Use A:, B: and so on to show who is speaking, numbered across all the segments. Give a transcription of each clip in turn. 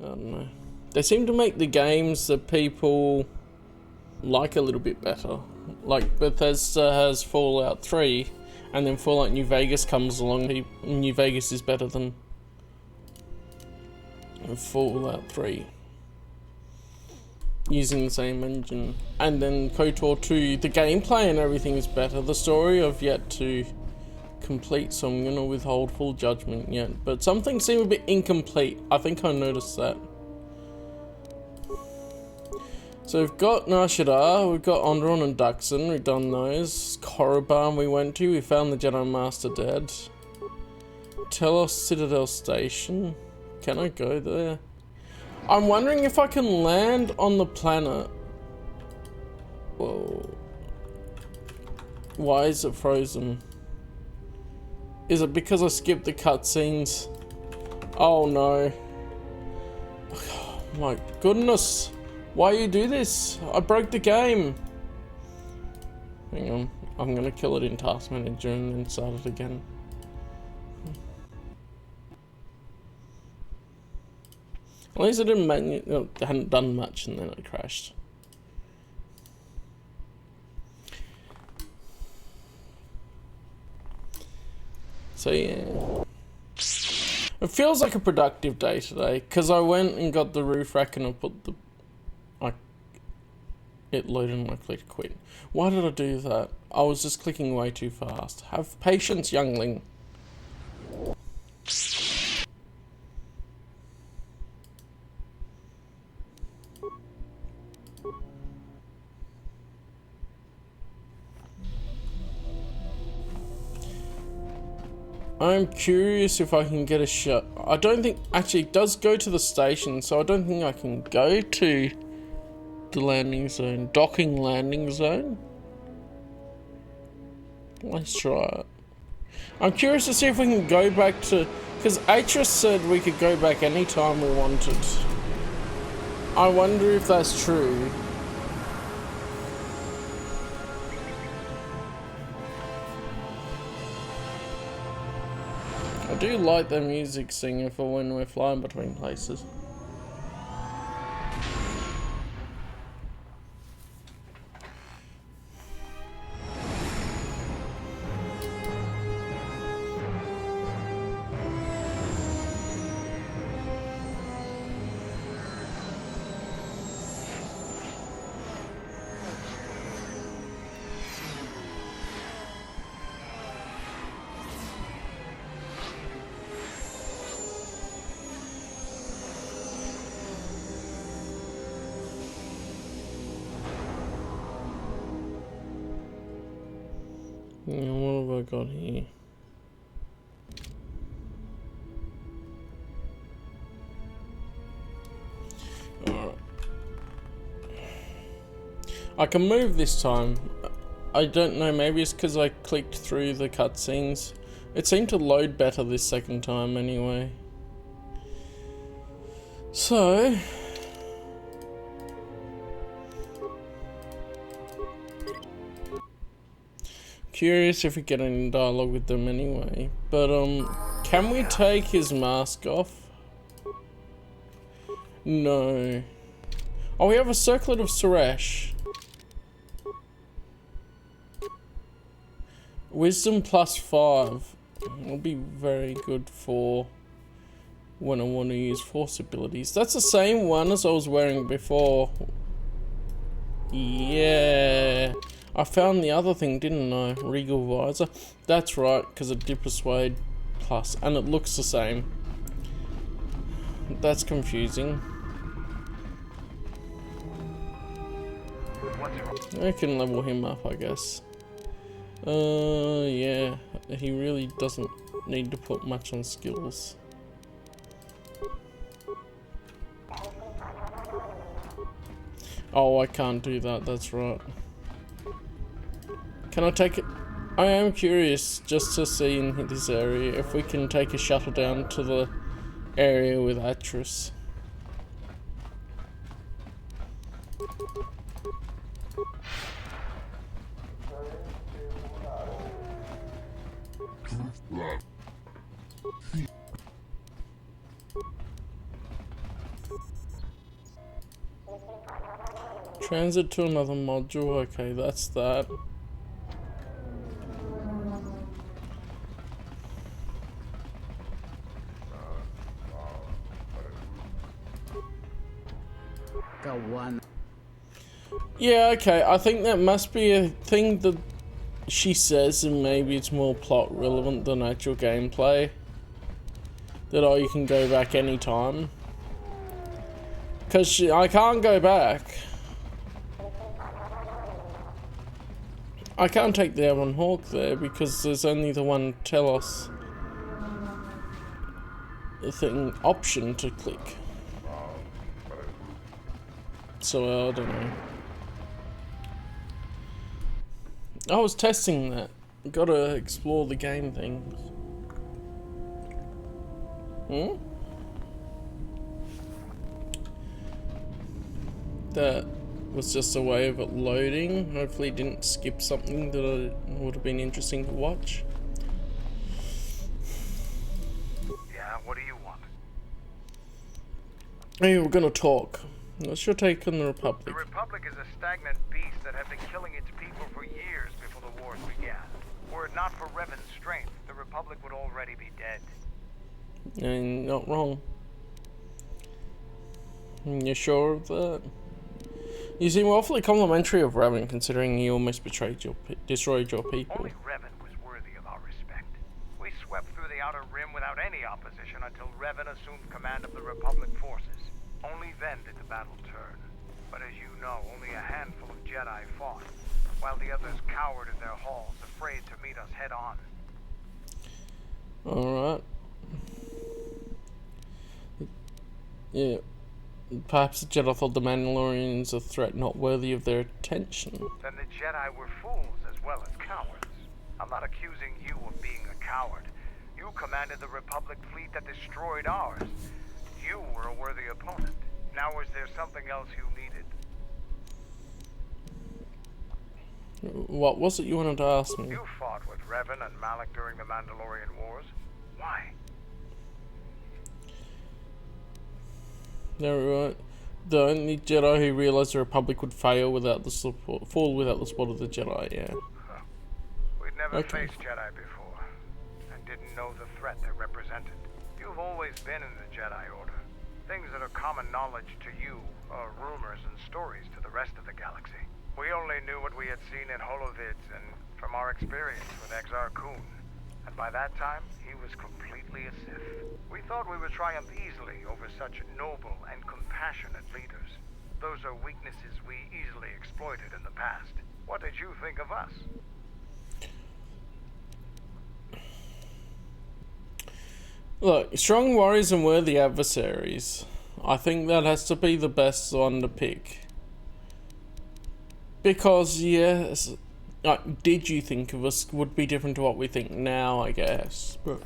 A: I don't know. They seem to make the games that people like a little bit better. Like Bethesda has Fallout 3, and then Fallout New Vegas comes along. New Vegas is better than Fallout 3. Using the same engine. And then KOTOR 2, the gameplay and everything is better. The story I've yet to complete, so I'm gonna withhold full judgment yet. But some things seem a bit incomplete. I think I noticed that. So we've got Nar Shaddaa, we've got Onderon and Duxon, we've done those. Korriban we went to, we found the Jedi Master dead. Telos Citadel Station. Can I go there? I'm wondering if I can land on the planet. Whoa. Why is it frozen? Is it because I skipped the cutscenes? Oh no. Oh my goodness. Why you do this? I broke the game. Hang on. I'm gonna kill it in Task Manager and then start it again. At least I hadn't done much and then it crashed. So yeah. It feels like a productive day today, because I went and got the roof rack and I put the... It loaded and I clicked quit. Why did I do that? I was just clicking way too fast. Have patience, youngling. I'm curious if I can get a shot. I don't think... Actually, it does go to the station, so I don't think I can go to the landing zone. Docking landing zone? Let's try it. I'm curious to see if we can go back to... Because Atris said we could go back anytime we wanted. I wonder if that's true. I do like the music singer for when we're flying between places. Yeah, what have I got here? Alright. I can move this time. I don't know, maybe it's because I clicked through the cutscenes. It seemed to load better this second time anyway. So... Curious if we get any dialogue with them anyway. But, can we take his mask off? No. Oh, we have a circlet of Suresh. Wisdom +5. Will be very good for when I want to use Force abilities. That's the same one as I was wearing before. Yeah. I found the other thing, didn't I? Regal Visor. That's right, because it did Persuade Plus, and it looks the same. That's confusing. I can level him up, I guess. Yeah. He really doesn't need to put much on skills. Oh, I can't do that, that's right. Can I take it? I am curious just to see in this area if we can take a shuttle down to the area with Atris. Transit to another module. Okay, that's that. Yeah, okay. I think that must be a thing that she says, and maybe it's more plot relevant than actual gameplay. That, oh, you can go back anytime. Because I can't go back. I can't take the Avon Hawk there because there's only the one Telos thing option to click. So I don't know. I was testing that. Gotta explore the game things. That was just a way of it loading. Hopefully didn't skip something that would have been interesting to watch.
B: Yeah, what do you want?
A: Hey, we're gonna talk. What's your take on the Republic?
B: The Republic is a stagnant beast that had been killing its people for years before the wars began. Were it not for Revan's strength, the Republic would already be dead.
A: And not wrong. You sure of that? You seem awfully complimentary of Revan, considering he almost destroyed your people.
B: Only Revan was worthy of our respect. We swept through the Outer Rim without any opposition until Revan assumed command of the Republic forces. Only then did the battle turn. But as you know, only a handful of Jedi fought, while the others cowered in their halls, afraid to meet us head on.
A: Alright. Yeah. Perhaps the Jedi thought the Mandalorians a threat not worthy of their attention.
B: Then the Jedi were fools as well as cowards. I'm not accusing you of being a coward. You commanded the Republic fleet that destroyed ours. You were a worthy opponent. Now was there something else you needed?
A: What was it you wanted to ask me?
B: You fought with Revan and Malak during the Mandalorian Wars. Why?
A: No, the only Jedi who realized the Republic would fall without the support of the Jedi, yeah.
B: Huh. We'd never faced Jedi before, and didn't know the threat they represented. You've always been in the Jedi Order. Things that are common knowledge to you are rumors and stories to the rest of the galaxy. We only knew what we had seen in holovids and from our experience with Exar Kun. And by that time, he was completely a Sith. We thought we would triumph easily over such noble and compassionate leaders. Those are weaknesses we easily exploited in the past. What did you think of us?
A: Look, strong warriors and worthy adversaries. I think that has to be the best one to pick. Because, yes, did you think of us would be different to what we think now, I guess. But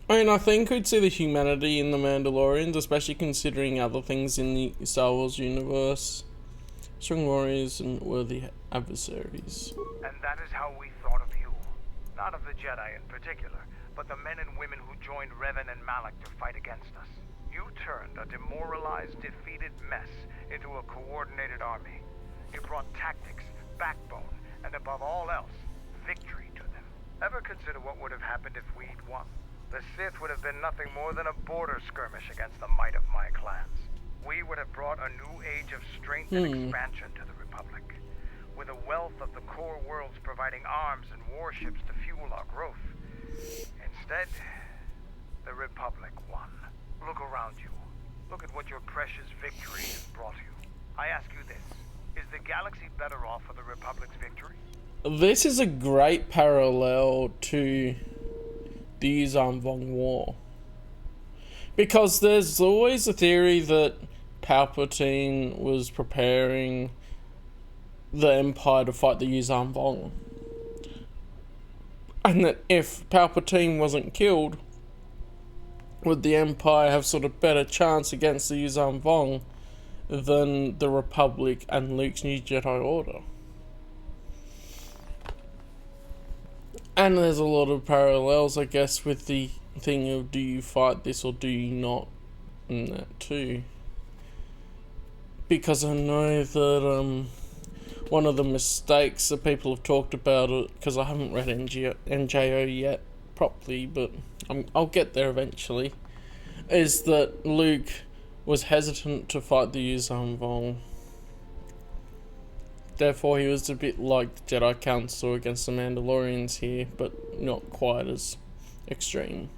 A: I mean, I think we'd see the humanity in the Mandalorians, especially considering other things in the Star Wars universe. Strong warriors and worthy adversaries.
B: And that is how we thought of you. Not of the Jedi in particular, but the men and women who joined Revan and Malak to fight against us. You turned a demoralized, defeated mess into a coordinated army. You brought tactics, backbone, and above all else, victory to them. Ever consider what would have happened if we'd won? The Sith would have been nothing more than a border skirmish against the might of my clans. We would have brought a new age of strength and expansion to the Republic. With a wealth of the core worlds providing arms and warships to fuel our growth. Instead, the Republic won. Look around you. Look at what your precious victory has brought you. I ask you this. Is the galaxy better off for the Republic's victory?
A: This is a great parallel to the Yuzan Vong War. Because there's always a theory that Palpatine was preparing the Empire to fight the Yuzan Vong. And that if Palpatine wasn't killed, would the Empire have sort of better chance against the Yuzan Vong than the Republic and Luke's new Jedi Order? And there's a lot of parallels, I guess, with the thing of do you fight this or do you not, and that too. because I know that one of the mistakes that people have talked about it, because I haven't read NJO yet properly, but I'll get there eventually, is that Luke was hesitant to fight the Yuuzhan Vong. Therefore, he was a bit like the Jedi Council against the Mandalorians here, but not quite as extreme.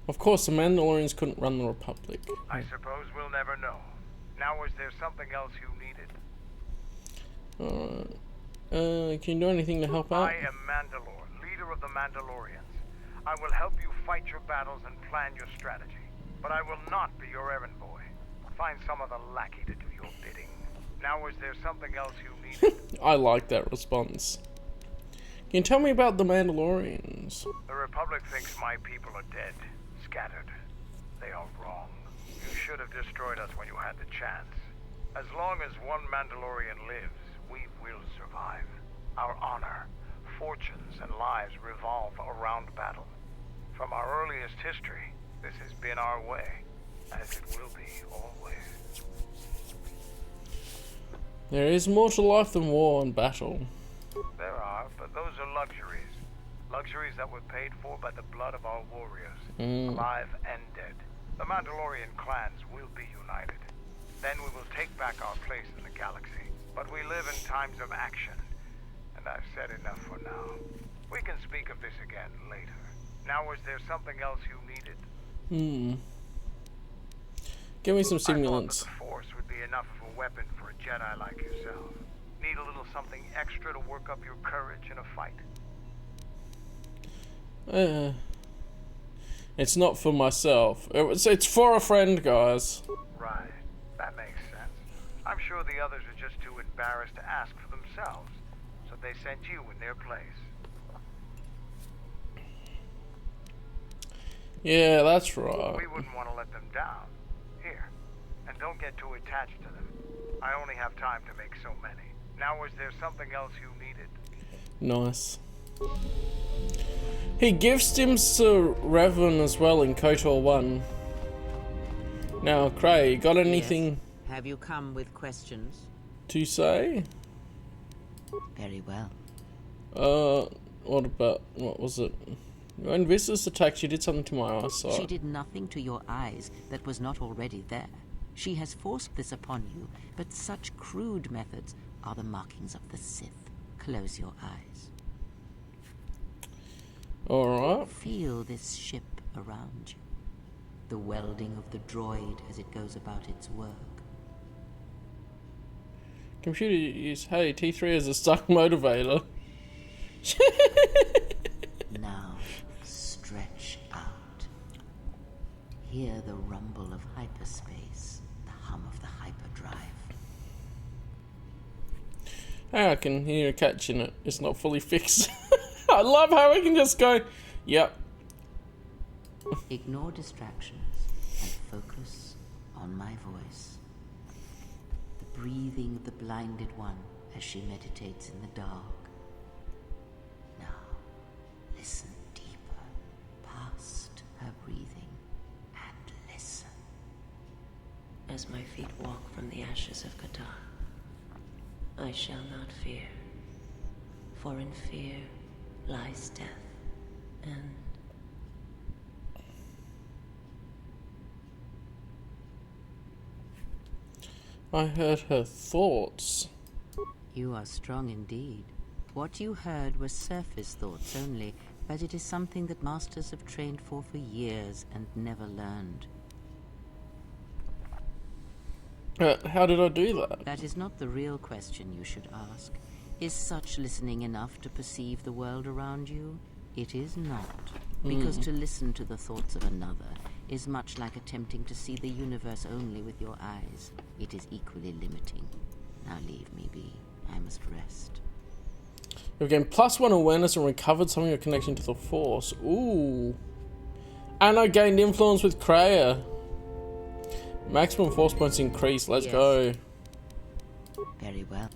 A: Of course, the Mandalorians couldn't run the Republic.
B: I suppose we'll never know. Now, was there something else you needed?
A: Can you do anything to help out?
B: I am Mandalore, leader of the Mandalorians. I will help you fight your battles and plan your strategy. But I will not be your errand boy. Find some other lackey to do your bidding. Now, was there something else you needed?
A: I like that response. Can you tell me about the Mandalorians?
B: The Republic thinks my people are dead, scattered. They are wrong. You should have destroyed us when you had the chance. As long as one Mandalorian lives, we will survive. Our honor, fortunes, and lives revolve around battle. From our earliest history, this has been our way, as it will be always.
A: There is more to life than war and battle.
B: There are, but those are luxuries. Luxuries that were paid for by the blood of our warriors, alive and dead. The Mandalorian clans will be united. Then we will take back our place in the galaxy. But we live in times of action, and I've said enough for now. We can speak of this again later. Now, was there something else you needed?
A: Give me some
B: I thought that
A: stimulants.
B: the Force would be enough of a weapon for a Jedi like yourself. Need a little something extra to work up your courage in a fight?
A: It's not for myself. It's for a friend, guys.
B: Right. That makes sense. I'm sure the others are just too embarrassed to ask for themselves, so they sent you in their place.
A: Yeah, that's right.
B: We wouldn't want to let them down. Here. And don't get too attached to them. I only have time to make so many. Now, was there something else you needed?
A: Nice. He gifts him to Revan as well in KOTOR 1. Now, Cray, got anything
C: Yes. Have you come with questions?
A: to say?
C: Very well.
A: What was it? When Vistus attacked, she did something to my eyesight.
C: She did nothing to your eyes that was not already there. She has forced this upon you, but such crude methods are the markings of the Sith. Close your eyes.
A: Alright.
C: Feel this ship around you. The welding of the droid as it goes about its work.
A: Computer use, hey, T3 is a stock motivator.
C: Now, stretch out. Hear the rumble of hyperspace, the hum of the hyperdrive.
A: Hey, I can hear a catch in it. It's not fully fixed. I love how we can just go, yep.
C: Ignore distractions and focus on my voice. The breathing of the blinded one as she meditates in the dark. Now, listen deeper, past her breathing, and listen.
D: As my feet walk from the ashes of Qatar, I shall not fear, for in fear lies death, and
A: I heard her thoughts.
C: You are strong indeed. What you heard was surface thoughts only, but it is something that masters have trained for years and never learned.
A: How did I do that?
C: That is not the real question you should ask. Is such listening enough to perceive the world around you? It is not. Because to listen to the thoughts of another is much like attempting to see the universe only with your eyes. It is equally limiting. Now leave me be. I must rest.
A: You've gained +1 awareness and recovered some of your connection to the Force. Ooh. And I gained influence with Kreia. Maximum Force points increased. Let's
C: Yes.
A: go.
C: Very well.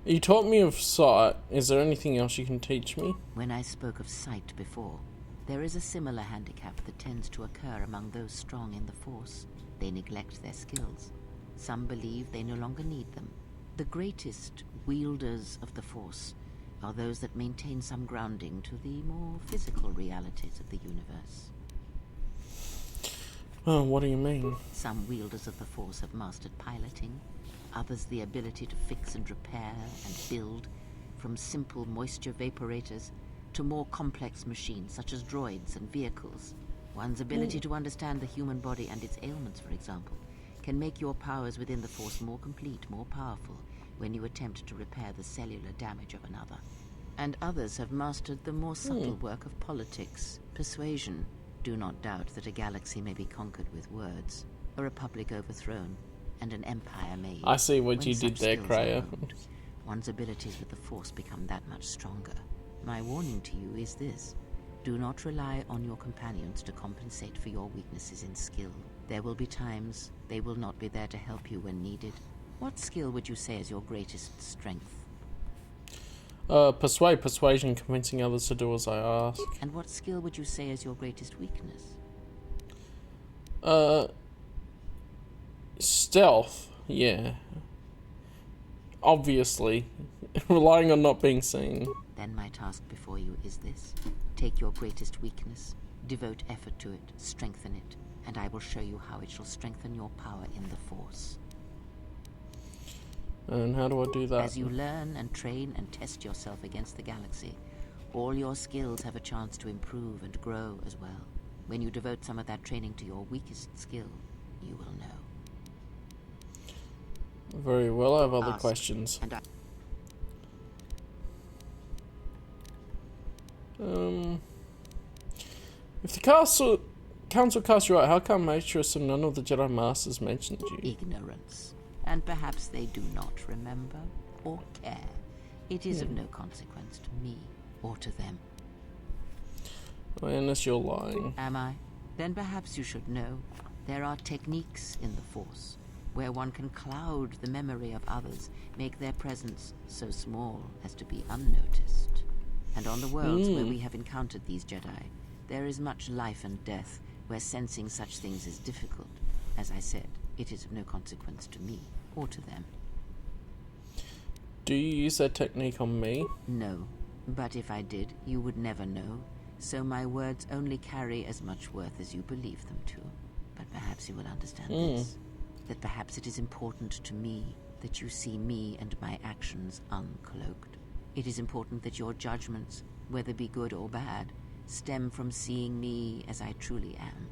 A: You taught me of sight. Is there anything else you can teach me?
C: When I spoke of sight before, there is a similar handicap that tends to occur among those strong in the Force. They neglect their skills. Some believe they no longer need them. The greatest wielders of the Force are those that maintain some grounding to the more physical realities of the universe.
A: Oh, what do you mean?
C: Some wielders of the Force have mastered piloting, others the ability to fix and repair and build, from simple moisture vaporators to more complex machines such as droids and vehicles. One's ability to understand the human body and its ailments, for example, can make your powers within the Force more complete, more powerful, when you attempt to repair the cellular damage of another. And others have mastered the more subtle work of politics, persuasion. Do not doubt that a galaxy may be conquered with words, a republic overthrown, and an empire made.
A: I see what
C: When
A: you did
C: such
A: there,
C: skills are
A: Kreia.
C: honed, one's abilities with the Force become that much stronger. My warning to you is this. Do not rely on your companions to compensate for your weaknesses in skill. There will be times they will not be there to help you when needed. What skill would you say is your greatest strength?
A: Persuasion, convincing others to do as I ask.
C: And what skill would you say is your greatest weakness?
A: Stealth, yeah. Obviously. Relying on not being seen.
C: Then my task before you is this. Take your greatest weakness, devote effort to it, strengthen it, and I will show you how it shall strengthen your power in the Force.
A: And how do I do that?
C: As you learn and train and test yourself against the galaxy, all your skills have a chance to improve and grow as well. When you devote some of that training to your weakest skill, you will know.
A: Very well, I have other
C: Ask,
A: questions.
C: and
A: If the council casts you out, how come Matrix and none of the Jedi Masters mentioned you?
C: ignorance. And perhaps they do not remember or care. It is of no consequence to me or to them.
A: Well, unless you're lying.
C: Am I? Then perhaps you should know. There are techniques in the Force where one can cloud the memory of others, make their presence so small as to be unnoticed. And on the worlds where we have encountered these Jedi, there is much life and death where sensing such things is difficult. As I said, it is of no consequence to me or to them.
A: Do you use that technique on me?
C: No, but if I did, you would never know. So my words only carry as much worth as you believe them to. But perhaps you will understand this. That perhaps it is important to me that you see me and my actions uncloaked. It is important that your judgments, whether be good or bad, stem from seeing me as I truly am.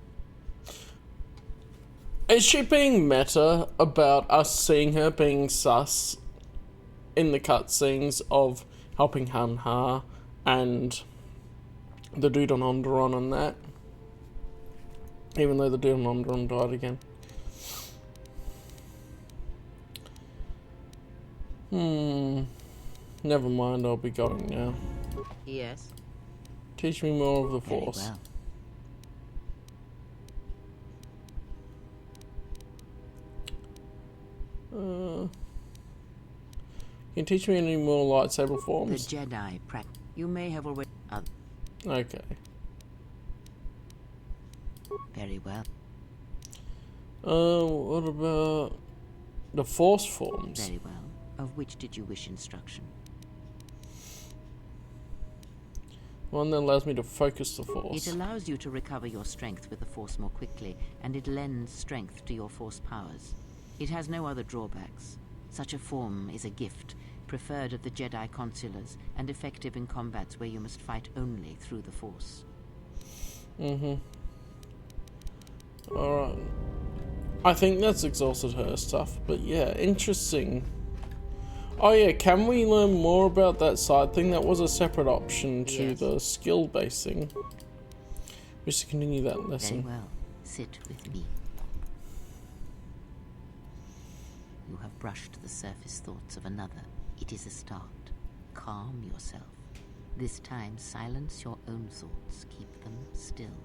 A: Is she being meta about us seeing her being sus in the cutscenes of helping Han-Ha and the dude on Onderon and that? Even though the dude on Onderon died again. Never mind, I'll be going now.
C: Yes.
A: Teach me more of the
C: Very
A: Force.
C: well.
A: Can you teach me any more lightsaber
C: The
A: forms?
C: Jedi You may have already...
A: Okay.
C: very well.
A: What about the Force forms?
C: Very well. Of which did you wish instruction?
A: One that allows me to focus the Force.
C: It allows you to recover your strength with the Force more quickly, and it lends strength to your Force powers. It has no other drawbacks. Such a form is a gift, preferred of the Jedi consulars, and effective in combats where you must fight only through the Force.
A: Alright. I think that's exhausted her stuff, but yeah, interesting. Oh yeah, can we learn more about that side thing? That was a separate option to
C: Yes.
A: the skill-based thing. We should continue that
C: Very
A: lesson.
C: well. Sit with me. You have brushed the surface thoughts of another. It is a start. Calm yourself. This time, silence your own thoughts. Keep them still.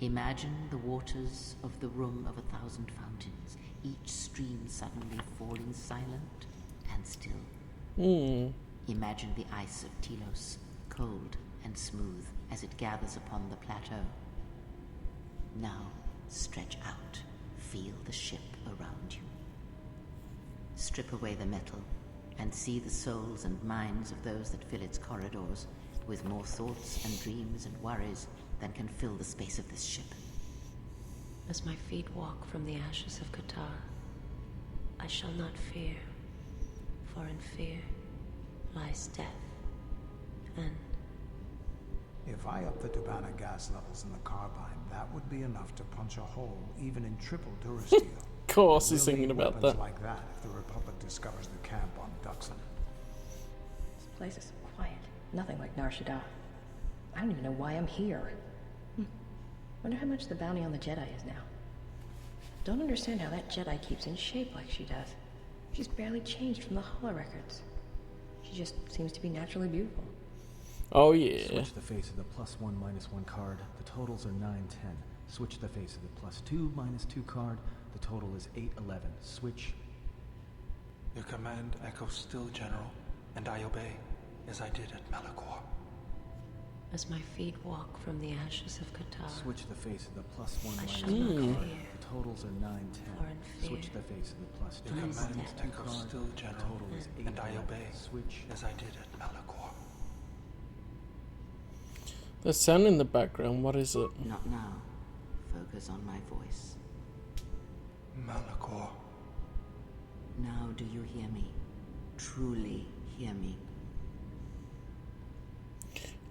C: Imagine the waters of the room of 1,000 fountains, each stream suddenly falling silent and still. Imagine the ice of Telos, cold and smooth as it gathers upon the plateau. Now, stretch out. Feel the ship around you. Strip away the metal and see the souls and minds of those that fill its corridors with more thoughts and dreams and worries than can fill the space of this ship.
D: As my feet walk from the ashes of Qatar, I shall not fear, for in fear lies death, and...
E: If I up the Dubana gas levels in the carbine, that would be enough to punch a hole even in triple Durasteel.
A: Of course he's thinking about that.
E: Like that if the Republic discovers the camp on Duxon.
F: This place is so quiet. Nothing like Nar Shaddaa. I don't even know why I'm here. Wonder how much the bounty on the Jedi is now. Don't understand how that Jedi keeps in shape like she does. She's barely changed from the holorecords. She just seems to be naturally beautiful.
A: Oh yeah.
G: Switch the face of the +1 -1 card. The totals are 9, 10. Switch the face of the +2 -2 card. The total is 8, 11. Switch.
H: Your command echoes still, General, and I obey, as I did at Malachor.
D: As my feet walk from the ashes of Qatar,
G: Switch the face of the +1
D: I shall
G: -1
D: not
G: card.
D: fear,
G: The totals are 9, 10.
D: for in fear
G: Switch the face of the +2
H: Your
D: lies
H: command
D: death.
H: echoes
G: card.
H: still,
G: The
H: General,
G: total is 8,
H: and I
G: 11.
H: obey,
G: Switch.
H: as I did at Malachor.
A: The sound in the background, what is it?
C: Not now. Focus on my voice.
H: Malachor.
C: Now do you hear me? Truly hear me.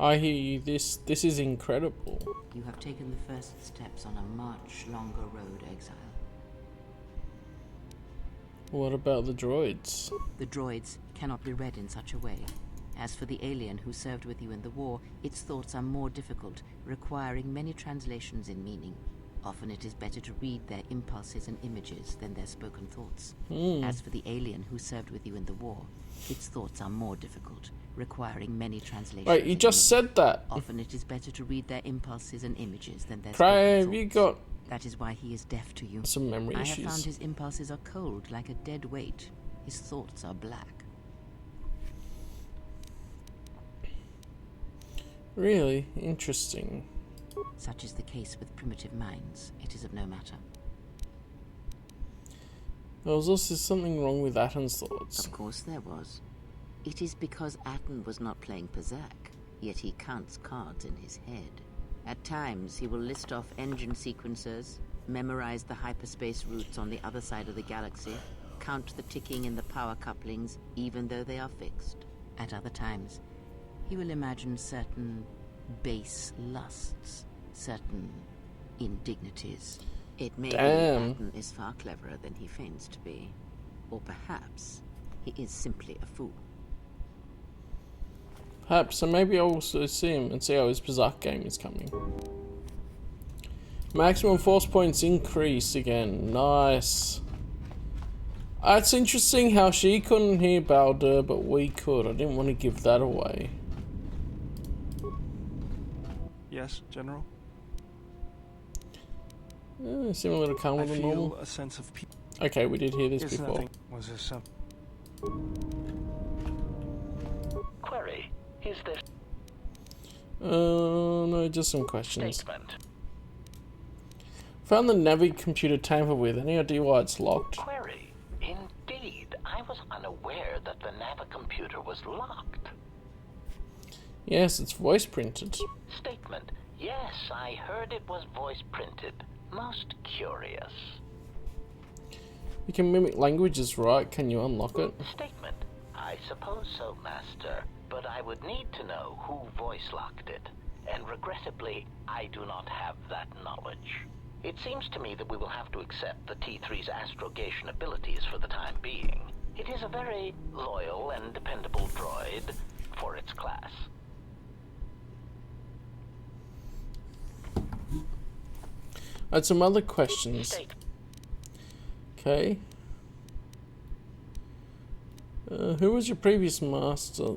A: I hear you. This is incredible.
C: You have taken the first steps on a much longer road, exile.
A: What about the droids?
C: The droids cannot be read in such a way. As for the alien who served with you in the war, its thoughts are more difficult, requiring many translations in meaning. Often it is better to read their impulses and images than their spoken thoughts. As for the alien who served with you in the war, its thoughts are more difficult, requiring many translations.
A: Wait, you
C: in
A: just
C: meaning.
A: said that.
C: Often it is better to read their impulses and images than their
A: Crave,
C: spoken
A: you
C: thoughts.
A: got
C: That is why he is deaf to you.
A: some memory
C: I have
A: issues.
C: found his impulses are cold, like a dead weight. His thoughts are black.
A: Really interesting.
C: Such is the case with primitive minds. It is of no matter.
A: There was also something wrong with Atton's thoughts.
C: Of course there was. It is because Atton was not playing Berserk, yet he counts cards in his head. At times, he will list off engine sequencers, memorize the hyperspace routes on the other side of the galaxy, count the ticking in the power couplings, even though they are fixed. At other times, he will imagine certain base lusts, certain indignities. It may be
A: Damn.
C: Atton is far cleverer than he feigns to be. Or perhaps he is simply a fool.
A: Perhaps, so maybe I'll also see him and see how his Berserk game is coming. Maximum force points increase again. Nice. It's interesting how she couldn't hear Baldur, but we could. I didn't want to give that away.
H: Yes, General?
A: Similar to calmer
H: I
A: than
H: feel
A: normal.
H: a sense of peace.
A: Okay, we did hear this
H: Is
A: before.
H: nothing. Was there some...
I: Query. Is this
A: No, just some questions.
I: statement?
A: Found the Navi computer tampered with. Any idea why it's locked?
I: Query. Indeed, I was unaware that the Navicomputer was locked.
A: Yes, it's voice printed.
I: Statement. Yes, I heard it was voice printed. Most curious.
A: You can mimic languages, right? Can you unlock it?
I: Statement. I suppose so, Master, but I would need to know who voice locked it, and regrettably, I do not have that knowledge. It seems to me that we will have to accept the T3's astrogation abilities for the time being. It is a very loyal and dependable droid for its class.
A: I had some other questions.
I: State.
A: Okay. Who was your previous master?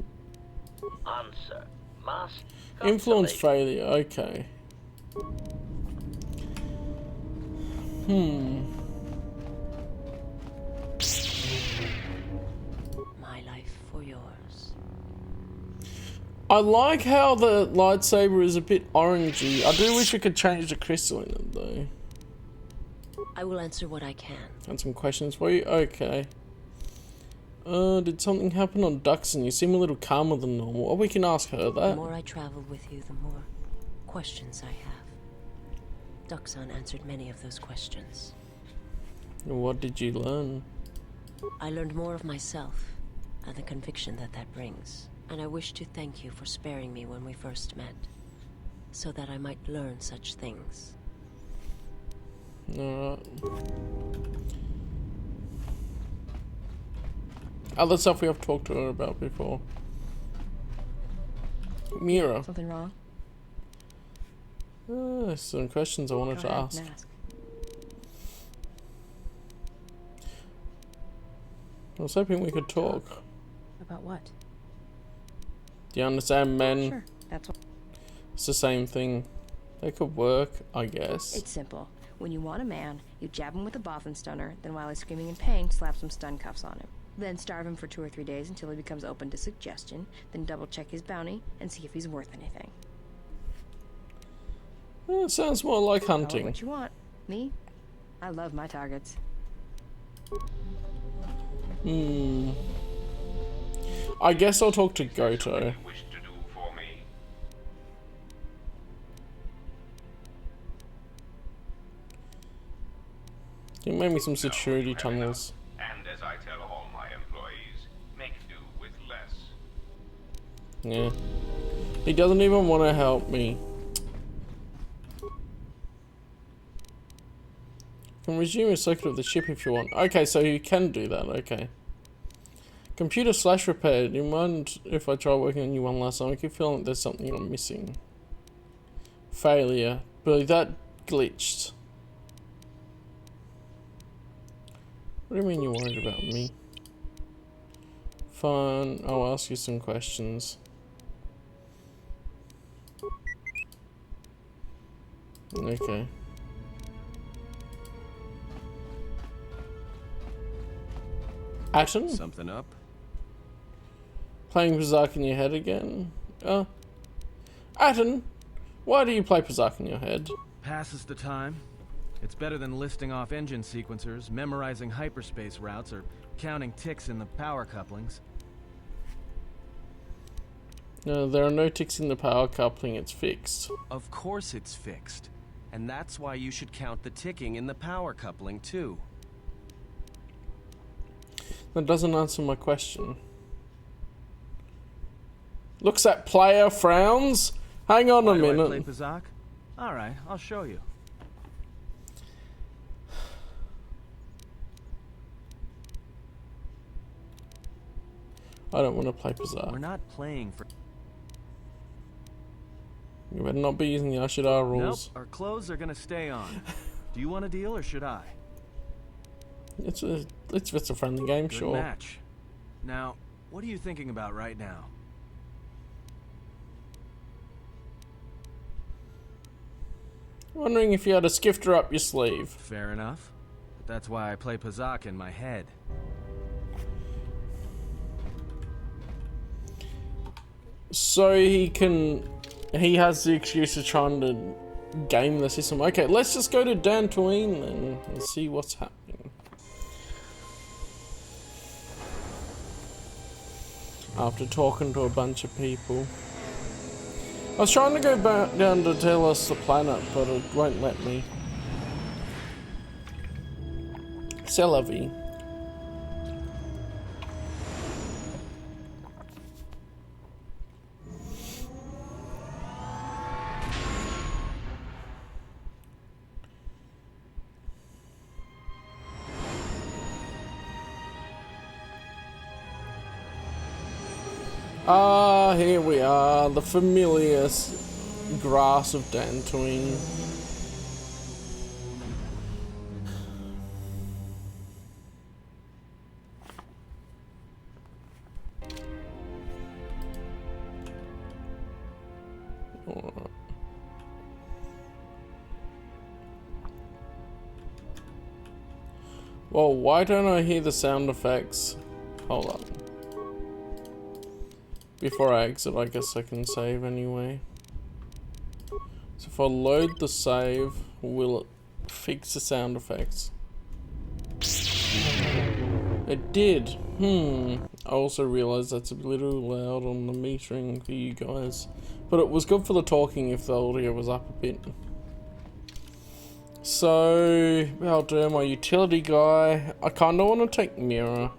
I: Answer. Master.
A: Influence
I: Constellation.
A: failure. Okay.
D: my life for yours.
A: I like how the lightsaber is a bit orangey. I do wish we could change the crystal in it though.
D: I will answer what I can.
A: And some questions for you? Okay. Did something happen on Duxon? You seem a little calmer than normal. Oh, we can ask her
D: The
A: that.
D: more I travel with you, the more questions I have. Duxon answered many of those questions.
A: What did you learn?
D: I learned more of myself and the conviction that that brings. And I wish to thank you for sparing me when we first met, so that I might learn such things.
A: Alright. Other stuff we have talked to her about before. Mira.
F: Something wrong?
A: Some questions I wanted
F: Go
A: to
F: ahead
A: ask.
F: and ask.
A: I was hoping we could talk.
F: About what?
A: Do you understand, men?
F: Sure, that's what.
A: It's the same thing. They could work, I guess.
F: It's simple. When you want a man, you jab him with a boffin stunner, then while he's screaming in pain, slap some stun cuffs on him. Then starve him for 2 or 3 days until he becomes open to suggestion, then double check his bounty and see if he's worth anything.
A: It sounds more like
F: Call it
A: hunting.
F: what you want. Me? I love my targets.
A: I guess I'll talk to Goto. You made me some security tunnels.
J: And as I tell all my employees, make do with less.
A: Yeah. He doesn't even want to help me. You can resume a circuit of the ship if you want. Okay, so you can do that, okay. Computer slash repair. Do you mind if I try working on you one last time? I keep feeling like there's something I'm missing. Failure. But that glitched. What do you mean you're worried about me? Fine, I'll ask you some questions. Okay. Atten?
K: Something up?
A: Playing Berserk in your head again? Atten, why do you play Berserk in your head?
G: Passes the time. It's better than listing off engine sequencers, memorizing hyperspace routes, or counting ticks in the power couplings.
A: No, there are no ticks in the power coupling, it's fixed.
G: Of course it's fixed. And that's why you should count the ticking in the power coupling, too.
A: That doesn't answer my question. Looks at player, frowns. Hang on a minute.
G: Play Berserk? Alright, I'll show you.
A: I don't want to play Berserk.
G: We're not playing for...
A: You better not be using the Ashidar rules.
G: Nope, our clothes are gonna stay on. Do you want a deal or should I?
A: It's a friendly game,
G: Good
A: sure.
G: match. Now, what are you thinking about right now?
A: Wondering if you had a skifter up your sleeve.
G: Fair enough. But that's why I play Pazak in my head.
A: So he has the excuse of trying to game the system. Okay, let's just go to Dantooinian then and see what's happening. After talking to a bunch of people. I was trying to go back down to tell us the planet, but it won't let me. C'est la vie. Ah, here we are, the familiar grass of Dantooinian. Alright. Well, why don't I hear the sound effects? Hold on. Before I exit, I guess I can save anyway. So if I load the save, will it fix the sound effects? It did. I also realised that's a little loud on the metering for you guys. But it was good for the talking if the audio was up a bit. So, I'll do my utility guy. I kind of want to take Mira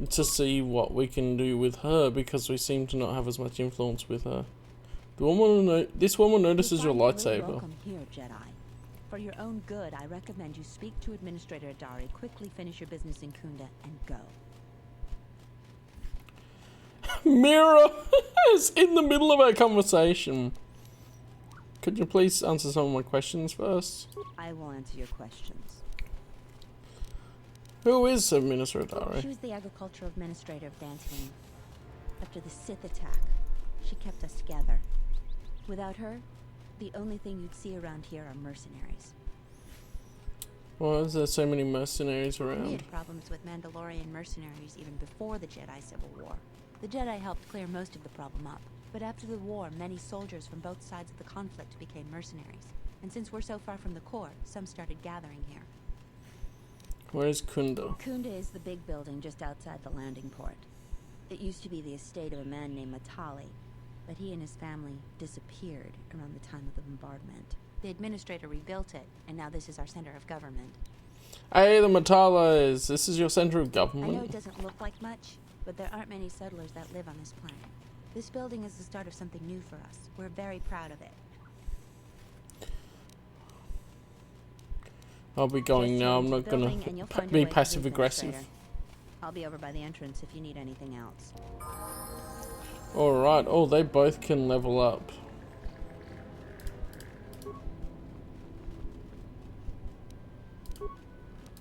A: to see what we can do with her, because we seem to not have as much influence with her. This woman notices your lightsaber.
K: Welcome here, Jedi. For your own good, I recommend you speak to Administrator Adari, quickly finish your business in Kunda, and go.
A: Mira is in the middle of our conversation. Could you please answer some of my questions first?
K: I will answer your questions.
A: Who is Administrator Adari?
K: She was the agricultural administrator of Dantooinian. After the Sith attack, she kept us together. Without her, the only thing you'd see around here are mercenaries.
A: Why is there so many mercenaries
K: We
A: around?
K: had problems with Mandalorian mercenaries even before the Jedi Civil War. The Jedi helped clear most of the problem up, but after the war, many soldiers from both sides of the conflict became mercenaries. And since we're so far from the core, some started gathering here.
A: Where is Kunda?
K: Kunda is the big building just outside the landing port. It used to be the estate of a man named Matali, but he and his family disappeared around the time of the bombardment. The administrator rebuilt it, and now this is our center of government.
A: Hey, the Matalas! This is your center of
K: I
A: government.
K: know it doesn't look like much, but there aren't many settlers that live on this planet. This building is the start of something new for us. We're very proud of it.
A: I'll be going now. I'm not gonna be passive aggressive.
K: I'll be over by the entrance if you need anything else.
A: Alright. Oh, they both can level up.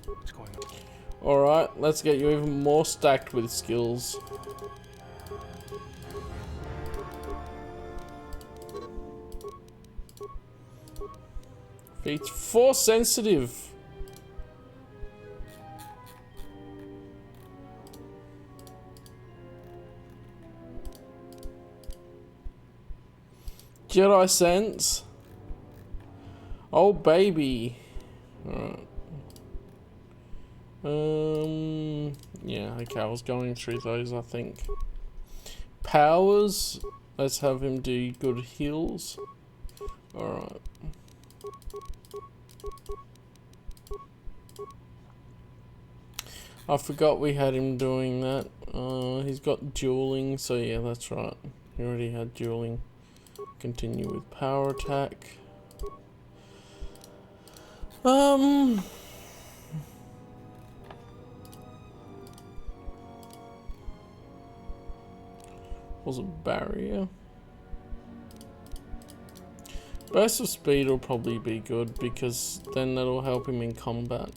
H: What's going on?
A: Alright, let's get you even more stacked with skills. Feats force sensitive. Jedi sense. Oh baby. Alright. Yeah, okay, I was going through those, I think. Powers. Let's have him do good heals. Alright. I forgot we had him doing that. He's got dueling, so yeah, that's right. He already had dueling. Continue with power attack. Was a barrier. Burst of speed will probably be good because then that'll help him in combat.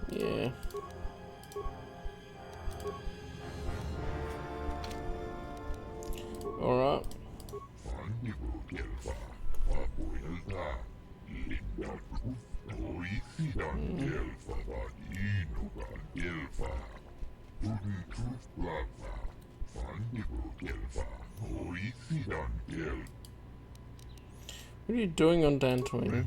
A: Yeah. Alright. What are you doing on Dantooinian?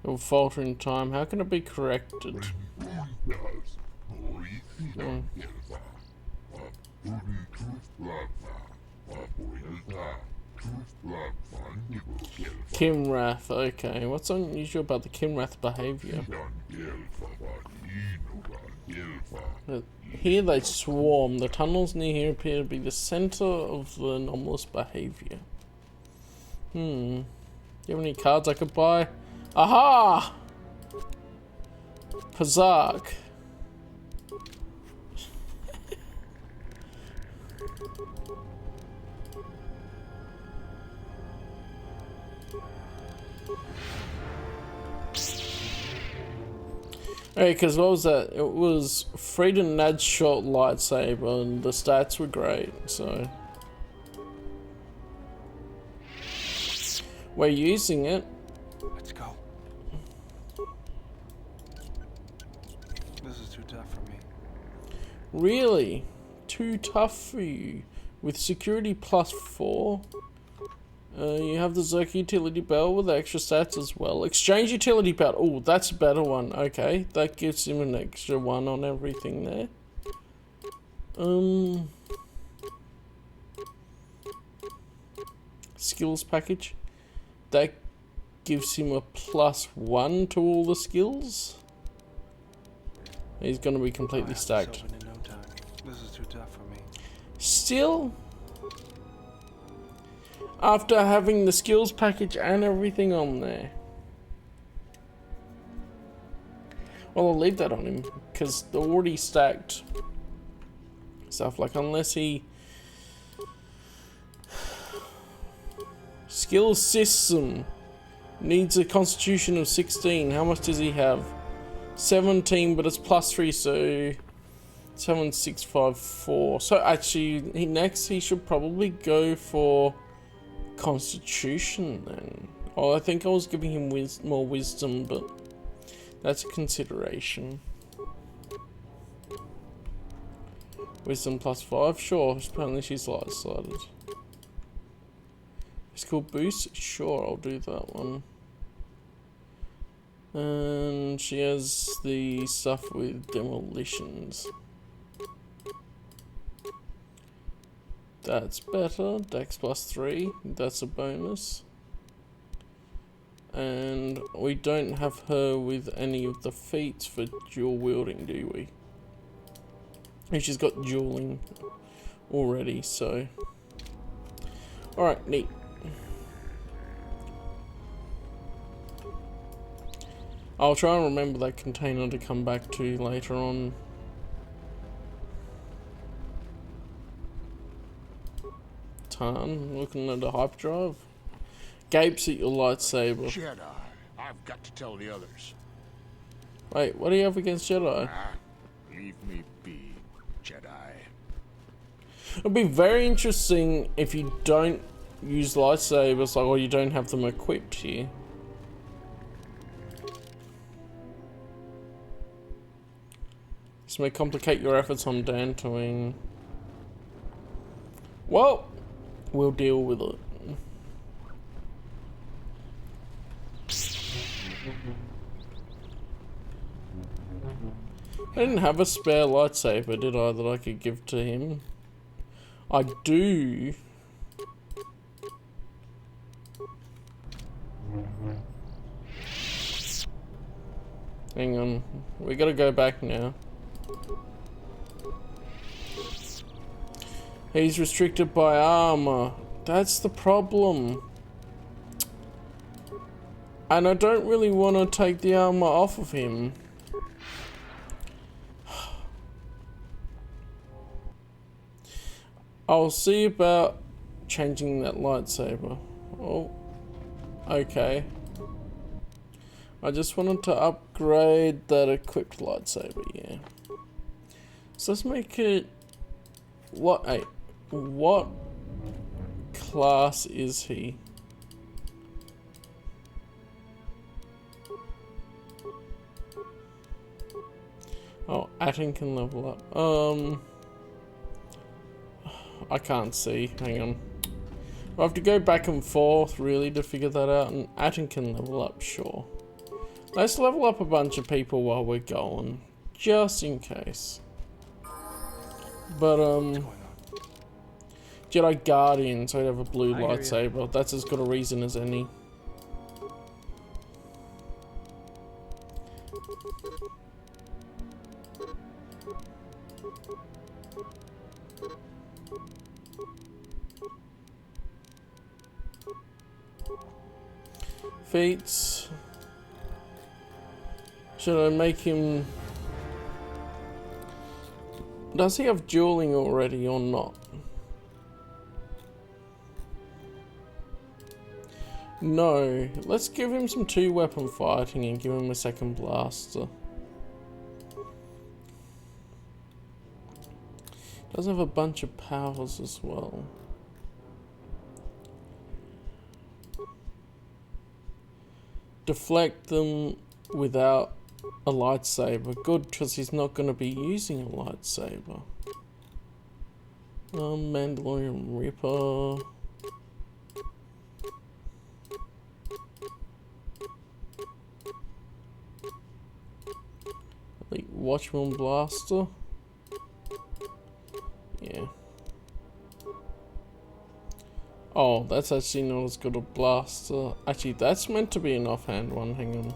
A: It'll falter in time. How can it be corrected? Kimrath, okay. What's unusual about the Kimrath behavior? Here they swarm. The tunnels near here appear to be the center of the anomalous behavior. Do you have any cards I could buy? Aha! Pazak. Hey, because what was that? It was Freedom Nad's short lightsaber, and the stats were great, so. We're using it.
H: Let's go. This is too tough for me.
A: Really? Too tough for you. With security +4. You have the Zerk utility belt with extra stats as well. Exchange utility belt. Oh, that's a better one. Okay, that gives him an extra 1 on everything there. Skills package. That gives him a +1 to all the skills. He's going to be completely stacked.
H: In no time. This is too tough for me.
A: Still, after having the skills package and everything on there. Well, I'll leave that on him because they're already stacked stuff. Like, unless he skills system needs a constitution of 16. How much does he have? 17, but it's +3, so 7, 6, 5, 4. So actually, next he should probably go for Constitution then. Oh, I think I was giving him more wisdom, but that's a consideration. Wisdom +5, sure. Apparently she's light-sided. Physical boost, sure, I'll do that one. And she has the stuff with demolitions. That's better. Dex +3. That's a bonus. And we don't have her with any of the feats for dual wielding, do we? And she's got dueling already, so. Alright, neat. I'll try and remember that container to come back to later on. Looking at a hyperdrive. Gapes at your lightsaber.
L: Jedi, I've got to tell the others.
A: Wait, what do you have against Jedi?
L: Leave me be, Jedi.
A: It'll be very interesting if you don't use lightsabers, like, or you don't have them equipped here. This may complicate your efforts on Dantooinian. Well, we'll deal with it. I didn't have a spare lightsaber, did I, that I could give to him? I do. Hang on, we gotta go back now. He's restricted by armor. That's the problem. And I don't really want to take the armor off of him. I'll see about changing that lightsaber. Oh, okay. I just wanted to upgrade that equipped lightsaber, yeah. So let's make it... What class is he? Oh, Atten can level up. I can't see. Hang on. I have to go back and forth really to figure that out, and Atten can level up, sure. Let's level up a bunch of people while we're going, just in case. But Jedi Guardian, so I'd have a blue lightsaber. That's as good a reason as any. Feats. Should I make him... Does he have dueling already or not? No. Let's give him some 2-weapon fighting and give him a second blaster. Does have a bunch of powers as well. deflect them without a lightsaber. Good, because he's not going to be using a lightsaber. Mandalorian Reaper. Elite Watchman Blaster. Yeah. Oh, that's actually not as good a blaster. Actually, that's meant to be an offhand one. Hang on.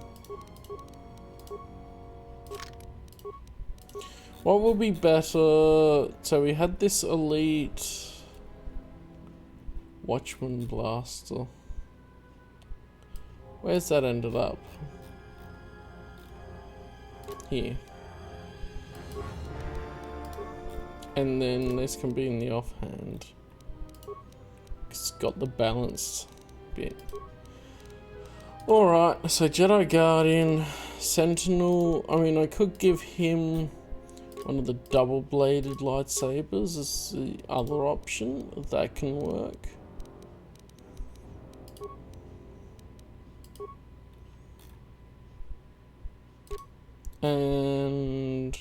A: What will be better? So we had this elite Watchman Blaster. Where's that ended up? Here. And then this can be in the offhand. It's got the balanced bit. Alright, so Jedi Guardian, Sentinel. I mean, I could give him one of the double-bladed lightsabers as the other option. That can work. And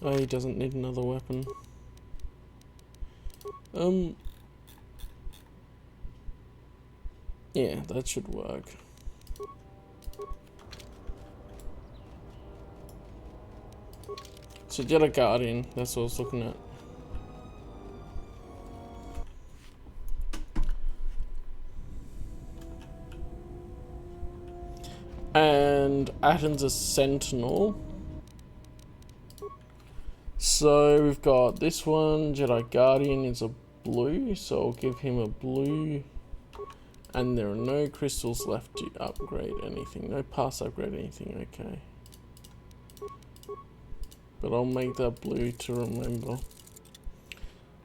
A: oh, he doesn't need another weapon. Yeah, that should work. So Jedi Guardian, that's what I was looking at. And Atten's a Sentinel. So we've got this one, Jedi Guardian is a blue, so I'll give him a blue. And there are no crystals left to upgrade anything. No pass upgrade anything, okay. But I'll make that blue to remember.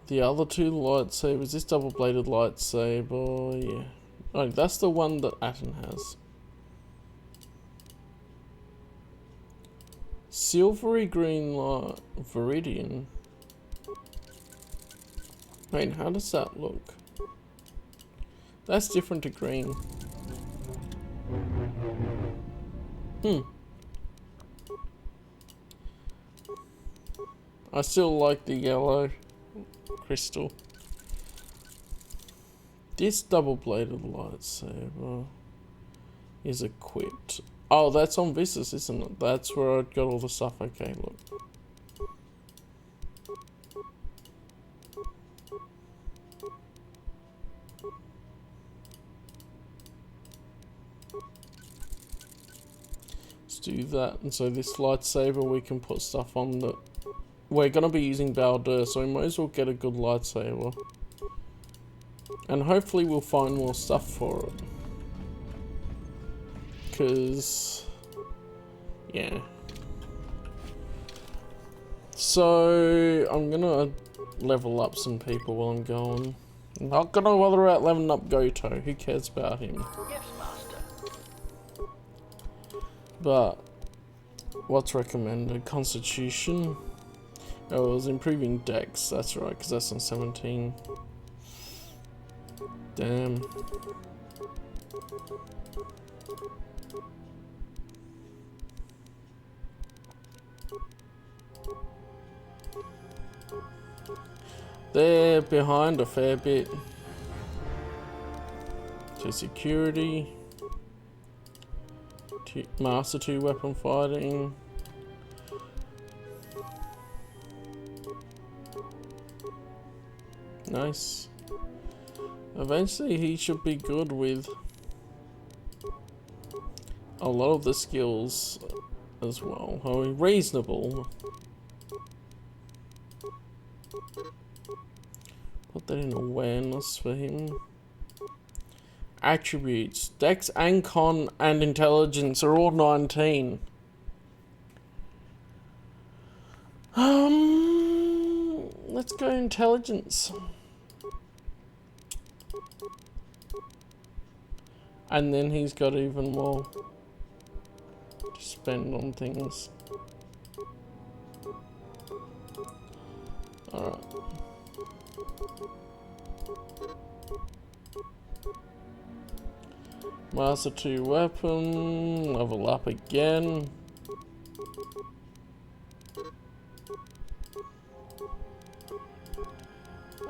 A: The other two lightsabers, this double-bladed lightsaber, yeah. Oh, that's the one that Atten has. Silvery green light, Viridian. Wait, how does that look? That's different to green. I still like the yellow crystal. This double-bladed lightsaber is equipped. Oh, that's on Visas, isn't it? That's where I got all the stuff. Okay, look. Let's do that. And so this lightsaber, we can put stuff on that. We're going to be using Baldur, so we might as well get a good lightsaber. And hopefully we'll find more stuff for it. Because, yeah. So, I'm gonna level up some people while I'm going. I'm not gonna bother about leveling up Goto, who cares about him?
I: Yes, Master.
A: But, what's recommended? Constitution. Oh, it was improving Dex, that's right, because that's on 17. Damn. They're behind a fair bit. So security. Master 2 weapon fighting. Nice. Eventually he should be good with a lot of the skills as well. I mean, reasonable. Put that in awareness for him. Attributes. Dex and Con and Intelligence are all 19. Let's go Intelligence. And then he's got even more to spend on things. Alright. Master 2 weapon, level up again.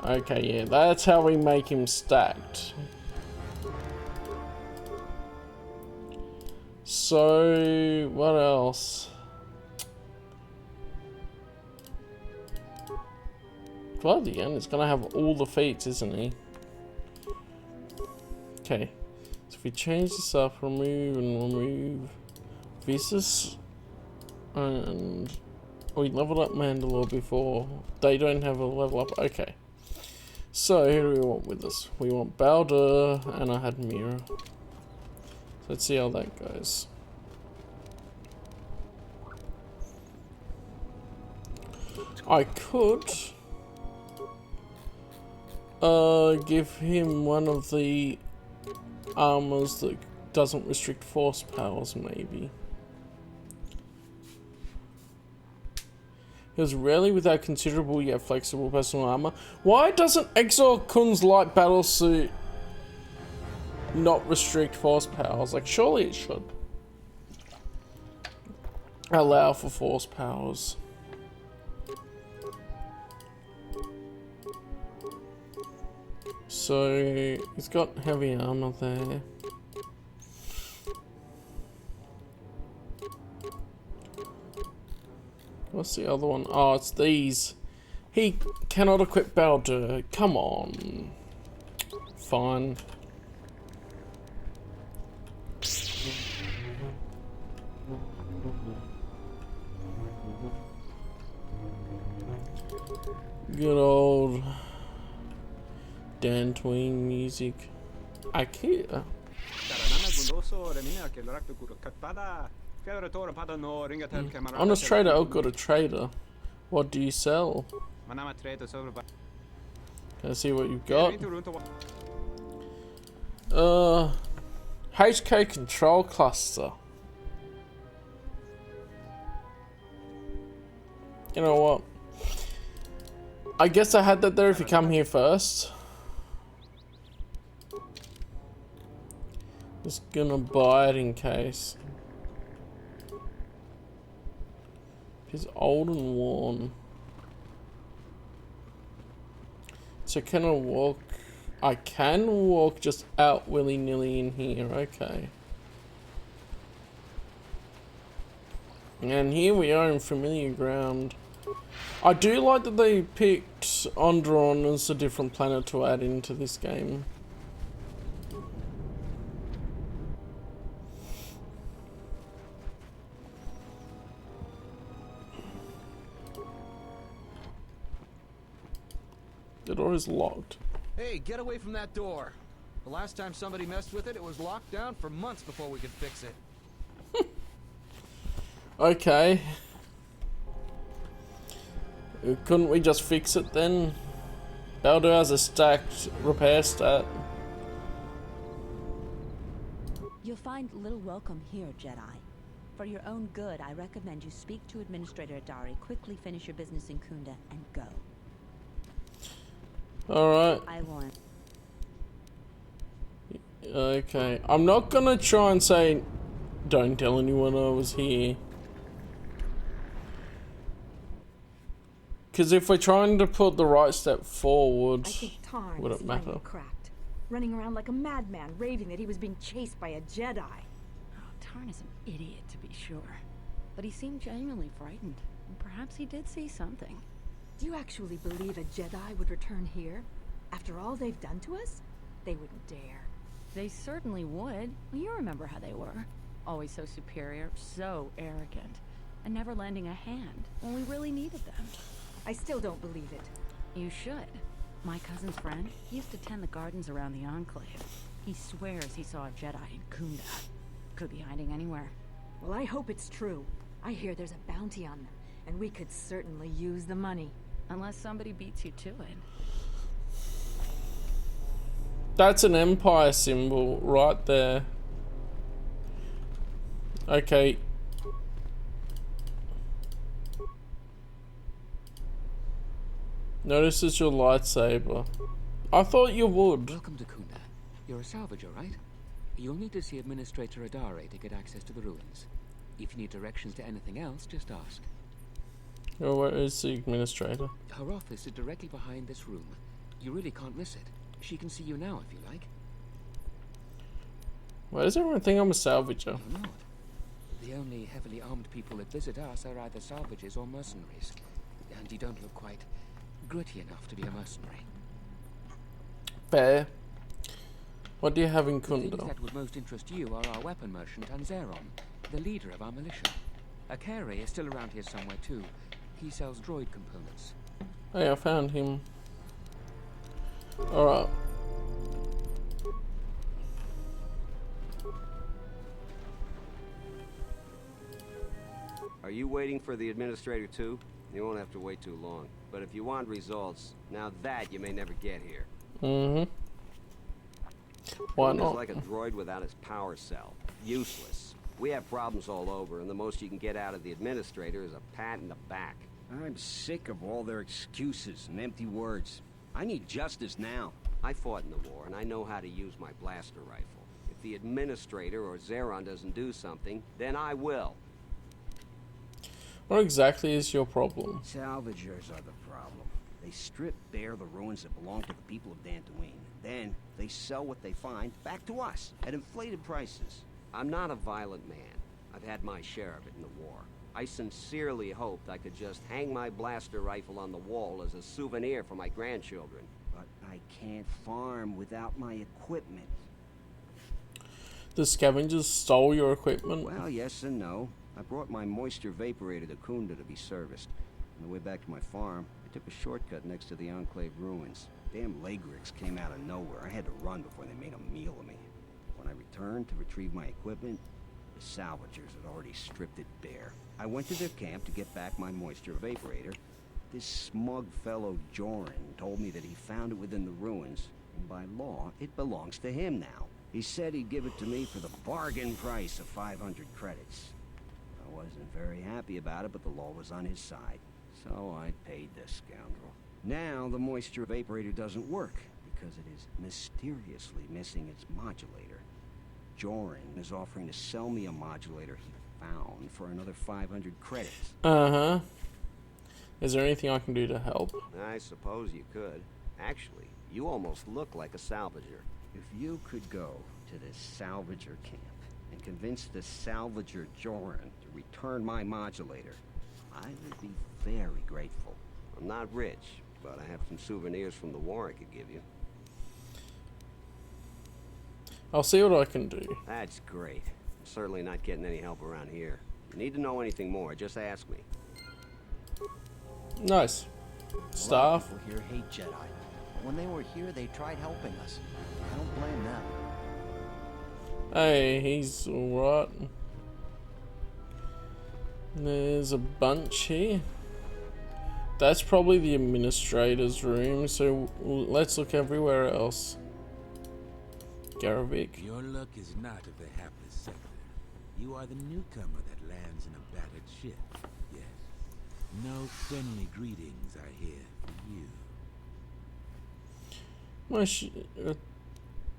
A: Okay, yeah, that's how we make him stacked. So, what else? Well, the end, it's gonna have all the feats, isn't he? Okay. So if we change this up, remove and remove Visas, and we leveled up Mandalore before. They don't have a level up. Okay. So who do we want with us? We want Baldur, and I had Mira. So let's see how that goes. I could give him one of the armors that doesn't restrict force powers, maybe. He was rarely without considerable yet flexible personal armor. Why doesn't Exor Kun's light battle suit not restrict force powers? Like, surely it should allow for force powers. So he's got heavy armor there. What's the other one? Oh, it's these. He cannot equip Baldur. Come on. Fine. Good old Dantooinian music. IKEA. Honest trader, oh good, a trader. What do you sell? Let's see what you've got. HK control cluster. You know what? I guess I had that there if you come here first. Just gonna buy it in case. He's old and worn. So can I walk? I can walk just out willy-nilly in here, okay. And here we are in familiar ground. I do like that they picked Onderon as a different planet to add into this game. The door is locked.
M: Hey, get away from that door. The last time somebody messed with it, it was locked down for months before we could fix it.
A: Okay. Couldn't we just fix it then? Baldur has a stacked repair stat.
K: You'll find little welcome here, Jedi. For your own good, I recommend you speak to Administrator Adari, quickly finish your business in Kunda, and go.
A: Alright.
K: I won't.
A: Okay. I'm not gonna try and say, don't tell anyone I was here. Because if we're trying to put the right step forward,
N: I think Tarn
A: would it matter?
N: Cracked, running around like a madman, raving that he was being chased by a Jedi.
O: Oh, Tarn is an idiot, to be sure. But he seemed genuinely frightened. And perhaps he did see something.
N: Do you actually believe a Jedi would return here? After all they've done to us? They wouldn't dare.
O: They certainly would. Well, you remember how they were. Always so superior, so arrogant, and never lending a hand when we really needed them.
N: I still don't believe it.
O: You should. My cousin's friend, he used to tend the gardens around the Enclave. He swears he saw a Jedi in Kunda. Could be hiding anywhere.
N: Well, I hope it's true. I hear there's a bounty on them, and we could certainly use the money.
O: Unless somebody beats you to it.
A: That's an Empire symbol right there. Okay. Notices your lightsaber. I thought you would.
P: Welcome to Kunda. You're a salvager, right? You'll need to see Administrator Adare to get access to the ruins. If you need directions to anything else, just ask.
A: Oh, where is the administrator?
P: Her office is directly behind this room. You really can't miss it. She can see you now if you like.
A: Why does everyone think I'm a salvager?
P: You're not. The only heavily armed people that visit us are either salvagers or mercenaries. And you don't look quite gritty enough to be a mercenary.
A: Fair. What do you have in
P: The things
A: Kunda?
P: that would most interest you are our weapon merchant Anzeron, the leader of our militia. Akari is still around here somewhere too. He sells droid components.
A: Hey, I found him. Alright.
Q: Are you waiting for the administrator too? You won't have to wait too long. But if you want results, now that you may never get here.
A: Mm-hmm. Why
Q: It's
A: not?
Q: like a droid without his power cell. Useless. We have problems all over, and the most you can get out of the administrator is a pat in the back.
R: I'm sick of all their excuses and empty words. I need justice now.
Q: I fought in the war, and I know how to use my blaster rifle. If the administrator or Zeron doesn't do something, then I will.
A: What exactly is your problem?
R: Salvagers are the problem. They strip bare the ruins that belong to the people of Dantooine. Then they sell what they find back to us at inflated prices.
Q: I'm not a violent man. I've had my share of it in the war. I sincerely hoped I could just hang my blaster rifle on the wall as a souvenir for my grandchildren.
R: But I can't farm without my equipment.
A: The scavengers stole your equipment?
R: Well, yes and no. I brought my moisture vaporator to Kunda to be serviced. On the way back to my farm, I took a shortcut next to the Enclave ruins. Damn Lagrix came out of nowhere. I had to run before they made a meal of me. When I returned to retrieve my equipment, the salvagers had already stripped it bare. I went to their camp to get back my moisture vaporator. This smug fellow Joran told me that he found it within the ruins, and by law, it belongs to him now. He said he'd give it to me for the bargain price of 500 credits. I wasn't very happy about it, but the law was on his side, so I paid the scoundrel. Now the moisture vaporator doesn't work, because it is mysteriously missing its modulator. Joran is offering to sell me a modulator he found for another 500 credits.
A: Uh-huh. Is there anything I can do to help?
Q: I suppose you could. Actually, you almost look like a salvager.
R: If you could go to this salvager camp and convince the salvager Joran to return my modulator, I would be very grateful.
Q: I'm not rich, but I have some souvenirs from the war I could give you.
A: I'll see what I can do.
Q: That's great. I'm certainly not getting any help around here. If you need to know anything more, just ask me.
A: Nice.
S: A lot of
A: Staff.
S: people here hate Jedi. But when they were here, they tried helping us. I don't blame them.
A: Hey, he's alright. There's a bunch here. That's probably the administrator's room, so let's look everywhere else. Garavik.
T: Your luck is not of the hapless sector. You are the newcomer that lands in a battered ship. Yes. No friendly greetings, I hear, for you.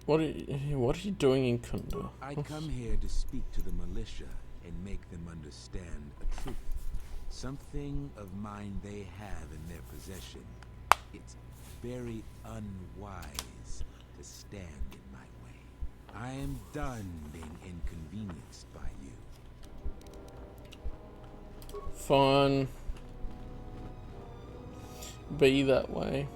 A: What are you doing in Kunda?
T: I come here to speak to the militia and make them understand a truth. Something of mine they have in their possession. It's very unwise to stand in my way. I am done being inconvenienced by you.
A: Fine. Be that way.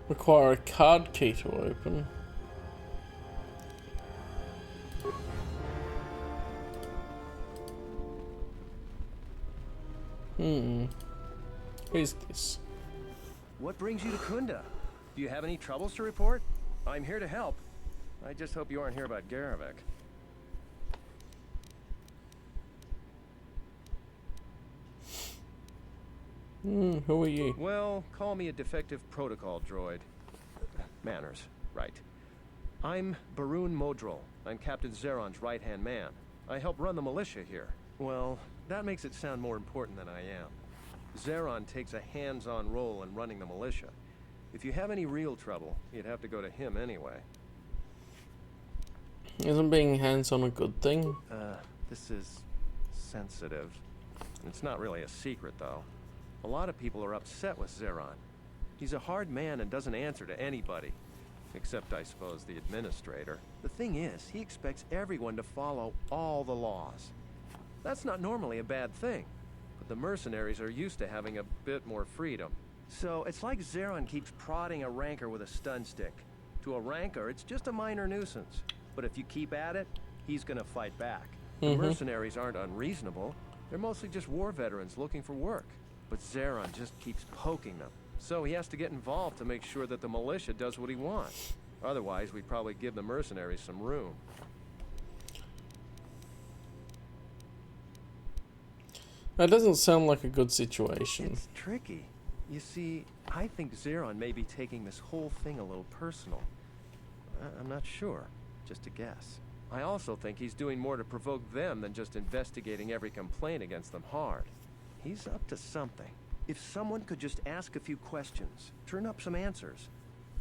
A: Require a card key to open. Who's this?
U: What brings you to Kunda? Do you have any troubles to report? I'm here to help. I just hope you aren't here about Garavik.
A: Who are you?
U: Well, call me a defective protocol droid. Manners, right. I'm Barun Modril. I'm Captain Zeron's right-hand man. I help run the militia here. Well, that makes it sound more important than I am. Zeron takes a hands-on role in running the militia. If you have any real trouble, you'd have to go to him anyway.
A: Isn't being hands-on a good thing?
U: This is sensitive. It's not really a secret, though. A lot of people are upset with Zeron. He's a hard man and doesn't answer to anybody. Except, I suppose, the administrator. The thing is, he expects everyone to follow all the laws. That's not normally a bad thing. But the mercenaries are used to having a bit more freedom. So, it's like Zeron keeps prodding a rancor with a stun stick. To a rancor, it's just a minor nuisance. But if you keep at it, he's gonna fight back. The mercenaries aren't unreasonable. They're mostly just war veterans looking for work. But Zeron just keeps poking them. So he has to get involved to make sure that the militia does what he wants. Otherwise, we'd probably give the mercenaries some room.
A: That doesn't sound like a good situation.
U: It's tricky. You see, I think Zeron may be taking this whole thing a little personal. I'm not sure. Just a guess. I also think he's doing more to provoke them than just investigating every complaint against them hard. He's up to something. If someone could just ask a few questions, turn up some answers,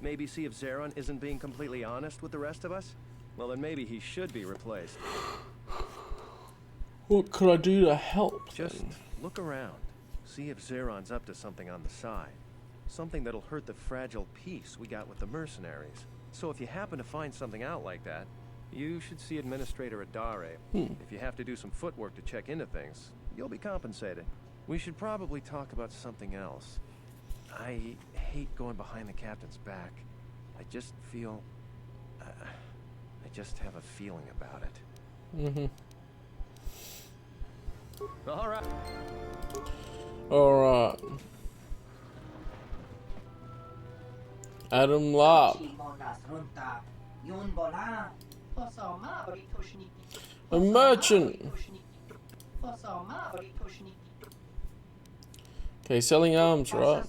U: maybe see if Zeron isn't being completely honest with the rest of us, well then maybe he should be replaced.
A: What could I do to help?
U: Just look around. See if Zeron's up to something on the side. Something that'll hurt the fragile peace we got with the mercenaries. So if you happen to find something out like that, you should see Administrator Adare. If you have to do some footwork to check into things, you'll be compensated. We should probably talk about something else. I hate going behind the captain's back. I just feel... I just have a feeling about it. Alright.
A: Alright. Adam Lab. A merchant. Okay, selling arms, right?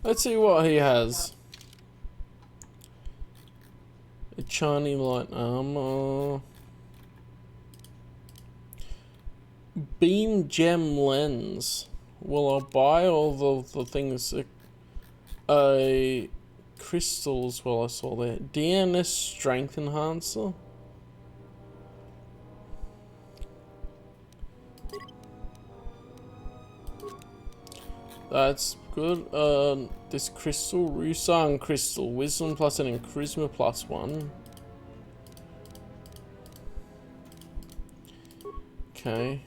A: Let's see what he has. A shiny light armor. Beam gem lens. Will I buy all the things? Crystal as well, I saw there. DNS strength enhancer. That's good. This crystal, Rusan crystal, wisdom plus and charisma plus 1. Okay.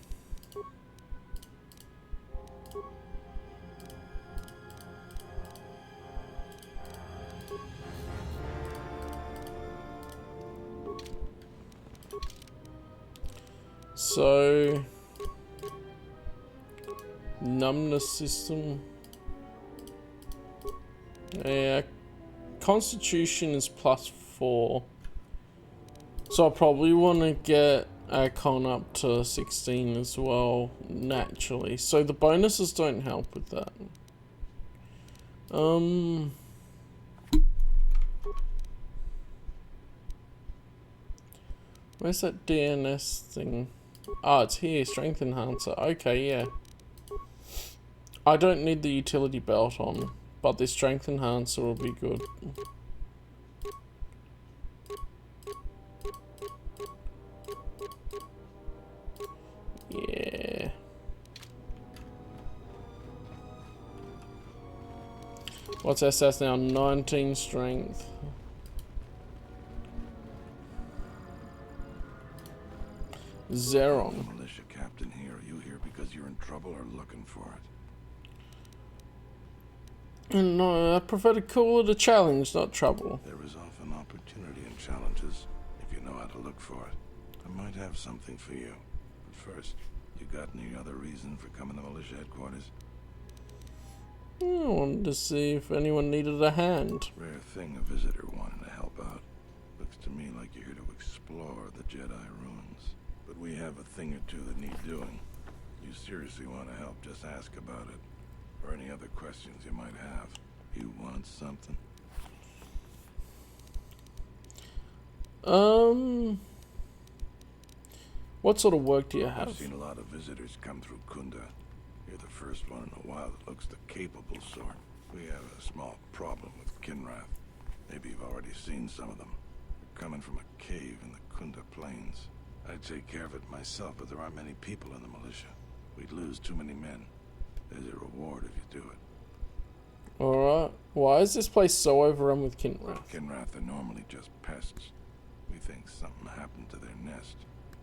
A: So, numbness system. Yeah, Constitution is plus 4. So I probably want to get our con up to 16 as well, naturally. So the bonuses don't help with that. Where's that DNS thing? Oh, it's here, strength enhancer. Okay, yeah. I don't need the utility belt on, but the strength enhancer will be good. Yeah. What's SS now? 19 strength. Zeron.
B: Militia captain here. Are you here because you're in trouble or looking for it?
A: No, I prefer to call it a challenge, not trouble.
B: There is often opportunity in challenges if you know how to look for it. I might have something for you. But first, you got any other reason for coming to militia headquarters?
A: I wanted to see if anyone needed a hand.
B: Rare thing a visitor wanting to help out. Looks to me like you're here to explore the Jedi ruins. but we have a thing or two that need doing. You seriously want to help, just ask about it. Or any other questions you might have. You want something?
A: What sort of work do you have?
B: I've seen a lot of visitors come through Kunda. You're the first one in a while that looks the capable sort. We have a small problem with Kinrath. Maybe you've already seen some of them. They're coming from a cave in the Kunda Plains. I'd take care of it myself, but there aren't many people in the militia. We'd lose too many men. There's a reward if you do it.
A: Alright. Why is this place so overrun with Kinrath?
B: Kinrath are normally just pests. We think something happened to their nest.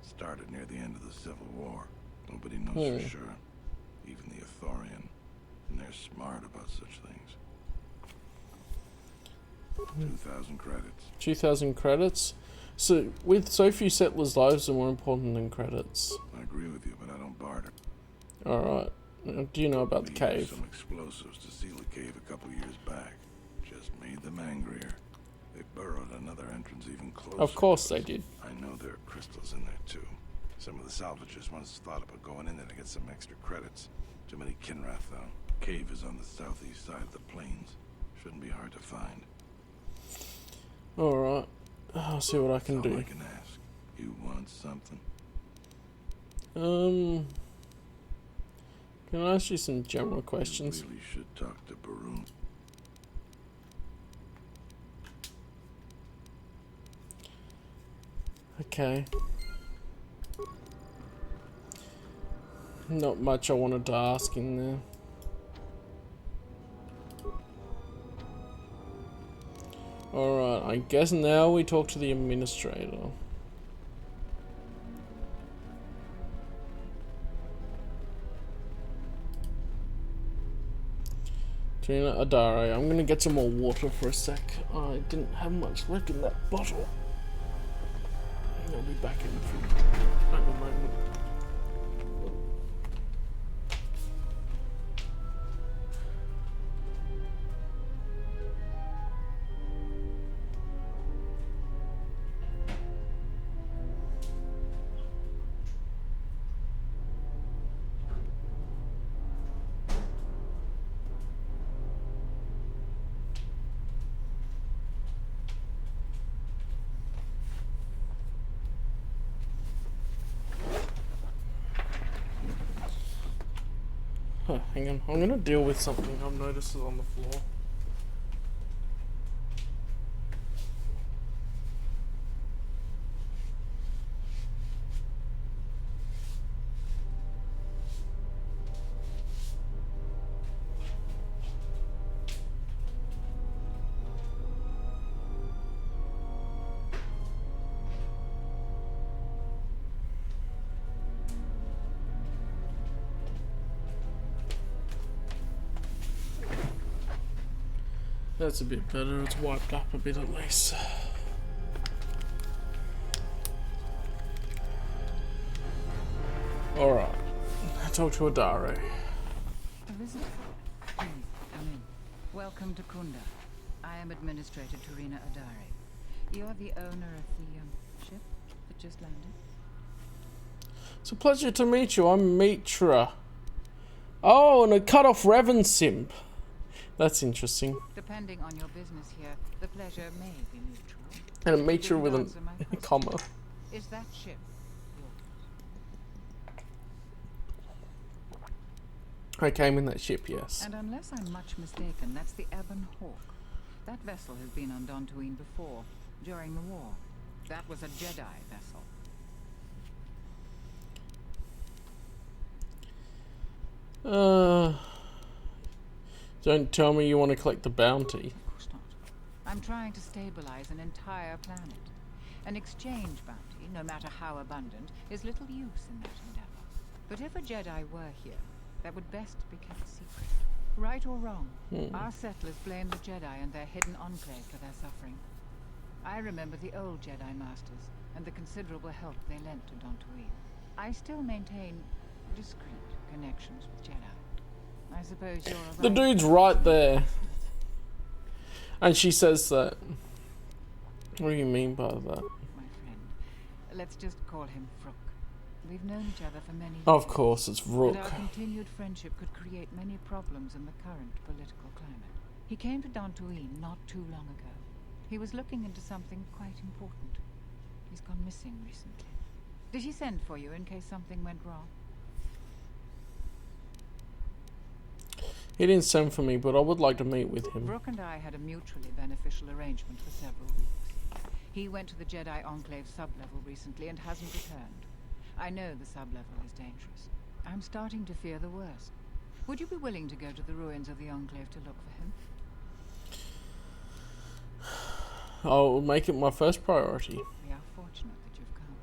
B: Started near the end of the Civil War. Nobody knows for sure. Even the Ithorian. And they're smart about such things. 2,000 credits.
A: 2,000 credits? So, with so few settlers' lives are more important than credits.
B: I agree with you, but I don't barter.
A: Alright. Do you know about the cave?
B: Used some explosives to seal the cave a couple years back. Just made them angrier. They burrowed another entrance even closer.
A: Of course they did.
B: I know there are crystals in there too. Some of the salvagers once thought about going in there to get some extra credits. Too many Kinrath though. Cave is on the southeast side of the plains. Shouldn't be hard to find.
A: Alright. I'll see what I can do.
B: I can ask. You want something?
A: Can I ask you some general questions?
B: You really should talk to Barun.
A: Okay. Not much I wanted to ask in there. Alright, I guess now we talk to the administrator. Cantina Adare. I'm gonna get some more water for a sec. I didn't have much left in that bottle. I'll be back in a moment. Hang on, I'm gonna deal with something I've noticed is on the floor. That's a bit better, it's wiped up a bit at least. Alright, I talk to Adare.
O: A visitor. Please, come in. Welcome to Kunda. I am Administrator Turina Adare. You're the owner of the ship that just landed?
A: It's a pleasure to meet you, I'm Mitra. Oh, and a cut-off Revan simp. That's interesting.
O: Depending on your business here, the pleasure may be mutual.
A: And a Mitra with a comma.
O: Is that ship yours?
A: I came in that ship, yes.
O: And unless I'm much mistaken, that's the Ebon Hawk. That vessel has been on Dantooinian before, during the war. That was a Jedi vessel.
A: Don't tell me you want to collect the bounty.
O: Of course not. I'm trying to stabilize an entire planet. An exchange bounty, no matter how abundant, is little use in that endeavor. But if a Jedi were here, that would best be kept secret. Right or wrong, our settlers blame the Jedi and their hidden enclave for their suffering. I remember the old Jedi Masters and the considerable help they lent to Dantooinian. I still maintain discreet connections with Jedi. I suppose you're a
A: The dude's right there. And she says that. What do you mean by that?
O: My friend. Let's just call him Frook. We've known each other for many years.
A: Of course, it's Rook.
O: And our continued friendship could create many problems in the current political climate. He came to Dantooinian not too long ago. He was looking into something quite important. He's gone missing recently. Did he send for you in case something went wrong?
A: He didn't send for me, but I would like to meet with him.
O: Brooke and I had a mutually beneficial arrangement for several weeks. He went to the Jedi Enclave sublevel recently and hasn't returned. I know the sublevel is dangerous. I'm starting to fear the worst. Would you be willing to go to the ruins of the Enclave to look for him?
A: I'll make it my first priority.
O: We are fortunate that you've come.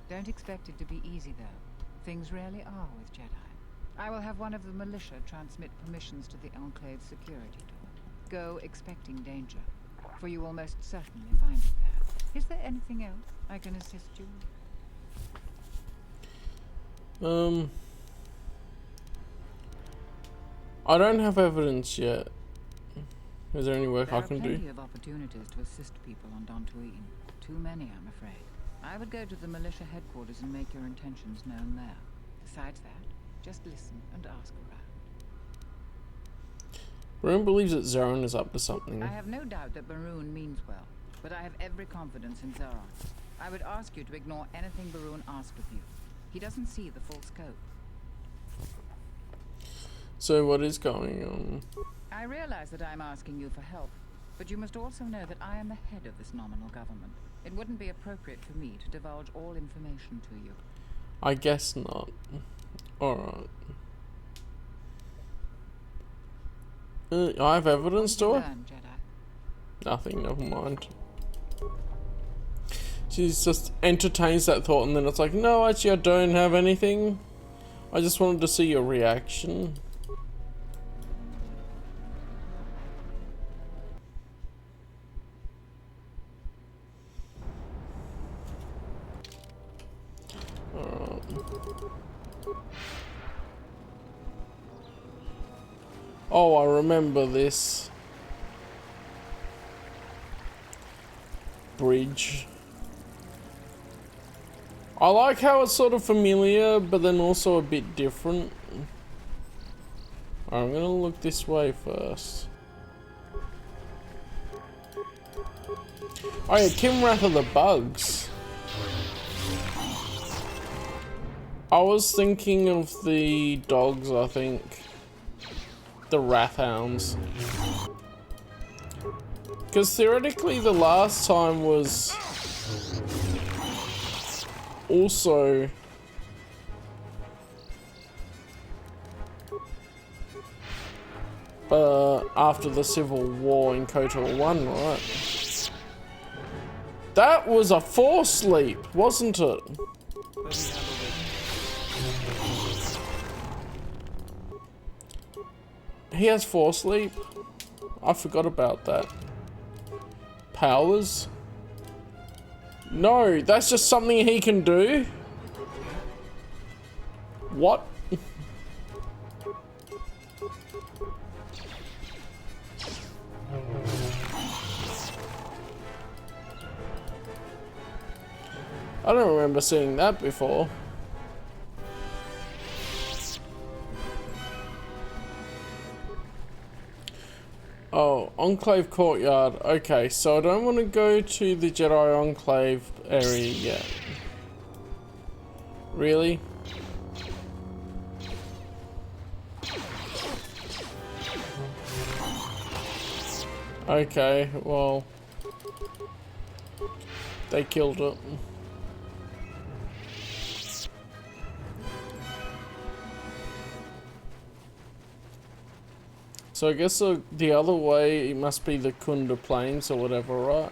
O: Don't expect it to be easy, though. Things rarely are with Jedi. I will have one of the militia transmit permissions to the Enclave's security door. Go expecting danger, for you will most certainly find it there. Is there anything else I can assist you with?
A: I don't have evidence yet. Is there any work I can do?
O: There are plenty of opportunities to assist people on Dantooinian. Too many, I'm afraid. I would go to the militia headquarters and make your intentions known there. Besides that, just listen and ask around.
A: Maroon believes that Zeron is up to something.
O: I have no doubt that Maroon means well, but I have every confidence in Zeron. I would ask you to ignore anything Maroon asks of you. He doesn't see the full scope.
A: So what is going on?
O: I realize that I'm asking you for help, but you must also know that I am the head of this nominal government. It wouldn't be appropriate for me to divulge all information to you.
A: I guess not. Alright. I have evidence to her? Nothing, never mind. She just entertains that thought and then it's like, no, actually I don't have anything. I just wanted to see your reaction. Oh, I remember this bridge. I like how it's sort of familiar, but then also a bit different. I'm gonna look this way first. Oh yeah, Kinrath of the Bugs. I was thinking of the dogs, I think. The Wrathhounds. Because theoretically the last time was also after the Civil War in KOTOR 1, right? That was a Force leap, wasn't it? He has Force leap? I forgot about that. Powers? No, that's just something he can do? What? I don't remember seeing that before. Oh, Enclave Courtyard. Okay, so I don't want to go to the Jedi Enclave area yet. Really? Okay, well, they killed it. So I guess the other way, it must be the Kunda Plains or whatever, right?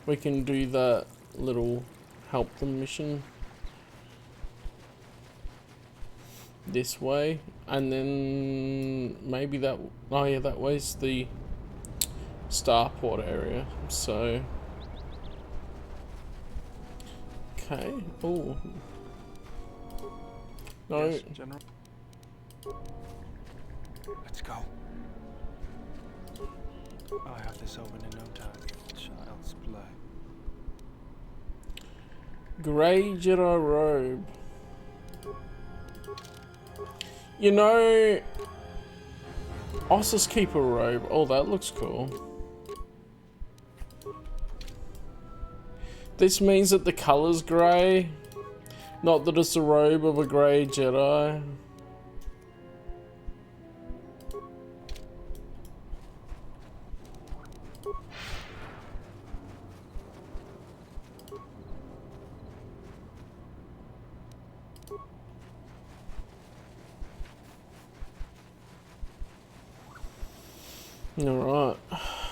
A: We can do that little help them mission this way, and then maybe that, oh yeah, that way's the starport area, so okay. Oh no.
H: Yes, General. Let's go. I'll have this open in no time. Child's play.
A: Grey Jedi robe. You know, Ossus Keeper robe. Oh, that looks cool. This means that the color's grey, not that it's the robe of a grey Jedi. Alright,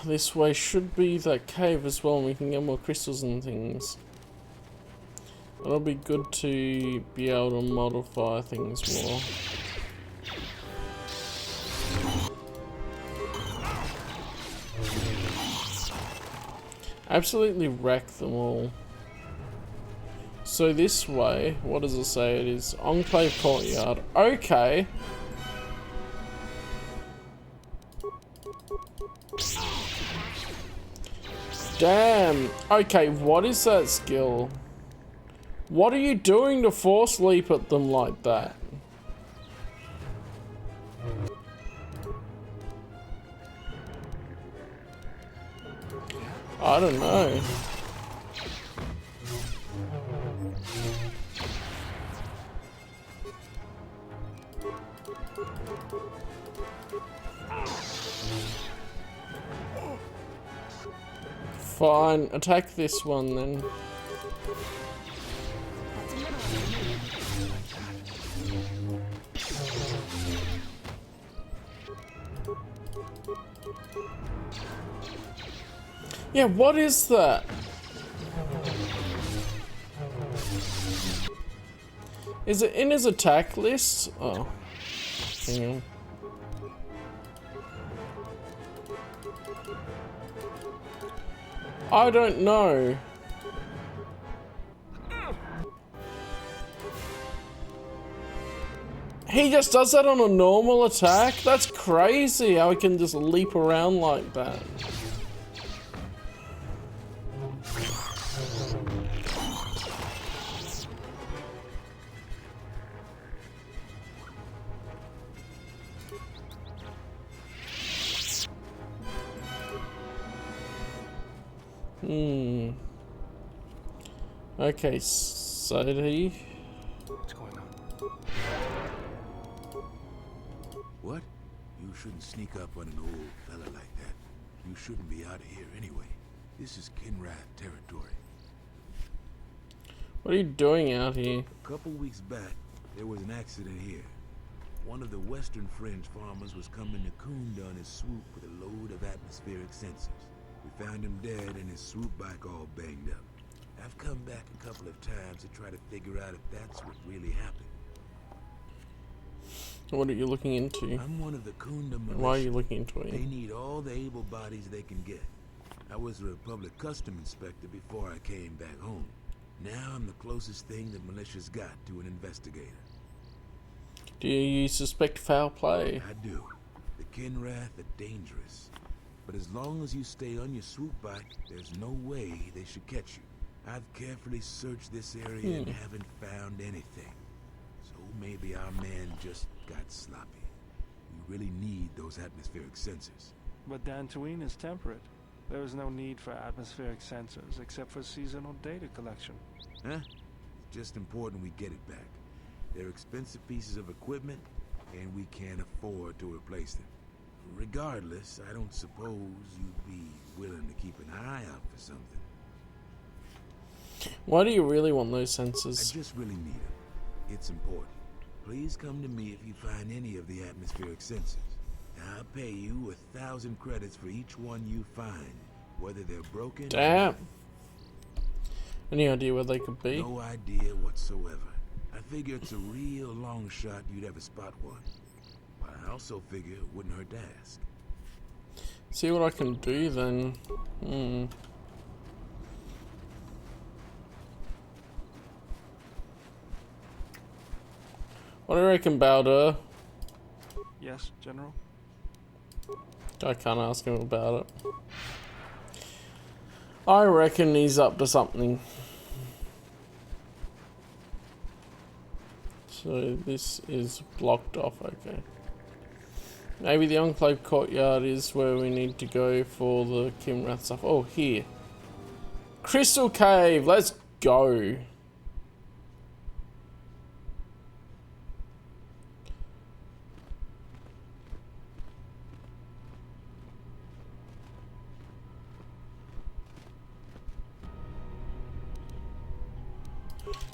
A: this way should be that cave as well, and we can get more crystals and things. It'll be good to be able to modify things more. Absolutely wreck them all. So this way, what does it say it is? Enclave Courtyard. Okay. Damn. Okay, what is that skill? What are you doing to force leap at them like that? I don't know. Fine, attack this one then. Yeah, what is that? Is it in his attack list? Oh. Hang on. I don't know. He just does that on a normal attack? That's crazy how he can just leap around like that. Okay, Sadie.
H: What's going on?
T: What? You shouldn't sneak up on an old fella like that. You shouldn't be out of here anyway. This is Kinrath territory.
A: What are you doing out here?
T: A couple weeks back, there was an accident here. One of the Western Fringe farmers was coming to Kunda on his swoop with a load of atmospheric sensors. We found him dead and his swoop bike all banged up. I've come back a couple of times to try to figure out if that's what really happened.
A: What are you looking into?
T: I'm one of the Kunda militia.
A: Why are you looking into it?
T: They need all the able bodies they can get. I was a Republic custom inspector before I came back home. Now I'm the closest thing the militia's got to an investigator.
A: Do you suspect foul play?
T: I do. The Kinrath are dangerous. But as long as you stay on your swoop bike, there's no way they should catch you. I've carefully searched this area and haven't found anything. So maybe our man just got sloppy. We really need those atmospheric sensors.
H: But Dantooinian is temperate. There is no need for atmospheric sensors except for seasonal data collection.
T: Huh? It's just important we get it back. They're expensive pieces of equipment, and we can't afford to replace them. Regardless, I don't suppose you'd be willing to keep an eye out for something.
A: Why do you really want those sensors?
T: I just really need them. It's important. Please come to me if you find any of the atmospheric sensors. I'll pay you 1,000 credits for each one you find, whether they're broken.
A: Damn. Any idea where they could be?
T: No idea whatsoever. I figure it's a real long shot you'd ever spot one. But I also figure it wouldn't hurt to ask.
A: See what I can do then. What do you reckon, Baldur?
H: Yes, General?
A: I can't ask him about it. I reckon he's up to something. So this is blocked off, okay. Maybe the Enclave Courtyard is where we need to go for the Kinrath stuff. Oh, here. Crystal Cave, let's go.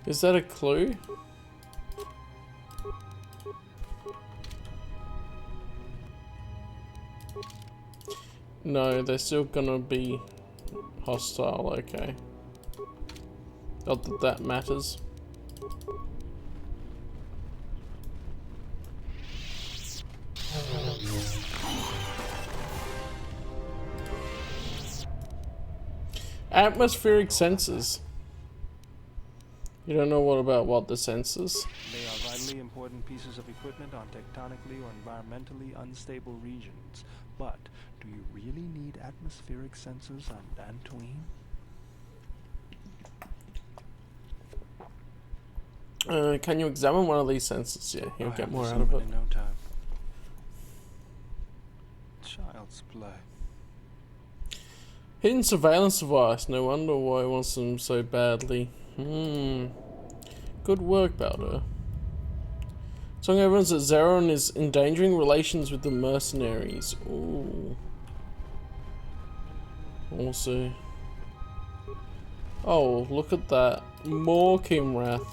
A: Is that a clue? No, they're still gonna be hostile, okay. Not that that matters. Atmospheric sensors. You don't know what the sensors?
H: They are vitally important pieces of equipment on tectonically or environmentally unstable regions. But do you really need atmospheric sensors on Dantooine?
A: Can you examine one of these sensors? Yeah, you'll get more out of it.
H: In no time. Child's play.
A: Hidden surveillance device. No wonder why he wants them so badly. Good work, Baldur. Strong evidence that Zeron is endangering relations with the mercenaries. Ooh. Also. Oh, look at that. More Kinrath.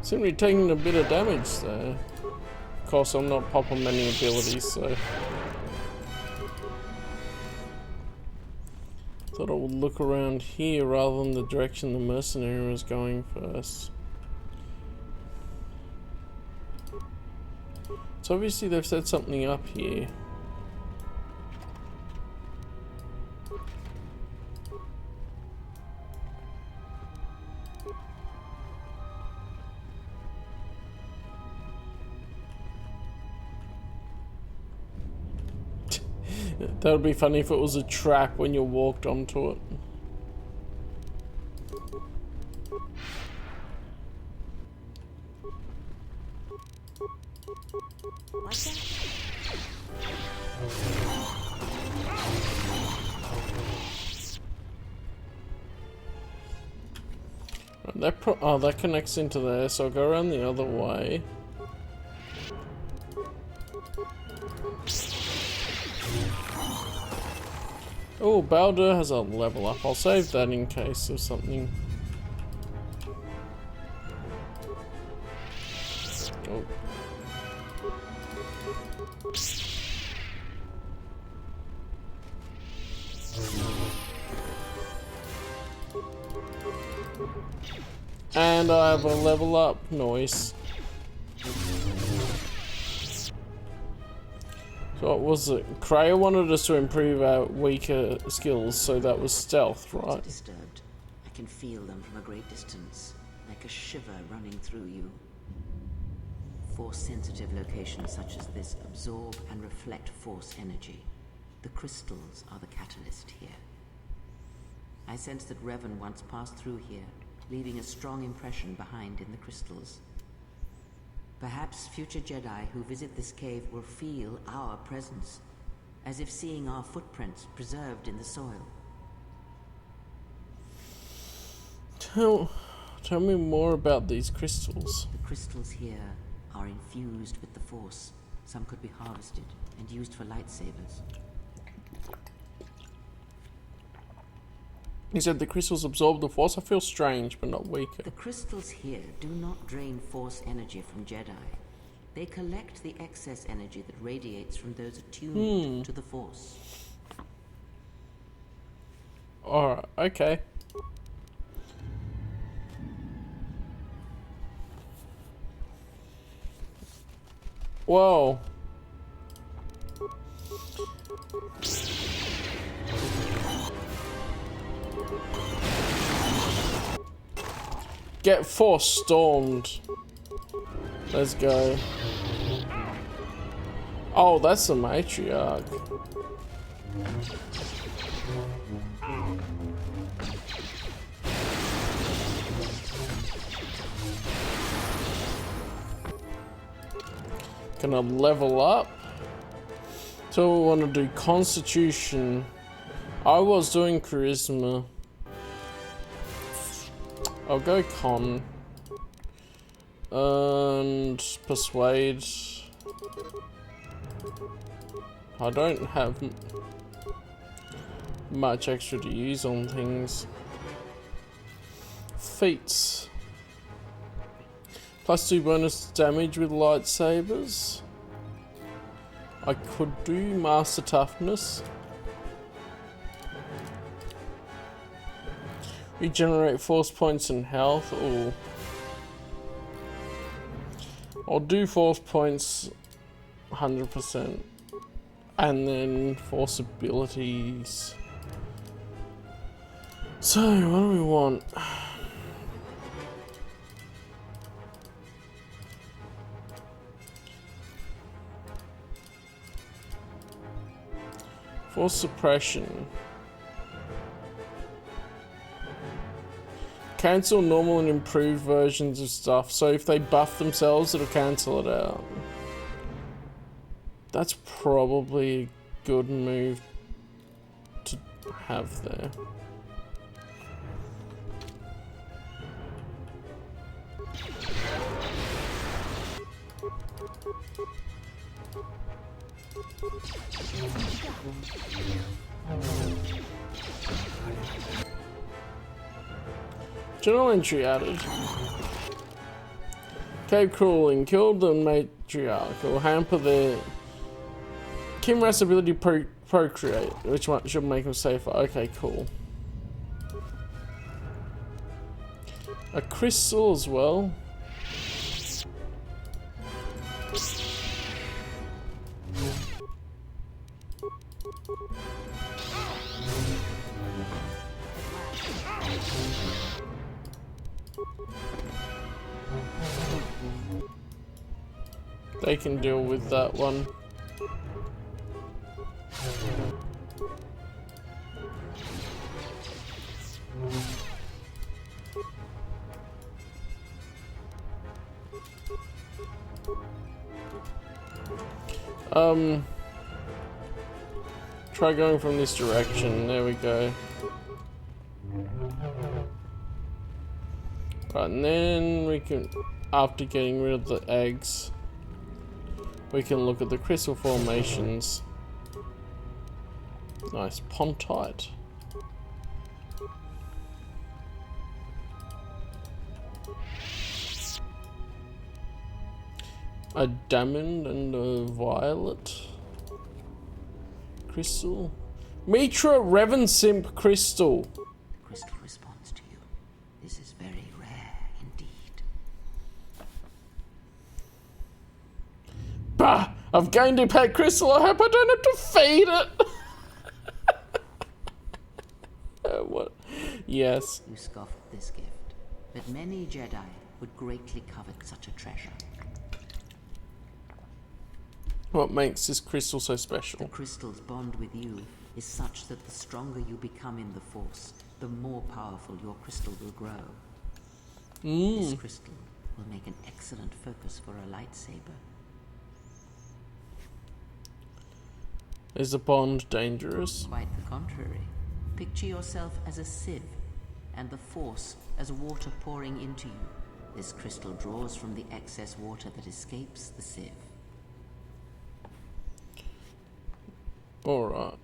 A: Seem to be taking a bit of damage there. Of course, I'm not popping many abilities, so thought I would look around here rather than the direction the mercenary was going first. So obviously they've set something up here. That would be funny if it was a trap when you walked onto it. That connects into there, so I'll go around the other way. Oh, Baldur has a level up. I'll save that in case of something. Oh. And I have a level up. Noise. So what was it? Kreia wanted us to improve our weaker skills, so that was stealth, right?
C: Disturbed. I can feel them from a great distance, like a shiver running through you. Force-sensitive locations such as this absorb and reflect force energy. The crystals are the catalyst here. I sense that Revan once passed through here, leaving a strong impression behind in the crystals. Perhaps future Jedi who visit this cave will feel our presence, as if seeing our footprints preserved in the soil.
A: Tell me more about these crystals.
C: The crystals here are infused with the Force. Some could be harvested and used for lightsabers.
A: He said the crystals absorb the Force. I feel strange, but not weaker.
C: The crystals here do not drain Force energy from Jedi. They collect the excess energy that radiates from those attuned to the Force.
A: Alright, okay. Whoa. Get force stormed. Let's go. Oh, that's the matriarch. Gonna level up. So we want to do Constitution. I was doing Charisma. I'll go Con. And Persuade. I don't have much extra to use on things. Feats. +2 bonus damage with lightsabers. I could do Master Toughness. Regenerate force points and health. Ooh. I'll do force points 100%. And then force abilities. So, what do we want? Force suppression. Cancel normal and improved versions of stuff. So if they buff themselves, it'll cancel it out. That's probably a good move to have there. Journal entry added. Cave crawling. Killed the matriarch. Will hamper their Kinrath's ability to procreate, which should make them safer. Okay, cool. A crystal as well. They can deal with that one. Try going from this direction. There we go. Right, and then we can, after getting rid of the eggs, we can look at the crystal formations. Nice, pontite. A diamond and a violet crystal. Mitra Revensimp crystal.
C: The crystal responds to you. This is very rare indeed.
A: Bah! I've gained a pet crystal. I hope I don't have to feed it. What? Yes.
C: You scoff at this gift, but many Jedi would greatly covet such a treasure.
A: What makes this crystal so special?
C: The crystal's bond with you is such that the stronger you become in the Force, the more powerful your crystal will grow. This crystal will make an excellent focus for a lightsaber.
A: Is the bond dangerous?
C: Quite the contrary. Picture yourself as a sieve, and the Force as water pouring into you. This crystal draws from the excess water that escapes the sieve.
A: Alright.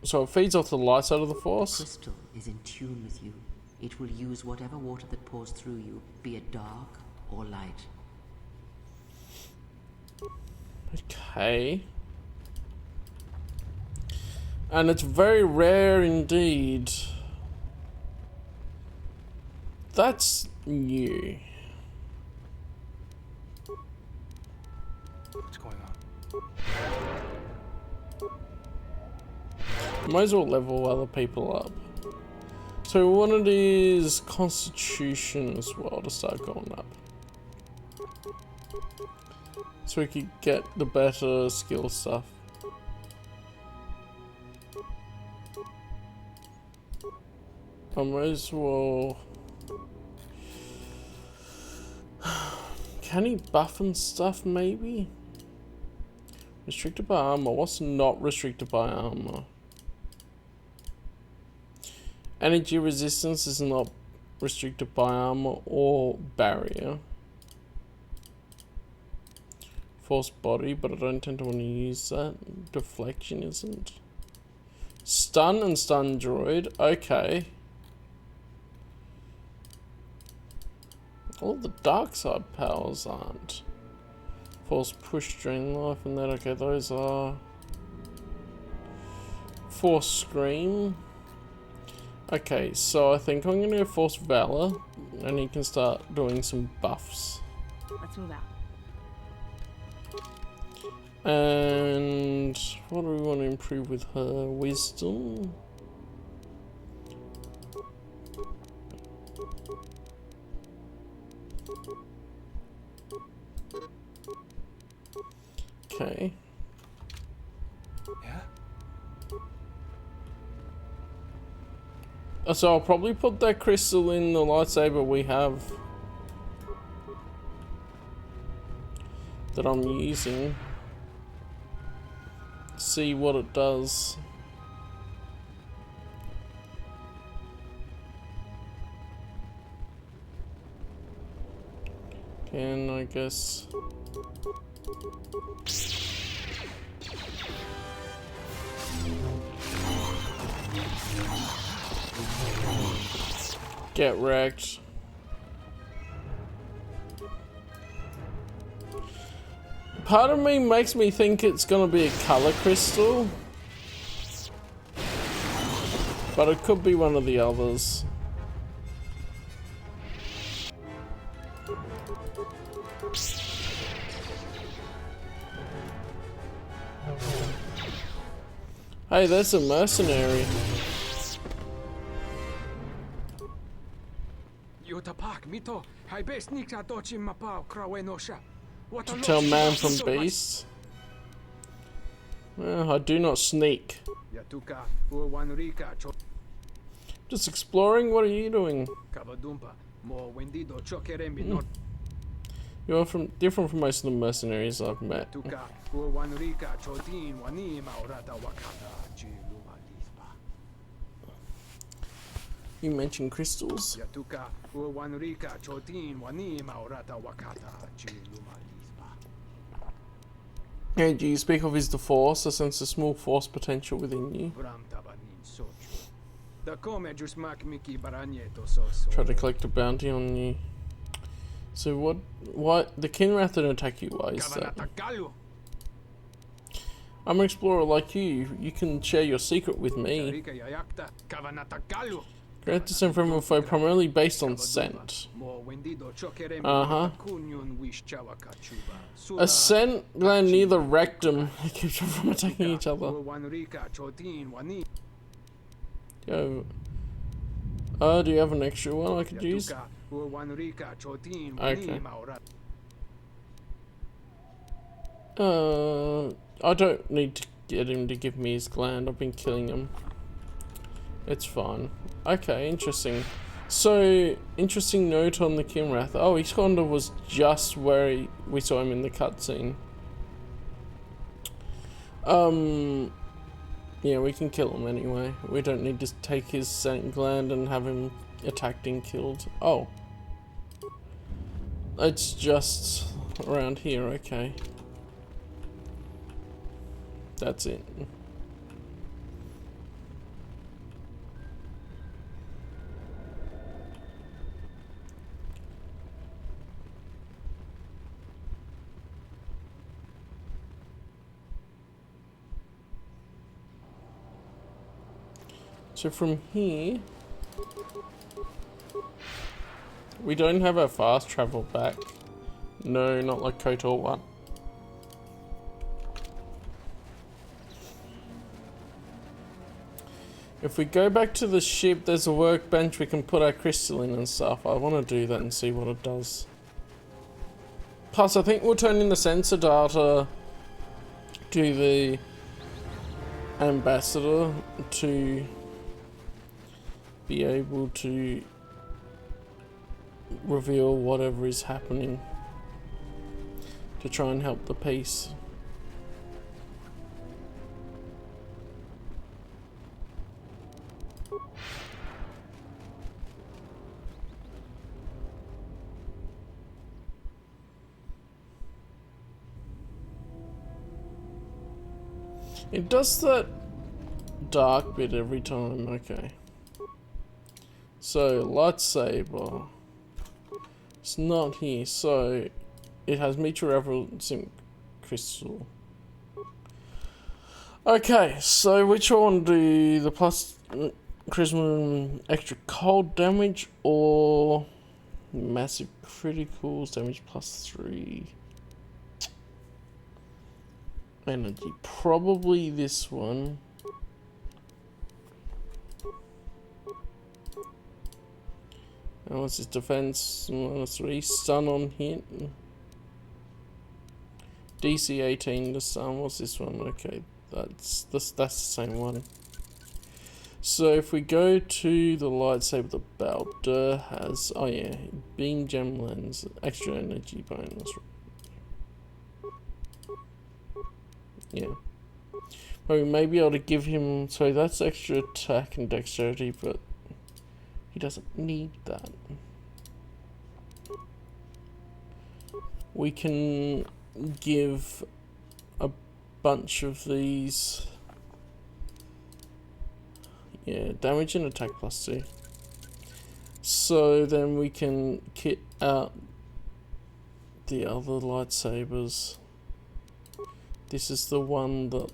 A: So it feeds off the light side of the Force?
C: The crystal is in tune with you. It will use whatever water that pours through you, be it dark or light.
A: Okay. And it's very rare indeed. That's new.
H: What's going on?
A: Might as well level other people up. So we want it is Constitution as well to start going up. So we could get the better skill stuff. I might as well... Can he buff and stuff maybe? Restricted by armor. What's not restricted by armor? Energy resistance is not restricted by armor or barrier. Force body, but I don't tend to want to use that. Deflection isn't. Stun and stun droid. Okay. All the dark side powers aren't. Force push, drain life, and that. Okay, those are. Force scream. Okay, so I think I'm gonna go Force Valor, and he can start doing some buffs.
N: Let's move out.
A: And what do we want to improve with her? Wisdom. Okay.
P: Yeah?
A: So I'll probably put that crystal in the lightsaber we have that I'm using. See what it does. And I guess get wrecked. Part of me makes me think it's gonna be a color crystal, but it could be one of the others. Hey, that's a mercenary. To tell man from beast. Well, I do not sneak. Just exploring. What are you doing? You're different from most of the mercenaries I've met. You mentioned crystals. And do you speak of is the force? I sense a small force potential within you. Try to collect a bounty on you. So what the Kinrath didn't attack you, why is that? I'm an explorer like you. You can share your secret with me. Grant descent from a foe primarily based on scent. Uh-huh. A scent gland near the rectum keeps them from attacking each other. Yo. Do you have an extra one I could use? Okay. I don't need to get him to give me his gland. I've been killing him. It's fine. Okay, interesting. So, interesting note on the Kinrath. Oh, Ishkonda was just where we saw him in the cutscene. Yeah, we can kill him anyway. We don't need to take his scent gland and have him attacked and killed. Oh. It's just around here, okay. That's it. So from here, we don't have our fast travel back. No, not like KOTOR 1. If we go back to the ship, there's a workbench we can put our crystal in and stuff. I want to do that and see what it does. Plus, I think we'll turn in the sensor data to the ambassador to be able to reveal whatever is happening to try and help the peace. It does that dark bit every time, okay. So, lightsaber. It's not here, so it has meteor-referencing crystal. Okay, so which one do the plus charisma extra cold damage or massive criticals damage +3? Energy, probably this one. And what's his defense? -3, stun on hit. DC 18 to stun. What's this one? Okay, that's the same one. So if we go to the lightsaber, the Balder has, oh yeah, beam gem lens, extra energy bonus. Yeah. Well, we may be able to give him, so that's extra attack and dexterity, but he doesn't need that. We can give a bunch of these, yeah, damage and attack +2. So then we can kit out the other lightsabers. This is the one that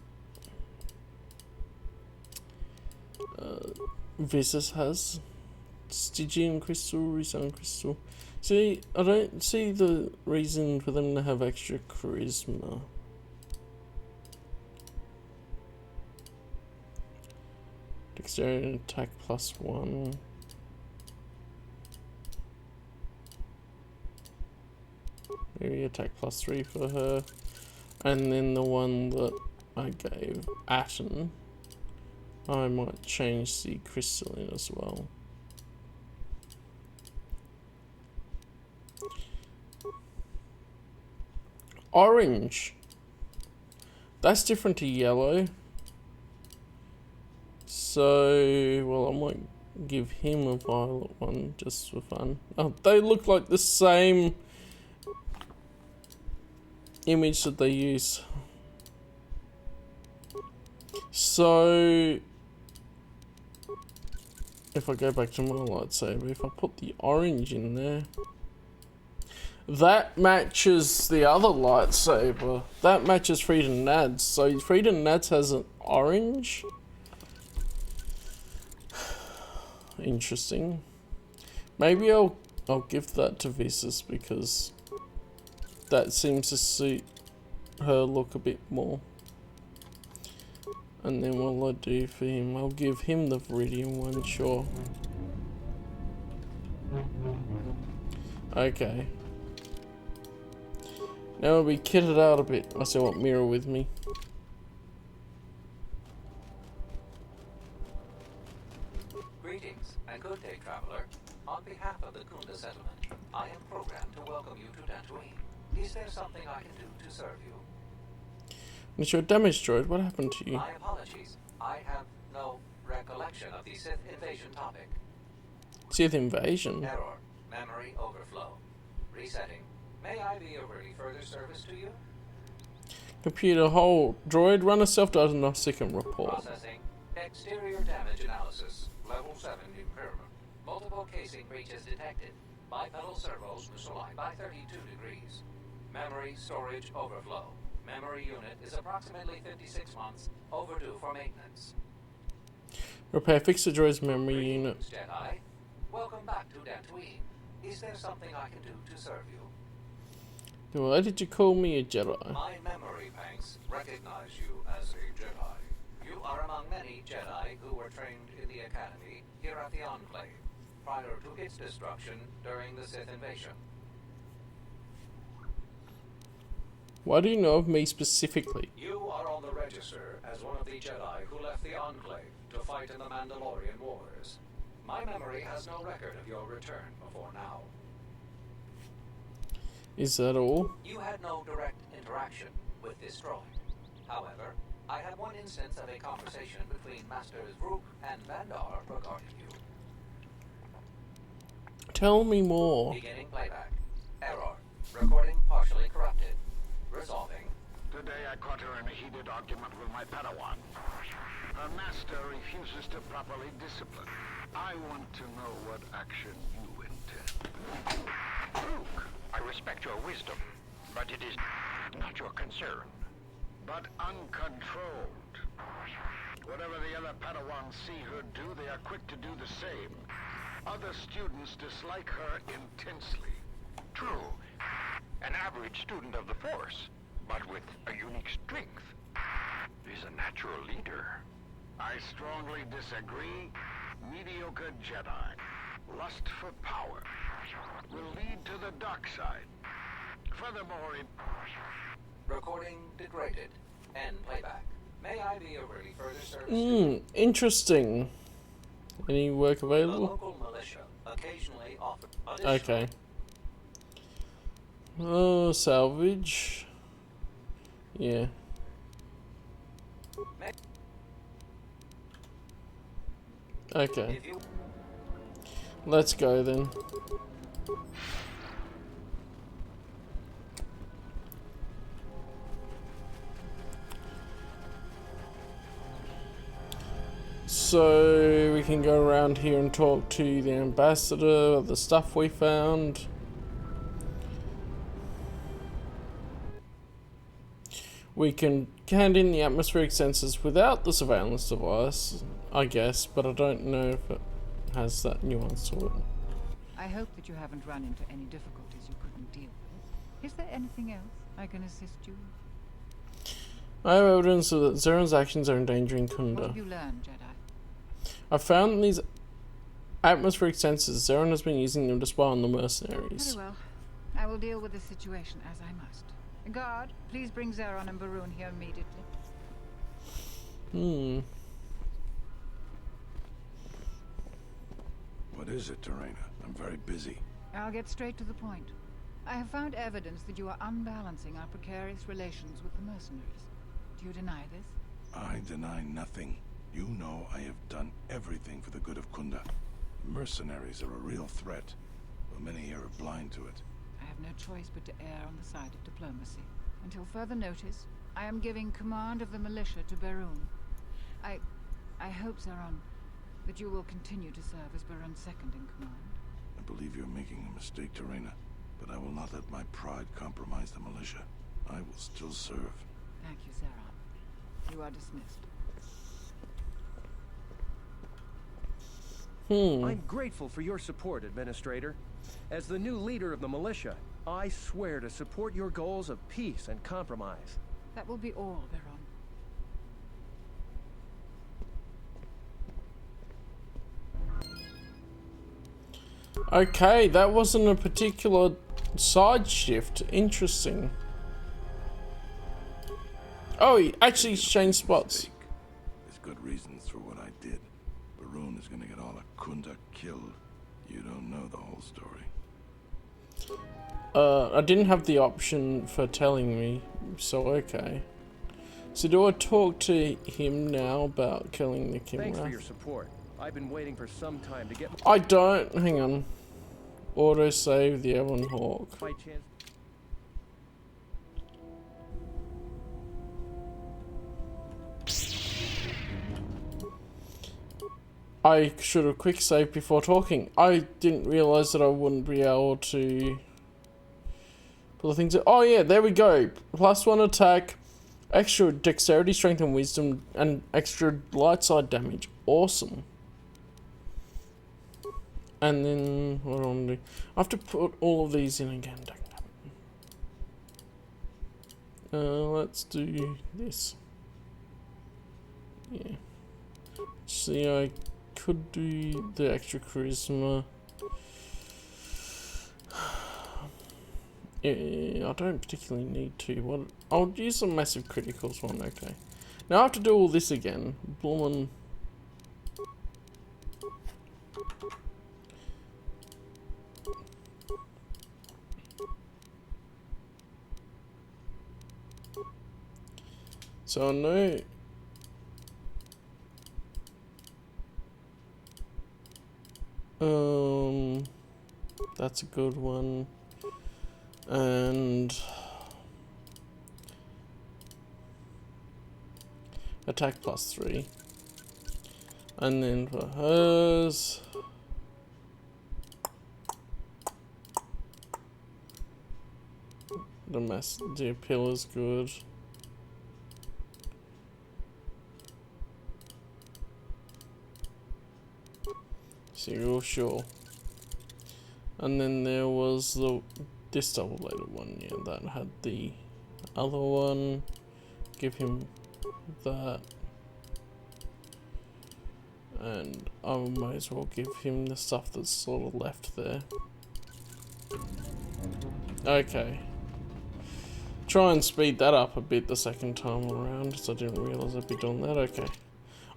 A: Visas has. Stygian crystal, resun crystal. See, I don't see the reason for them to have extra charisma. Dexterity and attack +1. Maybe attack +3 for her. And then the one that I gave Atten, I might change the crystalline as well. Orange. That's different to yellow. So, well, I might give him a violet one just for fun. Oh, they look like the same image that they use. So if I go back to my lightsaber, if I put the orange in there, that matches the other lightsaber. That matches Frieda Nad's. So Frieda Nad's has an orange. Interesting. Maybe I'll give that to Visas because that seems to suit her look a bit more. And then what will I do for him? I'll give him the Viridian one, sure. Okay. Now we kitted out a bit. I still want Mira with me.
E: Greetings and good day, traveler. On behalf of the Kunda settlement, I am programmed to welcome you to Dantooinian. Is there something I can do to serve you?
A: It's your damage droid. What happened to you?
E: My apologies. I have no recollection of the Sith invasion topic.
A: Sith invasion?
E: Error. Memory overflow. Resetting. May I be of any further service to you?
A: Computer hold. Droid, run a self-diagnostic and report.
E: Processing. Exterior damage analysis. Level 7 impairment. Multiple casing breaches detected. Bipedal servos misaligned by 32 degrees. Memory storage overflow. Memory unit is approximately 56 months overdue for maintenance.
A: Repair. Fix the droid's memory unit.
E: Jedi. Welcome back to Dantooinian. Is there something I can do to serve you?
A: Why did you call me a Jedi?
E: My memory banks recognize you as a Jedi. You are among many Jedi who were trained in the Academy here at the Enclave, prior to its destruction during the Sith invasion.
A: Why do you know of me specifically?
E: You are on the register as one of the Jedi who left the Enclave to fight in the Mandalorian Wars. My memory has no record of your return before now.
A: Is that all?
E: You had no direct interaction with this droid. However, I had one instance of a conversation between Masters Rook and Vandar regarding you.
A: Tell me more.
E: Beginning playback. Error. Recording partially corrupted. Resolving.
L: Today I caught her in a heated argument with my Padawan. Her master refuses to properly discipline. I want to know what action you intend.
J: Luke, I respect your wisdom, but it is not your concern.
L: But uncontrolled. Whatever the other Padawans see her do, they are quick to do the same. Other students dislike her intensely.
J: True. An average student of the Force, but with a unique strength, is a natural leader.
L: I strongly disagree. Mediocre Jedi, lust for power, will lead to the dark side. Furthermore,
E: Recording degraded. End playback. May I be of any further service?
A: Interesting. Any work
E: The
A: available?
E: local militia occasionally offer additional
A: Okay. Oh, salvage. Yeah. Okay. Let's go then. So we can go around here and talk to the ambassador of the stuff we found. We can hand in the atmospheric sensors without the surveillance device, I guess, but I don't know if it has that nuance to it.
O: I hope that you haven't run into any difficulties you couldn't deal with. Is there anything else I can assist you with?
A: I have evidence that Zeron's actions are endangering
O: What
A: Kunda.
O: have you learned, Jedi?
A: I found these atmospheric sensors. Zeron has been using them to spy on the mercenaries.
O: Very well. I will deal with the situation as I must. Guard, please bring Zeron and Barun here immediately.
B: What is it, Terena? I'm very busy.
O: I'll get straight to the point. I have found evidence that you are unbalancing our precarious relations with the mercenaries. Do you deny this?
B: I deny nothing. You know I have done everything for the good of Kunda. Mercenaries are a real threat, but many here are blind to it.
O: I have no choice but to err on the side of diplomacy. Until further notice, I am giving command of the militia to Barun. I hope, Zeron, that you will continue to serve as Barun's second in command.
B: I believe you're making a mistake, Terena, but I will not let my pride compromise the militia. I will still serve.
O: Thank you, Zeron. You are dismissed.
U: I'm grateful for your support, Administrator. As the new leader of the militia, I swear to support your goals of peace and compromise.
O: That will be all, Baron.
A: Okay, that wasn't a particular side shift. Interesting. Oh, he actually changed spots.
B: There's good reasons for what I did. Barun is gonna get all of Kunda killed. You don't know the whole story.
A: I didn't have the option for telling me, so okay. So do I talk to him now about killing the Kimra?
U: Thanks for your support. I've been waiting for some time to get.
A: I don't. Hang on. Auto save the Evan Hawk.
U: My chance.
A: I should have quick saved before talking. I didn't realize that I wouldn't be able to pull the things. Oh yeah, there we go. +1 attack, extra dexterity, strength, and wisdom, and extra light side damage. Awesome. And then what do I want to do? I have to put all of these in again. Let's do this. Yeah. See, I could do the extra charisma. Yeah, I don't particularly need to. What? I'll use some massive criticals one. Okay. Now I have to do all this again. Bloomin'. So I know. That's a good one. And attack +3. And then for hers, the appeal is good. So you're sure. And then there was this double-bladed one, yeah, that had the other one. Give him that. And I might as well give him the stuff that's sort of left there. Okay. Try and speed that up a bit the second time around, because I didn't realise I'd be doing that. Okay.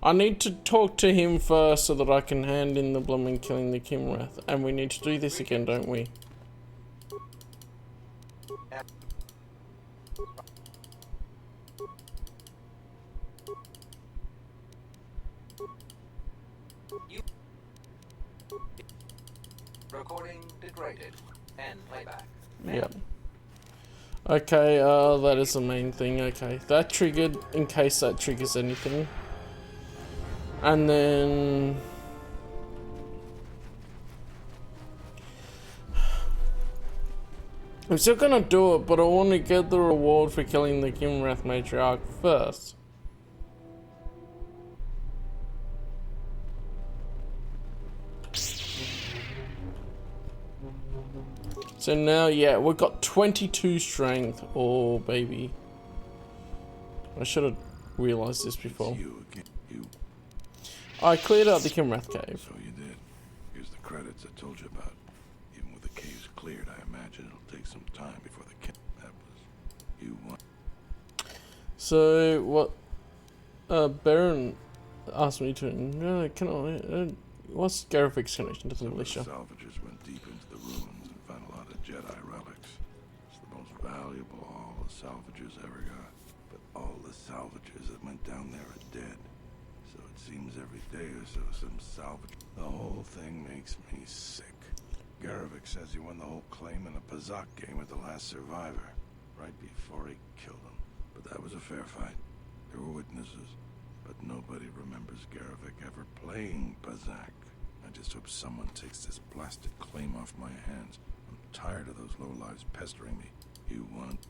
A: I need to talk to him first so that I can hand in the blooming killing the Kimrath. And we need to do this again, don't we?
E: Recording degraded. End playback.
A: Yep. Okay, that is the main thing. Okay, that triggered in case that triggers anything. And then I'm still gonna do it, but I want to get the reward for killing the Kimrath matriarch first. So now, yeah, we've got 22 strength. Oh, baby. I should have realized this before. I cleared out the Kimrath cave.
B: So you did. Here's the credits I told you about. Even with the caves cleared, I imagine it'll take some time before the that was you won.
A: So what? Baron asked me to. No, can I? What's Gariffic's connection to the militia?
B: The salvagers went deep into the ruins and found a lot of Jedi relics. It's the most valuable all the salvagers ever got. But all the salvagers that went down there are dead. So it seems every day or so some salvage. The whole thing makes me sick. Gariffic says he won the whole claim in a Pazak game with the last survivor, right before he killed him. But that was a fair fight. There were witnesses. But nobody remembers Gariffic ever playing Pazak. I just hope someone takes this blasted claim off my hands. I'm tired of those lowlives pestering me. You want?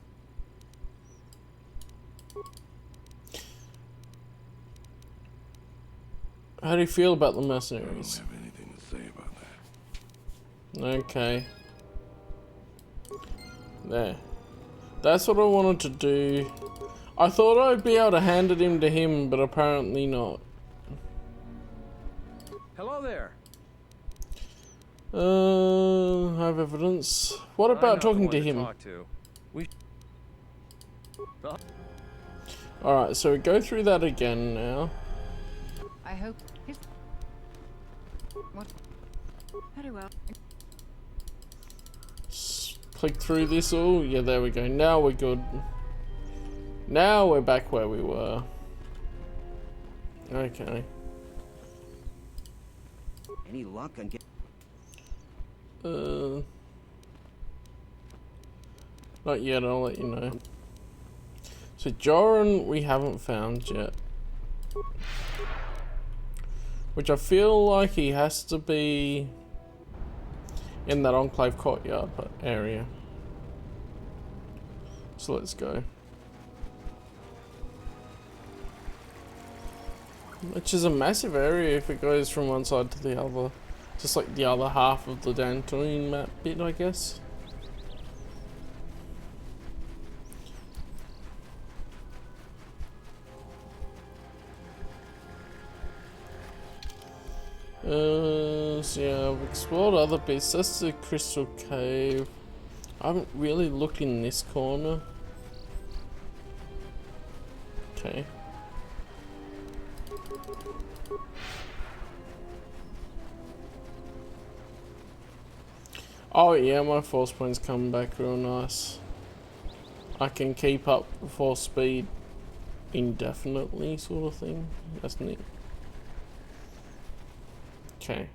A: How do you feel about the mercenaries?
B: I don't have anything to say about that.
A: Okay. There. That's what I wanted to do. I thought I'd be able to hand it to him, but apparently not.
U: Hello there.
A: I have evidence. What about talking to him? Alright, so we go through that again now.
O: I hope his... What? Very well.
A: Click through this all. Yeah, there we go. Now we're good. Now we're back where we were. Okay.
R: Any luck on get?
A: Not yet. I'll let you know. So Joran, we haven't found yet. Which I feel like he has to be in that Enclave courtyard area. So let's go. Which is a massive area if it goes from one side to the other. Just like the other half of the Dantooinian map bit, I guess. So yeah, I've explored other bits. That's the crystal cave. I haven't really looked in this corner. Okay. Oh yeah, my force point's coming back real nice. I can keep up force speed indefinitely, sort of thing. That's neat. Okay.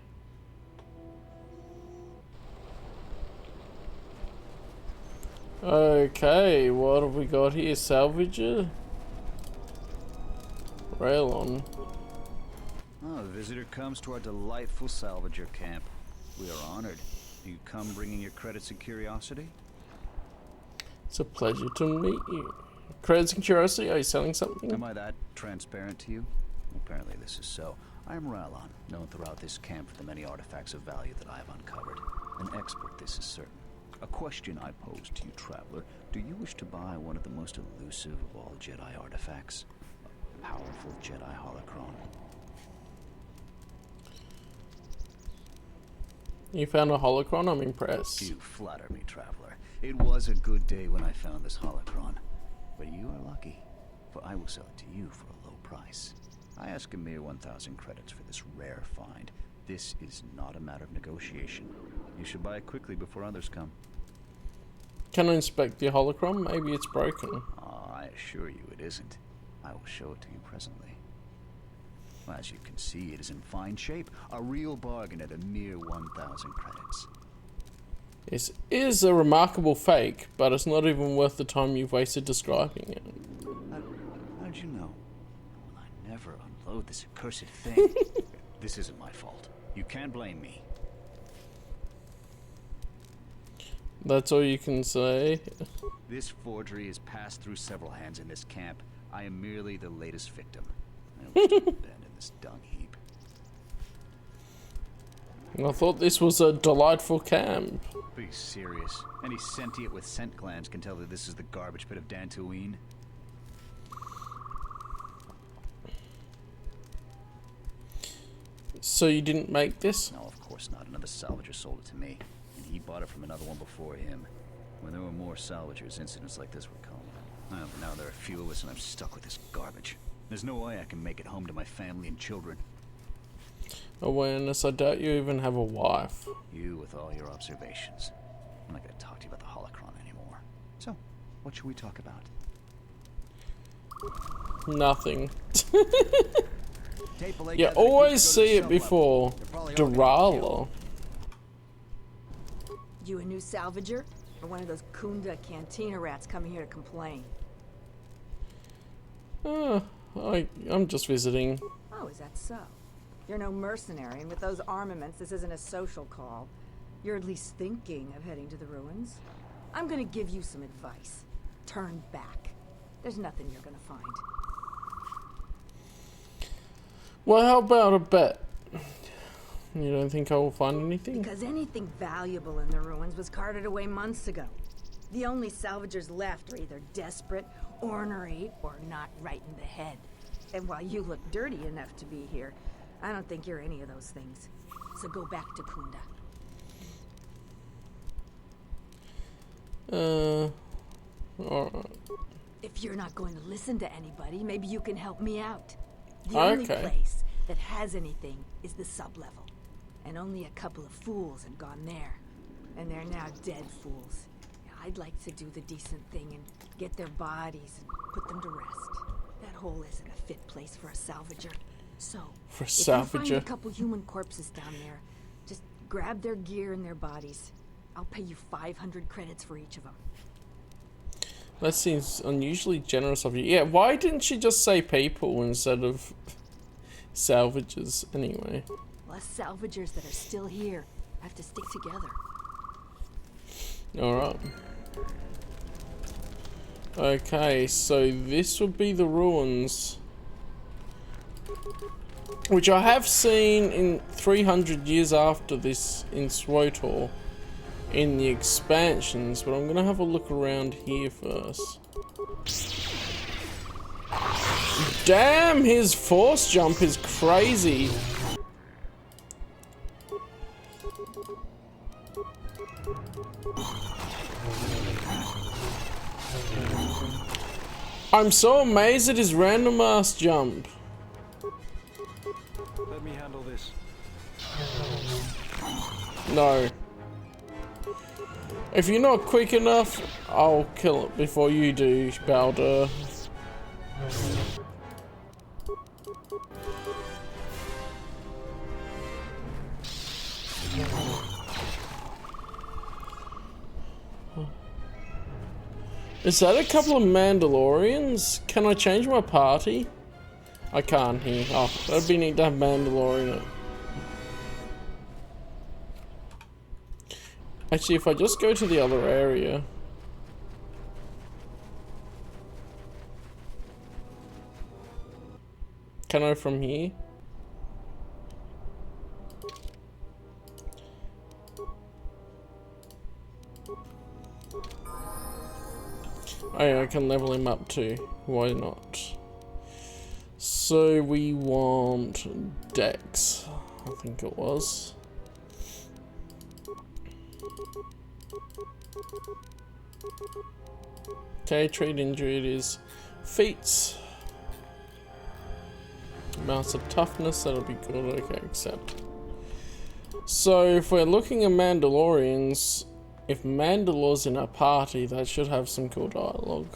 A: Okay, what have we got here? Salvager? Rail on.
D: Oh, a visitor comes to our delightful salvager camp. We are honored. Do you come bringing your credits and curiosity?
A: It's a pleasure to meet you. Credits and curiosity? Are you selling something?
D: Am I that transparent to you? Apparently this is so. I am Ralon, known throughout this camp for the many artifacts of value that I have uncovered. An expert, this is certain. A question I pose to you, traveler. Do you wish to buy one of the most elusive of all Jedi artifacts? A powerful Jedi holocron.
A: You found a holocron? I'm impressed.
D: You flatter me, traveler. It was a good day when I found this holocron. But you are lucky, for I will sell it to you for a low price. I ask a mere 1,000 credits for this rare find. This is not a matter of negotiation. You should buy it quickly before others come.
A: Can I inspect the holocron? Maybe it's broken.
D: I assure you it isn't. I will show it to you presently. As you can see, it is in fine shape. A real bargain at a mere 1,000 credits.
A: This is a remarkable fake, but it's not even worth the time you've wasted describing it.
D: How did you know? Will I never unload this accursed thing? This isn't my fault. You can't blame me.
A: That's all you can say.
D: This forgery has passed through several hands in this camp. I am merely the latest victim. I wish to abandon this dung heap.
A: I thought this was a delightful camp.
D: Be serious. Any sentient with scent glands can tell that this is the garbage pit of Dantooinian.
A: So you didn't make this?
D: No, of course not. Another salvager sold it to me, and he bought it from another one before him. When there were more salvagers, incidents like this were common. Now there are few of us, and I'm stuck with this garbage. There's no way I can make it home to my family and children.
A: Awareness, I doubt you even have a wife.
D: You with all your observations. I'm not going to talk to you about the holocron anymore. So, what should we talk about?
A: Nothing. You always see it before. Durala.
N: You a new salvager? Or one of those Kunda Cantina rats coming here to complain?
A: I'm just visiting.
N: Oh, is that so? You're no mercenary, and with those armaments, this isn't a social call. You're at least thinking of heading to the ruins. I'm gonna give you some advice. Turn back. There's nothing you're gonna find.
A: Well, how about a bet? You don't think I will find anything?
N: Because anything valuable in the ruins was carted away months ago. The only salvagers left are either desperate, ornery, or not right in the head. And while you look dirty enough to be here, I don't think you're any of those things. So go back to Kunda.
A: Alright.
N: If you're not going to listen to anybody, maybe you can help me out. The only place that has anything is the sub-level. And only a couple of fools have gone there. And they're now dead fools. I'd like to do the decent thing and get their bodies and put them to rest. That hole isn't a fit place for a salvager. So, if you find a couple human corpses down there, just grab their gear and their bodies. I'll pay you 500 credits for each of them.
A: That seems unusually generous of you. Yeah, why didn't she just say people instead of salvagers anyway?
N: Us salvagers that are still here have to stick together.
A: Alright. Okay, so this would be the ruins. Which I have seen in 300 years after this in SWTOR in the expansions, but I'm going to have a look around here first. Damn, his force jump is crazy. I'm so amazed at his random ass jump.
H: Let me handle this.
A: No. If you're not quick enough, I'll kill it before you do, Baldur. Is that a couple of Mandalorians? Can I change my party? I can't here. Oh, that'd be neat to have Mandalorian. Actually, if I just go to the other area. Can I from here? Oh yeah, I can level him up too. Why not? So we want Dex, I think it was. Okay, trade injury it is. Feats. Amounts of toughness, that'll be good. Okay, accept. So if we're looking at Mandalorians, if Mandalor's in our party, that should have some cool dialogue.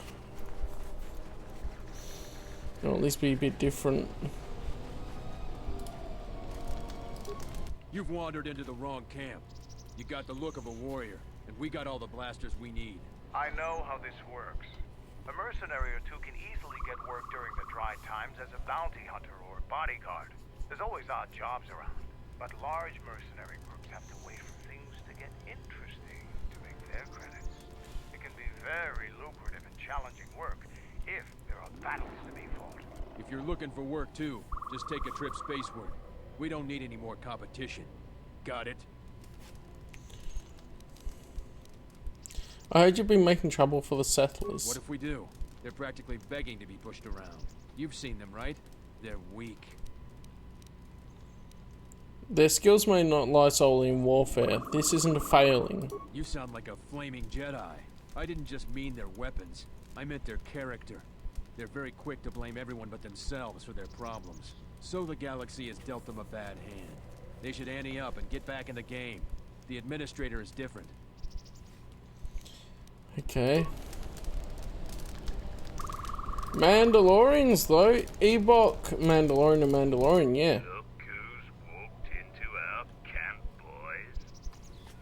A: Or at least be a bit different.
F: You've wandered into the wrong camp. You got the look of a warrior, and we got all the blasters we need.
L: I know how this works. A mercenary or two can easily get work during the dry times as a bounty hunter or bodyguard. There's always odd jobs around, but large mercenary groups have to wait for things to get interesting to make their credits. It can be very lucrative and challenging work if there are battles to be fought.
F: If you're looking for work too, just take a trip spaceward. We don't need any more competition. Got it?
A: I heard you've been making trouble for the settlers.
F: What if we do? They're practically begging to be pushed around. You've seen them, right? They're weak.
A: Their skills may not lie solely in warfare. This isn't a failing.
F: You sound like a flaming Jedi. I didn't just mean their weapons. I meant their character. They're very quick to blame everyone but themselves for their problems. So the galaxy has dealt them a bad hand. They should ante up and get back in the game. The administrator is different.
A: Okay. Mandalorians though. Ewok, Mandalorian and Mandalorian, yeah.
L: Look who's walked into our camp, boys.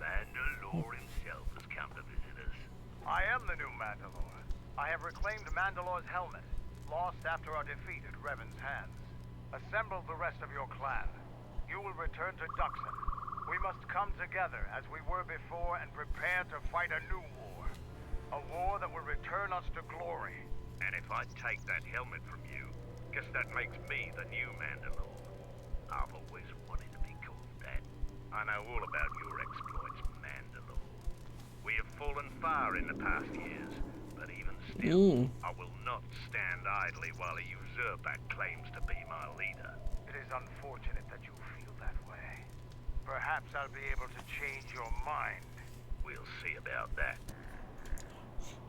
L: Mandalore himself has come to visit us. I am the new Mandalore. I have reclaimed Mandalore's helmet, lost after our defeat at Revan's hands. Assemble the rest of your clan. You will return to Duxon. We must come together as we were before and prepare to fight a new war. A war that will return us to glory. And if I take that helmet from you, guess that makes me the new Mandalore. I've always wanted to be called that. I know all about your exploits, Mandalore. We have fallen far in the past years, but even still, I will not stand idly while a usurper claims to be my leader. It is unfortunate that you feel that way. Perhaps I'll be able to change your mind. We'll see about that.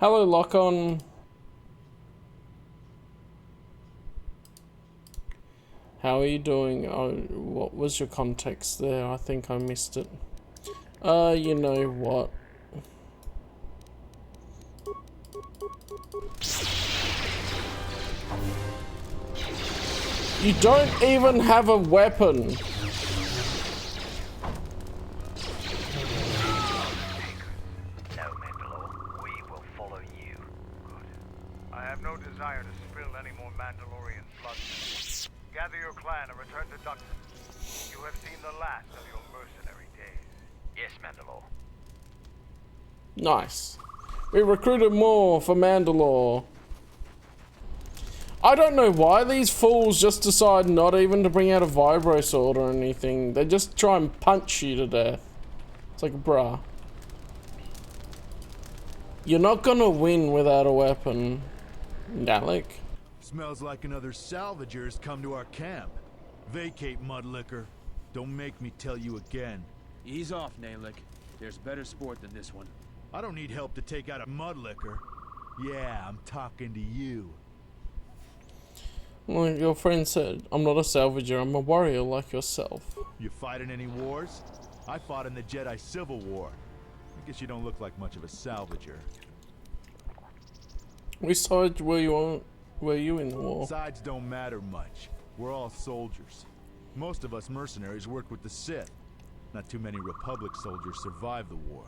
A: Hello, Lock-On. How are you doing? Oh, what was your context there? I think I missed it. You know what? You don't even have a weapon.
L: No desire to spill any more Mandalorian blood. Gather your clan and return to Duxon. You have seen the last of your mercenary days. Yes, Mandalore.
A: Nice. We recruited more for Mandalore. I don't know why these fools just decide not even to bring out a vibro sword or anything. They just try and punch you to death. It's like, bruh. You're not gonna win without a weapon. Dalek.
V: Smells like another salvager's come to our camp. Vacate, Mudlicker. Don't make me tell you again.
F: Ease off, Nalick. There's better sport than this one.
V: I don't need help to take out a Mudlicker. Yeah, I'm talking to you.
A: Like your friend said, I'm not a salvager, I'm a warrior like yourself.
V: You fighting any wars? I fought in the Jedi Civil War. I guess you don't look like much of a salvager.
A: Which side were you on? Were you in the war?
V: Sides don't matter much. We're all soldiers. Most of us mercenaries worked with the Sith. Not too many Republic soldiers survived the war.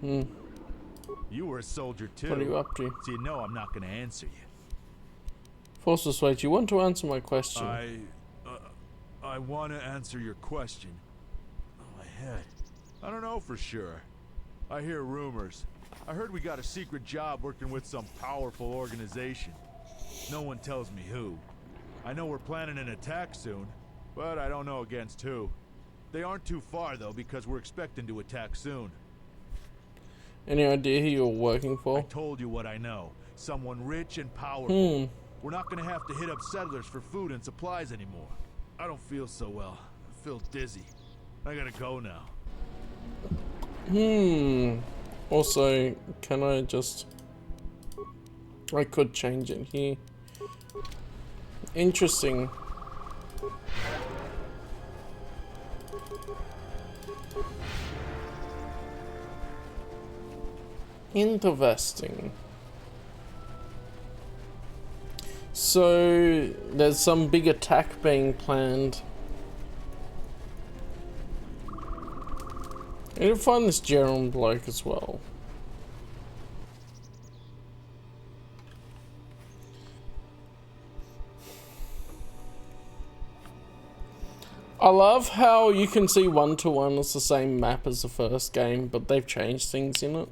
A: Hmm.
V: You were a soldier too.
A: What are you up to?
V: So you know I'm not gonna answer you.
A: Force Persuade, you want to answer my question?
V: I want to answer your question. Oh, my head. I don't know for sure. I hear rumors. I heard we got a secret job working with some powerful organization. No one tells me who. I know we're planning an attack soon, but I don't know against who. They aren't too far though, because we're expecting to attack soon.
A: Any idea who you're working for?
V: I told you what I know. Someone rich and powerful. We're not gonna have to hit up settlers for food and supplies anymore. I don't feel so well. I feel dizzy. I gotta go now.
A: Also, can I just... I could change it here. Interesting. Interesting. So, there's some big attack being planned. I need to find this Jerem bloke as well. I love how you can see 1-to-1 it's the same map as the first game, but they've changed things in it.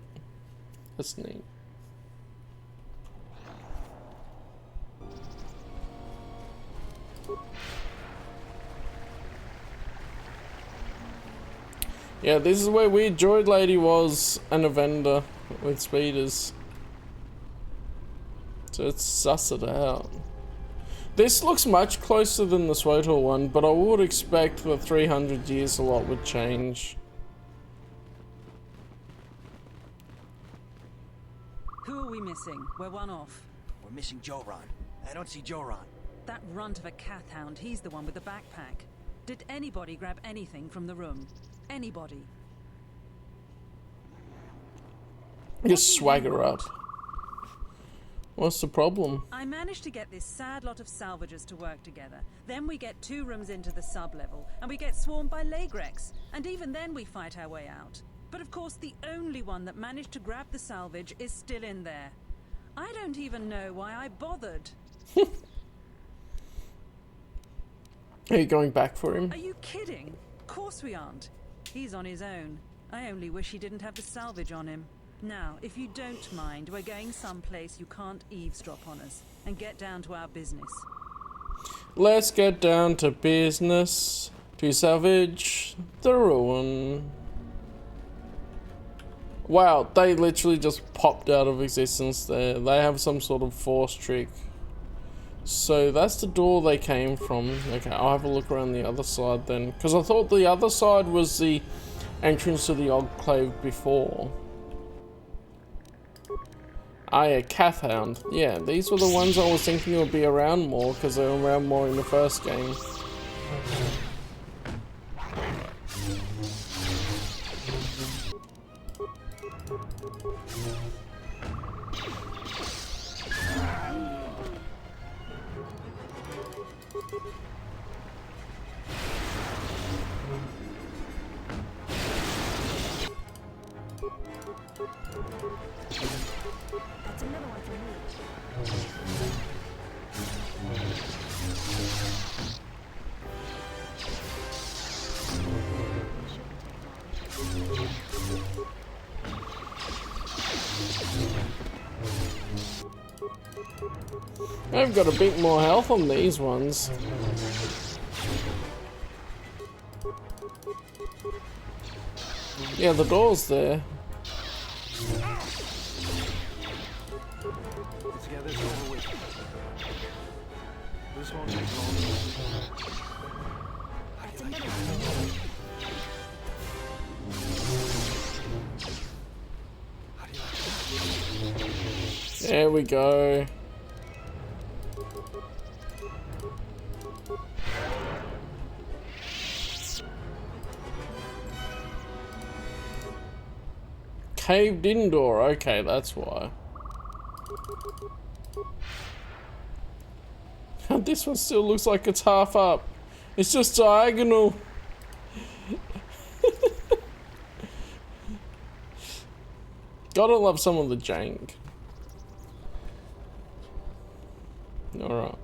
A: That's neat. Yeah, this is where Weird Droid Lady was, and a vendor with speeders. So let's suss it out. This looks much closer than the SWTOR one, but I would expect for 300 years a lot would change.
G: Who are we missing? We're one off.
S: We're missing Joran. I don't see Joran.
G: That runt of a cath hound, he's the one with the backpack. Did anybody grab anything from the room? Anybody?
A: Just swagger up. What's the problem?
G: I managed to get this sad lot of salvagers to work together. Then we get 2 rooms into the sub-level, and we get swarmed by Lagrex. And even then we fight our way out. But of course the only one that managed to grab the salvage is still in there. I don't even know why I bothered.
A: Are you going back for him?
G: Are you kidding? Of course we aren't. He's on his own. I only wish he didn't have the salvage on him. Now, if you don't mind, we're going someplace you can't eavesdrop on us, and get down to our business.
A: Let's get down to business to salvage the ruin. Wow, they literally just popped out of existence there. They have some sort of force trick. So that's the door they came from. Okay, I'll have a look around the other side then. Because I thought the other side was the entrance to the Enclave before. Ah yeah, Cath Hound. Yeah, these were the ones I was thinking would be around more, because they were around more in the first game.
N: That's another one for me.
A: I've got a bit more health on these ones. Yeah, the door's there.
H: Let's get this over with. This won't take long.
N: That's another one.
A: There we go. caved in door. Okay, that's why. And this one still looks like it's half up. It's just diagonal. Gotta love some of the jank. Alright.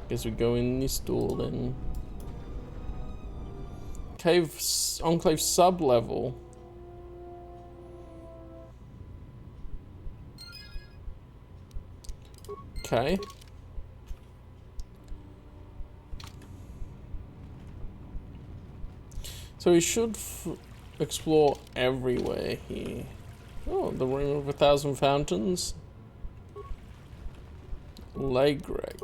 A: Guess we go in this door then. Enclave sub-level. Okay. So we should explore everywhere here. Oh, the room of 1,000 fountains. Lagreg.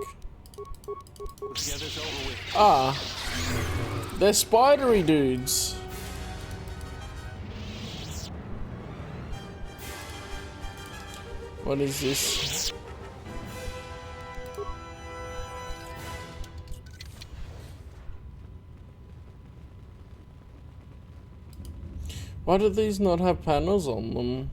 A: Ah, they're spidery dudes. What is this? Why do these not have panels on them?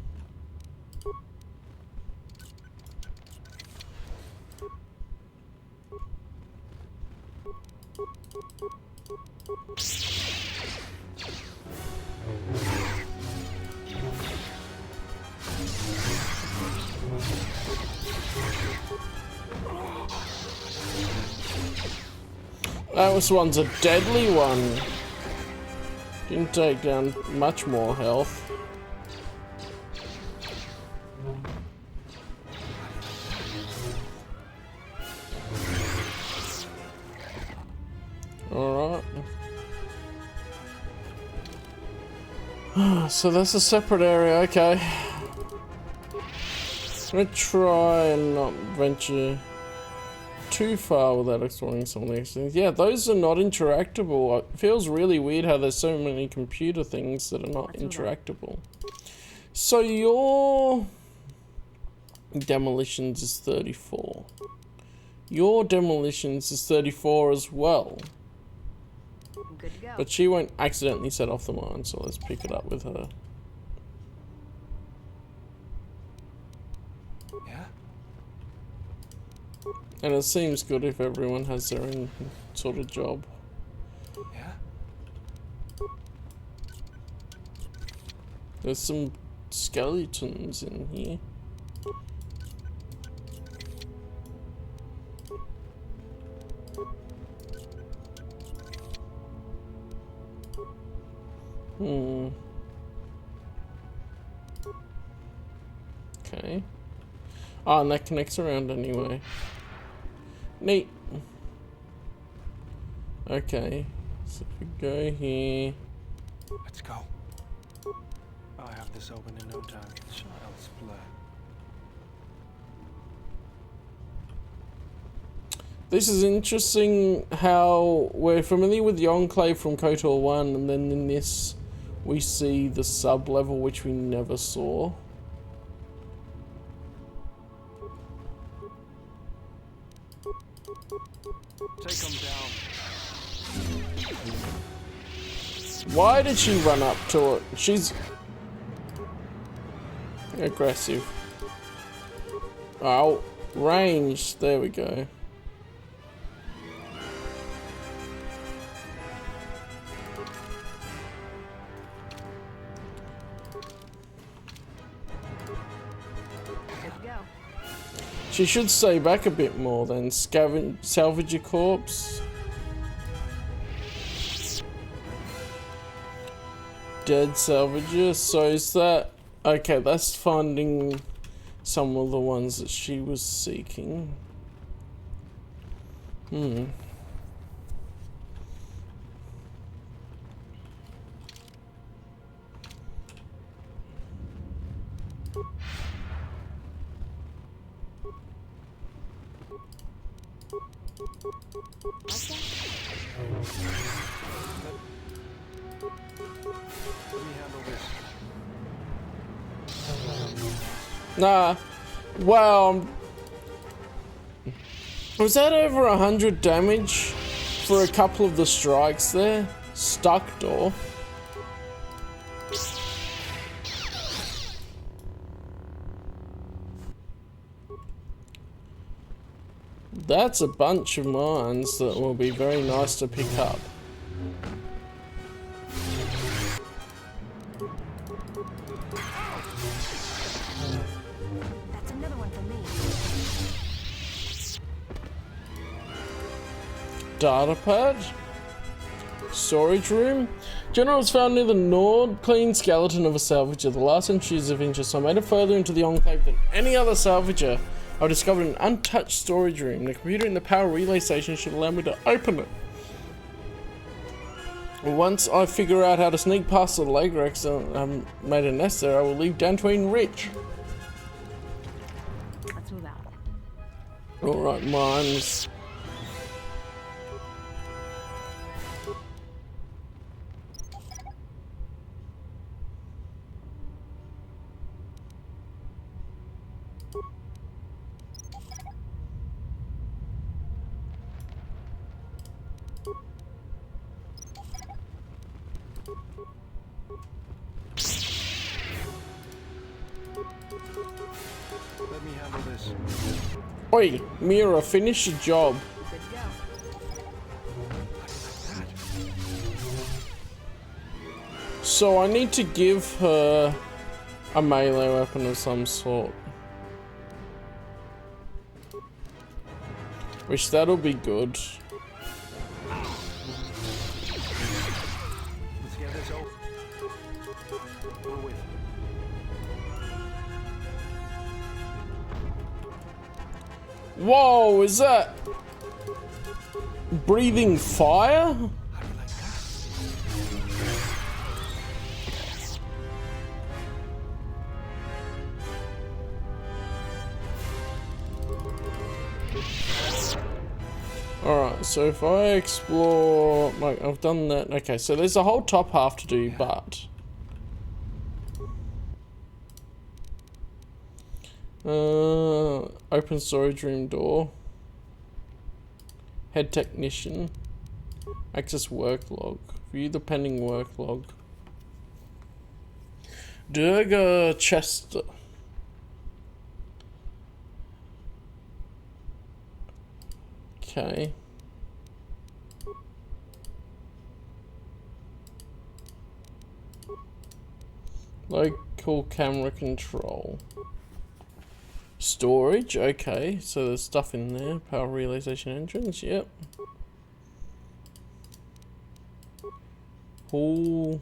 A: That one's a deadly one. Didn't take down much more health. Alright. So that's a separate area, okay. I'm gonna try and not venture too far without exploring some of these things. Yeah, those are not interactable. It feels really weird how there's so many computer things that are not interactable. So your demolitions is 34. Your demolitions is 34 as well.
K: Good to go.
A: But she won't accidentally set off the mine, so let's pick it up with her. And it seems good if everyone has their own sort of job.
H: Yeah.
A: There's some skeletons in here. Okay. Oh, and that connects around anyway. Neat. Okay, so if we go here.
H: Let's go. I'll have this open in no time. Child's play.
A: This is interesting how we're familiar with the Enclave from KOTOR 1, and then in this we see the sub-level which we never saw.
H: Take them down.
A: Why did she run up to it? She's aggressive. Oh, range. There we go. She should stay back a bit more then. Salvage your corpse. Dead salvager. So is that... Okay, that's finding some of the ones that she was seeking. Nah. Wow. Was that over 100 damage for a couple of the strikes there? Stuck door. That's a bunch of mines that will be very nice to pick up.
N: That's another one for me.
A: Data pad. Storage room. General was found near the Nord. Clean skeleton of a salvager. The last entries of interest. I made it further into the enclave than any other salvager. I discovered an untouched storage room. The computer in the power relay station should allow me to open it. Once I figure out how to sneak past the Lagrex and made a nest there, I will leave Dantooine rich.
N: Let's move out.
A: Alright, mines.
H: Let me handle this.
A: Oi, Mira, finish the job.
N: Good to go.
A: So I need to give her a melee weapon of some sort. Which that'll be good.
H: Let's get this over. We're with you.
A: Whoa, is that breathing fire? Alright, so if I explore, like, I've done that. Okay, so there's a whole top half to do, but open storage room door. Head technician. Access work log. View the pending work log. Durga Chester. Okay. Local camera control. Storage, okay, so there's stuff in there. Power realization entrance, yep. Hall.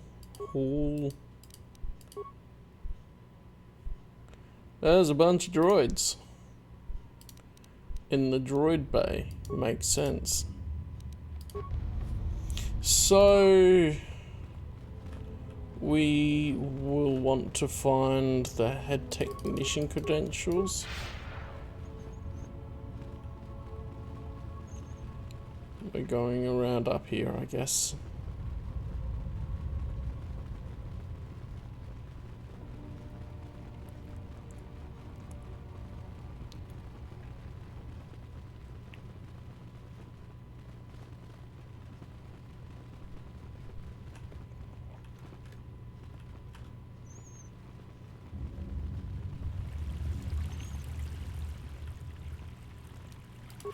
A: There's a bunch of droids in the droid bay. Makes sense. So we will want to find the head technician credentials. We're going around up here, I guess.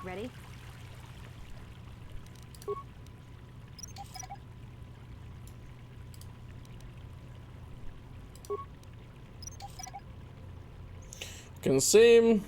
N: Ready?
A: Can see him.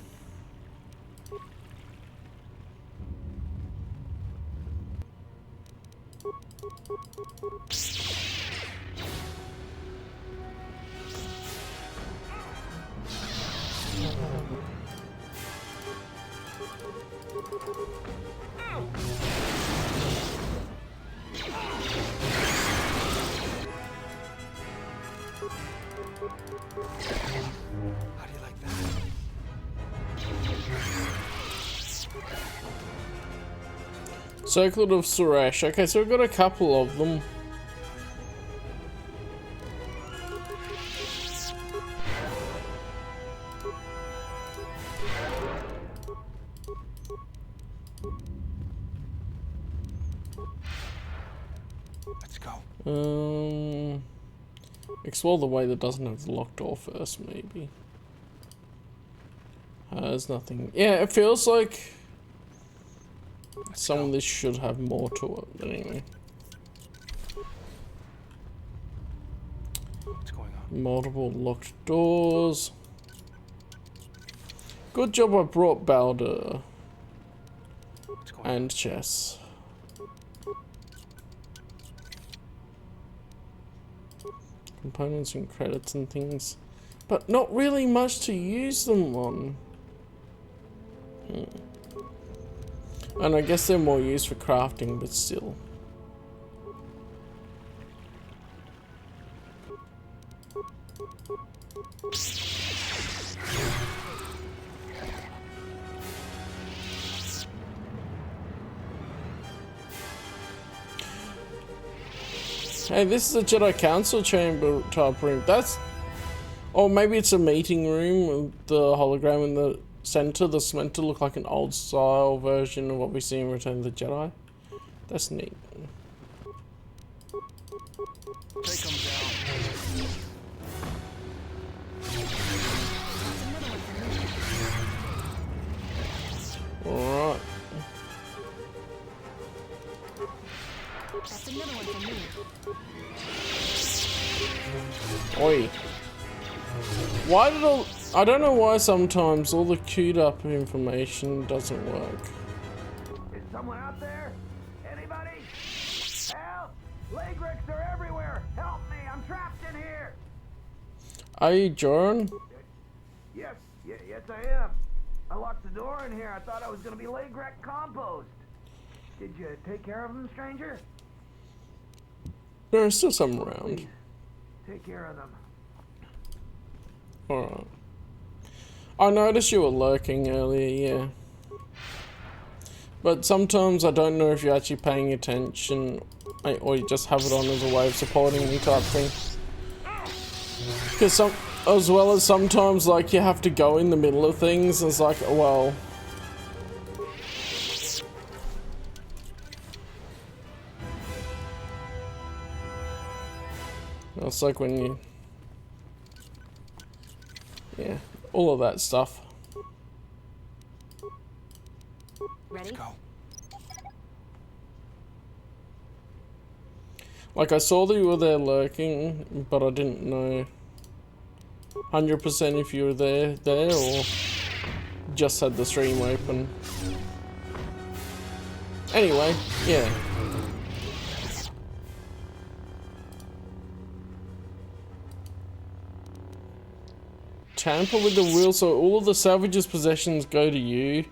S: How do you like that?
A: Circlet of Suresh. Okay, so we've got a couple of them.
S: Let's go.
A: Explore the way that doesn't have the locked door first, maybe. There's nothing. Yeah, it feels like Some of this should have more to it, but anyway.
H: What's going on?
A: Multiple locked doors. Good job I brought Balder. And chess. Components and credits and things. But not really much to use them on. And I guess they're more used for crafting, but still. Hey, this is a Jedi Council chamber type room. That's... Or maybe it's a meeting room with the hologram in the center that's meant to look like an old style version of what we see in Return of the Jedi. That's neat.
H: Take them down.
A: Alright.
N: That's another one for me.
A: Oi. Why did all... I don't know why sometimes all the queued up information doesn't work.
L: Is someone out there? Anybody? Help! Lagrix are everywhere! Help me! I'm trapped in here!
A: Are you Joran?
L: Yes, yes I am. I locked the door in here. I thought I was gonna be Lagrix compost. Did you take care of them, stranger?
A: There are still some around.
L: Please, take care of them.
A: Alright. I noticed you were lurking earlier, yeah. But sometimes I don't know if you're actually paying attention or you just have it on as a way of supporting me type thing. Because as well as sometimes like you have to go in the middle of things, it's like, well... It's like when you... Yeah, all of that stuff.
N: Ready? Let's go.
A: Like I saw that you were there lurking, but I didn't know 100% if you were there or just had the stream open. Anyway, yeah. Tamper with the wheel, so all of the salvage's possessions go to you.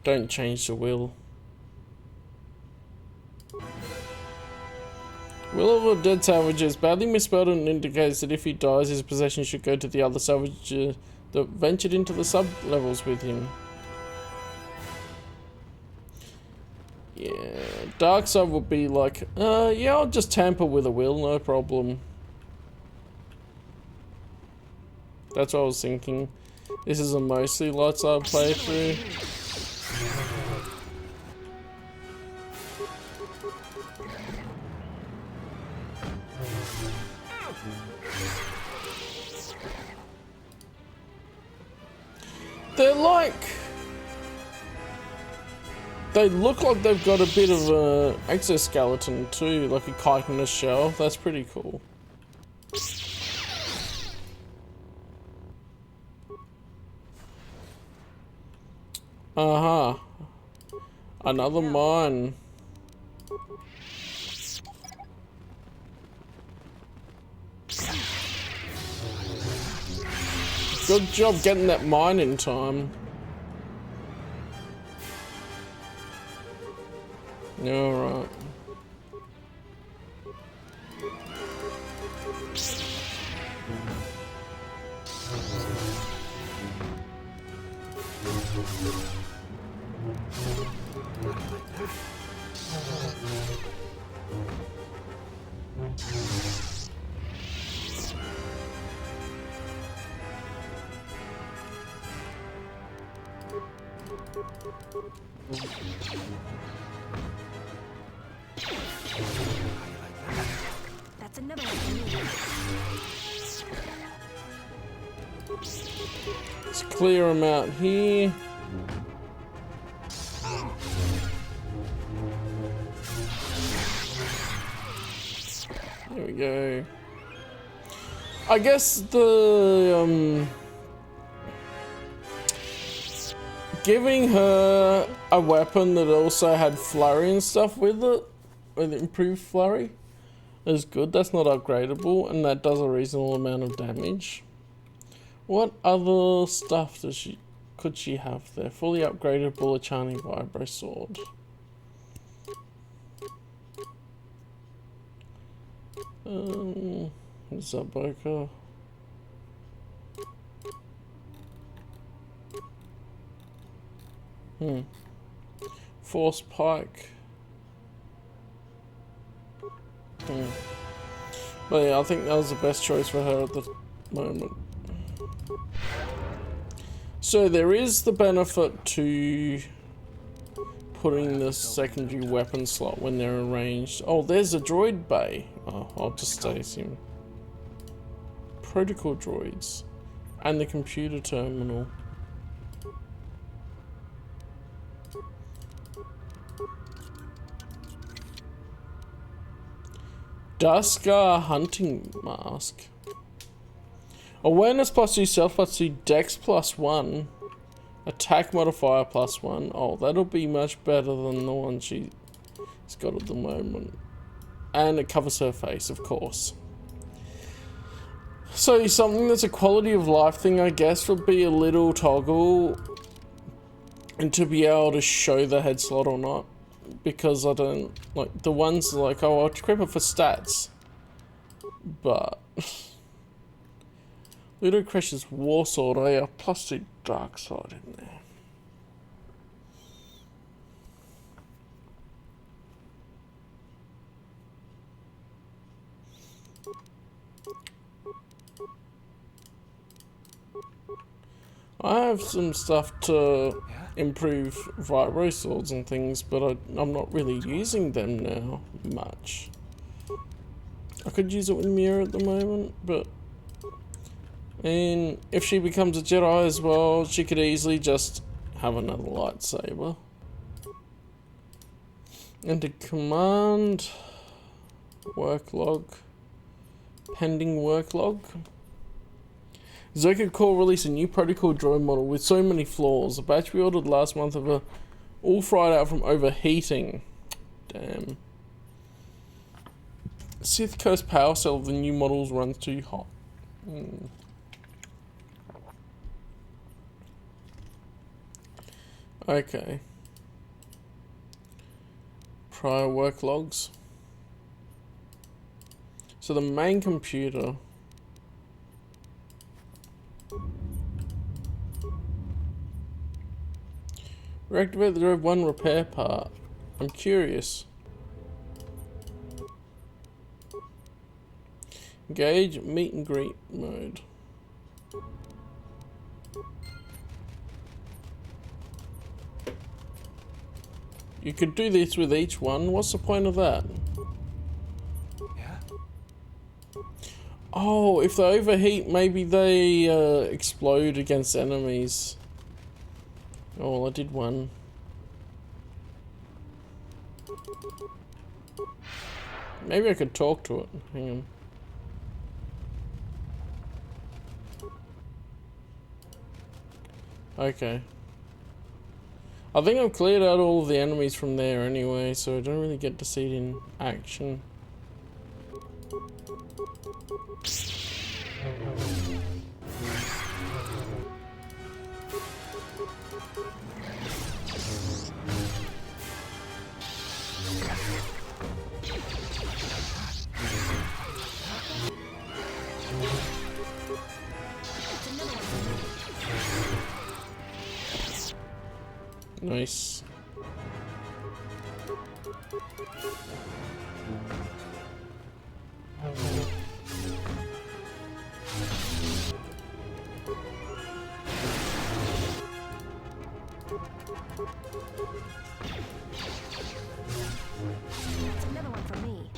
A: Don't change the will. Will of a dead salvage is badly misspelled and indicates that if he dies, his possessions should go to the other salvage that ventured into the sub-levels with him. Yeah, dark side would be like, yeah, I'll just tamper with a will, no problem. That's what I was thinking. This is a mostly light side playthrough. They're like... They look like they've got a bit of an exoskeleton too, like a chitinous shell. That's pretty cool. Uh-huh. Another mine. Good job getting that mine in time. Alright.
N: That's another one for me.
A: It's clear them out here. There we go. I guess the giving her a weapon that also had flurry and stuff with it, with improved flurry, is good. That's not upgradable, and that does a reasonable amount of damage. What other stuff could she have there? Fully upgraded bullet charming vibro sword. Zaboka. Force pike. But yeah, I think that was the best choice for her at the moment. So there is the benefit to putting the secondary weapon slot when they're arranged. Oh, there's a droid bay. Oh, I'll just stay him. Protocol droids. And the computer terminal. Duskar hunting mask. Awareness +2, stealth +2, dex +1, attack modifier +1. Oh, that'll be much better than the one she's got at the moment. And it covers her face, of course. So something that's a quality of life thing, I guess, would be a little toggle and to be able to show the head slot or not. Because I don't like the ones like, oh, I'll equip it for stats, but Ludocrash's war sword, I have +2 dark side in there. I have some stuff to improve vibro swords and things, but I'm not really using them now much. I could use it with Mira at the moment, but and if she becomes a Jedi as well, she could easily just have another lightsaber. And to command work log, pending work log. Zoka Corps released a new protocol droid model with so many flaws. The batch we ordered last month of all fried out from overheating. Damn. Sith Coast power cell of the new models runs too hot. Okay. Prior work logs. So the main computer. Reactivate the droid 1 repair part. I'm curious. Engage meet and greet mode. You could do this with each one. What's the point of that?
V: Yeah.
A: Oh, if they overheat, maybe they explode against enemies. Oh, well, I did one. Maybe I could talk to it. Hang on. Okay. I think I've cleared out all of the enemies from there anyway, so I don't really get to see it in action. Nice.
I: Another one for me.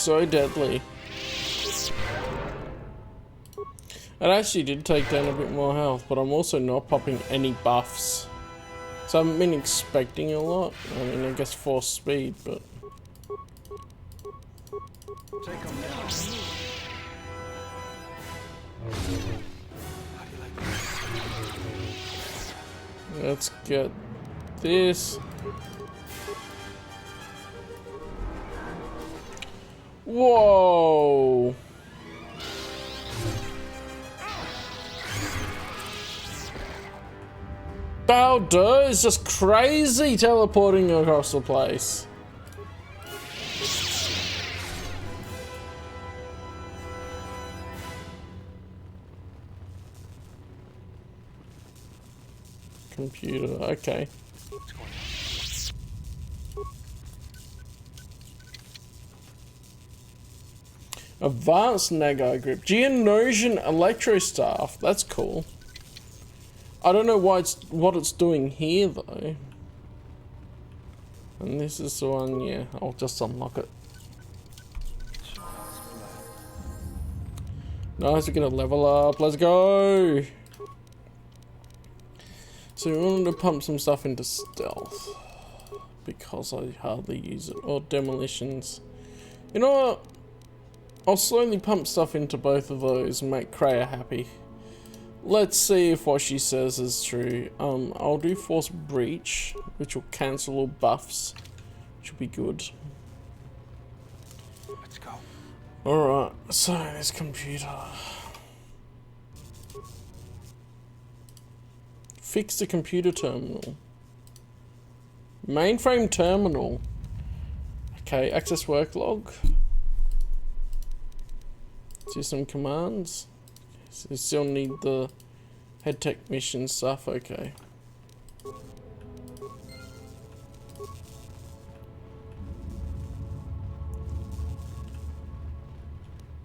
A: so deadly. It actually did take down a bit more health, but I'm also not popping any buffs. So I haven't been expecting a lot. I mean, I guess force speed, but...
H: Take them down.
A: Let's get this. Whoa! Baldur is just crazy teleporting across the place. Computer, okay. Advanced Nagai grip. Geonosian Electro Staff. That's cool. I don't know why what it's doing here though. And this is the one, yeah, I'll just unlock it. Nice, we're gonna level up. Let's go! So we wanted to pump some stuff into stealth. Because I hardly use it. Or demolitions. You know what? I'll slowly pump stuff into both of those and make Kreia happy. Let's see if what she says is true. I'll do Force Breach, which will cancel all buffs. Which will be good.
H: Let's go.
A: Alright, so this computer. Fix the computer terminal. Mainframe terminal. Okay, access work log. Do some commands. So we still need the head tech mission stuff, okay.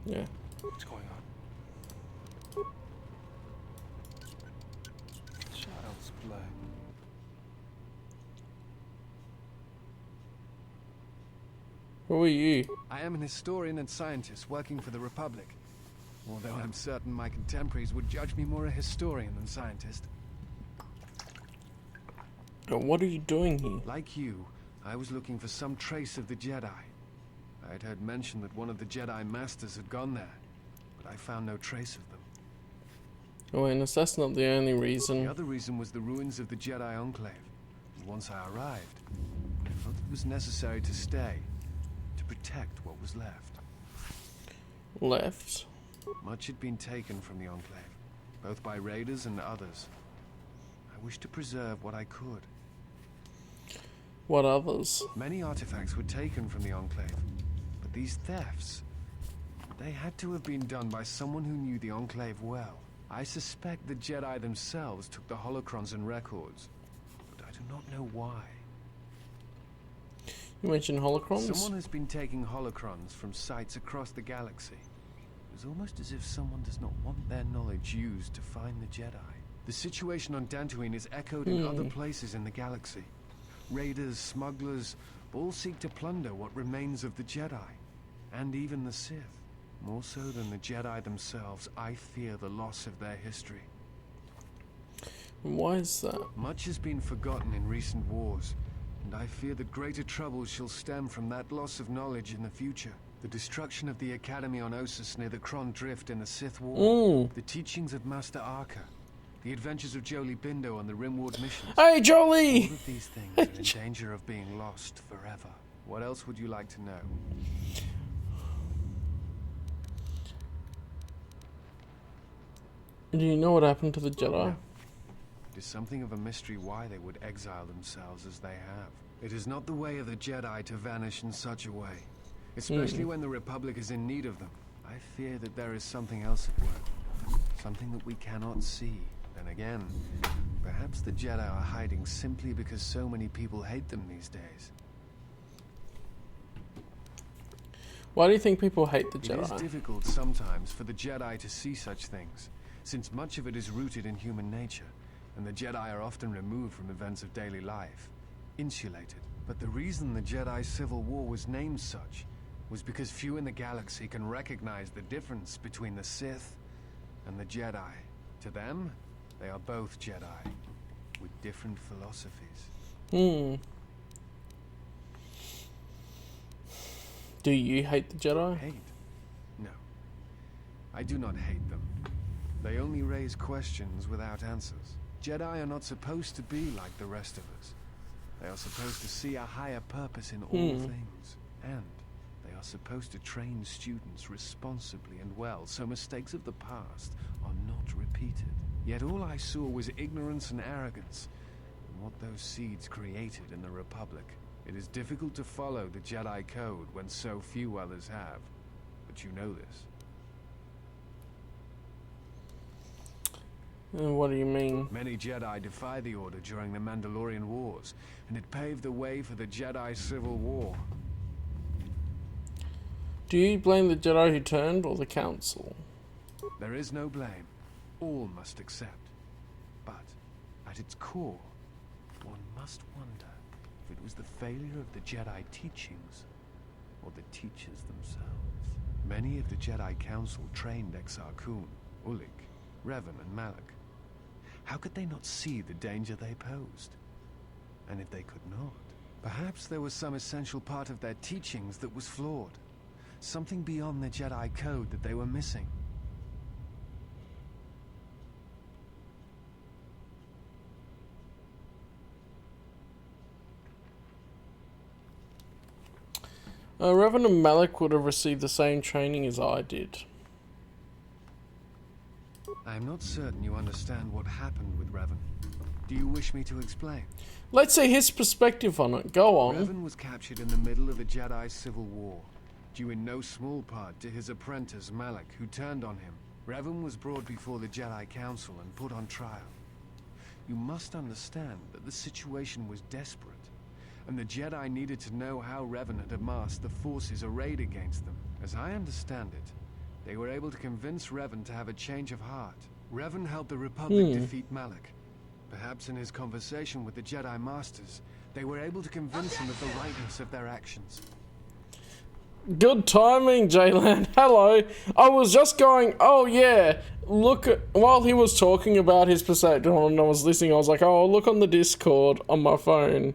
A: Yeah.
H: What's going on? Child's play.
A: Who are you?
I: I am an historian and scientist working for the Republic. Although I'm certain my contemporaries would judge me more a historian than scientist.
A: But what are you doing here?
I: Like you, I was looking for some trace of the Jedi. I had heard mention that one of the Jedi Masters had gone there, but I found no trace of them.
A: Oh, and that's not the only reason.
I: The other reason was the ruins of the Jedi Enclave. And once I arrived, I felt it was necessary to stay, to protect what was left.
A: Left?
I: Much had been taken from the Enclave, both by raiders and others. I wished to preserve what I could.
A: What others?
I: Many artifacts were taken from the Enclave, but these thefts, they had to have been done by someone who knew the Enclave well. I suspect the Jedi themselves took the holocrons and records, but I do not know why.
A: You mentioned holocrons?
I: Someone has been taking holocrons from sites across the galaxy. It's almost as if someone does not want their knowledge used to find the Jedi. The situation on Dantooinian is echoed in other places in the galaxy. Raiders, smugglers, all seek to plunder what remains of the Jedi, and even the Sith. More so than the Jedi themselves, I fear the loss of their history.
A: Why is that?
I: Much has been forgotten in recent wars, and I fear that greater troubles shall stem from that loss of knowledge in the future. The destruction of the Academy on Ossus near the Kron Drift in the Sith War, the teachings of Master Arca, the adventures of Jolie Bindo on the Rimward missions.
A: Hey, Jolie!
I: All of these things are in danger of being lost forever. What else would you like to know?
A: Do you know what happened to the Jedi?
I: No. It is something of a mystery why they would exile themselves as they have. It is not the way of the Jedi to vanish in such a way, especially when the Republic is in need of them. I fear that there is something else at work, something that we cannot see. Then again, perhaps the Jedi are hiding simply because so many people hate them these days.
A: Why do you think people hate the Jedi?
I: It is difficult sometimes for the Jedi to see such things, since much of it is rooted in human nature, and the Jedi are often removed from events of daily life, insulated. But the reason the Jedi Civil War was named such was because few in the galaxy can recognize the difference between the Sith and the Jedi. To them, they are both Jedi, with different philosophies.
A: Do you hate the Jedi?
I: Hate? No. I do not hate them. They only raise questions without answers. Jedi are not supposed to be like the rest of us. They are supposed to see a higher purpose in all things. And they are supposed to train students responsibly and well, so mistakes of the past are not repeated. Yet all I saw was ignorance and arrogance, and what those seeds created in the Republic. It is difficult to follow the Jedi Code when so few others have. But you know this.
A: What do you mean?
I: Many Jedi defy the Order during the Mandalorian Wars, and it paved the way for the Jedi Civil War.
A: Do you blame the Jedi who turned or the Council?
I: There is no blame. All must accept. But, at its core, one must wonder if it was the failure of the Jedi teachings or the teachers themselves. Many of the Jedi Council trained Exar Kun, Ulik, Revan and Malak. How could they not see the danger they posed? And if they could not, perhaps there was some essential part of their teachings that was flawed. Something beyond the Jedi Code that they were missing.
A: Revan and Malak would have received the same training as I did.
I: I am not certain you understand what happened with Revan. Do you wish me to explain?
A: Let's see his perspective on it. Go on.
I: Revan was captured in the middle of the Jedi Civil War, due in no small part to his apprentice Malak, who turned on him. Revan was brought before the Jedi Council and put on trial. You must understand that the situation was desperate, and the Jedi needed to know how Revan had amassed the forces arrayed against them. As I understand it, they were able to convince Revan to have a change of heart. Revan helped the Republic defeat Malak. Perhaps in his conversation with the Jedi Masters, they were able to convince him of the rightness of their actions.
A: Good timing, Jaylan. Hello. I was just going, oh yeah, look at, while he was talking about his perception and I was listening, I was like, oh, look on the Discord on my phone.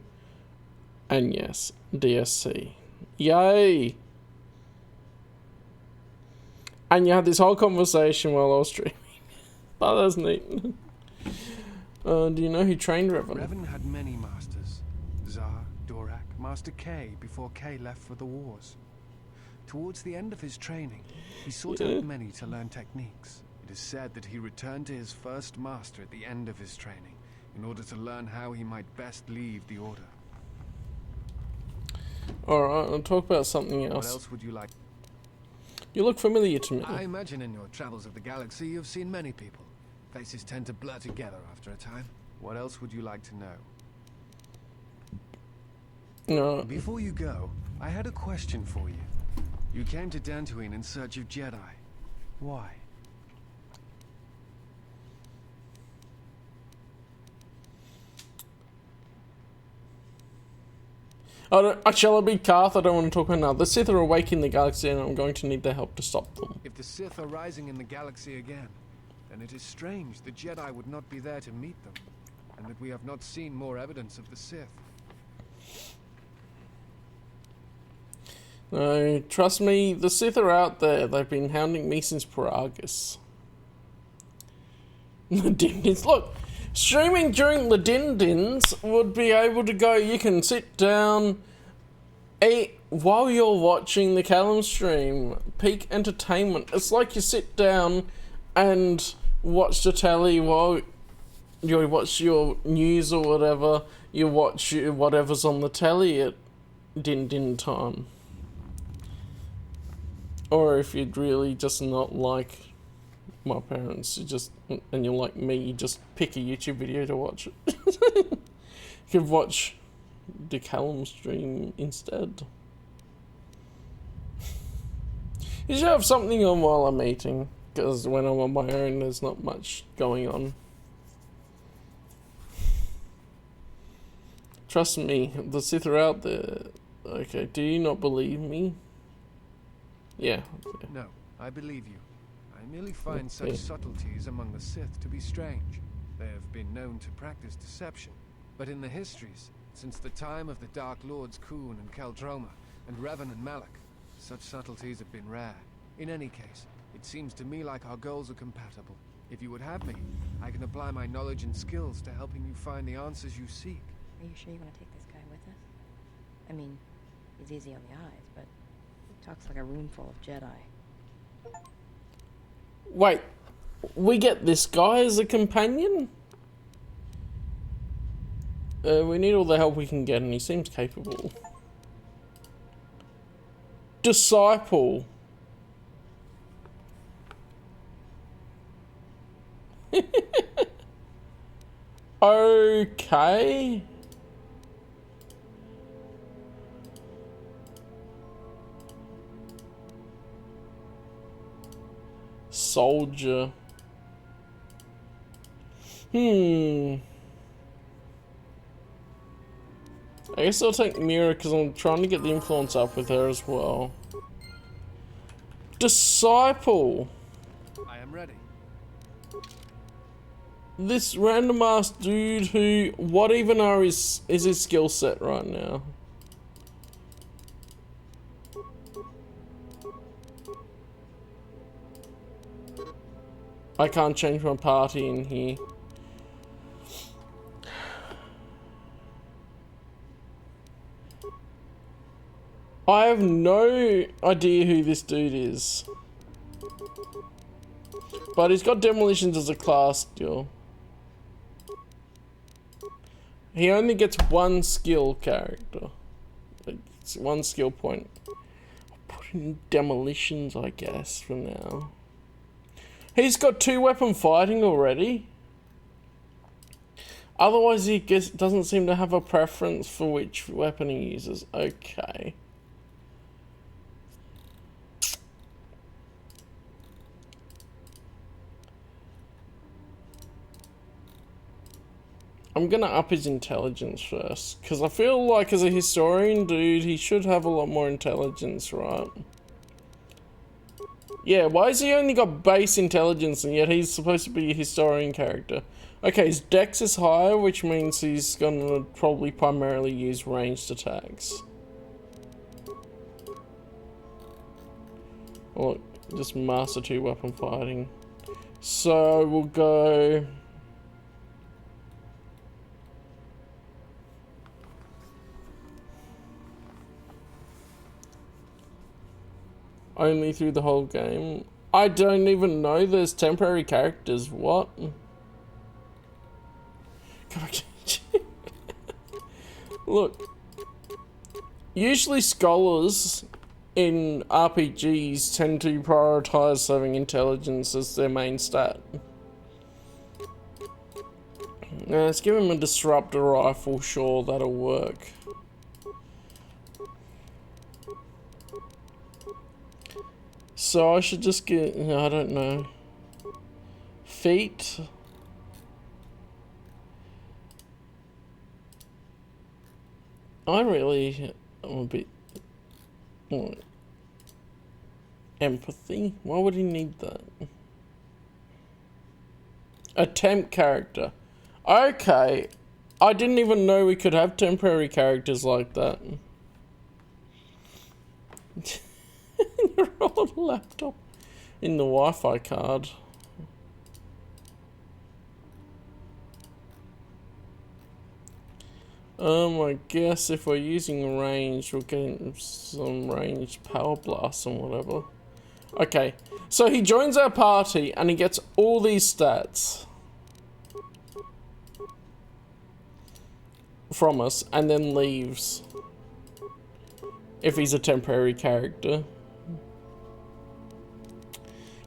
A: And yes, DSC. Yay. And you had this whole conversation while I was streaming. Oh, that's neat. Do you know who trained Revan?
I: Revan had many masters. Zar, Dorak, Master K, before K left for the wars. Towards the end of his training, he sought out many to learn techniques. It is said that he returned to his first master at the end of his training, in order to learn how he might best leave the Order.
A: Alright, I'll talk about something else.
I: What else would you like?
A: You look familiar to me.
I: I imagine in your travels of the galaxy you've seen many people. Faces tend to blur together after a time. What else would you like to know?
A: No.
I: Before you go, I had a question for you. You came to Dantooine in search of Jedi. Why?
A: I shall be Karth, I don't want to talk about now. The Sith are awake in the galaxy and I'm going to need their help to stop them.
I: If the Sith are rising in the galaxy again, then it is strange the Jedi would not be there to meet them, and that we have not seen more evidence of the Sith.
A: No, trust me, the Sith are out there. They've been hounding me since Paragus. The Din-Dins. Look, streaming during the Din-Dins would be able to go, you can sit down, eat while you're watching the Callum stream. Peak entertainment. It's like you sit down and watch the telly while you watch your news or whatever. You watch whatever's on the telly at Din-Din time. Or if you'd really just not like my parents, and you're like me, you just pick a YouTube video to watch it. You could watch the Callum stream instead. You should have something on while I'm eating, because when I'm on my own, there's not much going on. Trust me, the Sith are out there. Okay, do you not believe me? Yeah.
I: No, I believe you. I merely find such subtleties among the Sith to be strange. They have been known to practice deception, but in the histories, since the time of the Dark Lords Khoon and Keldroma, and Revan and Malak, such subtleties have been rare. In any case, it seems to me like our goals are compatible. If you would have me, I can apply my knowledge and skills to helping you find the answers you seek.
M: Are you sure you want to take this guy with us? I mean, he's easy on the eyes, but he talks like a room full of Jedi.
A: Wait, we get this guy as a companion? We need all the help we can get, and he seems capable. Disciple. Okay. Soldier. I guess I'll take Mira because I'm trying to get the influence up with her as well. Disciple.
I: I am ready.
A: This random ass dude who, what even is his skill set right now? I can't change my party in here. I have no idea who this dude is. But he's got demolitions as a class skill. He only gets one skill character. It's one skill point. I'll put in demolitions, I guess, for now. He's got 2 weapon fighting already. Otherwise, he doesn't seem to have a preference for which weapon he uses. Okay. I'm gonna up his intelligence first, because I feel like as a historian dude, he should have a lot more intelligence, right? Yeah, why has he only got base intelligence and yet he's supposed to be a historian character? Okay, his dex is higher, which means he's gonna probably primarily use ranged attacks. Or just master 2 weapon fighting. So we'll go... only through the whole game. I don't even know there's temporary characters. What? Look. Usually scholars in RPGs tend to prioritize having intelligence as their main stat. Now, let's give him a disruptor rifle. Sure, that'll work. So I should just get, I don't know, feet. I really am a bit, empathy. Why would he need that? A temp character. Okay. I didn't even know we could have temporary characters like that. You're on a laptop in the Wi-Fi card. I guess if we're using range, we'll get some ranged power blasts and whatever. Okay, so he joins our party and he gets all these stats from us and then leaves if he's a temporary character.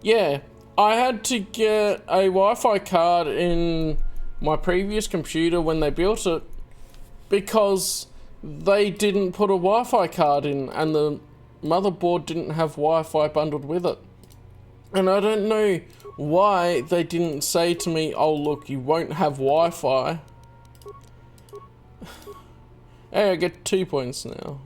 A: Yeah, I had to get a Wi-Fi card in my previous computer when they built it because they didn't put a Wi-Fi card in and the motherboard didn't have Wi-Fi bundled with it. And I don't know why they didn't say to me, oh look, you won't have Wi-Fi. Hey, I get 2 points now.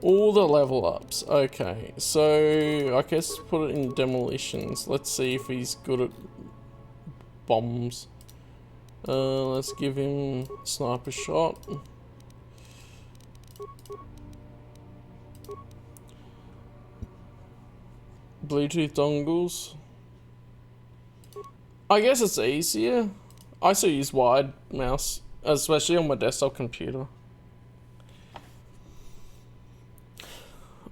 A: All the level ups. Okay, so I guess put it in demolitions. Let's see if he's good at bombs. Let's give him sniper shot. Bluetooth dongles. I guess it's easier. I still use wide mouse, especially on my desktop computer.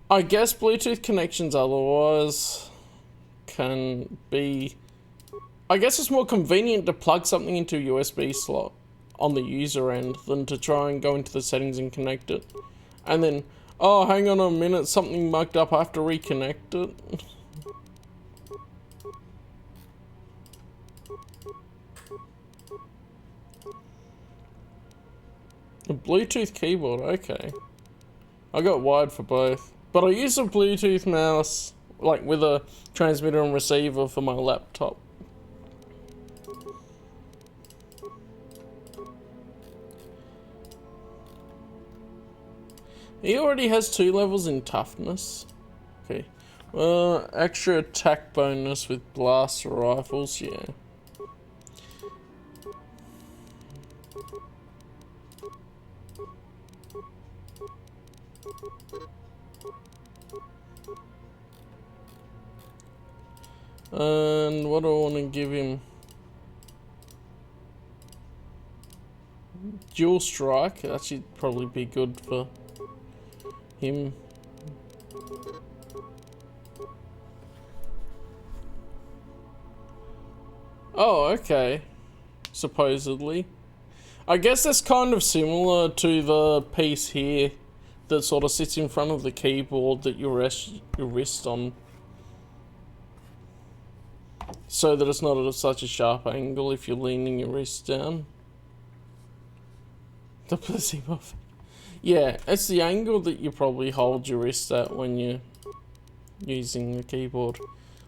A: I guess Bluetooth connections otherwise can be... I guess it's more convenient to plug something into a USB slot on the user end than to try and go into the settings and connect it. And then, oh, hang on a minute, something mucked up, I have to reconnect it. A Bluetooth keyboard, okay. I got wired for both. But I use a Bluetooth mouse, like with a transmitter and receiver for my laptop. He already has 2 levels in toughness. Okay. Extra attack bonus with blaster rifles, yeah. And what do I want to give him? Dual strike, that should probably be good for him. Oh, okay. Supposedly. I guess that's kind of similar to the piece here that sort of sits in front of the keyboard that you rest your wrist on. So that it's not at such a sharp angle if you're leaning your wrist down. The placebo. Yeah, it's the angle that you probably hold your wrist at when you're using the keyboard.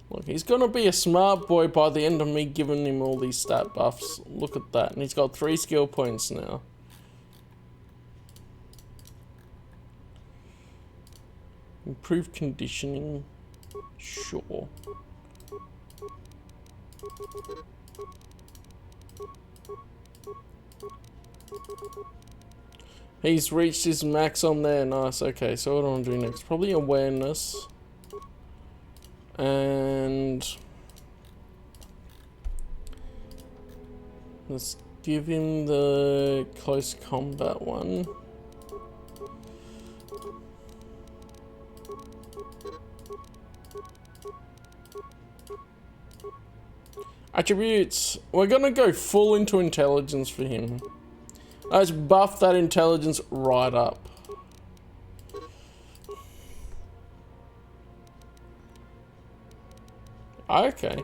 A: Look, he's gonna be a smart boy by the end of me giving him all these stat buffs. Look at that, and he's got 3 skill points now. Improved conditioning, sure. He's reached his max on there, nice. Okay, so what do I want to do next? Probably awareness. And let's give him the close combat one. Attributes. We're gonna go full into intelligence for him. Let's buff that intelligence right up. Okay.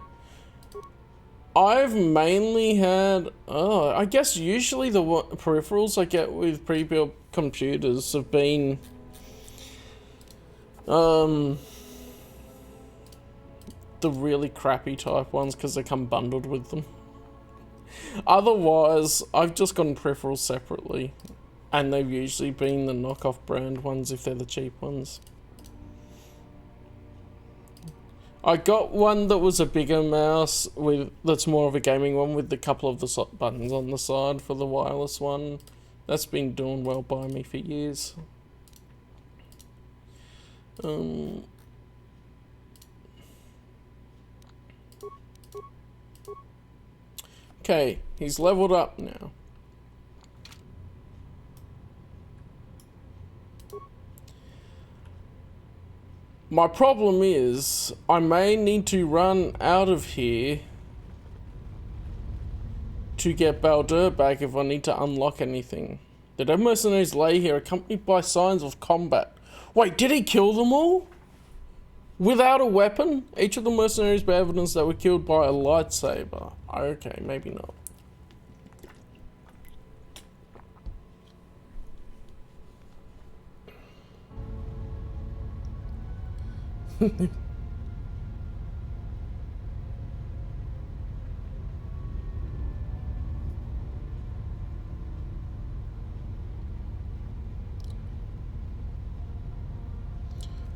A: I've mainly had... Oh, I guess usually the peripherals I get with pre-built computers have been... the really crappy type ones because they come bundled with them. Otherwise, I've just gotten peripherals separately. And they've usually been the knockoff brand ones if they're the cheap ones. I got one that was a bigger mouse that's more of a gaming one with a couple of the buttons on the side for the wireless one. That's been doing well by me for years. Okay, he's leveled up now. My problem is, I may need to run out of here to get Baldur back if I need to unlock anything. The dead mercenaries lay here accompanied by signs of combat. Wait, did he kill them all? Without a weapon? Each of the mercenaries bear evidence that were killed by a lightsaber. Okay, maybe not.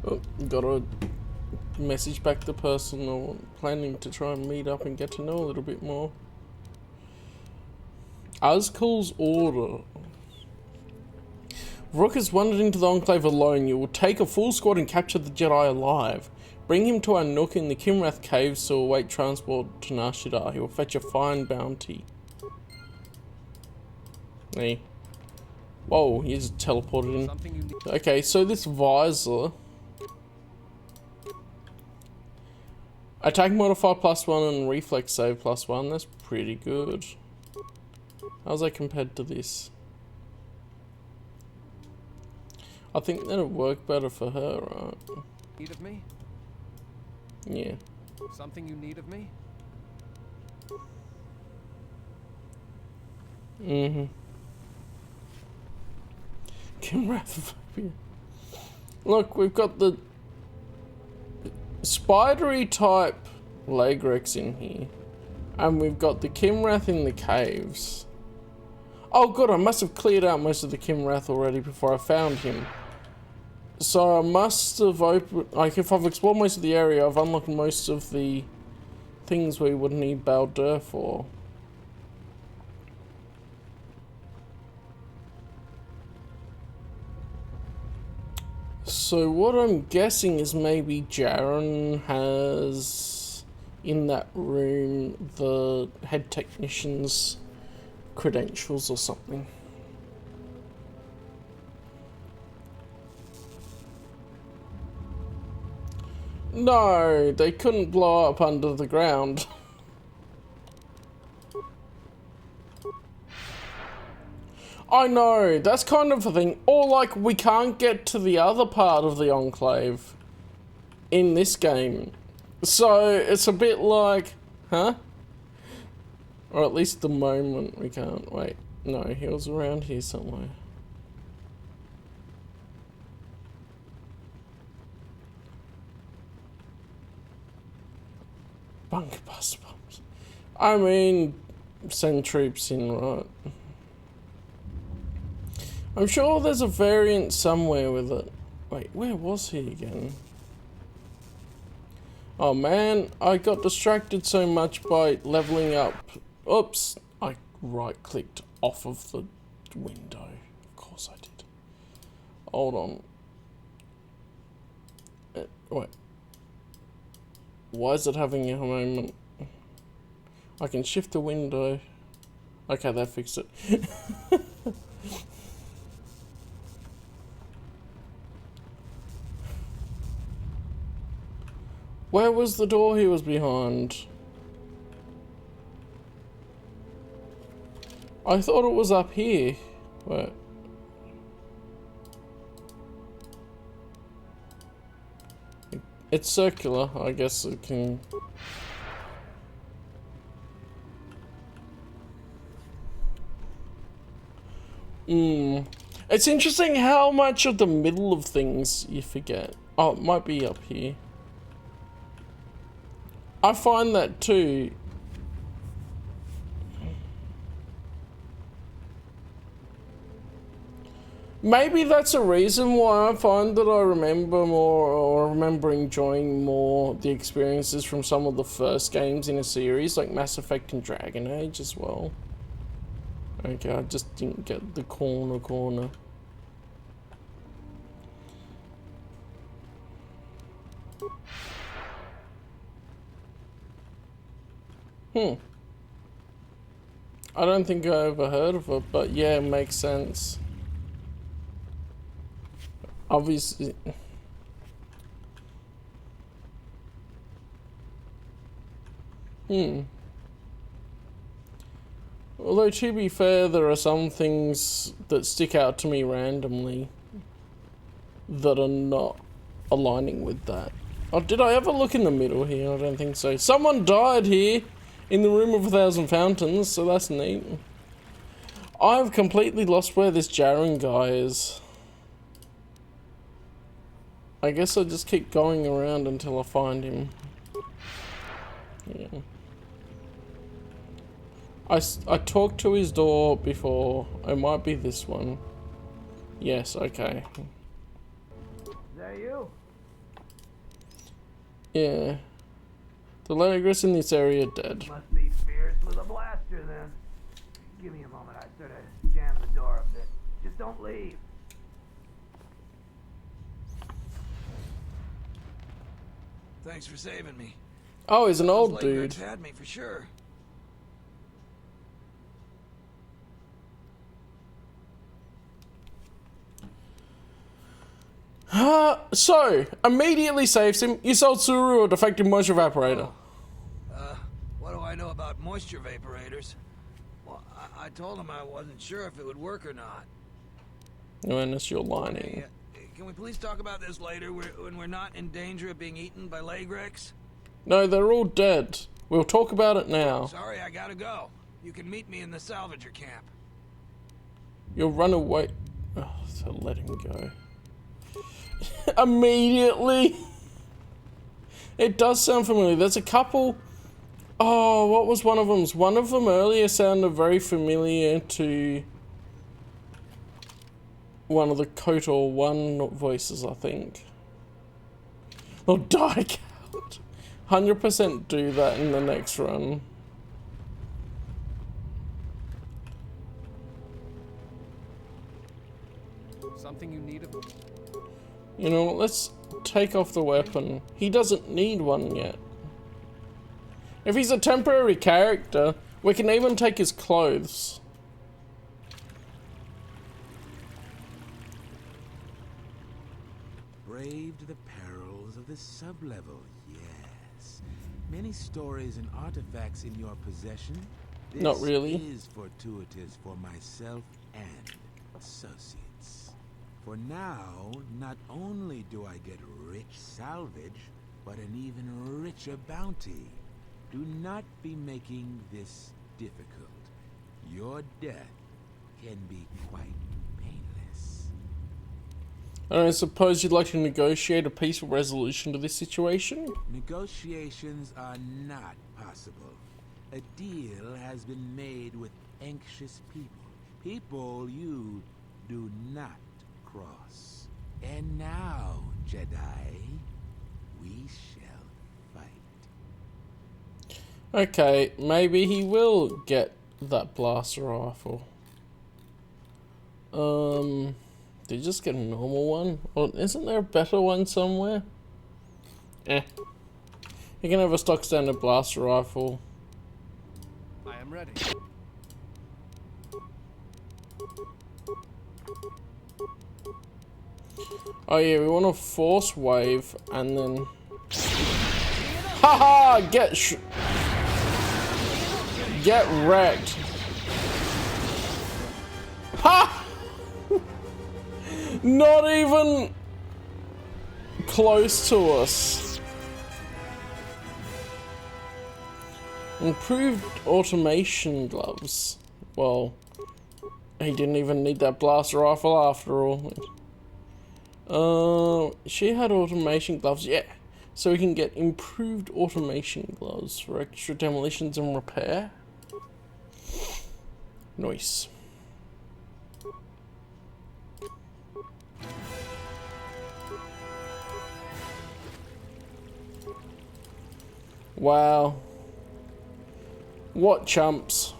A: Oh, gotta message back the person or planning to try and meet up and get to know a little bit more. Azkul's order. Rook has wandered into the Enclave alone. You will take a full squad and capture the Jedi alive. Bring him to our nook in the Kimrath Caves to await transport to Nar Shaddaa. He will fetch a fine bounty. Hey. Whoa, he just teleported in. Okay, so this visor. Attack modifier +1 and reflex save +1. That's pretty good. How's that compared to this? I think that'll work better for her, right?
I: Need of me?
A: Yeah.
I: Something you need of me?
A: Mm-hmm. Kimrath. Look, we've got the spidery type Lagrex in here. And we've got the Kimrath in the caves. Oh good, I must have cleared out most of the Kimrath already before I found him. So I must have opened, like if I've explored most of the area, I've unlocked most of the things we would need Baldur for. So what I'm guessing is maybe Jaren has in that room the head technician's credentials or something. No, they couldn't blow up under the ground. I know, that's kind of a thing. Or like, we can't get to the other part of the Enclave in this game. So, it's a bit like, huh? Or at least the moment we can't. Wait, no, he was around here somewhere. Bunker bus bombs. I mean, send troops in, right? I'm sure there's a variant somewhere with it. Wait, where was he again? Oh man, I got distracted so much by leveling up. Oops, I right-clicked off of the window. Of course I did. Hold on. Wait. Why is it having a moment? I can shift the window. Okay, that fixed it. Where was the door he was behind? I thought it was up here. Wait. It's circular, I guess it can... It's interesting how much of the middle of things you forget. Oh, it might be up here. I find that too. Maybe that's a reason why I find that I remember more, or remember enjoying more the experiences from some of the first games in a series, like Mass Effect and Dragon Age as well. Okay, I just didn't get the corner. I don't think I ever heard of it, but yeah, it makes sense. Obviously. Although, to be fair, there are some things that stick out to me randomly that are not aligning with that. Oh, did I ever look in the middle here? I don't think so. Someone died here in the Room of 1,000 Fountains, so that's neat. I've completely lost where this Jaren guy is. I guess I'll just keep going around until I find him. Yeah. I talked to his door before. It might be this one. Yes, okay.
Q: Is that you?
A: Yeah. The Lagris in this area are dead.
J: Must be fierce with a blaster then. Give me a moment. I sort of jammed the door a bit. Just don't leave. Thanks for saving me.
A: Oh, he's an old
J: Those
A: dude.
J: Lagrix had me for sure.
A: So, immediately saves him. You sold Suru a defective moisture evaporator.
J: What do I know about moisture vaporators? Well, I told him I wasn't sure if it would work or not.
A: No, unless you're lying.
J: Can we please talk about this later when we're not in danger of being eaten by Lagrex?
A: No, they're all dead. We'll talk about it now.
J: Sorry, I gotta go. You can meet me in the salvager camp.
A: You'll run away. Oh, so let him go. Immediately. It does sound familiar. There's a couple. Oh, what was one of them? One of them earlier sounded very familiar to one of the KOTOR 1 voices, I think. Oh, die count. 100% do that in the next run.
I: Something you need?
A: You know, let's take off the weapon. He doesn't need one yet. If he's a temporary character, we can even take his clothes.
Q: Braved the perils of the sublevel, yes. Many stories and artifacts in your possession. This
A: Not really.
Q: is fortuitous for myself and associates. For now, not only do I get rich salvage, but an even richer bounty. Do not be making this difficult. Your death can be quite painless.
A: I suppose you'd like to negotiate a peaceful resolution to this situation?
Q: Negotiations are not possible. A deal has been made with anxious people. People you do not cross. And now, Jedi, we shall fight.
A: Okay, maybe he will get that blaster rifle. Did you just get a normal one? Or isn't there a better one somewhere? Eh. You can have a stock standard blaster rifle.
I: I am ready.
A: Oh yeah, we want a force wave and then... Haha! Get wrecked. Ha! Not even close to us. Improved automation gloves. Well, he didn't even need that blaster rifle after all. She had automation gloves, yeah. So we can get improved automation gloves for extra demolitions and repair. Nice. Wow. What chumps.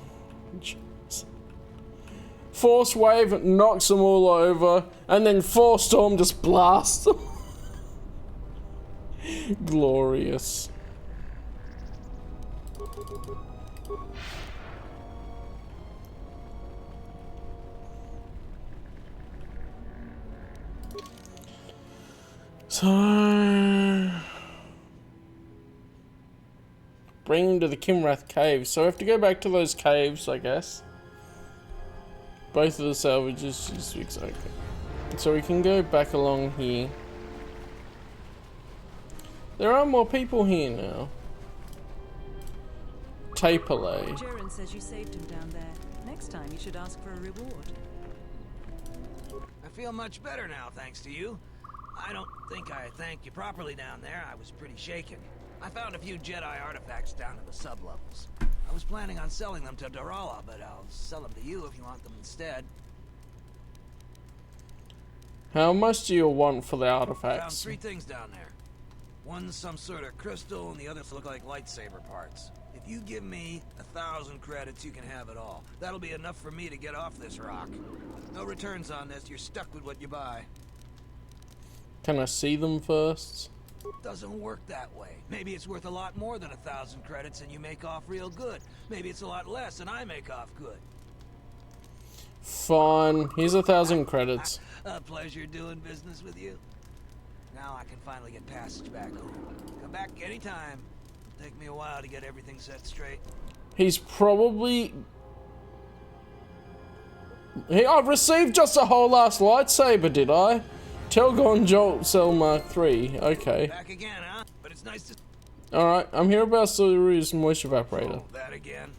A: Force wave knocks them all over, and then Force Storm just blasts them. Glorious. So... bring him to the Kimrath caves. So we have to go back to those caves, I guess. Both of the salvages just okay. So we can go back along here. There are more people here now. Tapele.
G: Jiren says you saved him down there. Next time you should ask for a reward.
J: I feel much better now, thanks to you. I don't think I thanked you properly down there. I was pretty shaken. I found a few Jedi artifacts down in the sublevels. I was planning on selling them to Darala, but I'll sell them to you if you want them instead.
A: How much do you want for the
J: I found
A: artifacts?
J: 3 things down there. One's some sort of crystal and the others look like lightsaber parts. If you give me 1,000 credits, you can have it all. That'll be enough for me to get off this rock. No returns on this, you're stuck with what you buy.
A: Can I see them first?
J: Doesn't work that way. Maybe it's worth a lot more than 1,000 credits and you make off real good. Maybe it's a lot less and I make off good.
A: Fine. Here's 1,000 credits.
J: A pleasure doing business with you. Now I can finally get passage back home. Come back anytime. It'll take me a while to get everything set straight.
A: He's probably... Hey, I've received just a whole ass lightsaber, did I? Telgon Jolt Cell Mark III. Okay.
J: Back again, huh? But it's nice to...
A: Alright, I'm here about Suluru's moisture evaporator.
J: Oh, that again.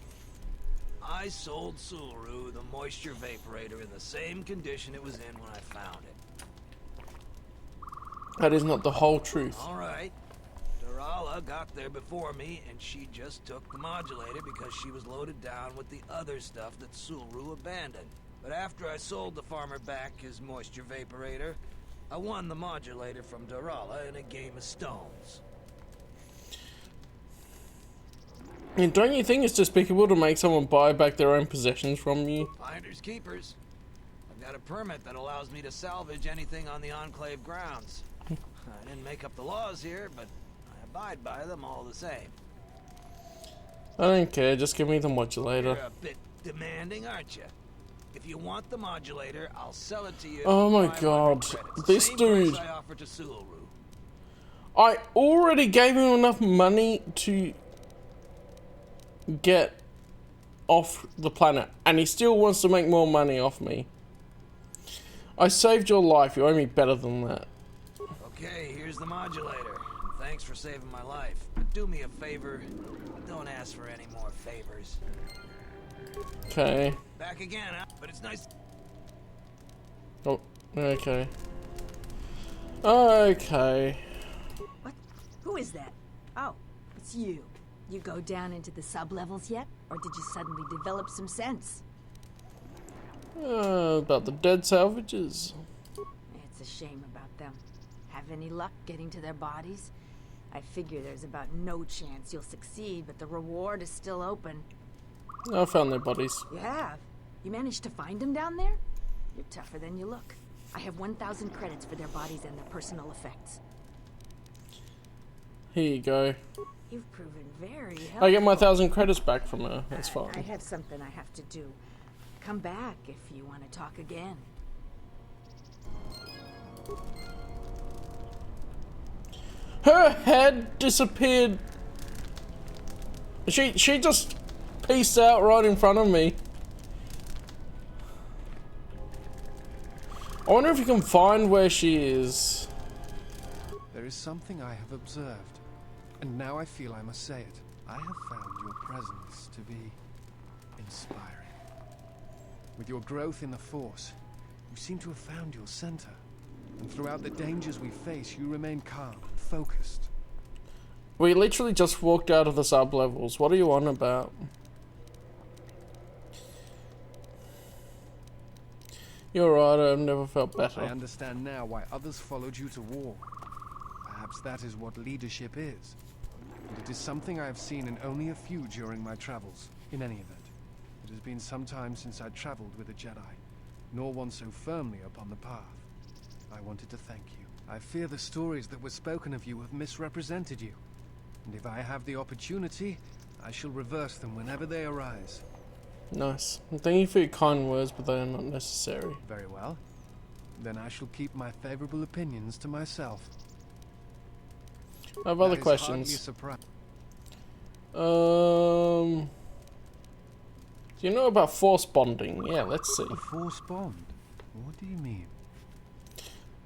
J: I sold Sulu the moisture vaporator in the same condition it was in when I found it.
A: That is not the whole truth.
J: Alright. Dorala got there before me, and she just took the modulator because she was loaded down with the other stuff that Sulu abandoned. But after I sold the farmer back his moisture vaporator, I won the modulator from Dorala in a game of stones.
A: And don't you think it's despicable to make someone buy back their own possessions from you?
J: Finders keepers. I've got a permit that allows me to salvage anything on the Enclave grounds. I didn't make up the laws here, but I abide by them all the same.
A: I don't care, just give me the modulator.
J: You're a bit demanding, aren't you? If you want the modulator, I'll sell it to you.
A: Oh my god, this dude.
J: I offer to Sulu.
A: I already gave him enough money to get off the planet, and he still wants to make more money off me. I saved your life, you owe me better than that.
J: Okay, here's the modulator. Thanks for saving my life. But do me a favor, don't ask for any more favors.
A: Okay.
J: Back again, huh? But it's nice.
A: Oh, okay. Okay.
N: What? Who is that? Oh, it's you. You go down into the sub-levels yet? Or did you suddenly develop some sense?
A: About the dead salvages.
N: It's a shame about them. Have any luck getting to their bodies? I figure there's about no chance you'll succeed, but the reward is still open.
A: I found their bodies.
N: You have? You managed to find them down there? You're tougher than you look. I have 1,000 credits for their bodies and their personal effects.
A: Here you go.
N: You've proven very helpful.
A: I get my 1,000 credits back from her. That's fine.
N: I have something I have to do. Come back if you want to talk again.
A: Her head disappeared. She just peaced out right in front of me. I wonder if you can find where she is.
I: There is something I have observed, and now I feel I must say it. I have found your presence to be inspiring. With your growth in the Force, you seem to have found your center. And throughout the dangers we face, you remain calm and focused.
A: We literally just walked out of the sub-levels. What are you on about? You're right, I've never felt better.
I: I understand now why others followed you to war. Perhaps that is what leadership is. And it is something I have seen in only a few during my travels. In any event, it has been some time since I traveled with a Jedi, nor one so firmly upon the path. I wanted to thank you. I fear the stories that were spoken of you have misrepresented you. And if I have the opportunity, I shall reverse them whenever they arise.
A: Nice. Thank you for your kind words, but they are not necessary.
I: Very well. Then I shall keep my favorable opinions to myself.
A: I have other questions. Do you know about force bonding? Yeah, let's see.
I: A force bond? What do you mean?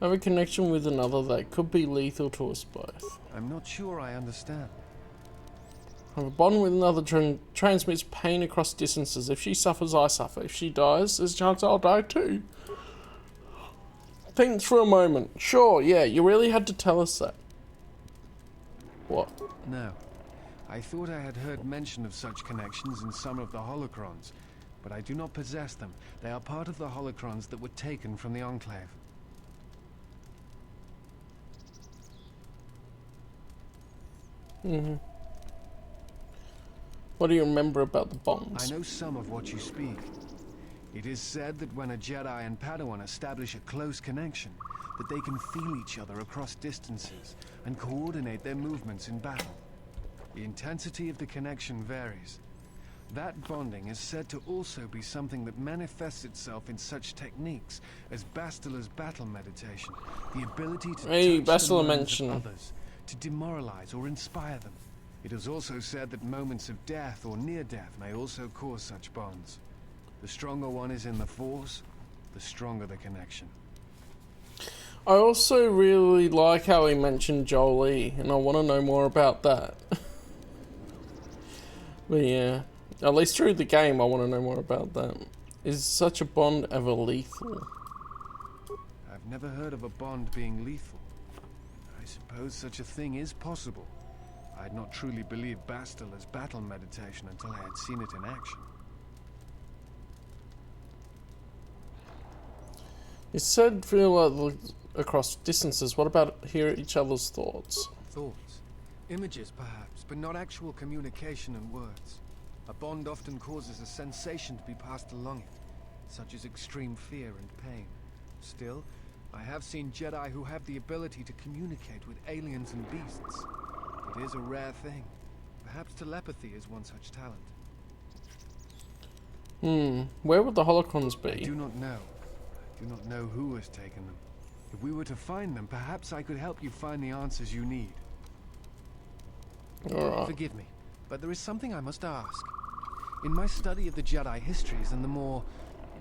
A: I have a connection with another that could be lethal to us both.
I: I'm not sure I understand.
A: I have a bond with another transmits pain across distances. If she suffers, I suffer. If she dies, there's a chance I'll die too. Think for a moment. Sure, yeah, you really had to tell us that. What?
I: No. I thought I had heard mention of such connections in some of the holocrons, but I do not possess them. They are part of the holocrons that were taken from the Enclave.
A: Mm-hmm. What do you remember about the bonds?
I: I know some of what you speak. It is said that when a Jedi and Padawan establish a close connection, that they can feel each other across distances and coordinate their movements in battle. The intensity of the connection varies. That bonding is said to also be something that manifests itself in such techniques as Bastila's battle meditation, the ability to touch the minds of others, to demoralize or inspire them. It is also said that moments of death or near death may also cause such bonds. The stronger one is in the Force, the stronger the connection.
A: I also really like how he mentioned Jolie, and I want to know more about that. But yeah, at least through the game I want to know more about that. Is such a bond ever lethal?
I: I've never heard of a bond being lethal. I suppose such a thing is possible. I had not truly believed Bastila's battle meditation until I had seen it in action.
A: You said feel like across distances. What about hear each other's thoughts?
I: Thoughts. Images, perhaps, but not actual communication and words. A bond often causes a sensation to be passed along it, such as extreme fear and pain. Still, I have seen Jedi who have the ability to communicate with aliens and beasts. It is a rare thing. Perhaps telepathy is one such talent.
A: Where would the holocrons be?
I: I do not know. I do not know who has taken them. If we were to find them, perhaps I could help you find the answers you need.
A: Alright.
I: Forgive me, but there is something I must ask. In my study of the Jedi histories and the more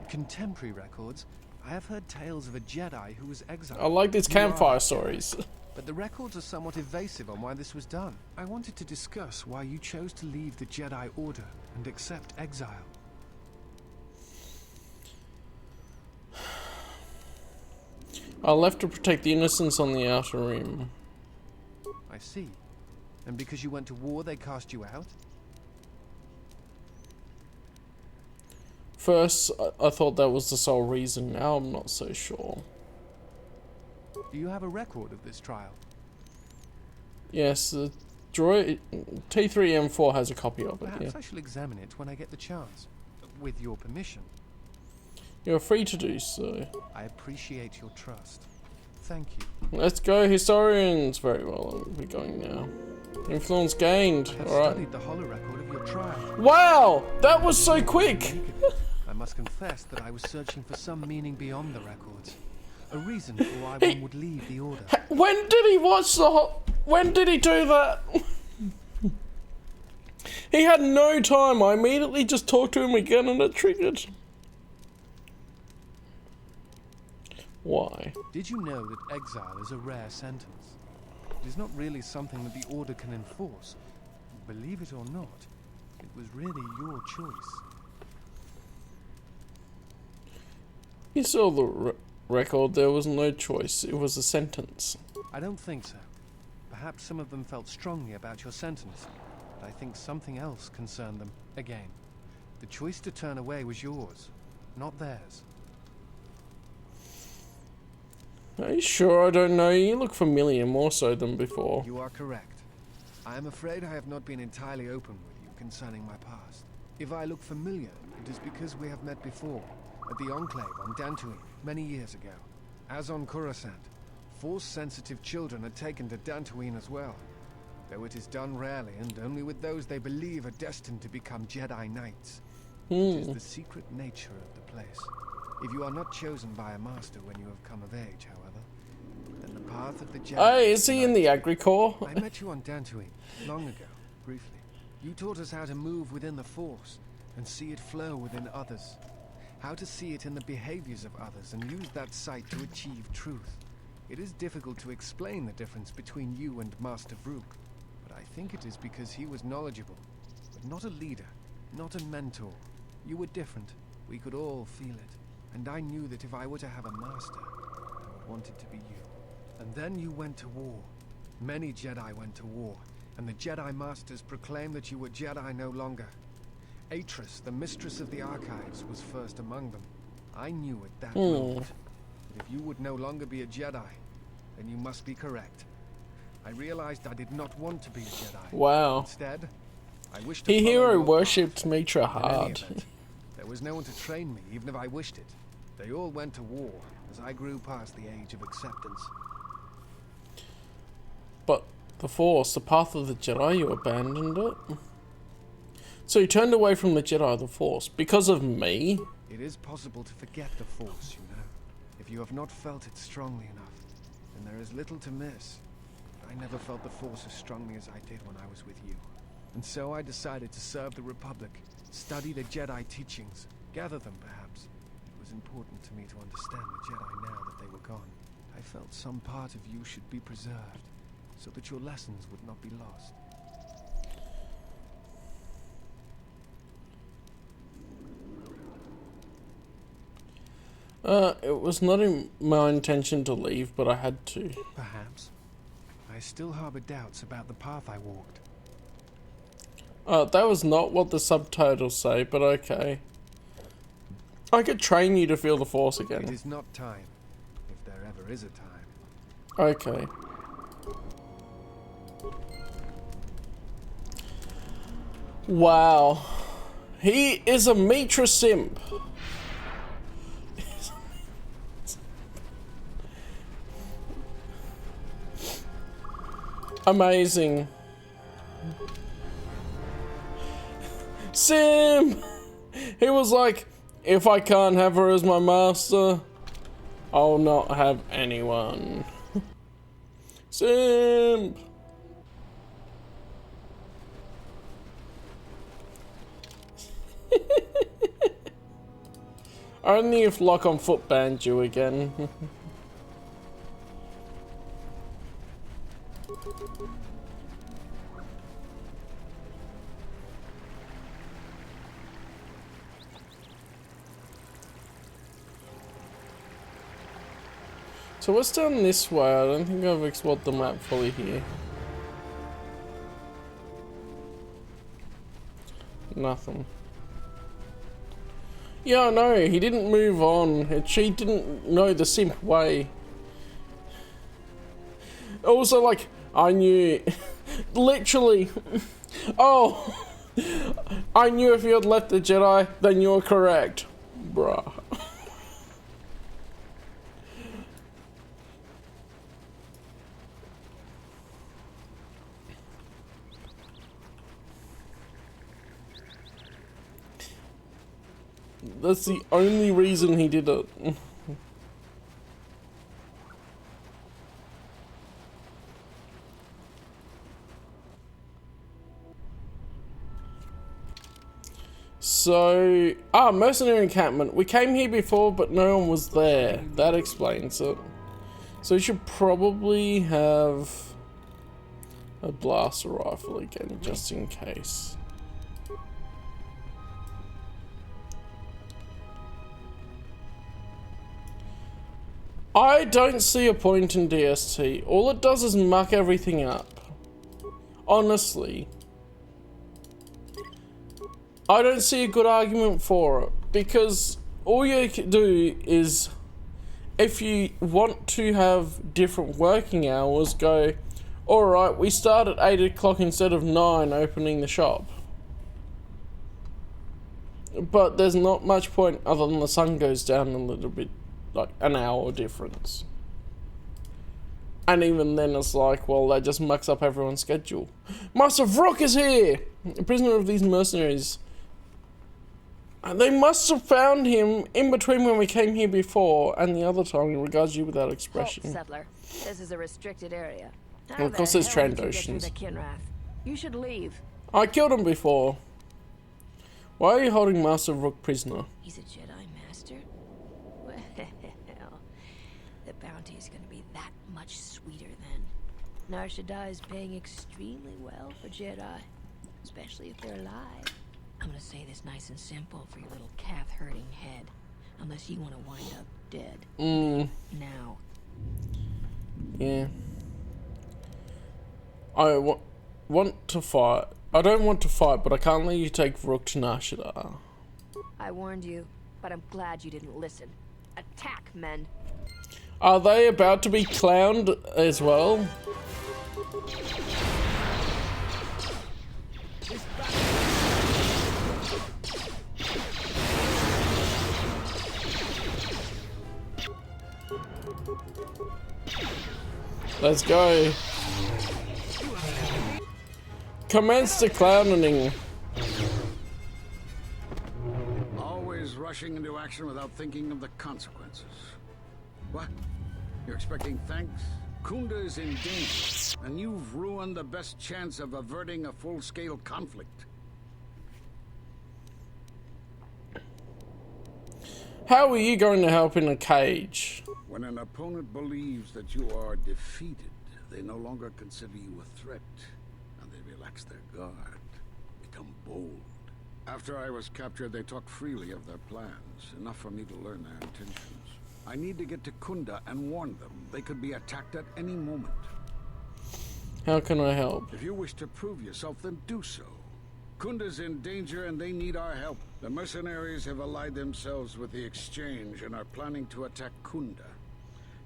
I: contemporary records, I have heard tales of a Jedi who was exiled.
A: I like these campfire stories.
I: But the records are somewhat evasive on why this was done. I wanted to discuss why you chose to leave the Jedi Order and accept exile.
A: I left to protect the innocents on the Outer Rim.
I: I see. And because you went to war, they cast you out?
A: First, I thought that was the sole reason. Now I'm not so sure.
I: Do you have a record of this trial?
A: Yes, the droid T3M4 has a copy of it.
I: Perhaps I shall examine it when I get the chance. With your permission.
A: You're free to do so.
I: I appreciate your trust. Thank you.
A: Let's go, historians. Very well, we're going now. Influence gained.
I: I have
A: Alright.
I: studied the holo record of your trial.
A: Wow! That was so quick!
I: I must confess that I was searching for some meaning beyond the records. A reason for why one would leave the Order.
A: When did he watch when did he do that? He had no time. I immediately just talked to him again and it triggered. Why?
I: Did you know that exile is a rare sentence? It is not really something that the Order can enforce. Believe it or not, it was really your choice.
A: You saw the record. There was no choice. It was a sentence.
I: I don't think so. Perhaps some of them felt strongly about your sentence, but I think something else concerned them. Again, the choice to turn away was yours, not theirs.
A: Are you sure? I don't know. You look familiar, more so than before.
I: You are correct. I am afraid I have not been entirely open with you concerning my past. If I look familiar, it is because we have met before, at the Enclave on Dantooinian, many years ago. As on Coruscant, Force-sensitive children are taken to Dantooinian as well, though it is done rarely and only with those they believe are destined to become Jedi Knights. It is the secret nature of the place. If you are not chosen by a master when you have come of age, however, then the path of the Jedi...
A: Hey, is he in the Agri-Corps?
I: I met you on Dantooinian, long ago, briefly. You taught us how to move within the Force, and see it flow within others. How to see it in the behaviors of others, and use that sight to achieve truth. It is difficult to explain the difference between you and Master Vrook, but I think it is because he was knowledgeable, but not a leader, not a mentor. You were different. We could all feel it. And I knew that if I were to have a master, I would want it to be you. And then you went to war. Many Jedi went to war, and the Jedi Masters proclaimed that you were Jedi no longer. Atris, the mistress of the Archives, was first among them. I knew at that moment that if you would no longer be a Jedi, then you must be correct. I realized I did not want to be a Jedi.
A: Wow.
I: Instead, I wished to
A: He
I: follow
A: hero
I: your
A: worshipped
I: path.
A: Mitra
I: In any
A: hard.
I: event, there was no one to train me, even if I wished it. They all went to war as I grew past the age of acceptance.
A: But the Force, the path of the Jedi, you abandoned it? So you turned away from the Jedi, the Force, because of me?
I: It is possible to forget the Force, you know. If you have not felt it strongly enough, then there is little to miss. I never felt the Force as strongly as I did when I was with you. And so I decided to serve the Republic, study the Jedi teachings, gather them perhaps. It was important to me to understand the Jedi now that they were gone. I felt some part of you should be preserved, so that your lessons would not be lost.
A: It was not in my intention to leave, but I had to.
I: Perhaps. I still harbor doubts about the path I walked.
A: That was not what the subtitles say, but okay. I could train you to feel the Force again.
I: It is not time, if there ever is a time.
A: Okay. Wow. He is a Mitra simp. Amazing. Sim! He was like, if I can't have her as my master, I'll not have anyone. Simp! Only if Lock on Foot banned you again. So what's down this way? I don't think I've explored the map fully here. Nothing. Yeah, I know, he didn't move on. She didn't know the simp way. Also, like, I knew... literally... oh! I knew if you had left the Jedi, then you were correct. Bruh. That's the only reason he did it. So, mercenary encampment. We came here before, but no one was there. That explains it. So we should probably have a blaster rifle again, just in case. I don't see a point in DST. All it does is muck everything up. Honestly. I don't see a good argument for it. Because all you can do is, if you want to have different working hours, go, alright, we start at 8 o'clock instead of 9 opening the shop. But there's not much point other than the sun goes down a little bit. Like an hour difference. And even then it's like, well, that just mucks up everyone's schedule. Master Vrook is here! A prisoner of these mercenaries. And they must have found him in between when we came here before and the other time in regards to you without expression.
C: Halt, settler. This is a restricted area.
A: Well, of course there's Trandoshans.
C: You should leave.
A: I killed him before. Why are you holding Master Vrook prisoner?
C: He's a Jedi Master? Well, the bounty is going to be that much sweeter then. Nar Shaddaa is paying extremely well for Jedi, especially if they're alive. I'm going to say this nice and simple for your little calf-hurting head, unless you want to wind up dead. Now.
A: Yeah. I want to fight. I don't want to fight, but I can't let you take Vrook to Nar Shaddaa.
C: I warned you, but I'm glad you didn't listen. Attack, men!
A: Are they about to be clowned as well? Let's go. Commence the clowning.
P: Always rushing into action without thinking of the consequences. What? You're expecting thanks? Kunda is in danger, and you've ruined the best chance of averting a full-scale conflict.
A: How are you going to help in a cage?
P: When an opponent believes that you are defeated, they no longer consider you a threat, and they relax their guard, become bold. After I was captured, they talked freely of their plans, enough for me to learn their intentions. I need to get to Kunda and warn them. They could be attacked at any moment.
A: How can I help?
P: If you wish to prove yourself, then do so. Kunda's in danger and they need our help. The mercenaries have allied themselves with the Exchange and are planning to attack Kunda.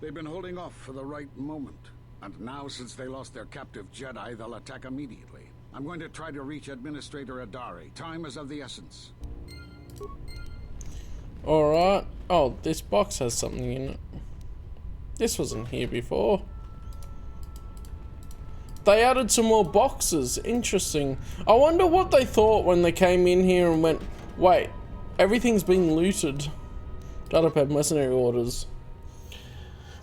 P: They've been holding off for the right moment. And now, since they lost their captive Jedi, they'll attack immediately. I'm going to try to reach Administrator Adari. Time is of the essence.
A: Alright. Oh, this box has something in it. This wasn't here before. They added some more boxes. Interesting. I wonder what they thought when they came in here and went, wait, everything's been looted. Datapad mercenary orders.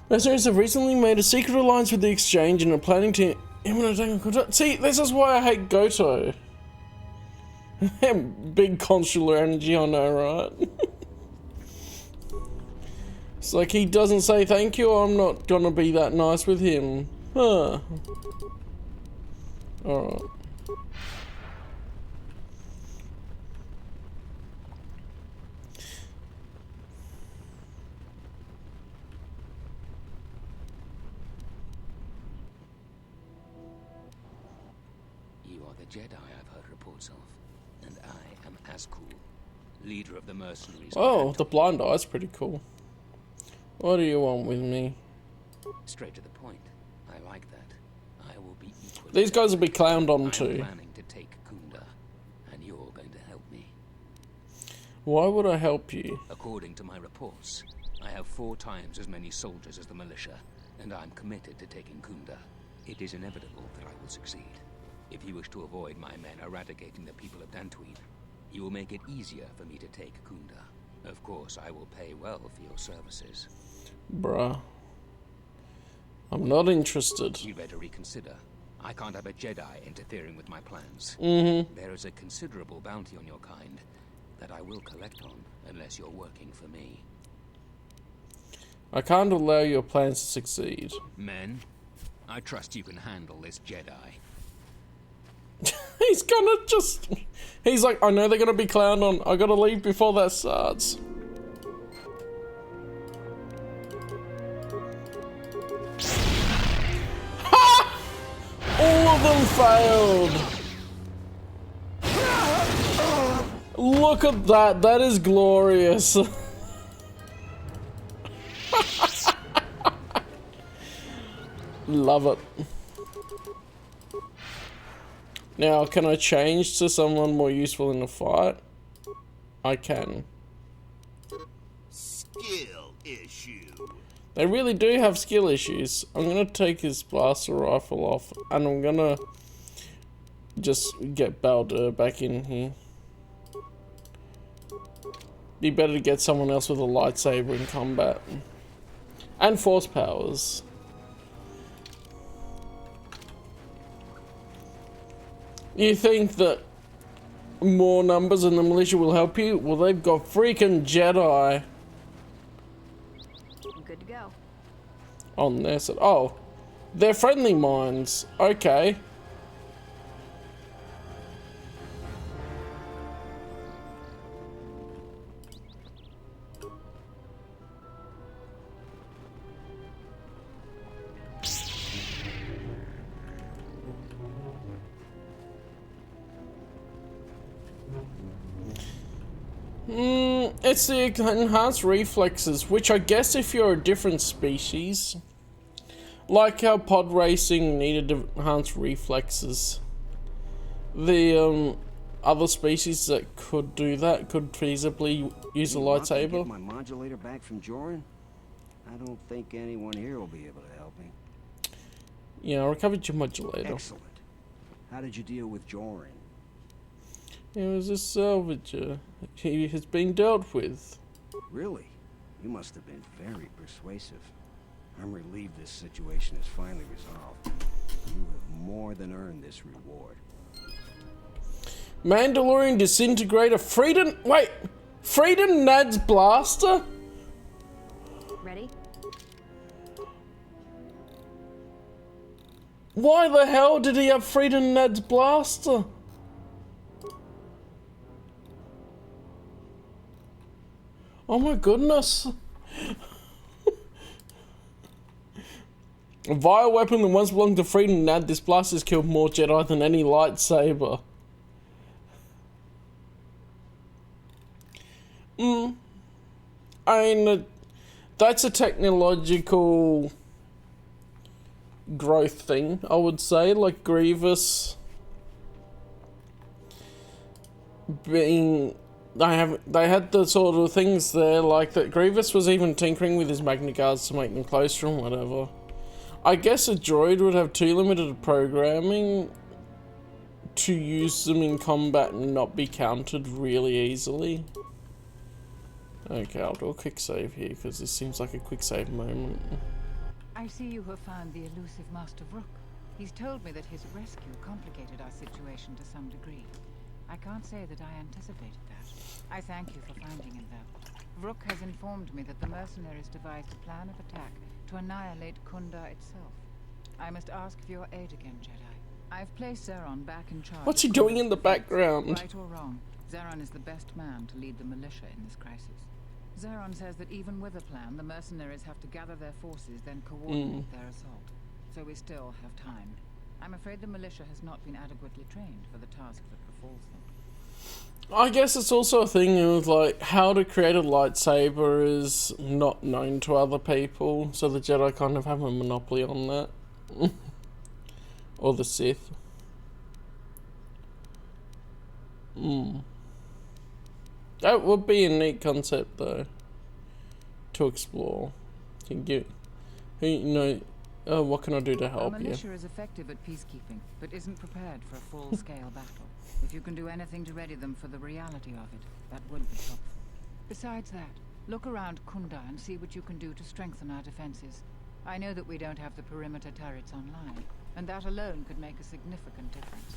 A: Mercenaries have recently made a secret alliance with the Exchange and are planning to see, this is why I hate Goto. Big consular energy, I know, right? It's like he doesn't say thank you, I'm not gonna be that nice with him. Huh. Alright.
T: You are the Jedi I've heard reports of, and I am Azkul, leader of the mercenaries.
A: Oh, the blind eye's pretty cool. What do you want with me?
T: Straight to the point. I like that. I will be equal.
A: These guys will be clowned on
T: I'm
A: too.
T: planning to take Kunda, and you're going to help me.
A: Why would I help you?
T: According to my reports, I have 4 times as many soldiers as the militia, and I'm committed to taking Kunda. It is inevitable that I will succeed. If you wish to avoid my men eradicating the people of Dantooine, you will make it easier for me to take Kunda. Of course, I will pay well for your services.
A: Bruh. I'm not interested.
T: You better reconsider. I can't have a Jedi interfering with my plans.
A: Mm-hmm.
T: There is a considerable bounty on your kind that I will collect on unless you're working for me.
A: I can't allow your plans to succeed.
T: Men, I trust you can handle this Jedi.
A: He's gonna just... He's like, I know they're gonna be clowned on. I gotta leave before that starts. Ha! All of them failed. Look at that. That is glorious. Love it. Now, can I change to someone more useful in the fight? I can.
Q: Skill issue.
A: They really do have skill issues. I'm gonna take his blaster rifle off, and I'm gonna just get Baldur back in here. Be better to get someone else with a lightsaber in combat. And force powers. You think that more numbers in the militia will help you? Well, they've got freaking Jedi.
N: Good to go.
A: On their side. Oh, they're friendly minds. Okay. It's the enhanced reflexes, which I guess if you're a different species, Like how pod racing needed enhanced reflexes. The other species that could do that could feasibly use a lightsaber.
R: Get my modulator back from Joran? I don't think anyone here will be able to help me.
A: Yeah, I recovered your modulator.
R: Excellent. How did you deal with Joran?
A: He was a salvager. He has been dealt with.
R: Really? You must have been very persuasive. I'm relieved this situation is finally resolved. You have more than earned this reward.
A: Mandalorian disintegrator. Freedom Nad's blaster?
K: Ready?
A: Why the hell did he have Freedom Nad's blaster? Oh my goodness. A vile weapon that once belonged to Freedom Nad, this blaster has killed more Jedi than any lightsaber. I mean, that's a technological growth thing, I would say. Like Grievous being... They had the sort of things there, like that Grievous was even tinkering with his Magna Guards to make them closer and whatever. I guess a droid would have too limited programming to use them in combat and not be countered really easily. Okay, I'll do a quick save here because this seems like a quick save moment.
O: I see you have found the elusive Master Rook. He's told me that his rescue complicated our situation to some degree. I can't say that I anticipated that. I thank you for finding him, though. Rook has informed me that the mercenaries devised a plan of attack to annihilate Kunda itself. I must ask for your aid again, Jedi. I've placed Zeron back in charge.
A: What's he doing in the background?
O: Right or wrong, Zeron is the best man to lead the militia in this crisis. Zeron says that even with a plan, the mercenaries have to gather their forces, then coordinate their assault. So we still have time. I'm afraid the militia has not been adequately trained for the task that befalls them.
A: I guess it's also a thing of like how to create a lightsaber is not known to other people, so the Jedi kind of have a monopoly on that. Or the Sith. That would be a neat concept though to explore. What can I do to help you?
O: The militia is effective at peacekeeping, but isn't prepared for a full-scale battle. If you can do anything to ready them for the reality of it, that would be helpful. Besides that, look around Kunda and see what you can do to strengthen our defenses. I know that we don't have the perimeter turrets online, and that alone could make a significant difference.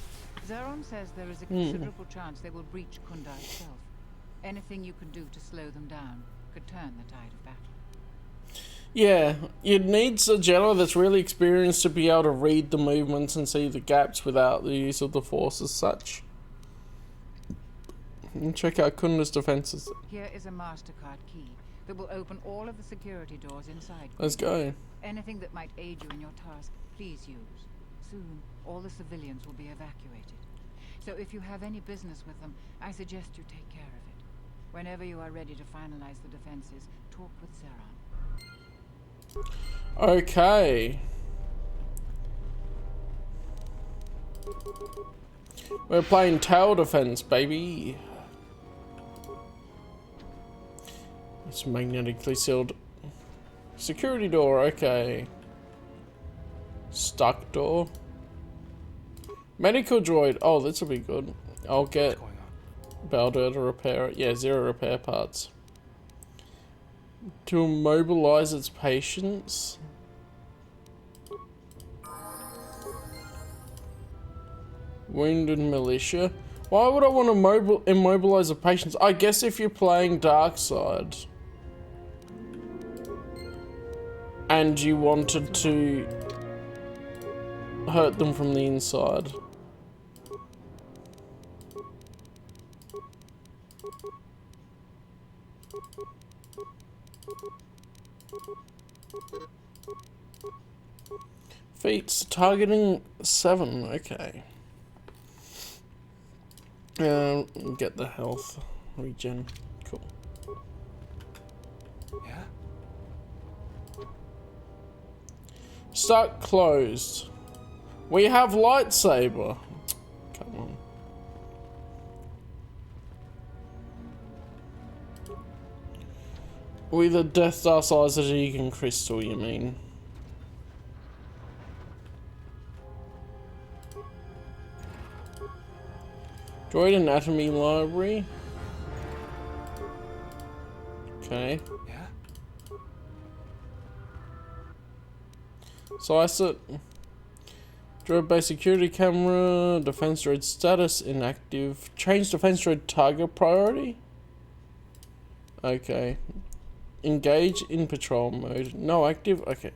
O: Zeron says there is a considerable chance they will breach Kunda itself. Anything you can do to slow them down could turn the tide of battle.
A: Yeah, you'd need a Jedi that's really experienced to be able to read the movements and see the gaps without the use of the Force as such. And check out Kunda's defenses.
O: Here is a MasterCard key that will open all of the security doors inside.
A: Let's go.
O: Anything that might aid you in your task, please use. Soon, all the civilians will be evacuated. So if you have any business with them, I suggest you take care of it. Whenever you are ready to finalize the defenses, talk with Zeron.
A: Okay. We're playing tower defense, baby. It's magnetically sealed. Security door, okay. Stuck door. Medical droid. Oh, this will be good. I'll get Baldur to repair it. Yeah, 0 repair parts. To immobilize its patients. Wounded militia. Why would I want to immobilize the patients? I guess if you're playing dark side and you wanted to hurt them from the inside. Feats targeting 7, okay. Get the health regen, cool.
I: Yeah?
A: Start closed. We have lightsaber. Come on. With a Death Star size Adegan crystal, you mean? Droid anatomy library. Okay.
F: Yeah.
A: Slice it. Droid base security camera. Defense droid status inactive. Change defense droid target priority. Okay. Engage in patrol mode. No active? Okay.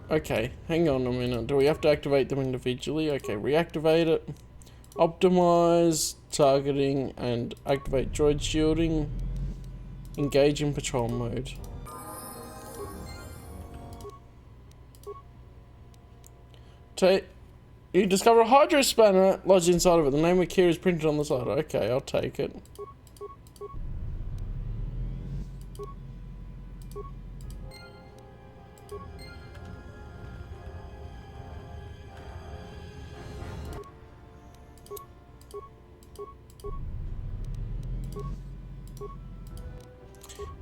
A: Okay, hang on a minute. Do we have to activate them individually? Okay, reactivate it. Optimize targeting and activate droid shielding. Engage in patrol mode. You discover a hydro spanner lodged inside of it. The name of Kira is printed on the side. Okay, I'll take it.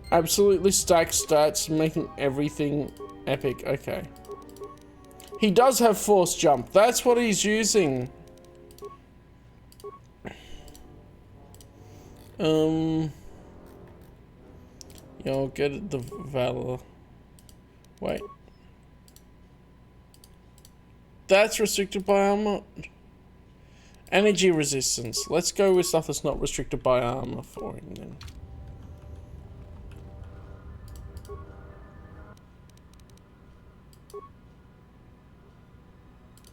A: Absolutely stacked stats, making everything epic. Okay. He does have force jump. That's what he's using. Yeah, I'll get the Valor. Wait. That's restricted by armor. Energy resistance. Let's go with stuff that's not restricted by armor for him then.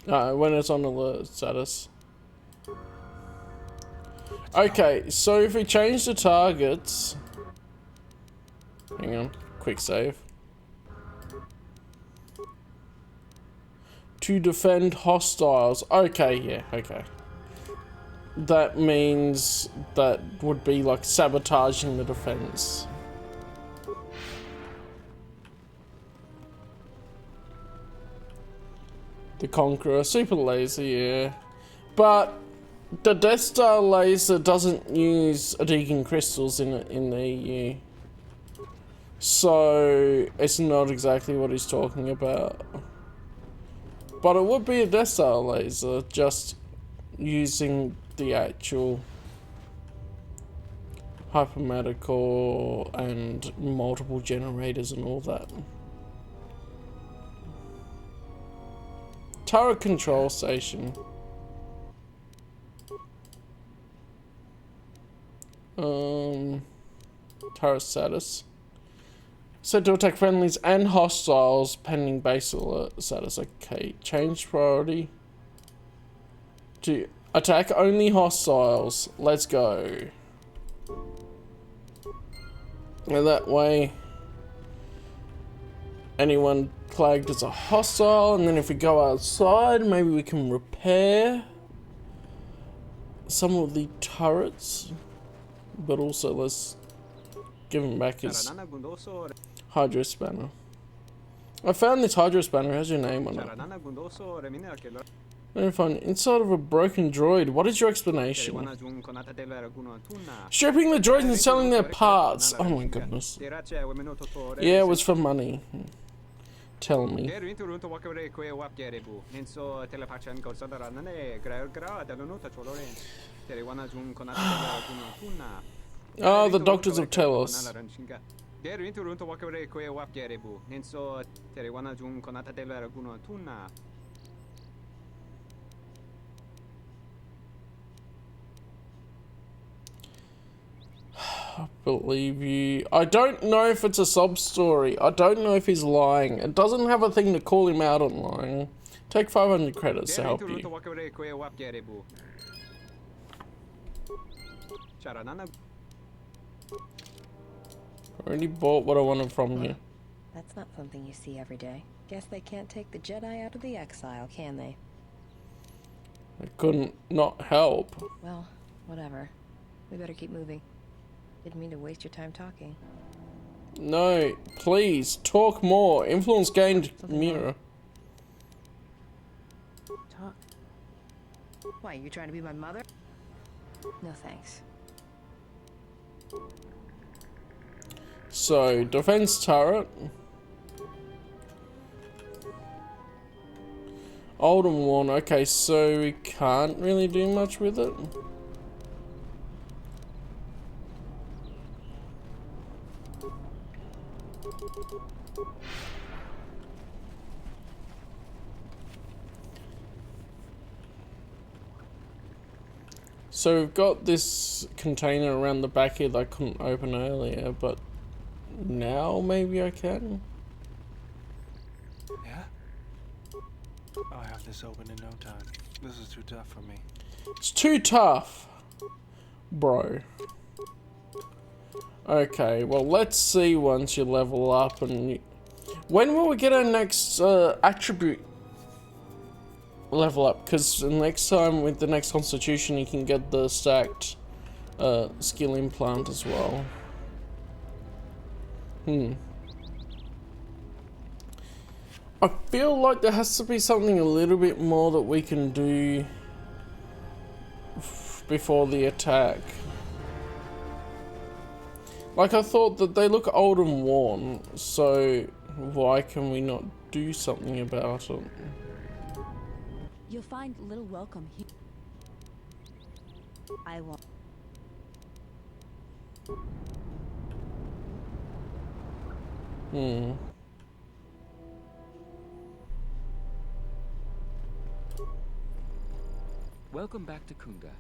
A: When it's on alert status. Okay, so if we change the targets... Hang on, quick save. To defend hostiles. Okay, yeah, okay. That means that would be like sabotaging the defense. The Conqueror, super laser, yeah. But the Death Star laser doesn't use Adegan crystals in the EU. So it's not exactly what he's talking about. But it would be a Death Star laser, just using the actual hypermedical and multiple generators and all that. Turret control station. Turret status. Set to attack friendlies and hostiles pending base alert status. Okay, change priority. To attack only hostiles. Let's go. And that way, anyone flagged as a hostile, and then if we go outside, maybe we can repair some of the turrets, but also let's give him back his hydro spanner. I found this hydro spanner. Has your name on it? Then find inside of a broken droid. What is your explanation? Stripping the droids and selling their parts. Oh my goodness. Yeah, it was for money. Tell me. Oh, the doctors of Telos. I believe you. I don't know if it's a sub story. I don't know if he's lying. It doesn't have a thing to call him out on lying. Take 500 credits to help you. Already bought what I wanted from you.
M: That's not something you see every day. Guess they can't take the Jedi out of the exile, can they?
A: I couldn't not help.
M: Well, whatever. We better keep moving. Didn't mean to waste your time talking.
A: No, please, talk more. Influence gained mirror.
M: Talk. Why, you trying to be my mother?
C: No thanks.
A: So, defense turret. Old and worn. Okay, so we can't really do much with it. So we've got this container around the back here that I couldn't open earlier, but now maybe I can.
H: Yeah? I'll have this open in no time. This is too tough for me.
A: It's too tough, bro. Okay, well let's see once you level up and when will we get our next attribute level up? Because next time with the next constitution you can get the stacked skill implant as well. I feel like there has to be something a little bit more that we can do before the attack. Like, I thought that they look old and worn, so why can we not do something about it?
K: You'll find little welcome here. I won't.
T: Welcome back to Kunda.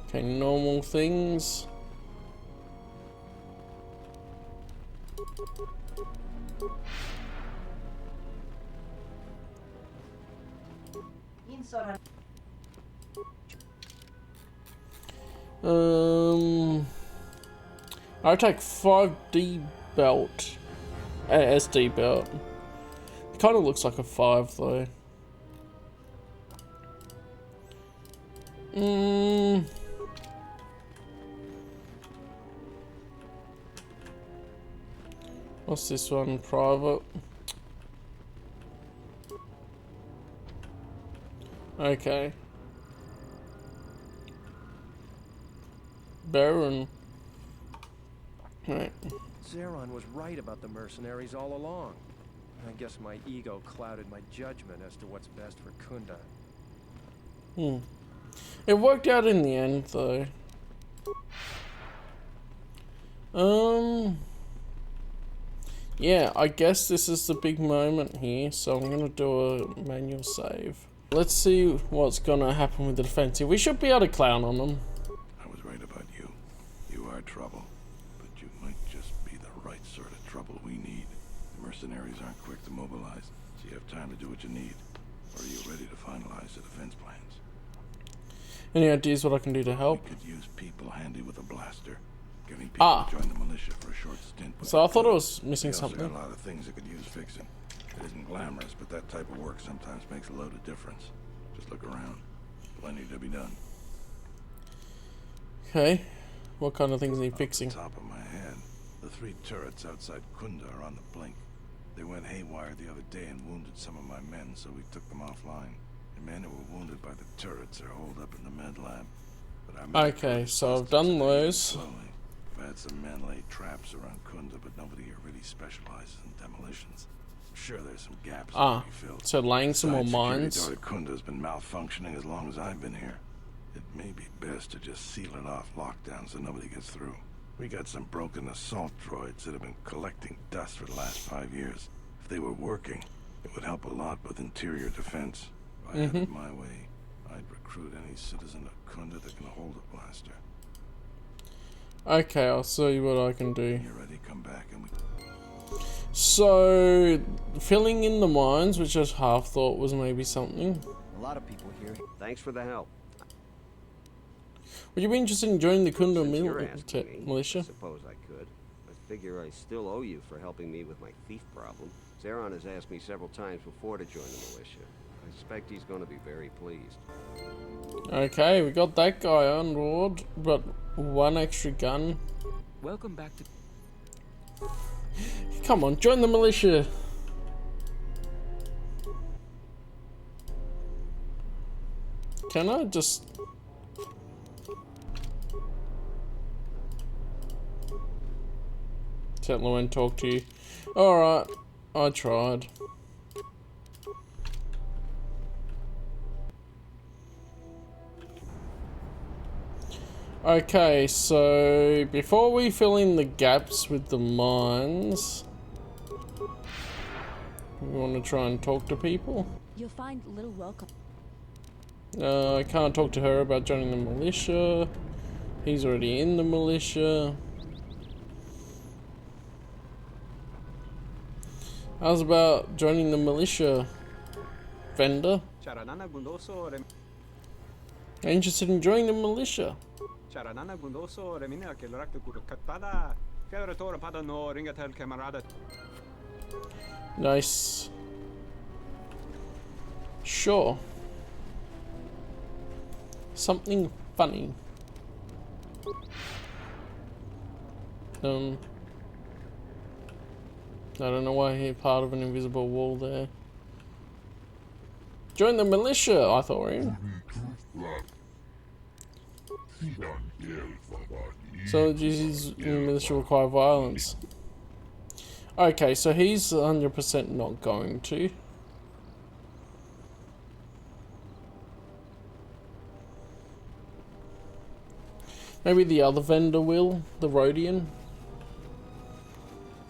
A: Okay, normal things. I take 5D belt, SD belt. It kind of looks like a 5 though. What's this one? Private. Okay. Baron. Right.
U: Zeron was right about the mercenaries all along. I guess my ego clouded my judgment as to what's best for Kunda.
A: It worked out in the end, though. Yeah, I guess this is the big moment here, so I'm gonna do a manual save. Let's see what's gonna happen with the defensive. We should be able to clown on them.
B: I was right about you. You are trouble, but you might just be the right sort of trouble we need. The mercenaries aren't quick to mobilize, so you have time to do what you need. Or are you ready to finalize the defense plans?
A: Any ideas what I can do to help?
B: We could use people handy with a blaster. Getting people to join the militia for a short stint.
A: So I thought I was missing something.
B: Got a lot of things that could use fixing. It isn't glamorous, but that type of work sometimes makes a load of difference. Just look around. Plenty to be done.
A: Okay. What kind of things need fixing?
B: Off the top of my head, the 3 turrets outside Kunda are on the blink. They went haywire the other day and wounded some of my men, so we took them offline. The men who were wounded by the turrets are holed up in the med lab. But
A: okay, so I've done those.
B: Slowly. I've had some men lay traps around Kunda, but nobody here really specializes in demolitions. I'm sure there's some gaps that can be filled.
A: So laying some more mines.
B: The Kunda has been malfunctioning as long as I've been here. It may be best to just seal it off lockdown so nobody gets through. We got some broken assault droids that have been collecting dust for the last 5 years. If they were working, it would help a lot with interior defense. If I had it my way, I'd recruit any citizen of Kunda that can hold a blaster.
A: Okay, I'll see what I can do.
B: You're ready, come back and we...
A: So, filling in the mines, which I half thought was maybe something.
R: A lot of people here. Thanks for the help.
A: Would you be interested in joining the Kunda militia?
R: I suppose I could. I figure I still owe you for helping me with my thief problem. Zeron has asked me several times before to join the militia. I expect he's going to be very pleased.
A: Okay, we got that guy on board, but 1 extra gun.
F: Welcome back to...
A: Come on, join the militia. Can I just... Settler won't talk to you. Alright, I tried. Okay, so before we fill in the gaps with the mines, we want to try and talk to people.
K: You'll find little welcome.
A: I can't talk to her about joining the militia. He's already in the militia. How's about joining the militia, vendor? Interested in joining the militia? Nice. Sure. Something funny. I don't know why he's part of an invisible wall there. Join the militia, I thought, right? So duties in the militia require violence. Okay, so he's 100% not going to. Maybe the other vendor will, the Rhodian.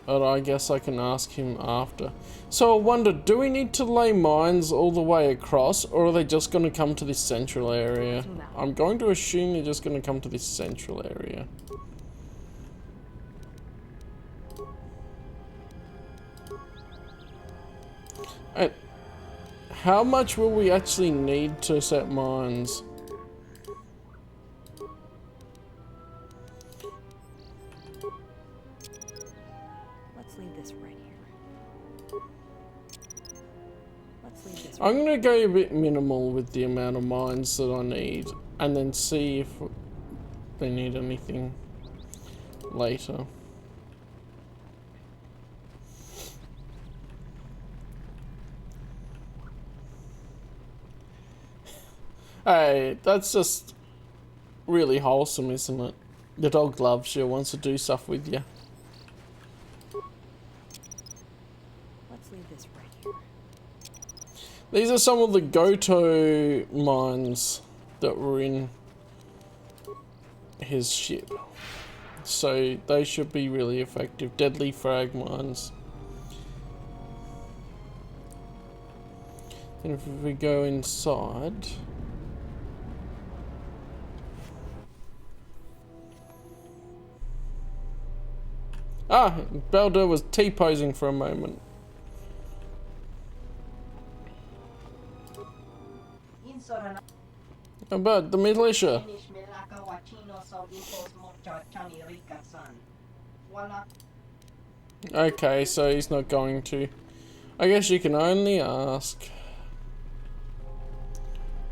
A: But I guess I can ask him after. So I wonder, do we need to lay mines all the way across, or are they just going to come to this central area? I'm going to assume they're just going to come to this central area. And how much will we actually need to set mines? I'm gonna go a bit minimal with the amount of mines that I need, and then see if they need anything later. Hey, that's just really wholesome, isn't it? The dog loves you, wants to do stuff with you. These are some of the Goto mines that were in his ship. So they should be really effective. Deadly frag mines. And if we go inside... Ah! Baldur was T-posing for a moment. About the militia. Okay, so he's not going to. I guess you can only ask.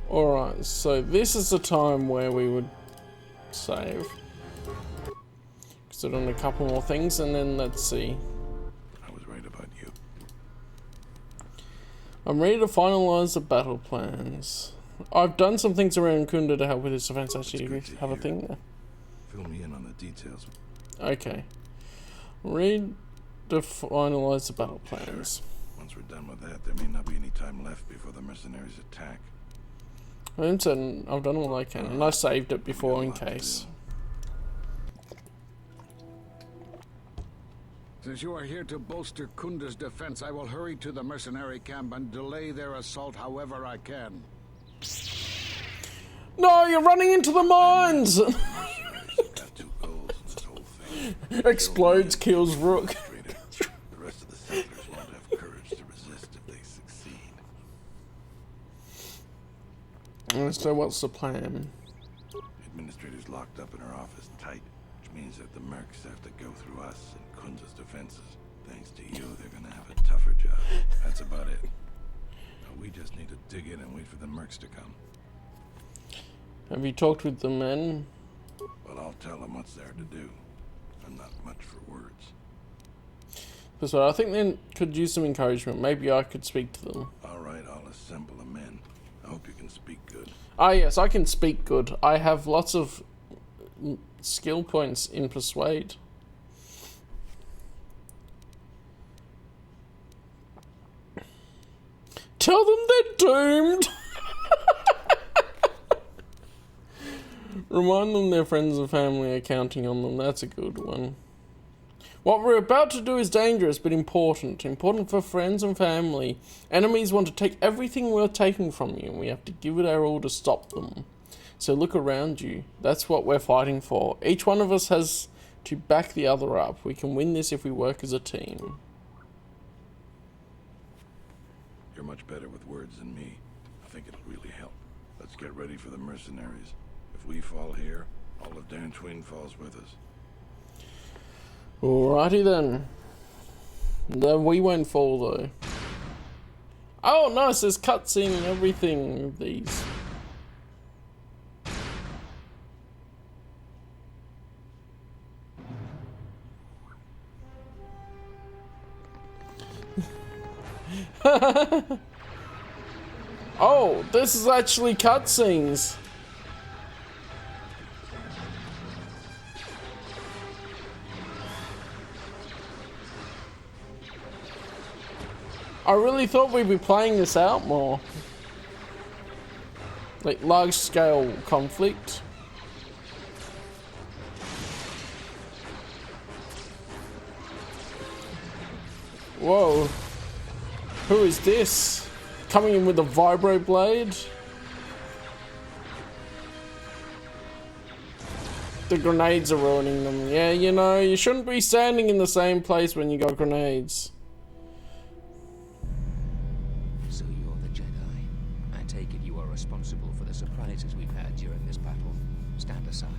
A: Alright, so this is the time where we would save. Consider on a couple more things and then let's see.
B: I was right about you.
A: I'm ready to finalize the battle plans. I've done some things around Kunda to help with his defense. Actually, we have a thing there.
B: Fill me in on the details.
A: Okay. Ready to finalize the battle plans.
B: Once we're done with that, there may not be any time left before the mercenaries attack.
A: I'm certain I've done all I can, and I saved it before in case.
P: Since you are here to bolster Kunda's defense, I will hurry to the mercenary camp and delay their assault however I can.
A: No, you're running into the mines! Explodes, kills Rook.
B: The rest of the settlers won't have courage to resist if they succeed.
A: So what's the plan?
B: The administrator's locked up in her office tight, which means that the mercs have to go through us and Kunda's defenses. Thanks to you, they're gonna have a tougher job. That's about it. Now we just need to dig in and wait for the mercs to come.
A: Have you talked with the men?
B: Well, I'll tell them what's there to do. I'm not much for words.
A: So I think they could use some encouragement. Maybe I could speak to them.
B: Alright, I'll assemble the men. I hope you can speak good.
A: Ah, yes, I can speak good. I have lots of skill points in Persuade. Tell them they're doomed! Remind them their friends and family are counting on them. That's a good one. What we're about to do is dangerous, but important. Important for friends and family. Enemies want to take everything we're taking from you, and we have to give it our all to stop them. So look around you. That's what we're fighting for. Each one of us has to back the other up. We can win this if we work as a team.
B: You're much better with words than me. I think it'll really help. Let's get ready for the mercenaries. If we fall here, all of Dantooine falls with us.
A: Alrighty then. No, we won't fall though. Oh nice, there's cutscene and everything with these. Oh, this is actually cutscenes. I really thought we'd be playing this out more. Like large scale conflict. Whoa. Who is this? Coming in with a vibro blade? The grenades are ruining them. Yeah, you know, you shouldn't be standing in the same place when you got grenades.
T: So you're the Jedi. I take it you are responsible for the surprises we've had during this battle. Stand aside.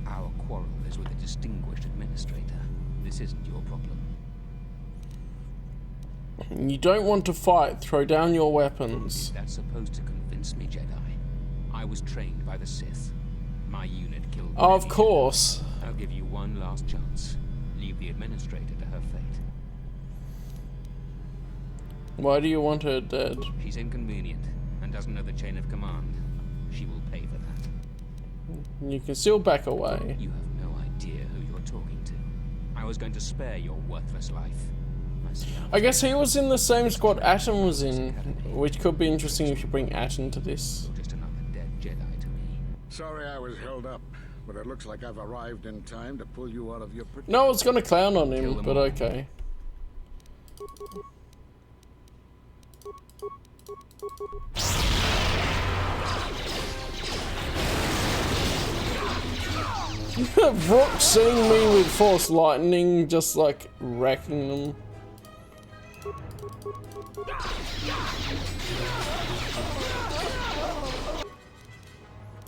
T: Our quarrel is with a distinguished administrator. This isn't your problem.
A: You don't want to fight, throw down your weapons.
T: That's supposed to convince me, Jedi. I was trained by the Sith. My unit killed
A: Oh, of
T: many.
A: course.
T: I'll give you one last chance. Leave the administrator to her fate.
A: Why do you want her dead?
T: She's inconvenient and doesn't know the chain of command. She will pay for that.
A: You can still back away.
T: You have no idea who you're talking to. I was going to spare your worthless life.
A: I guess he was in the same squad Atom was in, which could be interesting if you bring Atom to this.
T: Just another dead Jedi to me.
P: Sorry I was held up, but it looks like I've arrived in time to pull you out of your predicament.
A: No, I was gonna clown on him, but okay. Rook seeing me with Force Lightning, just like wrecking them.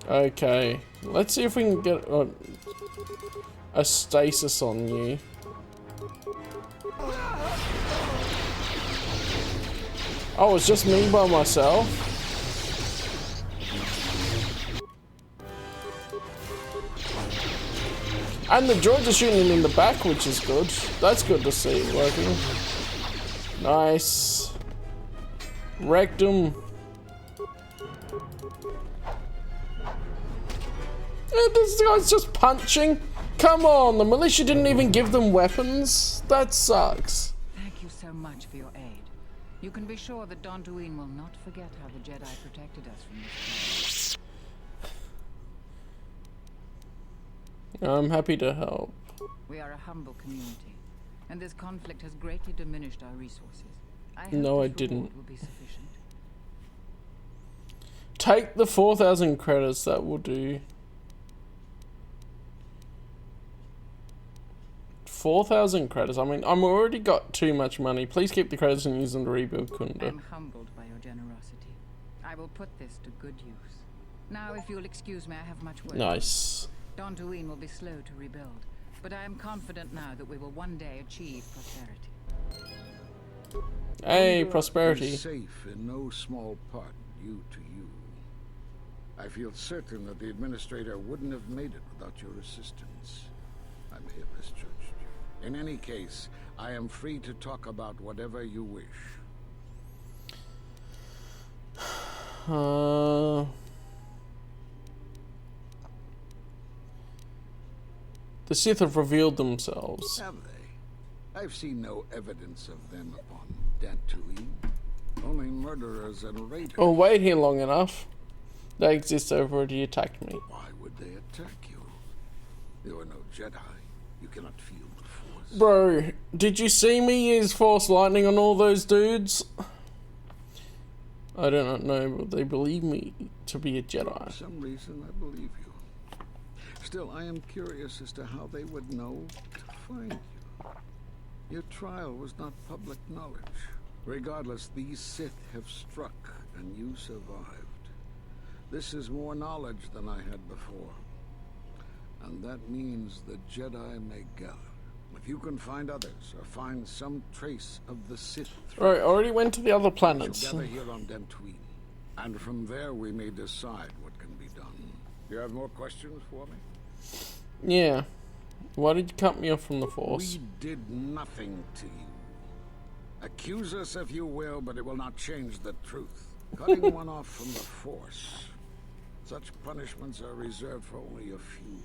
A: Okay, let's see if we can get a stasis on you. Oh, it's just me by myself? And the droids are shooting him in the back, which is good. That's good to see working. Nice. Wrecked him. This guy's just punching. Come on, the militia didn't even give them weapons. That sucks.
O: Thank you so much for your aid. You can be sure that Dantooine will not forget how the Jedi protected us from this place.
A: I'm happy to help.
O: We are a humble community, and this conflict has greatly diminished our resources. I hope
A: No, I
O: this
A: didn't.
O: reward will be sufficient.
A: Take the 4,000 credits, that will do. 4,000 credits. I mean, I'm already got too much money. Please keep the credits and use them to rebuild Kunda.
O: I'm humbled by your generosity. I will put this to good use. Now, if you'll excuse me, I have much work.
A: Nice.
O: Dantooine will be slow to rebuild, but I am confident now that we will one day achieve prosperity.
A: Hey,
P: Kunda
A: prosperity.
P: is safe in no small part due to you. I feel certain that the administrator wouldn't have made it without your assistance. I may have misjudged you. In any case, I am free to talk about whatever you wish.
A: The Sith have revealed themselves.
P: Have they? I've seen no evidence of them upon Dantooine. Only murderers and raiders.
A: Oh, wait here long enough. They exist, they've already attacked me.
P: Why would they attack you? You are no Jedi. You cannot feel the Force.
A: Bro, did you see me use Force Lightning on all those dudes? I do not know, but they believe me to be a Jedi.
P: For some reason, I believe you. Still, I am curious as to how they would know to find you. Your trial was not public knowledge. Regardless, these Sith have struck, and you survived. This is more knowledge than I had before. And that means the Jedi may gather. If you can find others, or find some trace of the Sith...
A: Right, I already went to the other planets.
P: Gather here on Dantooine. And from there we may decide what can be done. You have more questions for me?
A: Yeah. Why did you cut me off from the Force?
P: We did nothing to you. Accuse us if you will, but it will not change the truth. Cutting one off from the Force. Such punishments are reserved for only a few.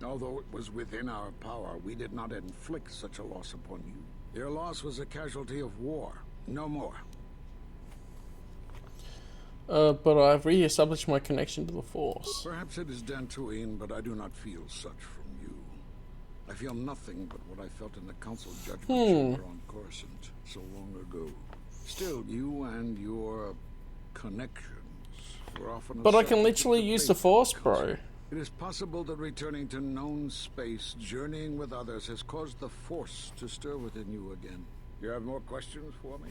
P: Although it was within our power, we did not inflict such a loss upon you. Your loss was a casualty of war, no more.
A: But I've re-established my connection to the Force.
P: Perhaps it is Dantooine, but I do not feel such from you. I feel nothing but what I felt in the Council Judgment Chamber on Coruscant so long ago. Still, you and your connections were often...
A: But I can literally use the Force, bro.
P: It is possible that returning to known space, journeying with others, has caused the Force to stir within you again. You have more questions for me?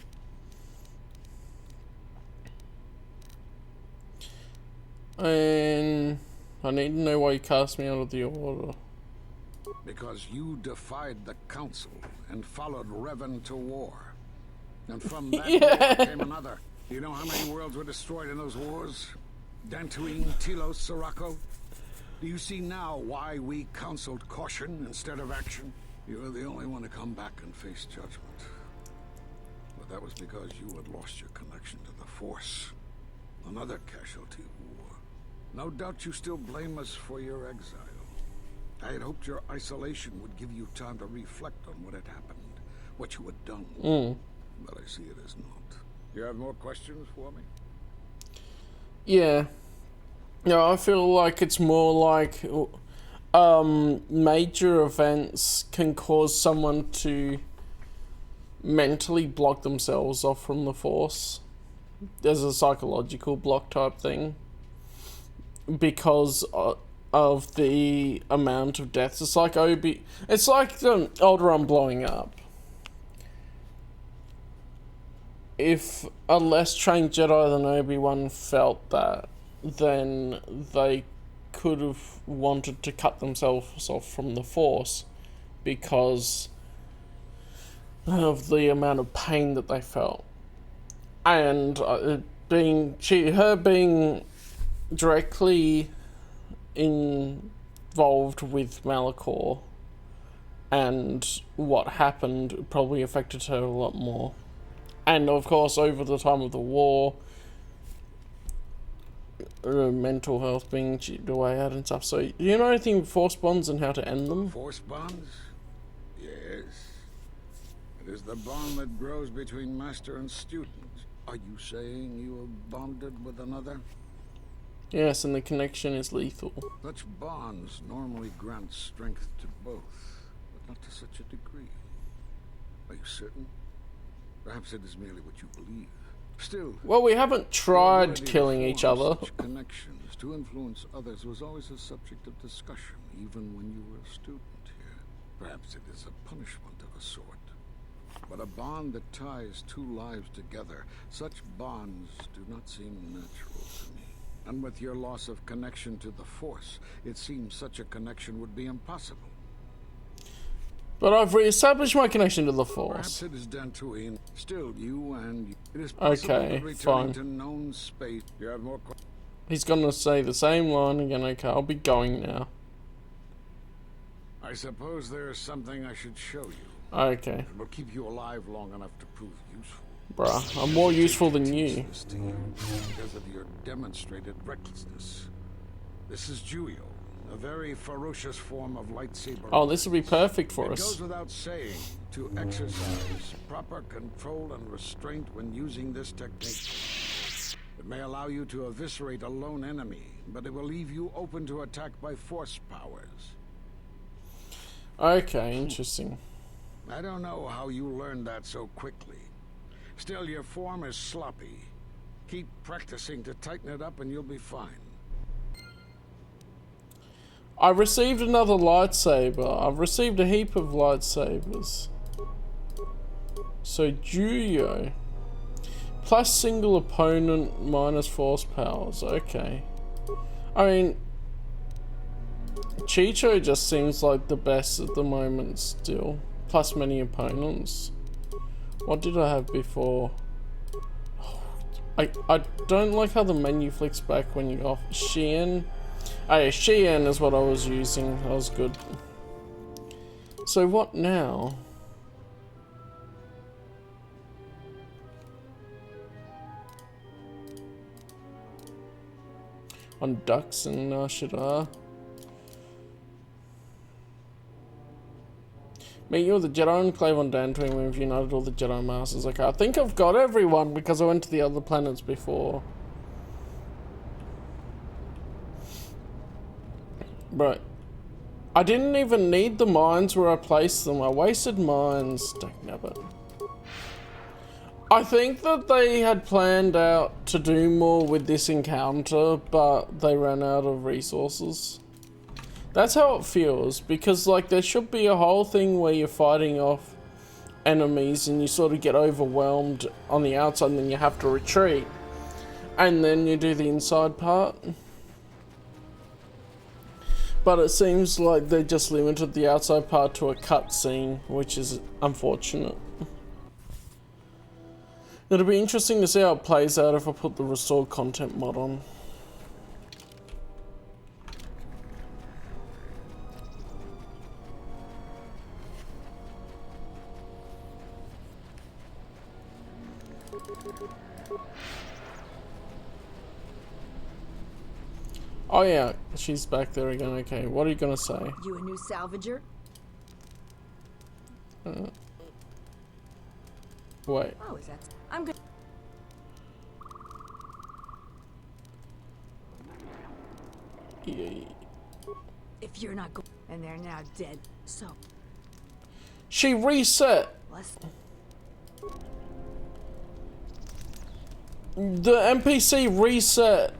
A: And I need to know why you cast me out of the Order.
P: Because you defied the Council and followed Revan to war. And from that war came another. Do you know how many worlds were destroyed in those wars? Dantooine, Telos, Sirocco? Do you see now why we counseled caution instead of action? You were the only one to come back and face judgment. But that was because you had lost your connection to the Force. Another casualty of war. No doubt you still blame us for your exile. I had hoped your isolation would give you time to reflect on what had happened, what you had done. But I see it as not. You have more questions for me?
A: Yeah. No, I feel like it's more like major events can cause someone to mentally block themselves off from the Force. There's a psychological block type thing. Because of the amount of deaths. It's like it's like the Alderaan blowing up. If a less trained Jedi than Obi-Wan felt that, then they could have wanted to cut themselves off from the Force because of the amount of pain that they felt. And her being directly involved with Malachor and what happened probably affected her a lot more. And of course, over the time of the war, mental health being chipped away at and stuff. So, do you know anything about Force bonds and how to end them?
P: Force bonds? Yes. It is the bond that grows between master and student. Are you saying you are bonded with another?
A: Yes, and the connection is lethal.
P: Such bonds normally grant strength to both, but not to such a degree. Are you certain? Perhaps it is merely what you believe. Still,
A: well, we haven't tried killing each other.
P: Such connections to influence others was always a subject of discussion, even when you were a student here. Perhaps it is a punishment of a sort. But a bond that ties two lives together, such bonds do not seem natural to me. And with your loss of connection to the Force, it seems such a connection would be impossible.
A: But I've re-established my connection to the Force.
P: Perhaps it is Dantooine. Still, you and it is possible that returning to known space. You have more questions?
A: He's gonna say the same line again. Okay, I'll be going now.
P: I suppose there's something I should show you.
A: Okay.
P: It will keep you alive long enough to prove useful.
A: Bruh, I'm more useful than you.
P: This to you because of your demonstrated recklessness. This is Juyo, a very ferocious form of lightsaber.
A: Oh, this would be perfect for
P: It
A: us.
P: goes without saying to exercise proper control and restraint when using this technique. It may allow you to eviscerate a lone enemy, but it will leave you open to attack by force powers.
A: Okay, interesting.
P: I don't know how you learned that so quickly. Still, your form is sloppy. Keep practicing to tighten it up and you'll be fine.
A: I received another lightsaber. I've received a heap of lightsabers. So, Juyo. Plus single opponent minus force powers. Okay. I mean, Chicho just seems like the best at the moment still. Plus many opponents. What did I have before? I don't like how the menu flicks back when you go off. Xian. Oh yeah, Xian is what I was using. That was good. So what now? On Ducks and Nashida. Meet you with the Jedi Enclave on Dantooinian when we've united all the Jedi Masters. Okay, I think I've got everyone because I went to the other planets before. Right. I didn't even need the mines where I placed them. I wasted mines. Dagnabbit. I think that they had planned out to do more with this encounter, but they ran out of resources. That's how it feels, because like there should be a whole thing where you're fighting off enemies and you sort of get overwhelmed on the outside and then you have to retreat. And then you do the inside part. But it seems like they just limited the outside part to a cutscene, which is unfortunate. It'll be interesting to see how it plays out if I put the restored content mod on. Oh yeah, she's back there again. Okay, what are you gonna say?
N: You a new salvager?
A: Wait.
N: Oh, is that? I'm good.
A: Yeah.
N: If you're not going, and they're now dead, so
A: she reset. The NPC reset.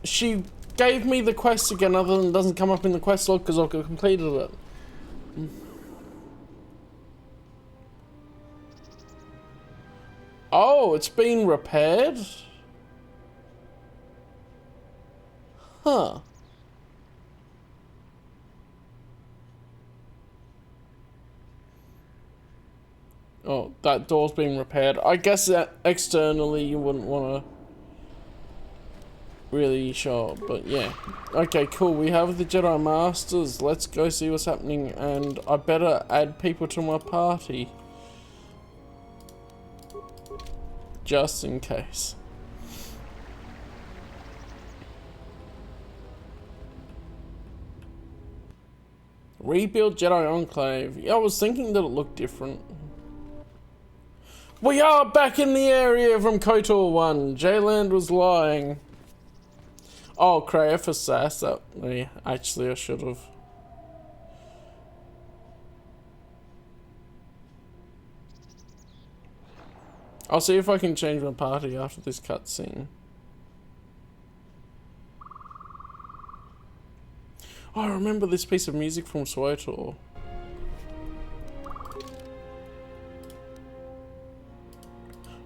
A: She gave me the quest again, other than it doesn't come up in the quest log because I've completed it. Oh, it's been repaired? Huh. Oh, that door's been repaired. I guess that externally you wouldn't want to really show it, but yeah. Okay, cool. We have the Jedi Masters. Let's go see what's happening, and I better add people to my party. Just in case. Rebuild Jedi Enclave. Yeah, I was thinking that it looked different. We are back in the area from KOTOR 1. J-Land was lying. Oh, Craya for Sass. That, yeah, actually I should have. I'll see if I can change my party after this cutscene. Oh, I remember this piece of music from SWTOR.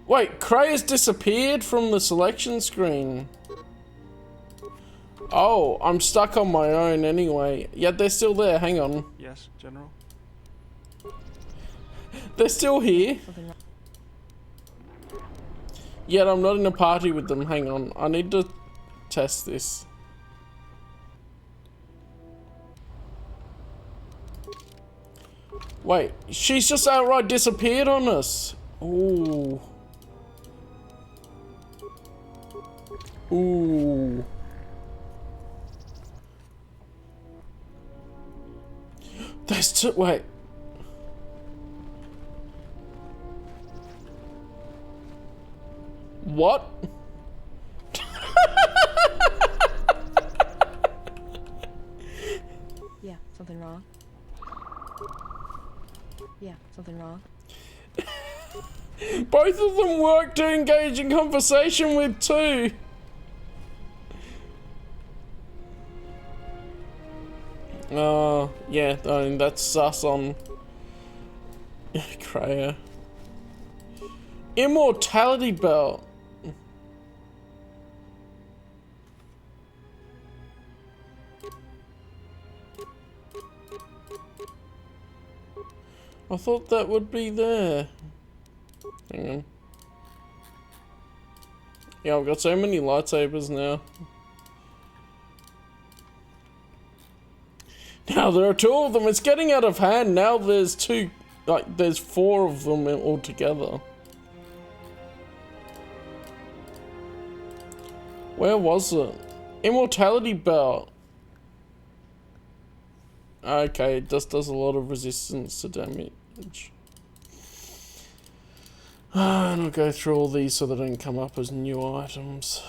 A: Wait, Kraya's disappeared from the selection screen. Oh, I'm stuck on my own anyway. Yeah, they're still there. Hang on.
H: Yes, General?
A: They're still here. Yet I'm not in a party with them. Hang on. I need to test this. Wait, she's just outright disappeared on us. Ooh. Ooh. There's two. Wait. What?
M: Yeah, something wrong? Yeah, something wrong?
A: Both of them work to engage in conversation with too. Yeah, I mean, that's sus on Kreia. Immortality belt. I thought that would be there. Hang on. Yeah, I've got so many lightsabers now. Now there are two of them. It's getting out of hand. Now there's two, like there's four of them altogether. Where was it? Immortality belt. Okay, it just does a lot of resistance to damage. And I'll go through all these so they don't come up as new items.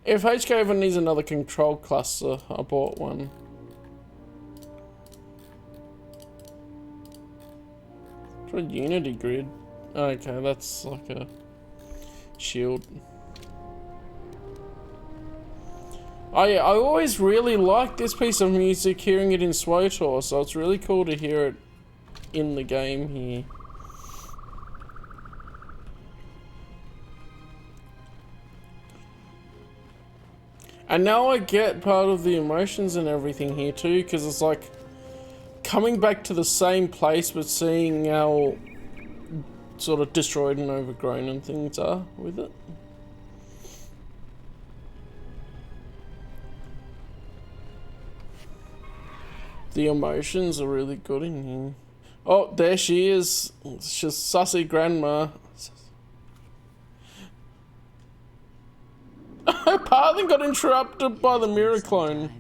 A: If HK ever needs another control cluster, I bought one. For a Unity grid. Okay, that's like a shield. I always really liked this piece of music, hearing it in SWTOR, so it's really cool to hear it in the game here. And now I get part of the emotions and everything here too, because it's like coming back to the same place but seeing how sort of destroyed and overgrown and things are with it. The emotions are really good in here. Oh, there she is. She's sussy grandma. Her pathing got interrupted by the mirror clone.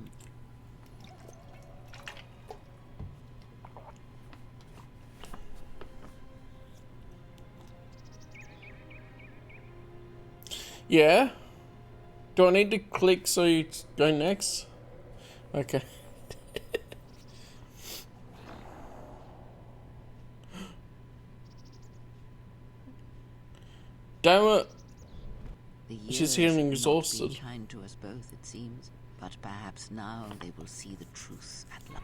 A: Yeah? Do I need to click so you go next? Okay. Damn it. She's feeling exhausted.
D: Be kind to us both, it seems, but perhaps now they will see the truth at last.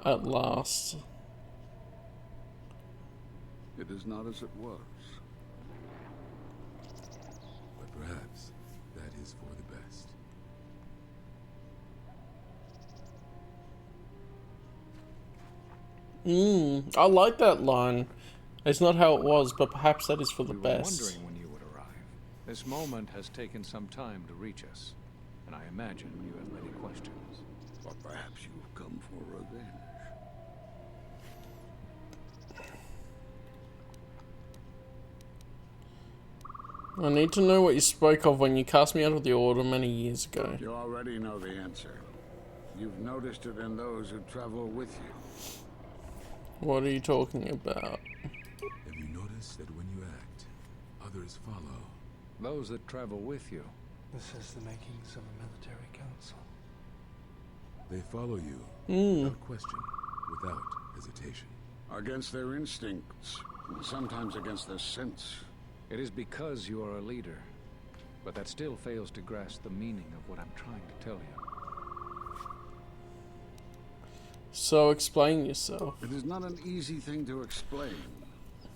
A: At last.
P: It is not as it was.
E: But perhaps that is for the best.
A: I like that line. It's not how it was, but perhaps that is for the best.
F: Wondering when you would arrive. This moment has taken some time to reach us, and I imagine you have many questions.
P: Or perhaps you've come for revenge.
A: I need to know what you spoke of when you cast me out of the Order many years ago.
P: You already know the answer. You've noticed it in those who travel with you.
A: What are you talking about?
E: Have you noticed that when you act, others follow?
F: Those that travel with you.
H: This is the makings of a military council.
E: They follow you, without question, without hesitation.
P: Against their instincts, and sometimes against their sense.
F: It is because you are a leader, but that still fails to grasp the meaning of what I'm trying to tell you.
A: So explain yourself.
P: It is not an easy thing to explain.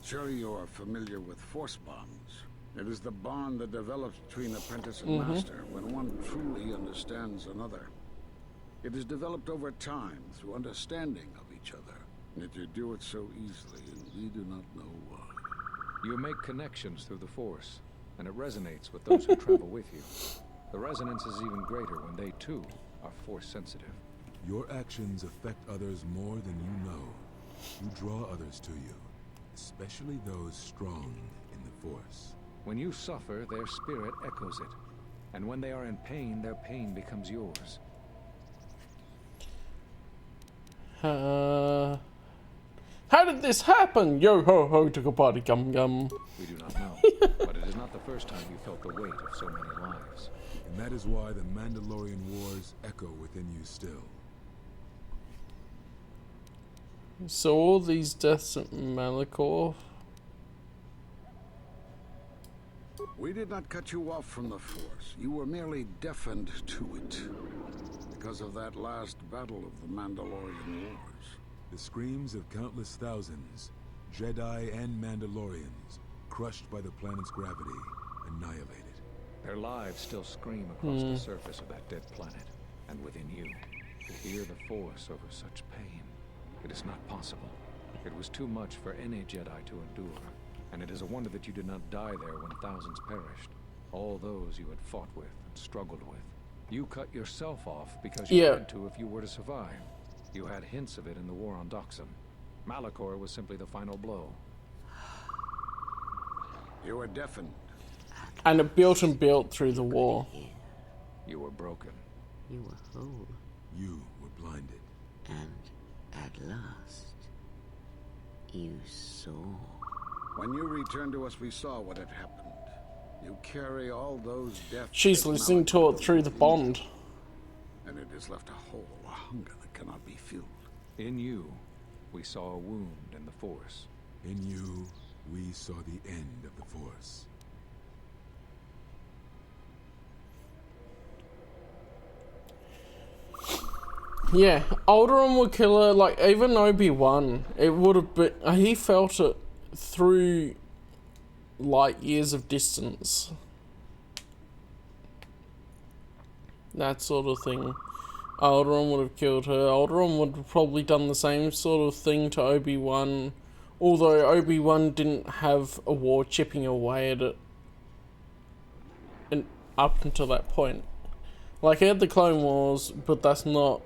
P: Sure, you are familiar with force bonds. It is the bond that develops between apprentice and master when one truly understands another. It is developed over time through understanding of each other. Yet you do it so easily, and we do not know why.
F: You make connections through the Force, and it resonates with those who travel with you.
L: The resonance is even greater when they, too, are force-sensitive.
E: Your actions affect others more than you know. You draw others to you, especially those strong in the Force.
L: When you suffer, their spirit echoes it. And when they are in pain, their pain becomes yours.
A: How did this happen? Yo ho ho took a party gum gum.
L: We do not know, but it is not the first time you felt the weight of so many lives.
E: And that is why the Mandalorian wars echo within you still.
A: So all these deaths at Malachor.
P: We did not cut you off from the Force. You were merely deafened to it. Because of that last battle of the Mandalorian Wars.
E: The screams of countless thousands, Jedi and Mandalorians, crushed by the planet's gravity, annihilated.
L: Their lives still scream across the surface of that dead planet, and within you. To hear the Force over such pain, it is not possible. It was too much for any Jedi to endure, and it is a wonder that you did not die there when thousands perished. All those you had fought with and struggled with. You cut yourself off because you had to if you were to survive. You had hints of it in the war on Doxon. Malachor was simply the final blow.
P: You were deafened.
A: And it built and built through the war.
L: You were broken.
D: You were whole.
E: You were blinded.
D: And at last, you saw.
P: When you returned to us, we saw what had happened. You carry all those deaths.
A: She's listening to it through the bond.
P: And it has left a hole, a hunger that cannot be filled.
L: In you, we saw a wound in the Force.
E: In you, we saw the end of the Force.
A: Yeah, Alderaan would kill her, like, even Obi-Wan, it would have been, he felt it through light years of distance. That sort of thing. Alderaan would have killed her. Alderaan would have probably done the same sort of thing to Obi-Wan, although Obi-Wan didn't have a war chipping away at it and up until that point. Like, he had the Clone Wars, but that's not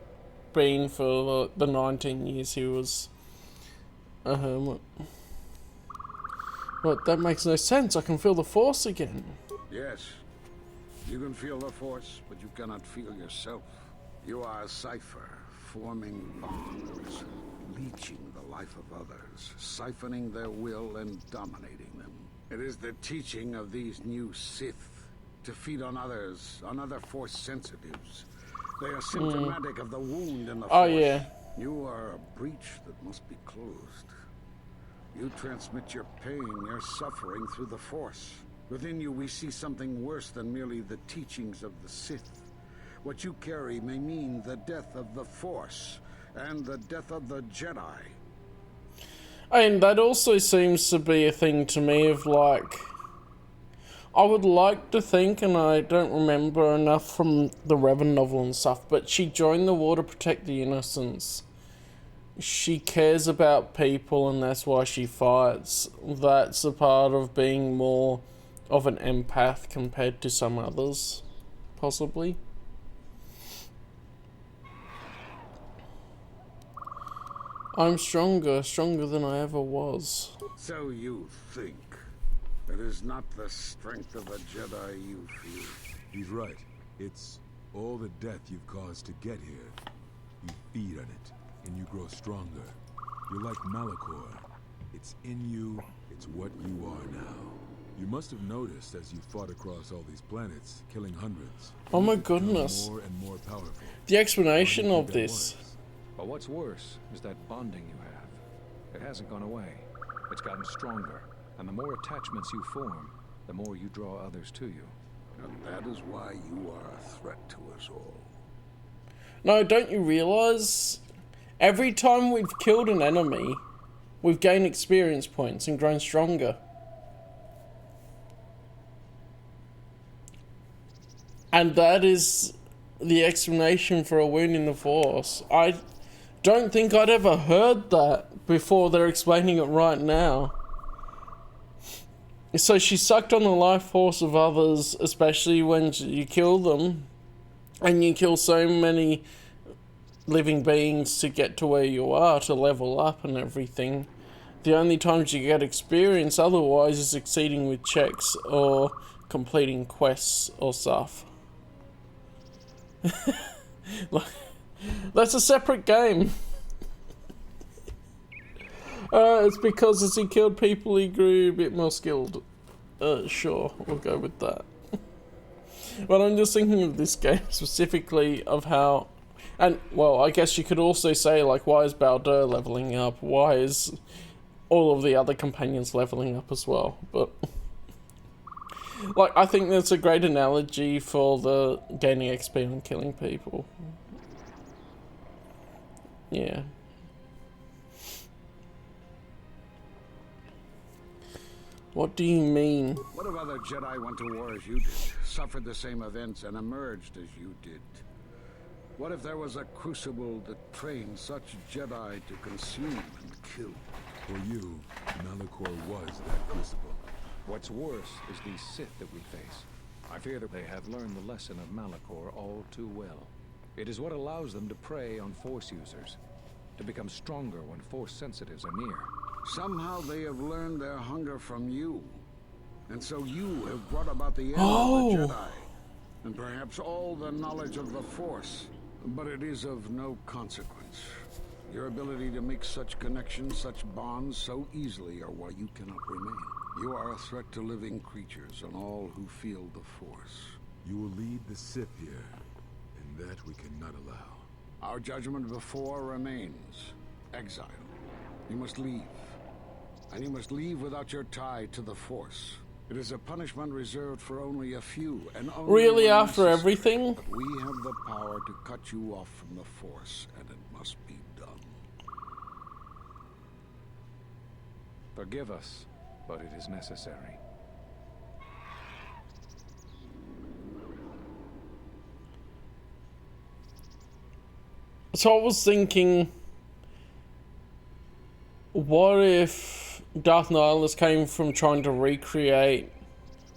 A: been for the 19 years he was a hermit. But that makes no sense. I can feel the Force again.
P: Yes, you can feel the Force, but you cannot feel yourself. You are a cipher, forming bonds, leeching the life of others, siphoning their will and dominating them. It is the teaching of these new Sith to feed on others, on other Force sensitives. They are symptomatic of the wound in the Force.
A: Oh, yeah.
P: You are a breach that must be closed. You transmit your pain, your suffering through the Force. Within you, we see something worse than merely the teachings of the Sith. What you carry may mean the death of the Force and the death of the Jedi.
A: And that also seems to be a thing to me of, like, I would like to think, and I don't remember enough from the Revan novel and stuff, but she joined the war to protect the innocents. She cares about people and that's why she fights. That's a part of being more of an empath compared to some others, possibly. I'm stronger than I ever was.
P: So you think. It is not the strength of a Jedi you feel.
E: He's right. It's all the death you've caused to get here. You feed on it, and you grow stronger. You're like Malachor. It's in you, it's what you are now. You must have noticed as you fought across all these planets, killing hundreds.
A: Oh my goodness.
E: More and more powerful.
A: The explanation of this.
L: But what's worse is that bonding you have. It hasn't gone away. It's gotten stronger. And the more attachments you form, the more you draw others to you.
P: And that is why you are a threat to us all.
A: No, don't you realize? Every time we've killed an enemy, we've gained experience points and grown stronger. And that is the explanation for a wound in the Force. I don't think I'd ever heard that before they're explaining it right now. So she sucked on the life force of others, especially when you kill them. And you kill so many living beings to get to where you are, to level up and everything. The only times you get experience otherwise is succeeding with checks or completing quests or stuff. That's a separate game. It's because as he killed people, he grew a bit more skilled. Sure, we'll go with that. But I'm just thinking of this game specifically of how... And, well, I guess you could also say, like, why is Baldur leveling up? Why is all of the other companions leveling up as well? But... like, I think that's a great analogy for the gaining XP and killing people. Yeah. What do you mean?
P: What if other Jedi went to war as you did, suffered the same events, and emerged as you did? What if there was a crucible that trained such Jedi to consume and kill?
E: For you, Malachor was that crucible.
L: What's worse is these Sith that we face. I fear that they have learned the lesson of Malachor all too well. It is what allows them to prey on Force users, to become stronger when Force sensitives are near.
P: Somehow they have learned their hunger from you. And so you have brought about the end of the Jedi. And perhaps all the knowledge of the Force. But it is of no consequence. Your ability to make such connections, such bonds so easily are why you cannot remain. You are a threat to living creatures and all who feel the Force.
E: You will lead the Sith here, and that we cannot allow.
P: Our judgment before remains. Exile. You must leave. And you must leave without your tie to the Force. It is a punishment reserved for only a few, and only
A: really
P: when
A: after
P: necessary.
A: everything?
P: But we have the power to cut you off from the Force, and it must be done.
L: Forgive us, but it is necessary.
A: So I was thinking, what if Darth Nihilus came from trying to recreate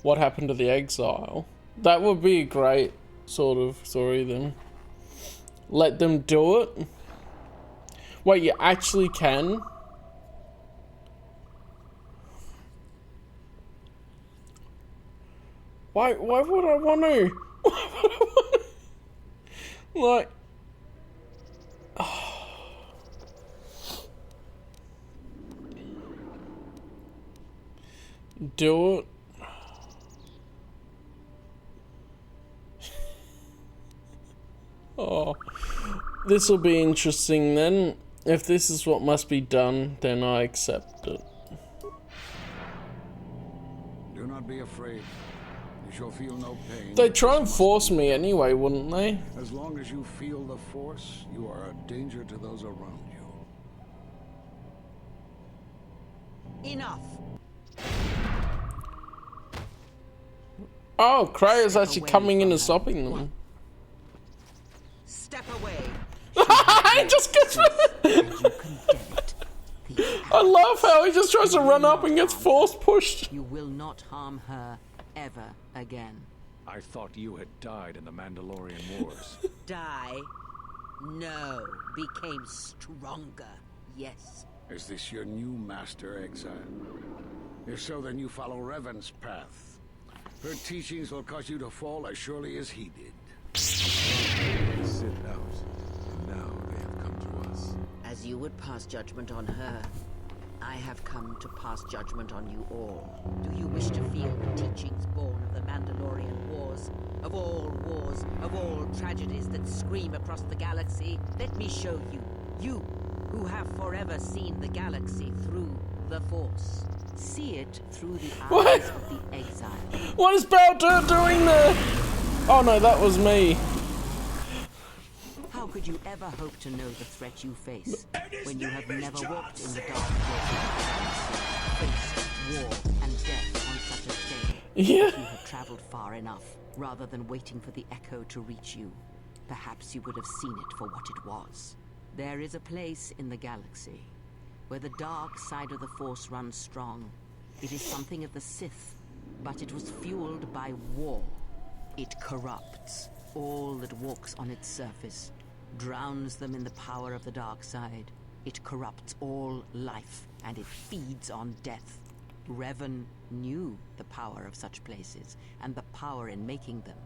A: what happened to the exile? That would be a great sort of story then. Let them do it? Wait, you actually can? Why would I want to? Why would I want to? Like... Do it. Oh, this will be interesting then. If this is what must be done, then I accept it.
P: Do not be afraid. You shall feel no pain.
A: They'd try and force me anyway, wouldn't they?
P: As long as you feel the Force, you are a danger to those around you.
D: Enough.
A: Oh, Kraya's actually coming in and stopping them.
D: Step away.
A: He just gets... I love how he just tries to run up and gets force pushed.
D: You will not harm her ever again.
L: I thought you had died in the Mandalorian Wars.
D: Die? No. Became stronger. Yes.
P: Is this your new master, Exile? If so, then you follow Revan's path. Her teachings will cause you to fall as surely as he did.
E: They sit out, and now they have come to us.
D: As you would pass judgment on her, I have come to pass judgment on you all. Do you wish to feel the teachings born of the Mandalorian Wars? Of all tragedies that scream across the galaxy? Let me show you. You, who have forever seen the galaxy through the Force. See it through the eyes of the exile.
A: What is Baldur doing there? Oh no, that was me.
D: How could you ever hope to know the threat you face when you have never walked in the dark faced war and death on such a scale?
A: Yeah.
D: If you had traveled far enough, rather than waiting for the echo to reach you, perhaps you would have seen it for what it was. There is a place in the galaxy where the dark side of the Force runs strong, It is something of the Sith, but it was fueled by war. It corrupts all that walks on its surface, drowns them in the power of the dark side. It corrupts all life, and it feeds on death. Revan knew the power of such places, and the power in making them.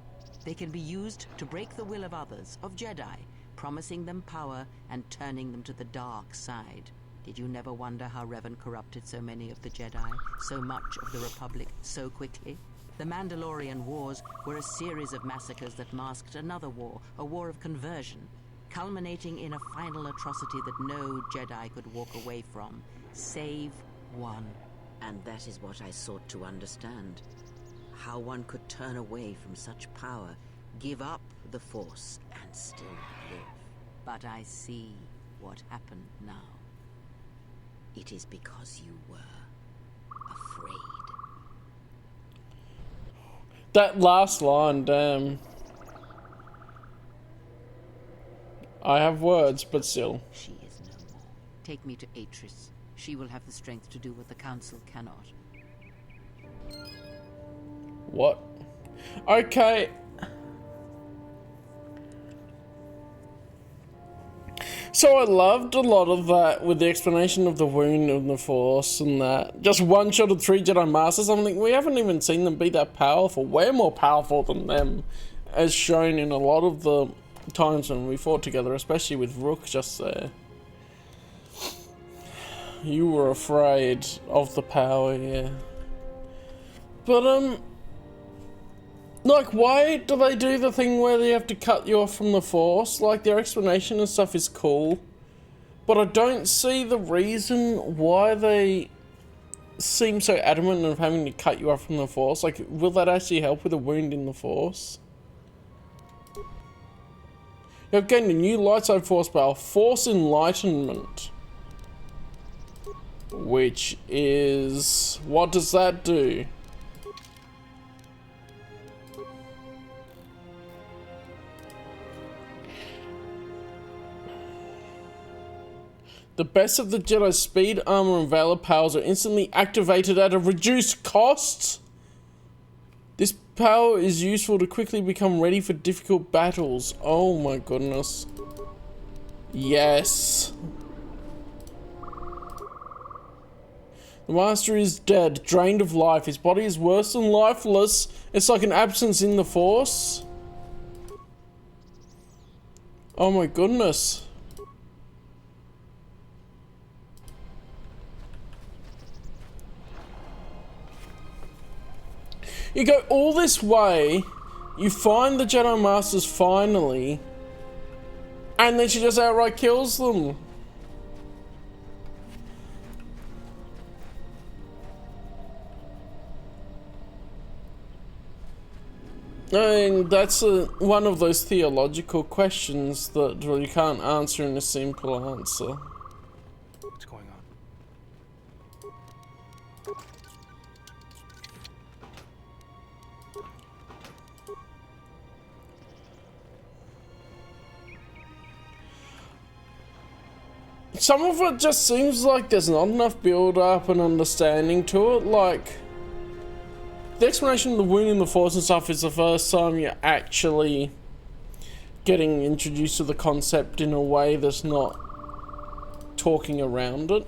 D: They can be used to break the will of others, of Jedi, promising them power and turning them to the dark side. Did you never wonder how Revan corrupted so many of the Jedi, so much of the Republic, so quickly? The Mandalorian Wars were a series of massacres that masked another war, a war of conversion, culminating in a final atrocity that no Jedi could walk away from, save one. And that is what I sought to understand. How one could turn away from such power, give up the Force, and still live. But I see what happened now. It is because you were afraid.
A: That last line, damn. I have words, but still.
D: She is no more. Take me to Atris. She will have the strength to do what the Council cannot.
A: What? Okay. So I loved a lot of that with the explanation of the wound of the Force and that. Just one shot of 3 Jedi Masters. I'm thinking, we haven't even seen them be that powerful. We're more powerful than them, as shown in a lot of the times when we fought together, especially with Rook just there. You were afraid of the power, yeah. But, like, why do they do the thing where they have to cut you off from the Force? Like, their explanation and stuff is cool, but I don't see the reason why they seem so adamant of having to cut you off from the Force. Like, will that actually help with a wound in the Force? You have gained a new lightsaber Force power, Force Enlightenment. Which is... what does that do? The best of the Jedi's speed, armor, and valor powers are instantly activated at a reduced cost. This power is useful to quickly become ready for difficult battles. Oh my goodness. Yes. The Master is dead, drained of life. His body is worse than lifeless. It's like an absence in the Force. Oh my goodness. You go all this way, you find the Jedi Masters finally, and then she just outright kills them. I mean, that's one of those theological questions that you can't answer in a simple answer.
H: What's going on?
A: Some of it just seems like there's not enough build-up and understanding to it. Like, the explanation of the wound in the Force and stuff is the first time you're actually getting introduced to the concept in a way that's not talking around it.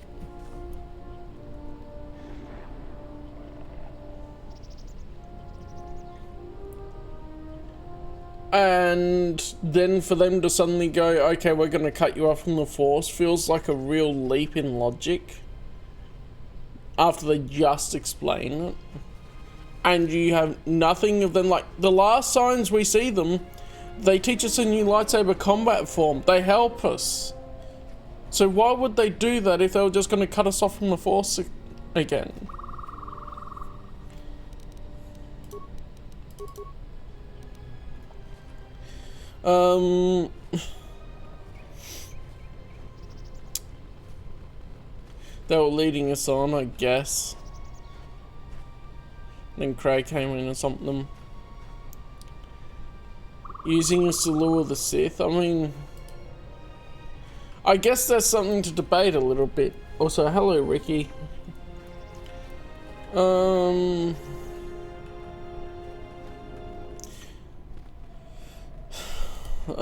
A: And then for them to suddenly go, okay, we're going to cut you off from the Force, feels like a real leap in logic. After they just explain it. And you have nothing of them. Like, the last signs we see them, they teach us a new lightsaber combat form. They help us. So why would they do that if they were just going to cut us off from the Force again? They were leading us on, I guess. Then Craig came in and something them. Using us to lure the Sith. I mean, I guess that's something to debate a little bit. Also, hello Ricky. I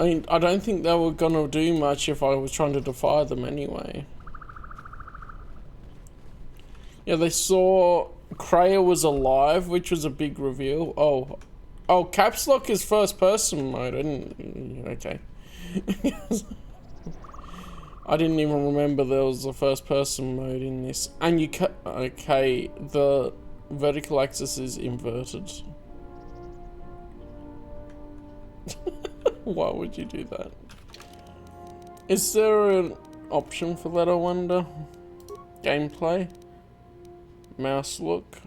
A: mean, I don't think they were gonna do much if I was trying to defy them anyway. Yeah, they saw Kreia was alive, which was a big reveal. Oh, Caps Lock is first person mode. Okay. I didn't even remember there was a first person mode in this. And okay, the vertical axis is inverted. Why would you do that? Is there an option for that, I wonder? Gameplay? Mouse look?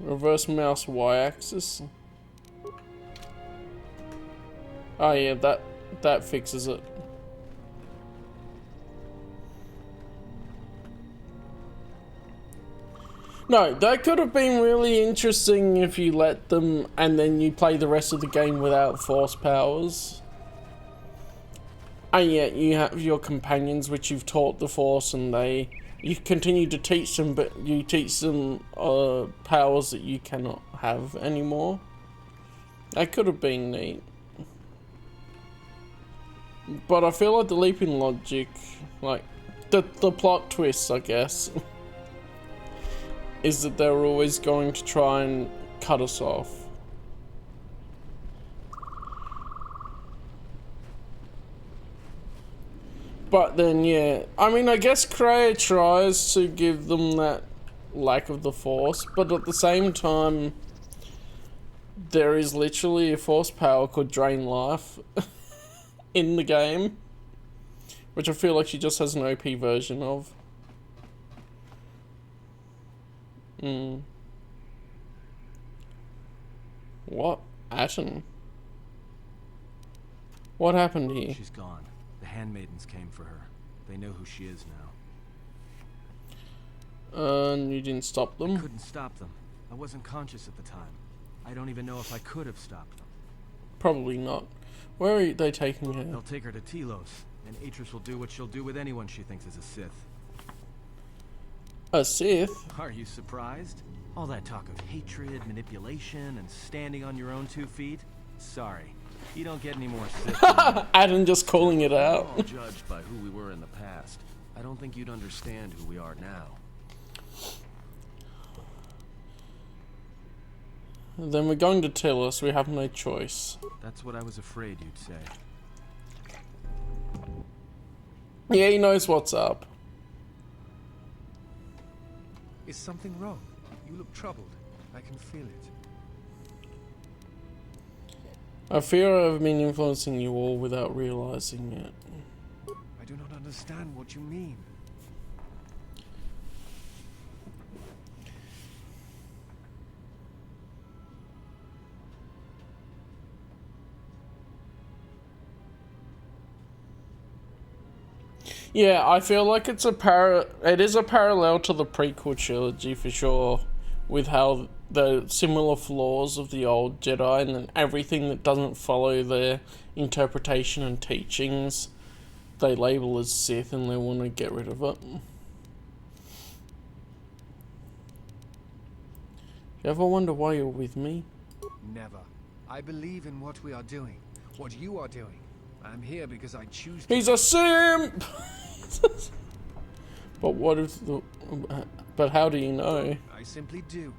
A: Reverse mouse y-axis? Oh yeah, that fixes it. No, that could have been really interesting if you let them and then you play the rest of the game without force powers. And yet you have your companions which you've taught the force and you continue to teach them, but you teach them powers that you cannot have anymore. That could have been neat. But I feel like the leap in logic, like the plot twist, I guess, is that they're always going to try and cut us off. But then, yeah, I mean, I guess Kreia tries to give them that lack of the Force, but at the same time, there is literally a Force power called Drain Life in the game, which I feel like she just has an OP version of. What? Atten? What happened here?
S: She's gone. The handmaidens came for her. They know who she is now.
A: And you didn't stop them?
S: I couldn't stop them. I wasn't conscious at the time. I don't even know if I could have stopped them.
A: Probably not. Where are they taking her?
S: They'll take her to Telos, and Atris will do what she'll do with anyone she thinks is a Sith.
A: A Sith?
S: Are you surprised? All that talk of hatred, manipulation, and standing on your own 2 feet? Sorry. You don't get any more Sith.
A: Adam just calling it out.
S: We're all judged by who we were in the past. I don't think you'd understand who we are now.
A: Then we're going to Telos. We have no choice.
S: That's what I was afraid you'd say.
A: Yeah, he knows what's up.
I: Is something wrong? You look troubled. I can feel it.
A: I fear I've been influencing you all without realizing it.
I: I do not understand what you mean.
A: Yeah, I feel like it is a parallel to the prequel trilogy for sure, with how the similar flaws of the old Jedi and then everything that doesn't follow their interpretation and teachings, they label as Sith and they want to get rid of it. You ever wonder why you're with me?
I: Never. I believe in what we are doing, what you are doing. I'm here because I choose to.
A: He's a simp! But what if the... But how do you know?
I: I simply do.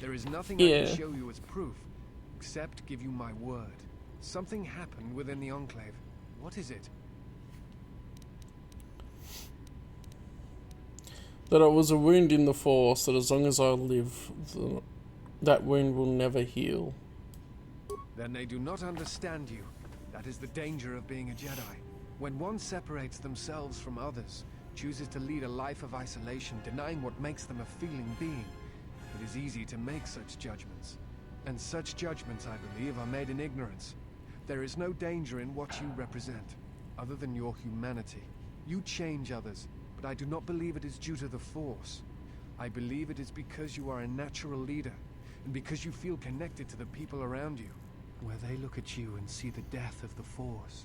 I: There is nothing I can show you as proof, except give you my word. Something happened within the Enclave. What is it?
A: That I was a wound in the Force, that as long as I live, that wound will never heal.
I: Then they do not understand you. That is the danger of being a Jedi. When one separates themselves from others, chooses to lead a life of isolation, denying what makes them a feeling being, it is easy to make such judgments. And such judgments, I believe, are made in ignorance. There is no danger in what you represent, other than your humanity. You change others, but I do not believe it is due to the Force. I believe it is because you are a natural leader, and because you feel connected to the people around you. Where they look at you and see the death of the Force,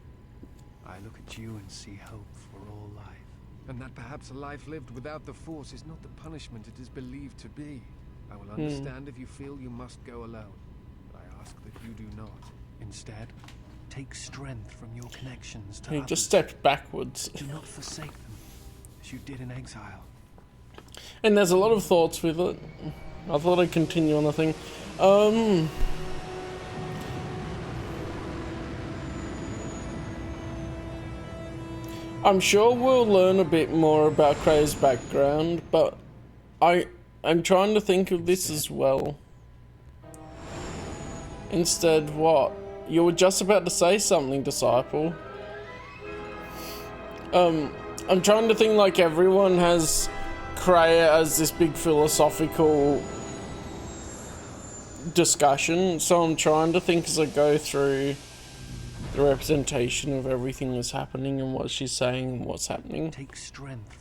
F: I look at you and see hope for all life.
I: And that perhaps a life lived without the Force is not the punishment it is believed to be. I will understand if you feel you must go alone, but I ask that you do not.
F: Instead, take strength from your connections to
A: He
F: others.
A: just stepped backwards.
F: Do not forsake them, as you did in exile.
A: And there's a lot of thoughts with it. I thought I'd continue on the thing. I'm sure we'll learn a bit more about Kray's background, but I'm trying to think of this as well. Instead, what? You were just about to say something, Disciple. I'm trying to think like everyone has Kray as this big philosophical discussion, so I'm trying to think as I go through the representation of everything that's happening and what she's saying and what's happening.
F: Take strength.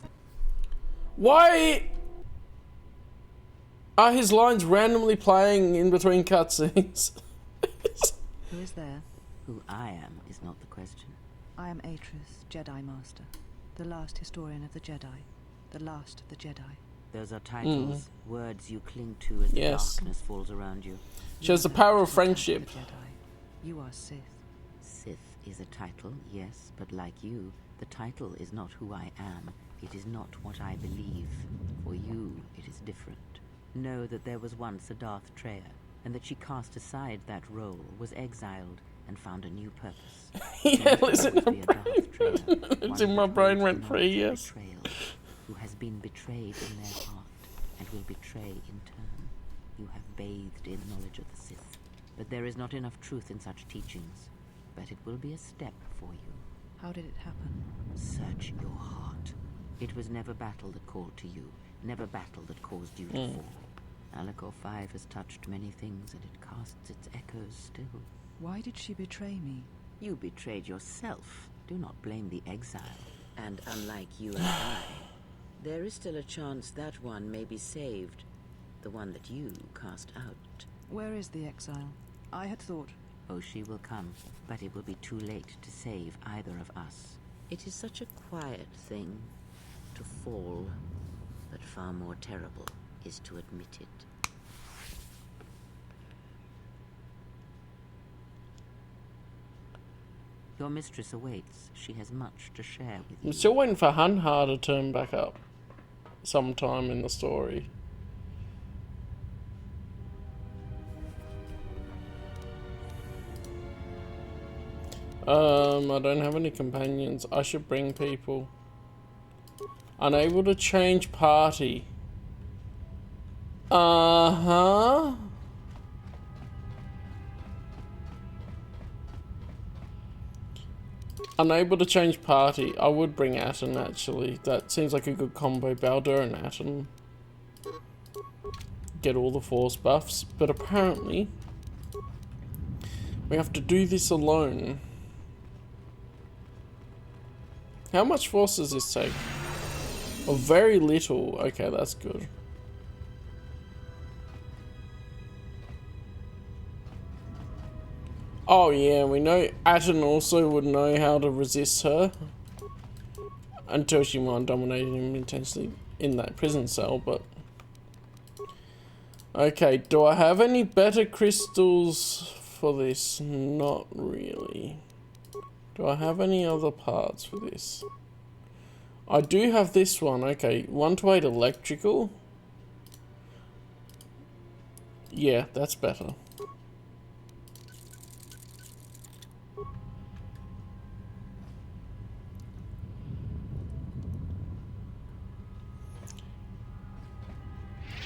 A: Why are his lines randomly playing in between cutscenes?
G: Who is there? Who I am is not the question. I am Atris, Jedi Master, the last historian of the Jedi, the last of the Jedi. Those are titles, words you cling to as the darkness falls around you.
A: She has the power of friendship.
G: You are Sith. Sith is a title, yes, but like you, the title is not who I am. It is not what I believe. For you, it is different. Know that there was once a Darth Treya, and that she cast aside that role, was exiled, and found a new purpose.
A: Yeah, it's in my brain. It's in my brain rent free, yes.
G: Who has been betrayed in their heart, and will betray in turn. You have bathed in knowledge of the Sith, but there is not enough truth in such teachings. But it will be a step for you. How did it happen? Search your heart. It was never battle that called to you, never battle that caused you to fall. Alakor 5 has touched many things, and it casts its echoes still. Why did she betray me? You betrayed yourself. Do not blame the exile. And unlike you and I, there is still a chance that one may be saved. The one that you cast out. Where is the exile? I had thought... Oh, she will come, but it will be too late to save either of us. It is such a quiet thing to fall, but far more terrible is to admit it. Your mistress awaits. She has much to share with you.
A: I'm still waiting for Hanha to turn back up sometime in the story. I don't have any companions. I should bring people. Unable to change party. Uh-huh. Unable to change party. I would bring Atten, actually. That seems like a good combo. Baldur and Atten. Get all the Force buffs. But apparently, we have to do this alone. How much Force does this take? Oh, very little. Okay, that's good. Oh yeah, we know Atten also would know how to resist her. Until she mind dominated him intensely in that prison cell, but... Okay, do I have any better crystals for this? Not really. Do I have any other parts for this? I do have this one. Okay, 1 to 8 electrical. Yeah, that's better.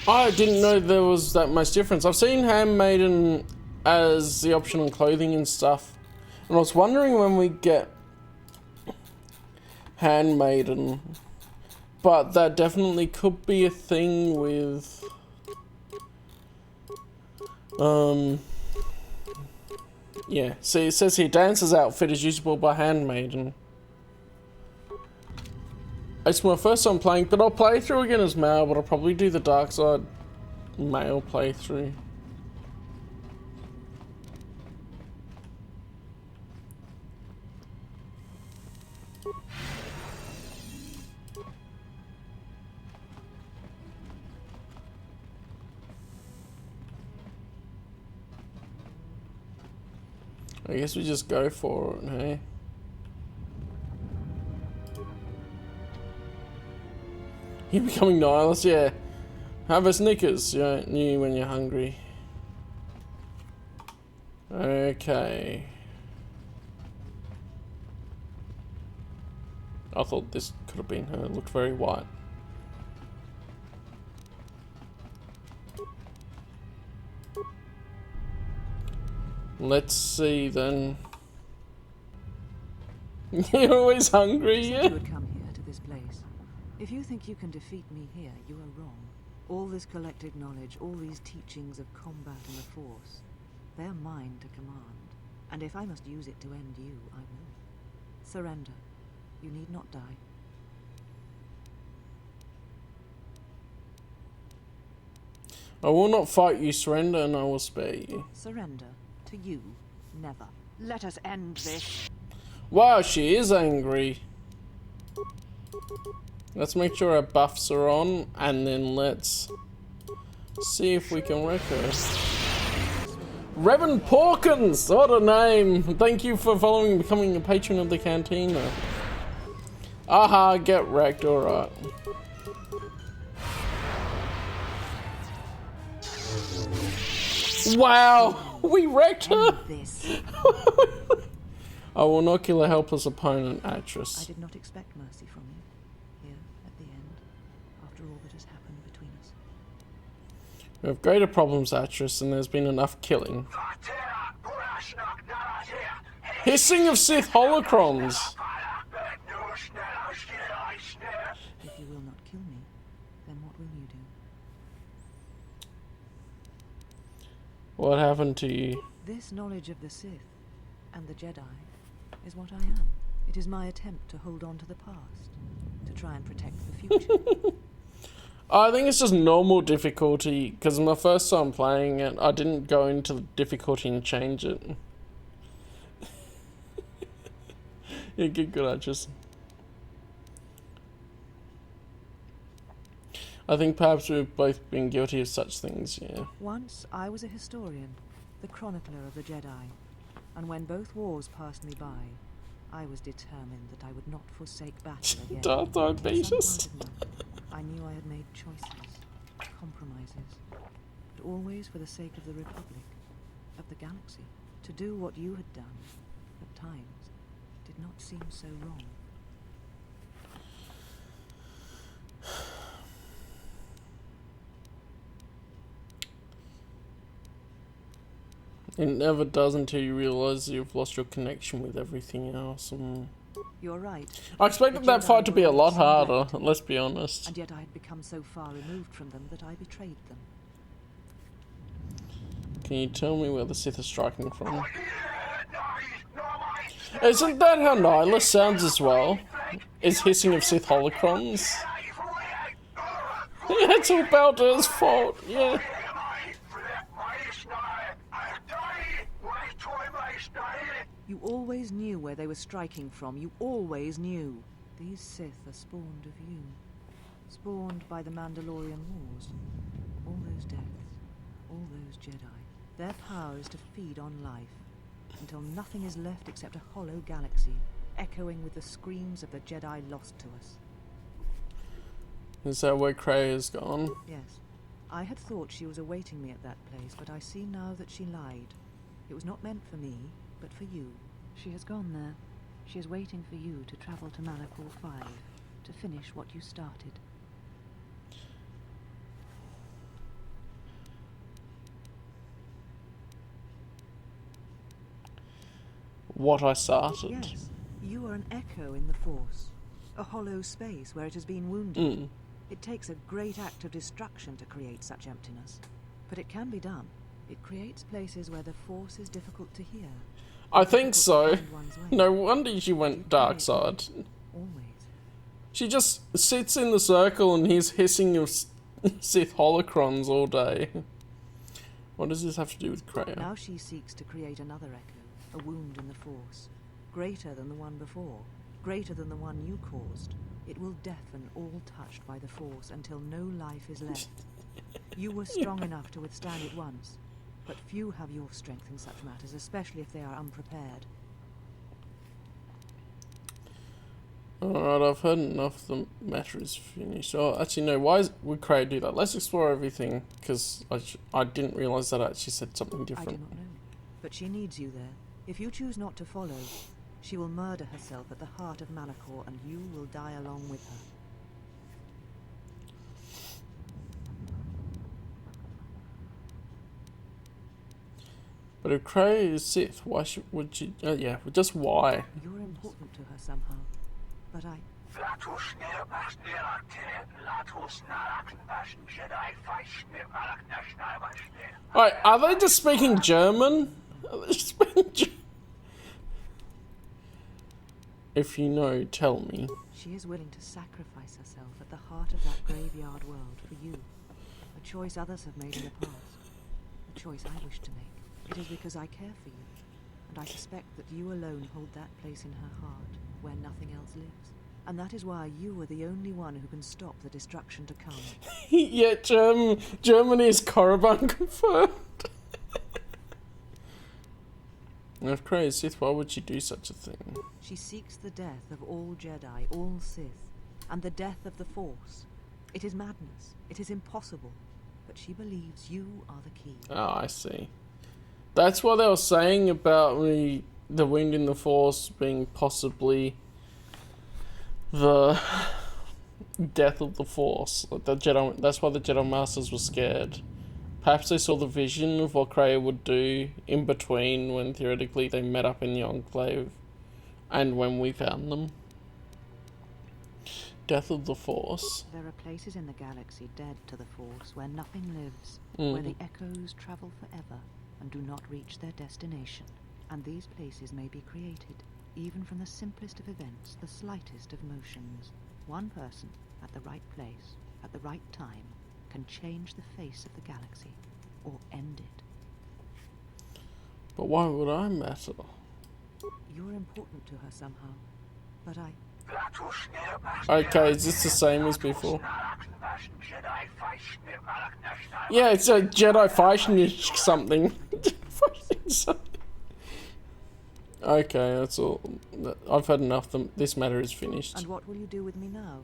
A: I didn't know there was that much difference. I've seen Handmaiden as the optional clothing and stuff. And I was wondering when we get Handmaiden. But that definitely could be a thing with... Yeah, see it says here, Dancer's outfit is usable by Handmaiden. It's my first time playing, but I'll play through again as male, but I'll probably do the dark side male playthrough. I guess we just go for it, hey? You're becoming nihilist, yeah. Have a Snickers, you don't knew when you're hungry. Okay. I thought this could have been her, it looked very white. Let's see then. You're always hungry, yeah?
J: You would come here to this place. If you think you can defeat me here, you are wrong. All this collected knowledge, all these teachings of combat and the Force, they're mine to command. And if I must use it to end you, I will. Surrender. You need not die.
A: I will not fight you, surrender, and I will spare you.
J: Surrender. To you, never. Let us end this.
A: Wow, she is angry. Let's make sure our buffs are on, and then let's see if we can wreck her. Reverend Porkins! What a name! Thank you for following and becoming a patron of the Cantina. Aha, get wrecked, alright. Wow! We wrecked her! I will not kill a helpless opponent, actress.
J: I did not expect mercy from you, here at the end, after all that has happened between us.
A: We have greater problems, actress, and there's been enough killing. Hissing of Sith holocrons!
J: If you will not kill me, then what will you do?
A: What happened to you?
J: This knowledge of the Sith and the Jedi is what I am. It is my attempt to hold on to the past, to try and protect the future.
A: I think it's just normal difficulty, because my first time playing it, I didn't go into the difficulty and change it. Yeah, good actress. I think perhaps we've both been guilty of such things, yeah.
J: Once I was a historian, the chronicler of the Jedi, and when both wars passed me by, I was determined that I would not forsake battle again.
A: Don't beat us.
J: I knew I had made choices, compromises, but always for the sake of the Republic, of the galaxy. To do what you had done, at times, did not seem so wrong.
A: It never does until you realise you've lost your connection with everything else.
J: You're right.
A: I expected that fight to be a lot harder, let's be honest.
J: And yet I had become so far removed from them that I betrayed them.
A: Can you tell me where the Sith are striking from? Isn't that how Nihilus sounds as well? Is hissing of Sith holocrons? Yeah, it's all Balder's fault, yeah.
J: You always knew where they were striking from. You always knew. These Sith are spawned of you. Spawned by the Mandalorian Wars. All those deaths. All those Jedi. Their power is to feed on life. Until nothing is left except a hollow galaxy, echoing with the screams of the Jedi lost to us.
A: Is that where Kreia is gone?
J: Yes. I had thought she was awaiting me at that place, but I see now that she lied. It was not meant for me, but for you. She has gone there. She is waiting for you to travel to Malachor 5, to finish what you started.
A: What I started?
J: Yes. You are an echo in the Force. A hollow space where it has been wounded. It takes a great act of destruction to create such emptiness. But it can be done. It creates places where the Force is difficult to hear.
A: I think so. No wonder she went dark side.
J: Always.
A: She just sits in the circle and he's hissing of Sith holocrons all day. What does this have to do with Kreia?
J: Now she seeks to create another echo, a wound in the Force. Greater than the one before. Greater than the one you caused. It will deafen all touched by the Force until no life is left. You were strong enough to withstand it once. but few have your strength in such matters, especially if they are unprepared.
A: Alright, I've heard enough. The matter is finished. Oh, actually, no. Why would Cray do that? Let's explore everything, because I didn't realise that I actually said something different.
J: I do not know, but she needs you there. If you choose not to follow, she will murder herself at the heart of Malachor, and you will die along with her.
A: But if Cray is Sith, why would she... yeah, just why?
J: You're important to her somehow, but I...
A: Alright, are they just speaking German? Are they just speaking German? If you know, tell me.
J: She is willing to sacrifice herself at the heart of that graveyard world for you. A choice others have made in the past. A choice I wish to make. It is because I care for you, and I suspect that you alone hold that place in her heart, where nothing else lives. And that is why you are the only one who can stop the destruction to come.
A: Yeah, Germany is Korriban confirmed. If Cray is Sith, why would she do such a thing?
J: She seeks the death of all Jedi, all Sith, and the death of the Force. It is madness. It is impossible. But she believes you are the key.
A: Oh, I see. That's what they were saying about the wound in the Force being possibly the death of the Force. Like the Jedi. That's why the Jedi Masters were scared. Perhaps they saw the vision of what Kreia would do in between when theoretically they met up in the Enclave and when we found them. Death of the Force.
J: There are places in the galaxy dead to the Force where nothing lives, where the echoes travel forever and do not reach their destination. And these places may be created, even from the simplest of events, the slightest of motions. One person, at the right place, at the right time, can change the face of the galaxy, or end it.
A: But why would I matter?
J: You're important to her somehow, but I...
A: Okay, is this the same as before? Yeah, it's a Jedi fighting something. Okay, that's all. I've had enough. This matter is finished.
J: And what will you do with me now?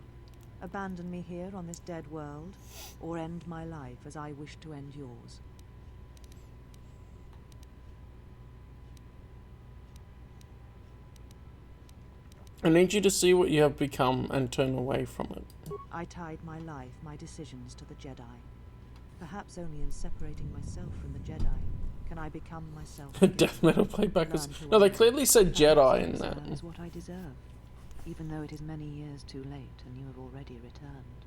J: Abandon me here on this dead world, or end my life as I wish to end yours?
A: I need you to see what you have become and turn away from it.
J: I tied my life, my decisions to the Jedi. Perhaps only in separating myself from the Jedi can I become myself.
A: Death metal playback was... No, they clearly said Jedi in that.
J: Is what I deserve, even though it is many years too late and you have already returned.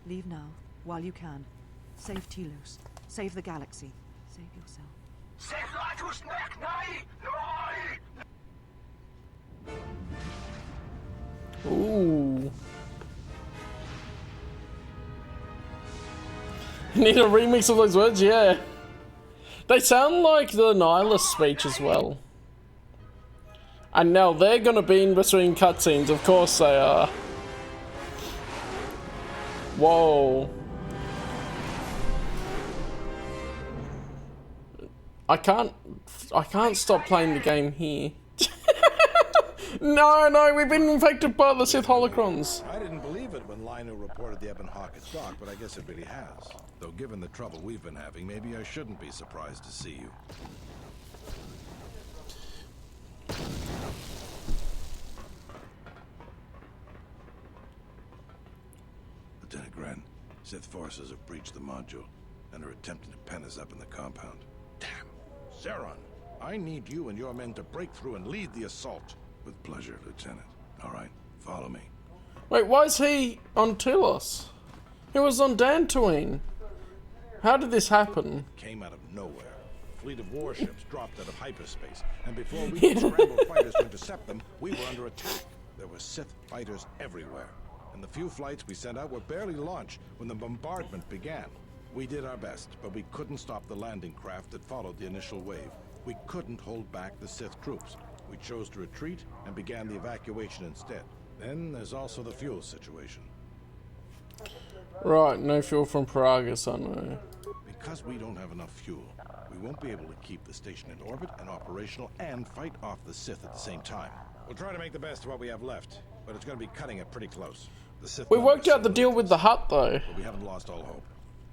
J: Leave now, while you can. Save Telos. Save the galaxy. Save yourself.
A: Ooh. Need a remix of those words? Yeah. They sound like the Nihilist speech as well. And now they're gonna be in between cutscenes, of course they are. Whoa. I can't stop playing the game here. No, we've been infected by the Sith holocrons.
B: I didn't believe it when Lino reported the Ebon Hawk at dock, but I guess it really has. Though given the trouble we've been having, maybe I shouldn't be surprised to see you. Lieutenant Gren, Sith forces have breached the module and are attempting to pen us up in the compound. Damn! Zeron, I need you and your men to break through and lead the assault. With pleasure, Lieutenant. All right, follow me.
A: Wait, why is he on Telos? He was on Dantooine. How did this happen?
B: Came out of nowhere. A fleet of warships dropped out of hyperspace, and before we could scramble fighters to intercept them, we were under attack. There were Sith fighters everywhere, and the few flights we sent out were barely launched when the bombardment began. We did our best, but we couldn't stop the landing craft that followed the initial wave. We couldn't hold back the Sith troops. We chose to retreat and began the evacuation instead. Then there's also the fuel situation.
A: Right, no fuel from Paragus, I know.
B: Because we don't have enough fuel, we won't be able to keep the station in orbit and operational and fight off the Sith at the same time. We'll try to make the best of what we have left, but it's going to be cutting it pretty close. The Sith
A: We worked out the deal with the hut, though.
B: But we haven't lost all hope.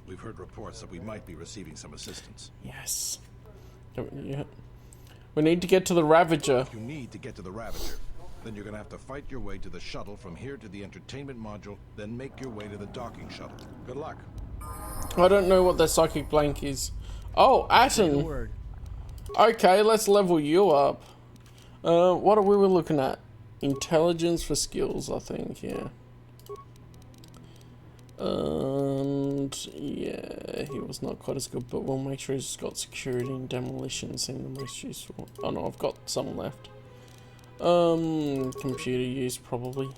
B: We've heard reports that we might be receiving some assistance.
A: Yes. Yeah. We need to get to the Ravager.
B: If you need to get to the Ravager, then you're going to have to fight your way to the shuttle from here to the entertainment module, then make your way to the docking shuttle. Good luck.
A: I don't know what their psychic blank is. Oh, Atten. Okay, let's level you up. What are we looking at? Intelligence for skills, I think, yeah. And yeah, he was not quite as good, but we'll make sure he's got security and demolition seem the most useful. Oh no, I've got some left. Computer use probably.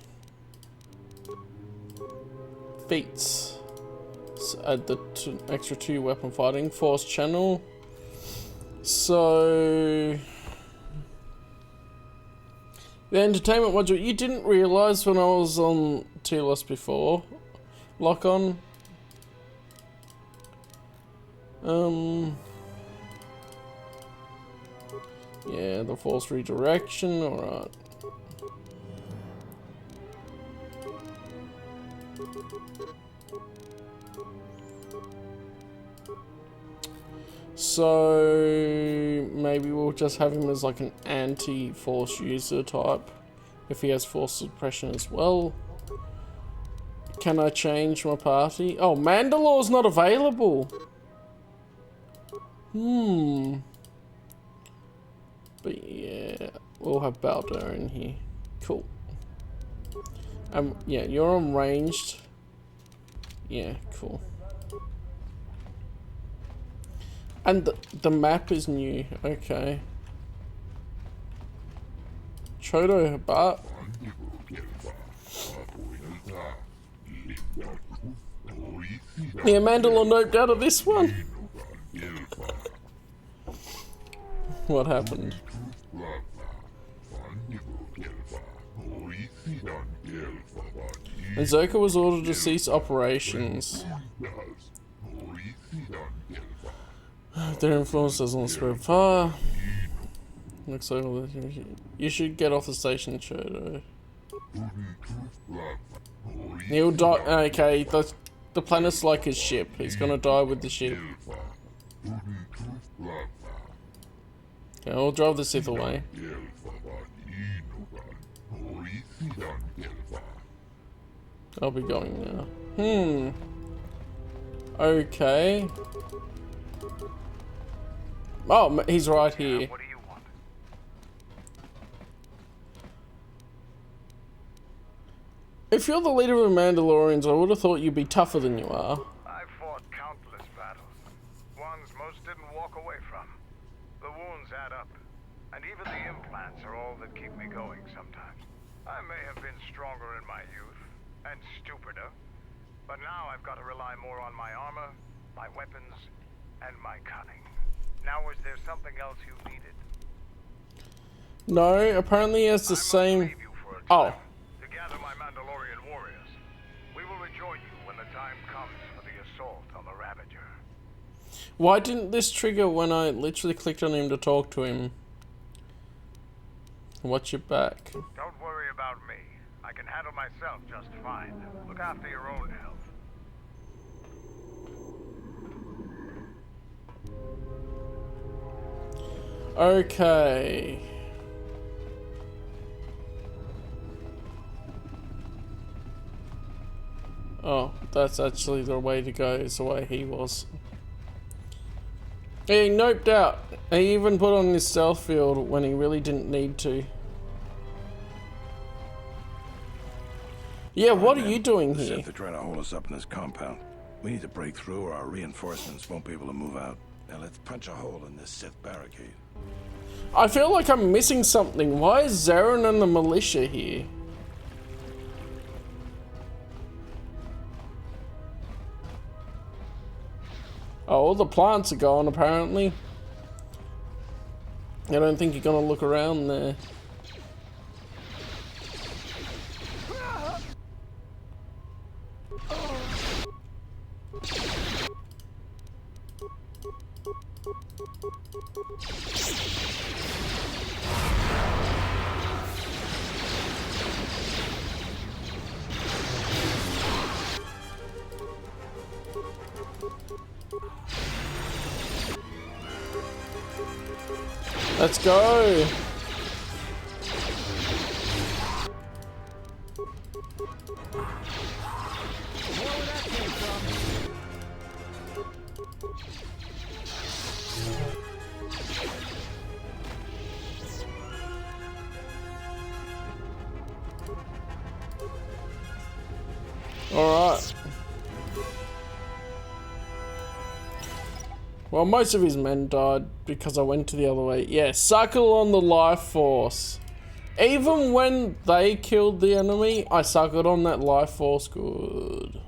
A: Feats. Add the extra 2 weapon fighting. Force channel. So the entertainment module, you didn't realise when I was on Telos before. Lock on. Yeah, the force redirection, alright. So maybe we'll just have him as like an anti-force user type, if he has force suppression as well. Can I change my party? Oh, Mandalore's not available. But yeah, we'll have Baldur in here. Cool. Yeah, you're on ranged. Yeah, cool. And the map is new. Okay. Chodo Habat. Yeah, Mandalore noped out of this one. What happened? And Zoka was ordered to cease operations. Their influence doesn't spread far. Looks like you should get off the station, Chodo. He'll die. Okay, the planet's like his ship. He's gonna die with the ship. Okay, I'll drive the Sith away. I'll be going now. Okay. Oh, he's right here.
Q: What do you want?
A: If you're the leader of the Mandalorians, I would have thought you'd be tougher than you are.
Q: I fought countless battles. Ones most didn't walk away from. The wounds add up. And even the implants are all that keep me going sometimes. I may have been stronger in my youth, and stupider. But now I've got to rely more on my armor, my weapons, and my cunning. Now, is there something else you needed?
A: No, apparently he has the same... Oh.
Q: To gather my Mandalorian warriors. We will rejoin you when the time comes for the assault on the Ravager.
A: Why didn't this trigger when I literally clicked on him to talk to him? Watch your back.
Q: Don't worry about me. I can handle myself just fine. Look after your own health.
A: Okay. Oh, that's actually the way to go, is the way he was. He noped out. He even put on his stealth field when he really didn't need to. Yeah, what are you doing here?
B: The Sith are trying to hold us up in this compound. We need to break through or our reinforcements won't be able to move out. Now let's punch a hole in this Sith barricade.
A: I feel like I'm missing something. Why is Zarin and the militia here? Oh, all the plants are gone apparently. I don't think you're gonna look around there. Let's go. Alright. Well, most of his men died because I went to the other way. Yeah, suckle on the life force. Even when they killed the enemy, I suckled on that life force. Good.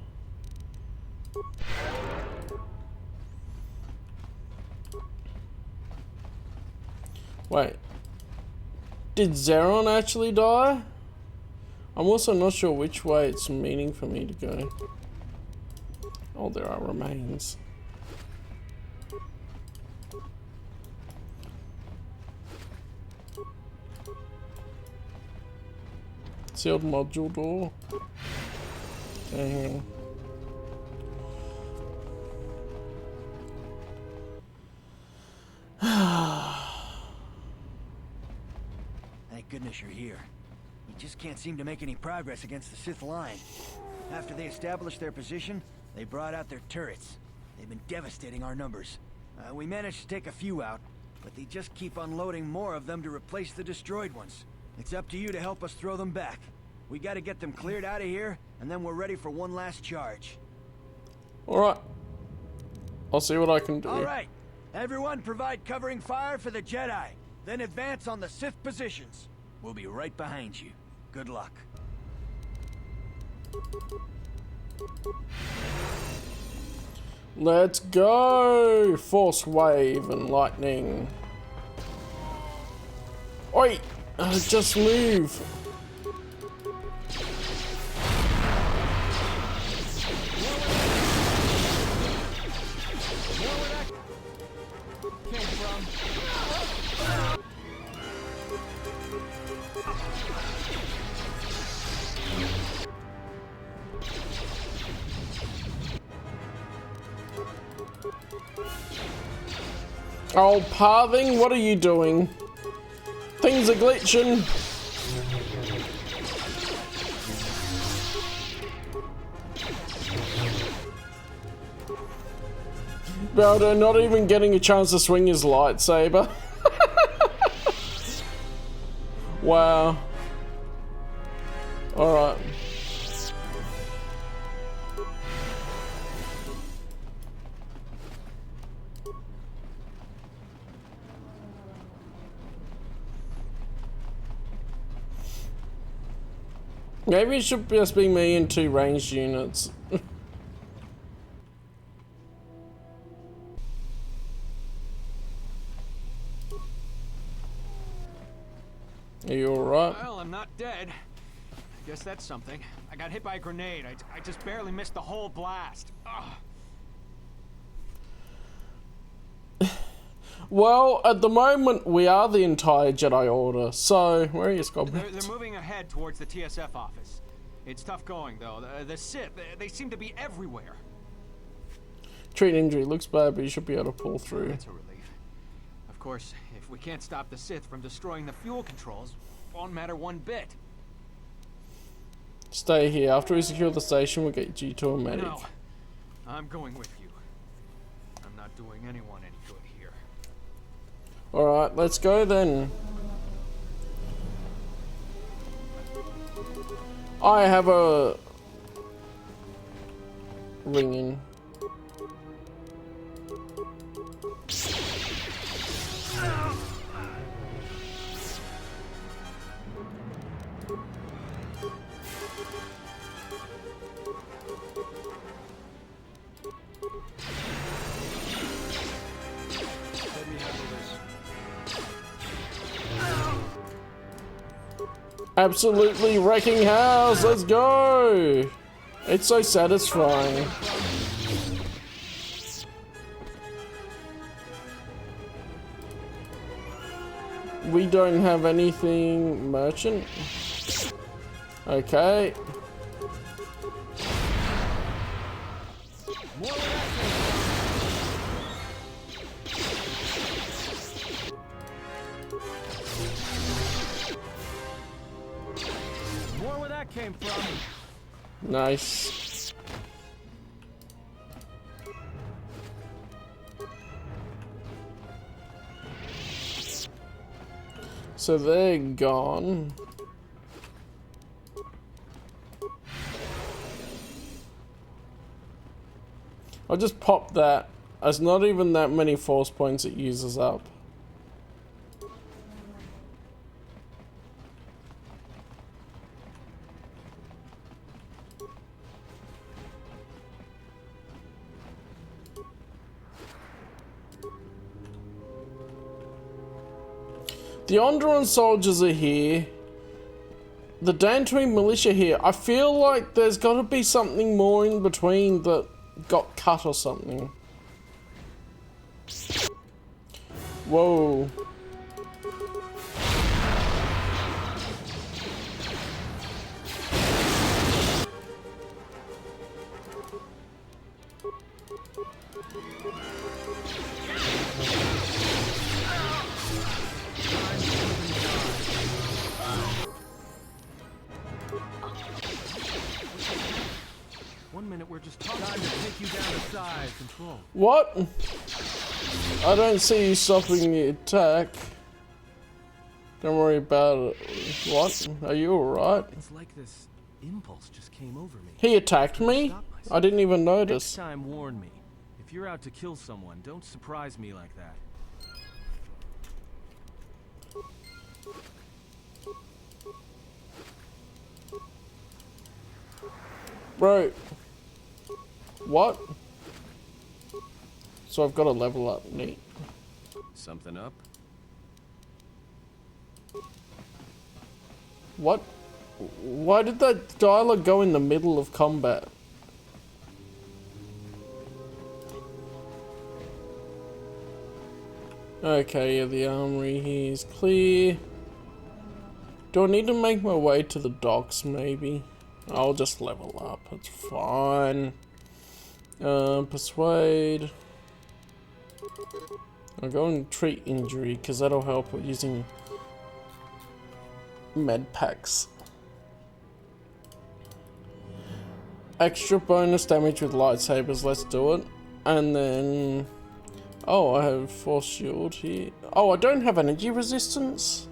A: Wait. Did Zeron actually die? I'm also not sure which way it's meaning for me to go. Oh, there are remains. Sealed module door. Hang on.
C: Thank goodness you're here. You just can't seem to make any progress against the Sith line. After they established their position, they brought out their turrets. They've been devastating our numbers. We managed to take a few out, but they just keep unloading more of them to replace the destroyed ones. It's up to you to help us throw them back. We gotta get them cleared out of here, and then we're ready for one last charge.
A: Alright. I'll see what I can do.
C: Alright. Everyone provide covering fire for the Jedi. Then advance on the Sith positions. We'll be right behind you. Good luck.
A: Let's go! Force wave and lightning. Oi! Just move! Oh, Parving, what are you doing? Things are glitching. Baldo not even getting a chance to swing his lightsaber. Wow. Alright. Maybe it should just be me and 2 ranged units. Are you alright?
F: Well, I'm not dead. I guess that's something. I got hit by a grenade. I just barely missed the whole blast.
A: Well, at the moment, we are the entire Jedi Order, so where are you, Scott?
F: They're moving ahead towards the TSF office. It's tough going, though. The Sith, they seem to be everywhere.
A: Treat injury. Looks bad, but you should be able to pull through.
F: That's a relief. Of course, if we can't stop the Sith from destroying the fuel controls, it won't matter one bit.
A: Stay here. After we secure the station, we'll get you to a medic.
F: No, I'm going with you. I'm not doing anyone any good here.
A: Alright, let's go then. I have a ringing. Absolutely wrecking house, let's go! It's so satisfying. We don't have anything merchant. Okay.
S: More where that came from.
A: Nice. So they're gone. I'll just pop that. There's not even that many force points it uses up. The Onderon soldiers are here. The Dantooinian militia here. I feel like there's got to be something more in between that got cut or something. Whoa.
S: 1 minute we're just talking to take you down to size control.
A: What? I don't see you stopping the attack. Don't worry about it. What? Are you alright?
S: It's like this impulse just came over me.
A: He attacked me? I didn't even notice.
S: Next time, warn me. If you're out to kill someone, don't surprise me like that.
A: Bro. What? So I've got to level up, neat.
S: Something up?
A: What? Why did that dialogue go in the middle of combat? Okay, yeah, the armory here is clear. Do I need to make my way to the docks, maybe? I'll just level up, it's fine. Persuade. I'll go and treat injury, because that'll help with using med packs. Extra bonus damage with lightsabers, let's do it. And then... oh, I have force shield here. Oh, I don't have energy resistance?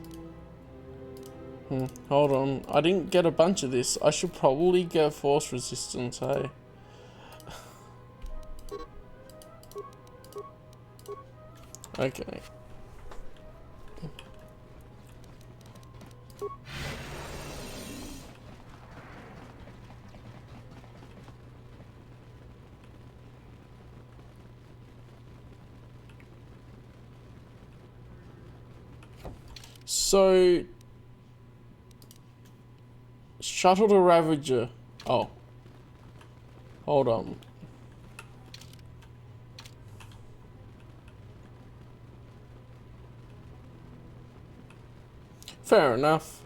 A: Hold on. I didn't get a bunch of this. I should probably get force resistance, hey? Okay. So, shuttle to Ravager. Oh. Hold on. Fair enough.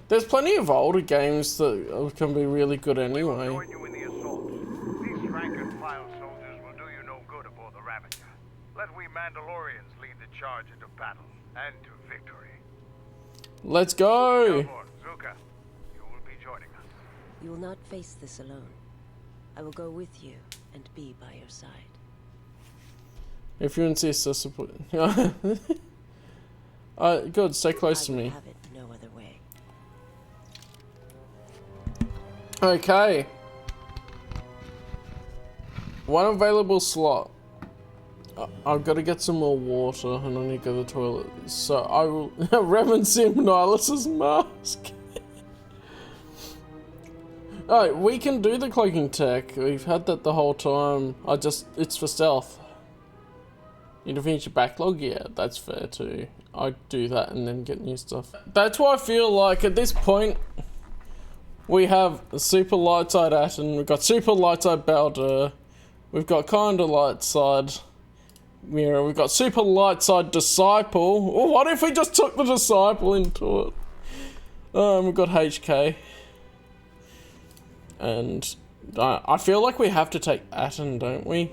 A: There's plenty of older games that can be really good anyway.
Q: Join you in the assault. These rank and file soldiers will do you no good aboard the Ravager. Let we Mandalorians lead the charge into battle and to victory.
A: Let's go!
Q: Zuka, you will be joining us.
U: You will not face this alone. I will go with you and be by your side.
A: If you insist, I support. Good, stay close to me.
U: Have it no other way.
A: Okay. One available slot. I've got to get some more water and I need to go to the toilet. So I will... Revan Sim Nihilus's mask. Alright, we can do the cloaking tech. We've had that the whole time. It's for stealth. You need to finish your backlog? Yeah, that's fair too. I do that and then get new stuff. That's why I feel like at this point, we have super light side Atten, we've got super light side Baldur, we've got kinda light side Mira, we've got super light side Disciple. Well, what if we just took the Disciple into it? We've got HK. And I feel like we have to take Atten, don't we?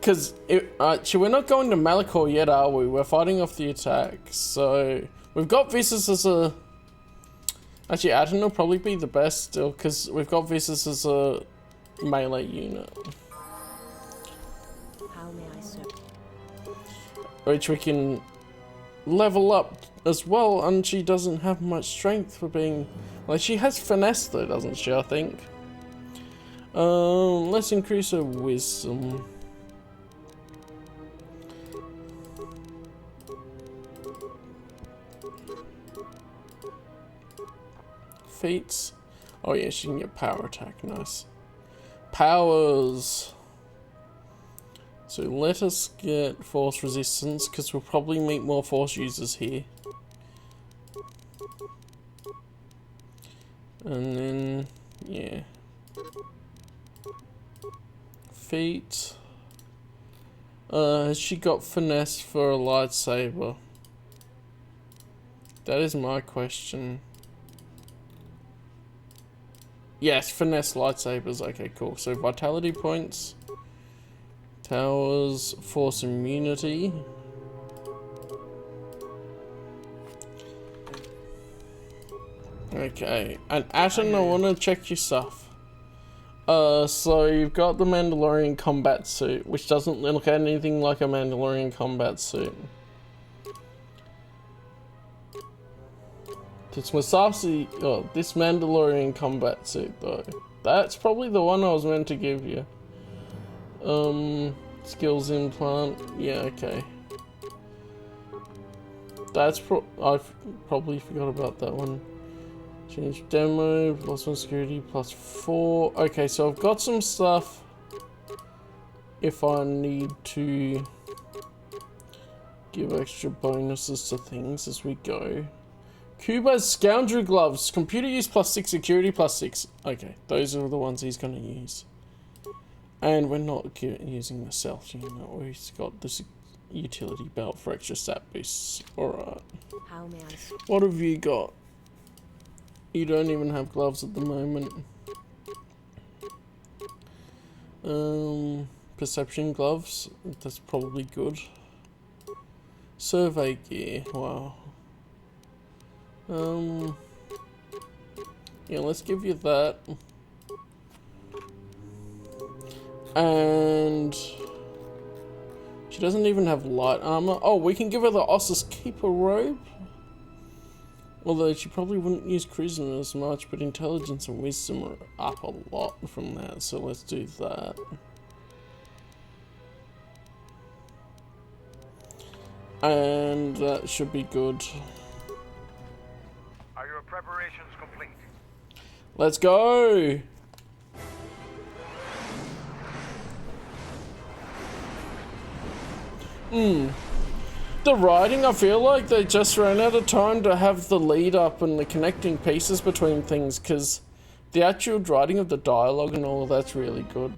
A: Because we're not going to Malachor yet, are we? We're fighting off the attack. So we've got Visas as a... Actually, Atten will probably be the best still, because we've got Visas as a melee unit.
U: How may I serve?
A: Which we can level up as well, and she doesn't have much strength for being... Like, she has finesse though, doesn't she, I think? Let's increase her wisdom. Feats. Oh yeah, she can get power attack, nice. Powers. So let us get force resistance, because we'll probably meet more force users here. And then, yeah. Feet. Has she got finesse for a lightsaber? That is my question. Yes, finesse lightsabers. Okay, cool. So vitality points. Towers, force immunity. Okay, and Atten, I want to check your stuff. So you've got the Mandalorian combat suit, which doesn't look anything like a Mandalorian combat suit. This Masashi, this Mandalorian combat suit though. That's probably the one I was meant to give you. Skills implant, yeah, okay. That's I probably forgot about that one. Change demo, +1 security, +4. Okay, so I've got some stuff if I need to give extra bonuses to things as we go. Kuba's Scoundrel Gloves, computer use +6, security +6. Okay, those are the ones he's going to use. And we're not using the stealth unit, we've got this utility belt for extra stat boosts. Alright.
U: How may I...
A: What have you got? You don't even have gloves at the moment. Perception gloves, that's probably good. Survey gear, wow. Yeah, let's give you that. And she doesn't even have light armor. Oh, we can give her the Ossus Keeper robe. Although she probably wouldn't use charisma as much, but intelligence and wisdom are up a lot from that, so let's do that. And that should be good.
Q: Are your preparations complete?
A: Let's go! The writing, I feel like they just ran out of time to have the lead up and the connecting pieces between things, because the actual writing of the dialogue and all of that's really good.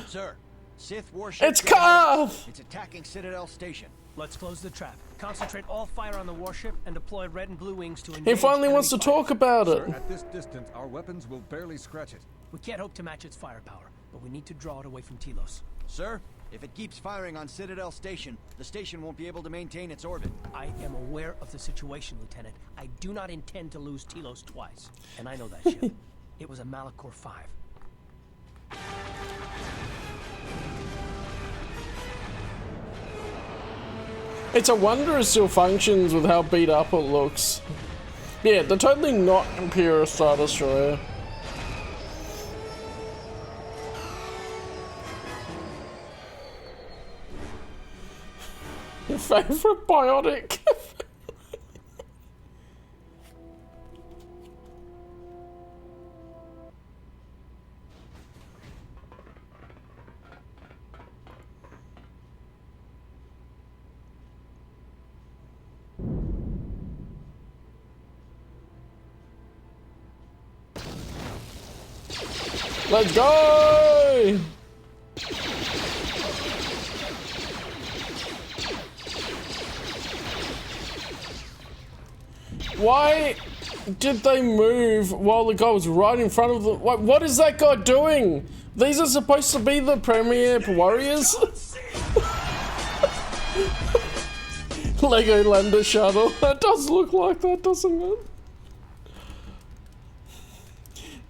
C: Sir, Sith warship.
A: It's Carth!
C: It's attacking Citadel Station.
R: Let's close the trap. Concentrate all fire on the warship and deploy red and blue wings to engage.
A: He finally wants to talk about it.
V: Sir, at this distance, our weapons will barely scratch it.
R: We can't hope to match its firepower, but we need to draw it away from Telos.
C: Sir, if it keeps firing on Citadel Station, the station won't be able to maintain its orbit.
R: I am aware of the situation, Lieutenant. I do not intend to lose Telos twice. And I know that ship. It was a Malachor 5.
A: It's a wonder it still functions with how beat up it looks. Yeah, they're totally not Imperial Star Destroyer. Your favorite biotic? Let's go! Why did they move while the guy was right in front of them? What is that guy doing? These are supposed to be the premier warriors? Lego Lander Shuttle. That does look like that, doesn't it?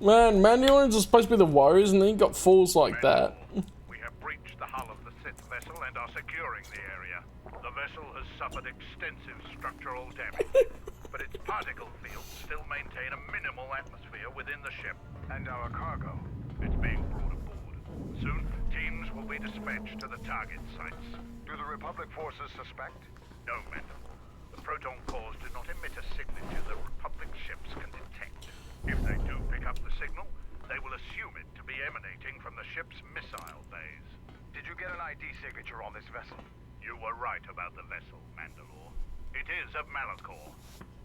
A: Man, Mandalorians are supposed to be the warriors and then you got fools like that.
Q: We have breached the hull of the Sith vessel and are securing the area. The vessel has suffered extensive structural damage, but its particle fields still maintain a minimal atmosphere within the ship. And our cargo, it's being brought aboard. Soon, teams will be dispatched to the target sites. Do the Republic forces suspect? No, Mandalore. The proton cores do not emit a signature the Republic ships can detect. If they do pick up the signal, they will assume it to be emanating from the ship's missile bays. Did you get an ID signature on this vessel? You were right about the vessel, Mandalore. It is of Malachor.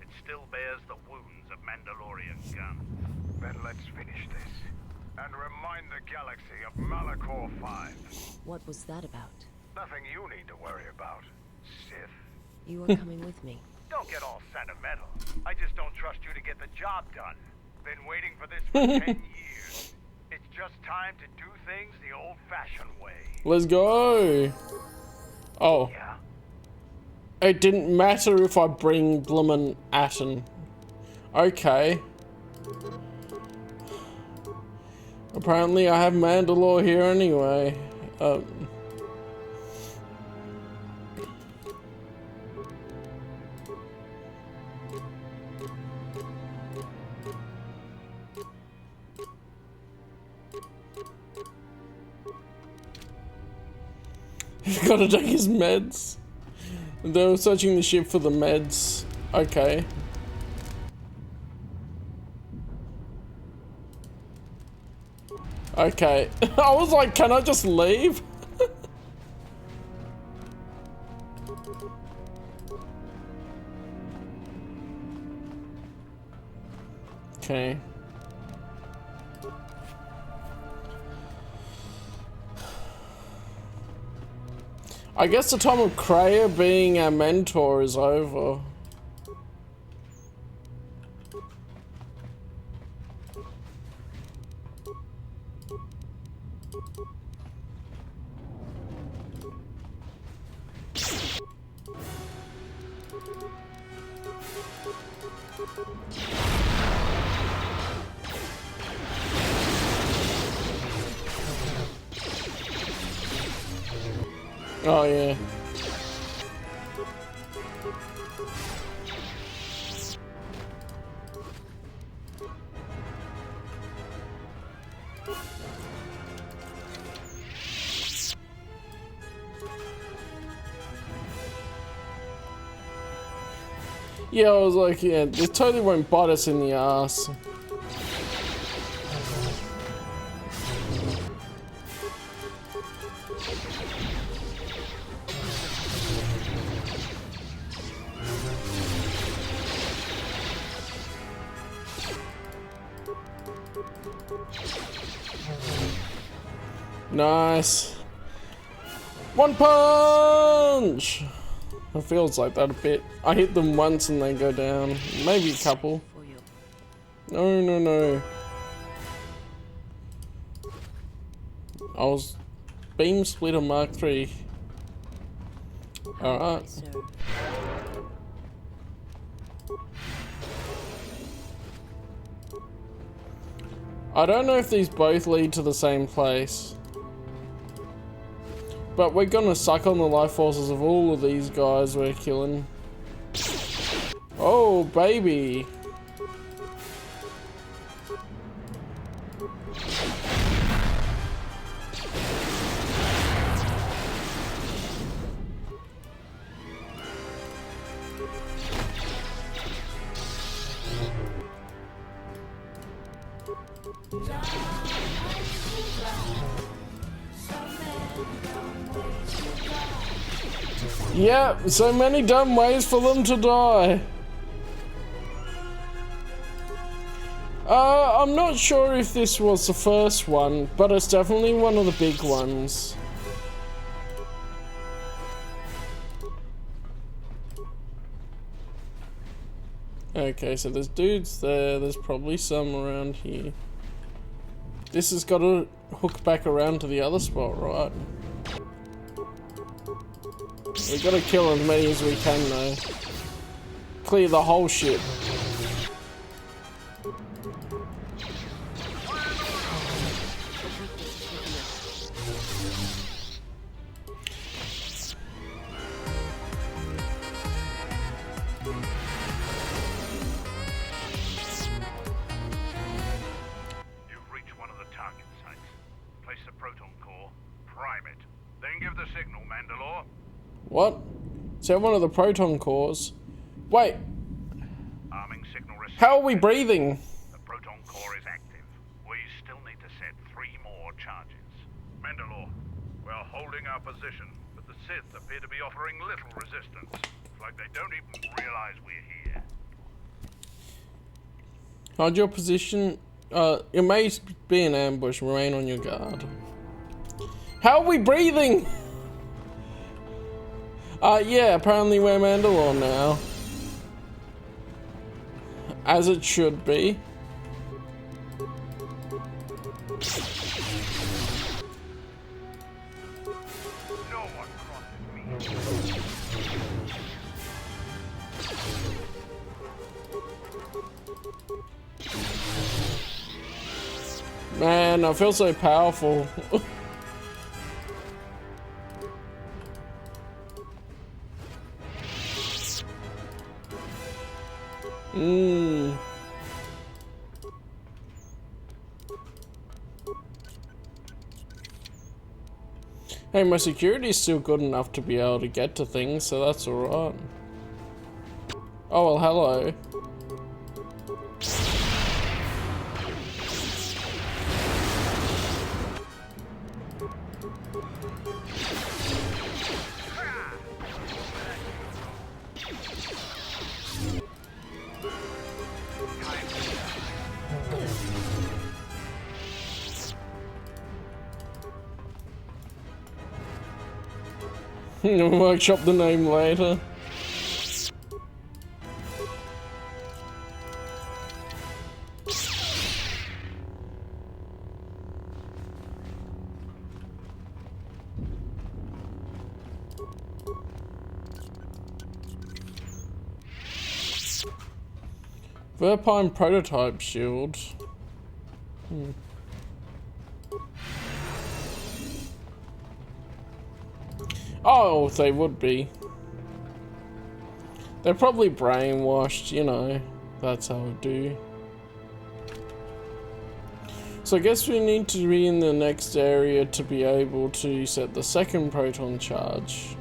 Q: It still bears the wounds of Mandalorian guns. Then let's finish this. And remind the galaxy of Malachor 5.
U: What was that about?
Q: Nothing you need to worry about, Sith.
U: You are coming with me.
Q: Don't get all sentimental. I just don't trust you to get the job done. Been waiting for this for 10 years. It's just time to do things the old-fashioned way.
A: Let's go. Oh.
Q: Yeah?
A: It didn't matter if I bring bloomin' Atten. Okay. Apparently I have Mandalore here anyway. He's gotta take his meds. They were searching the ship for the meds. Okay. Okay. I was like, can I just leave? Okay. I guess the time of Kreia being our mentor is over. Oh yeah. Yeah, I was like, yeah, it totally won't bite us in the ass. Nice. One punch! It feels like that a bit. I hit them once and they go down. Maybe a couple. No, no, no. I was beam splitter Mark 3. Alright. I don't know if these both lead to the same place. But we're gonna suck on the life forces of all of these guys we're killing. Oh, baby. Yeah, so many dumb ways for them to die. I'm not sure if this was the first one, but it's definitely one of the big ones. Okay, so there's dudes there, there's probably some around here. This has got to hook back around to the other spot, right? We gotta kill as many as we can though. Clear the whole ship. What? Is that one of the proton cores? Wait. How are we breathing?
Q: The proton core is active. We still need to set 3 more charges. Mandalore, we're holding our position, but the Sith appear to be offering little resistance. It's like they don't even realize we're here.
A: Hold your position. It may be an ambush. Remain on your guard. How are we breathing? Yeah, apparently we're Mandalore now. As it should be. Man, I feel so powerful. Hey, my security's still good enough to be able to get to things, so that's alright. Oh, well, hello. Workshop the name later. Verpine prototype shield. Oh, they would be. They're probably brainwashed, you know. That's how it do. So I guess we need to be in the next area to be able to set the second proton charge.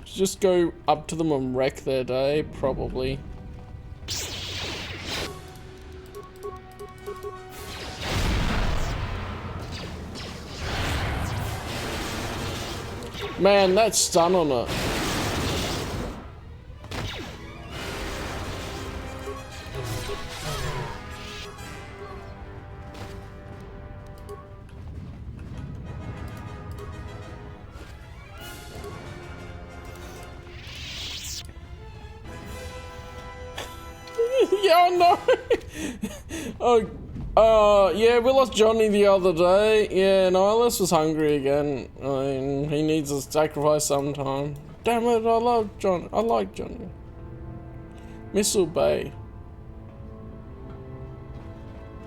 A: Just go up to them and wreck their day, probably. Man, that stun on it. Yeah, no. Yeah, we lost Johnny the other day. Yeah, Nihilus was hungry again. I mean, he needs a sacrifice sometime. Damn it, I love John. I like Johnny. Missile Bay.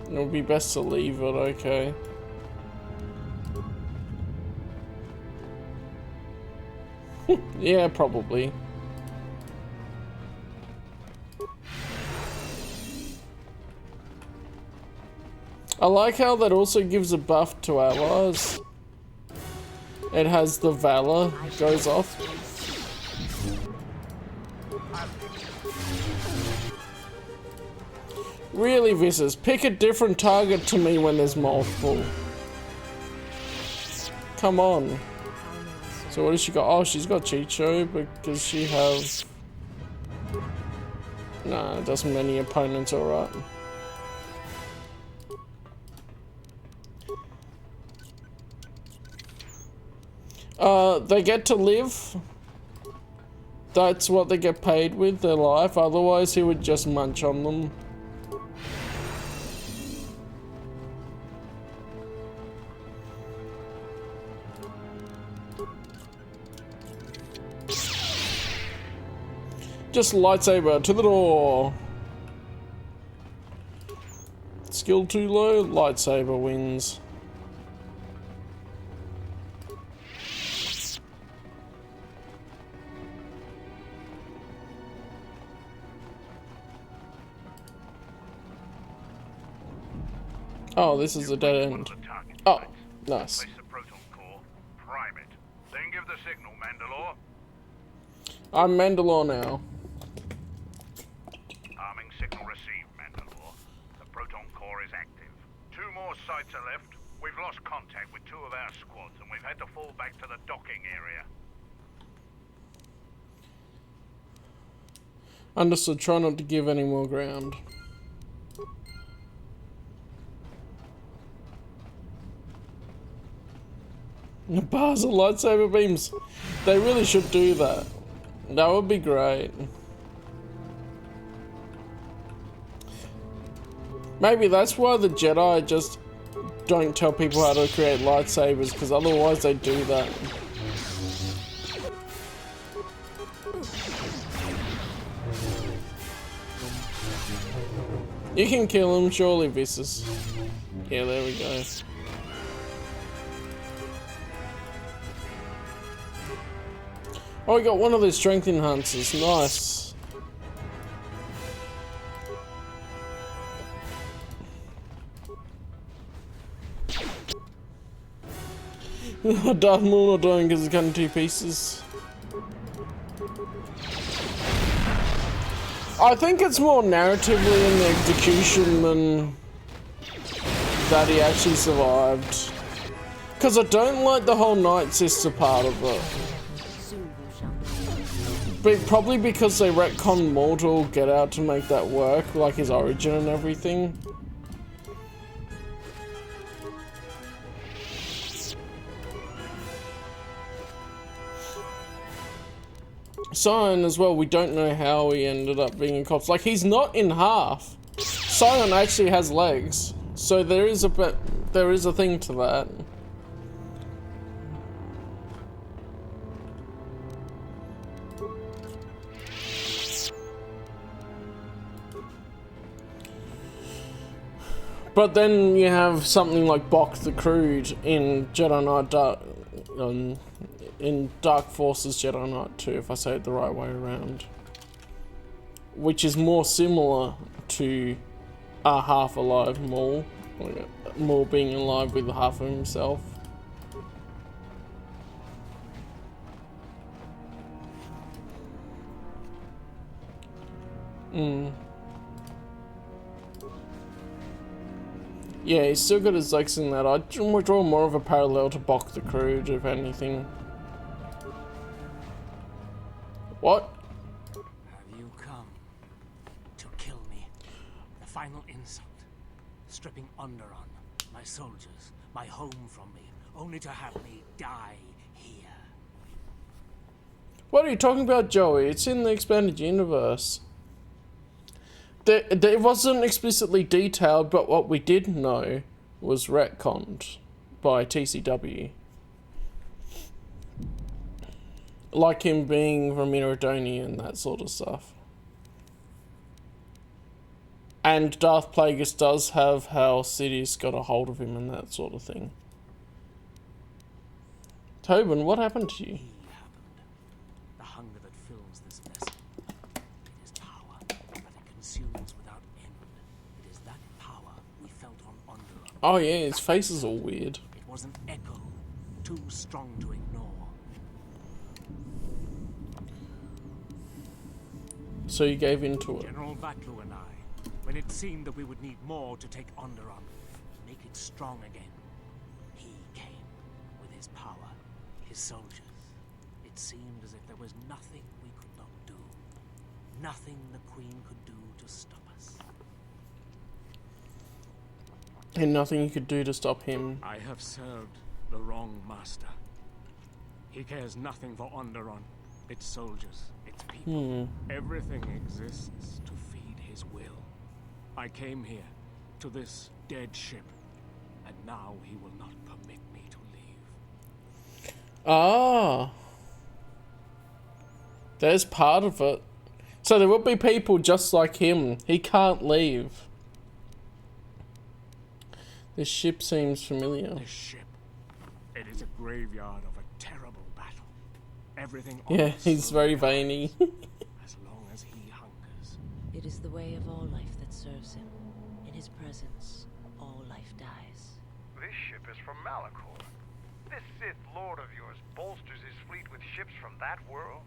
A: It would be best to leave it, okay. Yeah, probably. I like how that also gives a buff to allies. It has the Valor goes off. Really, Visas, pick a different target to me when there's multiple. Come on. So what has she got? Oh, she's got Chicho, but does she have... Nah, it doesn't many opponents, alright. They get to live. That's what they get paid with, their life. Otherwise, he would just munch on them. Just lightsaber to the door. Skill too low, lightsaber wins. Oh, this is a dead end. Oh, nice.
Q: Place the proton core, prime it, then give the signal, Mandalore.
A: I'm Mandalore now.
Q: Arming signal received, Mandalore. The proton core is active. 2 more sites are left. We've lost contact with 2 of our squads, and we've had to fall back to the docking area.
A: Understood. Try not to give any more ground. Bars of lightsaber beams. They really should do that. That would be great. Maybe that's why the Jedi just don't tell people how to create lightsabers, because otherwise they do that. You can kill him, surely, Vissus. Yeah, there we go. Oh, we got one of those strength enhancers. Nice. Darth Maul not dying because it's cut in 2 pieces. I think it's more narratively in the execution than that he actually survived. Because I don't like the whole Night Sister part of it. But probably because they retconned Mortal Get Out to make that work, like his origin and everything. Sion as well, we don't know how he ended up being a corpse. Like, he's not in half. Sion actually has legs, so there is a thing to that. But then you have something like Bok the Crude in Jedi Knight in Dark Forces Jedi Knight 2, if I say it the right way around. Which is more similar to a half-alive Maul. Like Maul being alive with half of himself. Yeah, he's still got his legs in that. I'd draw more of a parallel to Bok the Crude, if anything. What?
K: Have you come to kill me? The final insult. Stripping Onderon, my soldiers, my home from me, only to have me die here.
A: What are you talking about, Joey? It's in the expanded universe. It wasn't explicitly detailed, but what we did know was retconned by TCW. Like him being from Dantooinian and that sort of stuff. And Darth Plagueis does have how Sidious got a hold of him and that sort of thing. Tobin, what happened to you?
K: The hunger that fills this vessel. It is power that it consumes without end. It is that power we felt on Onderon.
A: Oh yeah, his face is all weird.
K: It was an echo, too strong to ignore.
A: So you gave in to it.
K: General Vatlu and I, when it seemed that we would need more to take Onderon, make it strong again, he came with his power, his soldiers. It seemed as if there was nothing we could not do, nothing the Queen could do to stop us.
A: And nothing you could do to stop him.
K: I have served the wrong master. He cares nothing for Onderon, its soldiers, its people. Everything exists to feed his will. I came here, to this dead ship, and now he will not permit me to leave.
A: Ah. There's part of it. So there will be people just like him. He can't leave. This ship seems familiar.
K: This ship. It is a graveyard of a terrible battle. Everything on
A: Yeah,
K: it
A: he's
K: slowly
A: very veiny.
K: as long as he hungers.
U: It is the way of all life that serves him. In his presence, all life dies.
Q: This ship is from Malachor. This Sith Lord of yours bolsters his fleet with ships from that world?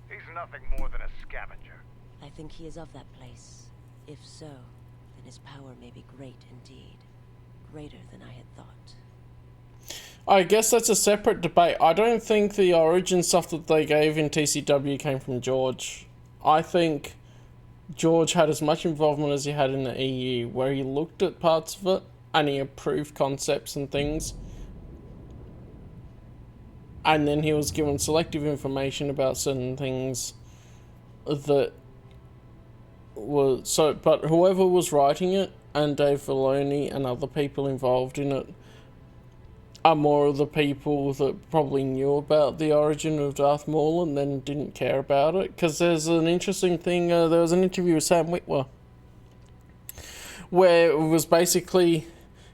Q: He's nothing more than a scavenger.
U: I think he is of that place. If so, then his power may be great indeed. Greater than I had thought.
A: I guess that's a separate debate. I don't think the origin stuff that they gave in TCW came from George. I think George had as much involvement as he had in the EU, where he looked at parts of it and he approved concepts and things. And then he was given selective information about certain things that were so. But whoever was writing it, and Dave Filoni and other people involved in it, are more of the people that probably knew about the origin of Darth Maul and then didn't care about it. Because there's an interesting thing. There was an interview with Sam Witwer where it was basically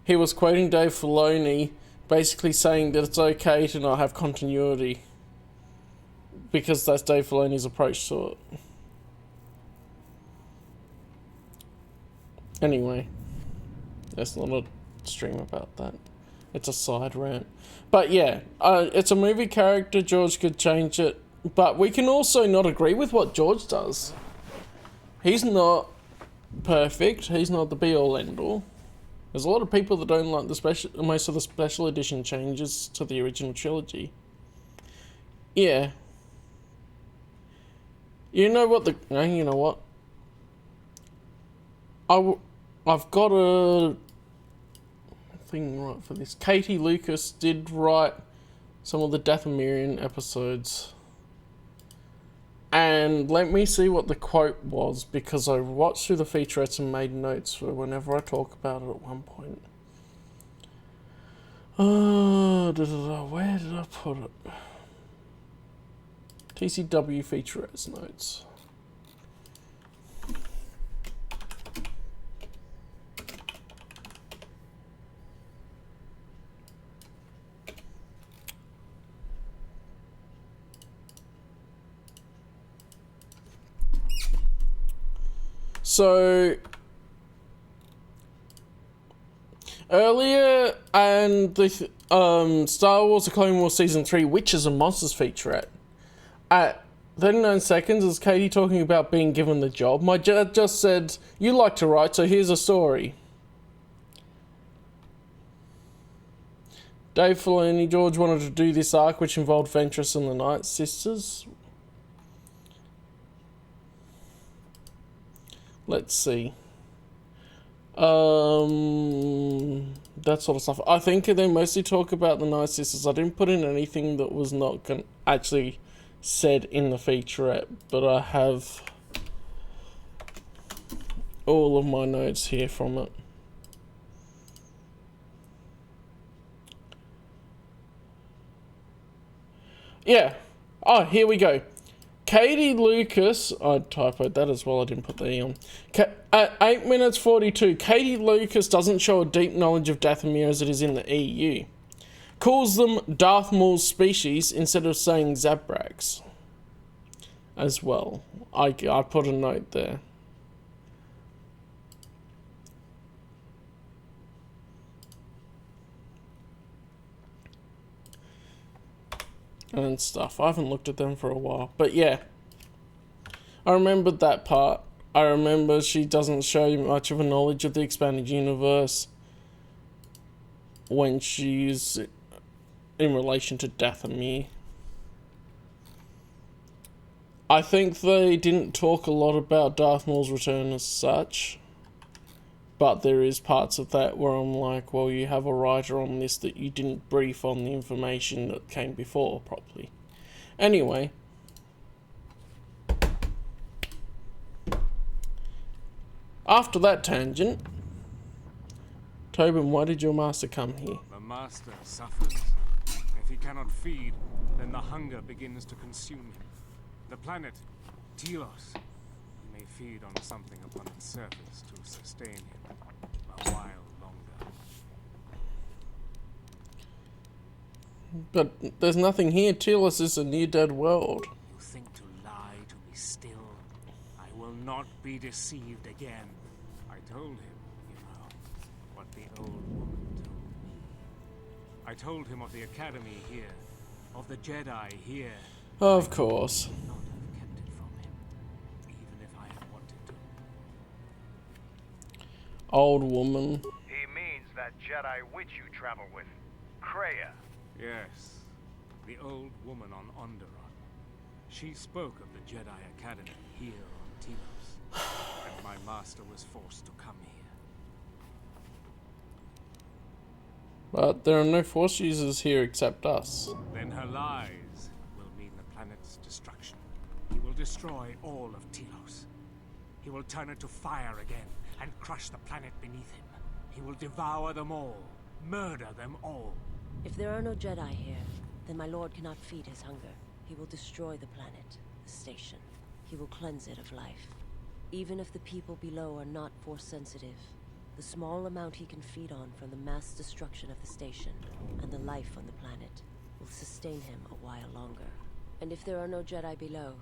A: he was quoting Dave Filoni, basically saying that it's okay to not have continuity because that's Dave Filoni's approach to it. Anyway, there's not a stream about that. It's a side rant. But yeah, it's a movie character. George could change it. But we can also not agree with what George does. He's not perfect. He's not the be-all, end-all. There's a lot of people that don't like most of the special edition changes to the original trilogy. Yeah. You know what you know what? I've got a thing right for this. Katie Lucas did write some of the Dathomirian episodes. And let me see what the quote was, because I watched through the featurettes and made notes for whenever I talk about it at one point. Where did I put it? TCW featurettes notes. So earlier, and the Star Wars: The Clone Wars Season 3 Witches and Monsters featurette, at 39 seconds is Katie talking about being given the job. My dad just said, "You like to write, so here's a story." Dave Filoni, George wanted to do this arc, which involved Ventress and the Night Sisters. Let's see. That sort of stuff. I think they mostly talk about the Night Sisters. I didn't put in anything that was not actually said in the featurette, but I have all of my notes here from it. Yeah. Oh, here we go. Katie Lucas, I typoed that as well, I didn't put the E on. At 8 minutes 42, Katie Lucas doesn't show a deep knowledge of Dathomir as it is in the EU. Calls them Darth Maul's species instead of saying Zabraks. As well. I put a note there. And stuff. I haven't looked at them for a while. But yeah. I remembered that part. I remember she doesn't show much of a knowledge of the expanded universe when she's in relation to Dathomir. I think they didn't talk a lot about Darth Maul's return as such. But there is parts of that where I'm like, well, you have a writer on this that you didn't brief on the information that came before properly. Anyway. After that tangent, Tobin, why did your master come here?
K: The master suffers. If he cannot feed, then the hunger begins to consume him. The planet, Telos, feed on something upon its surface to sustain him a while longer.
A: But there's nothing here. Telos is a near-dead world.
K: You think to lie to me still? I will not be deceived again. I told him, you know, what the old woman told me. I told him of the academy here, of the Jedi here.
A: Of course.
K: Not have kept it from him, even if I had wanted to.
A: Old woman.
Q: He means that Jedi witch you travel with, Kreia.
K: Yes, the old woman on Onderon. She spoke of the Jedi Academy here on Telos, and my master was forced to come here.
A: But there are no Force users here except us.
K: Then her lies will mean the planet's destruction. He will destroy all of Telos. He will turn it to fire again and crush the planet beneath him. He will devour them all, murder them all.
U: If there are no Jedi here, then my lord cannot feed his hunger. He will destroy the planet, the station. He will cleanse it of life. Even if the people below are not Force sensitive, the small amount he can feed on from the mass destruction of the station and the life on the planet will sustain him a while longer. And if there are no Jedi below,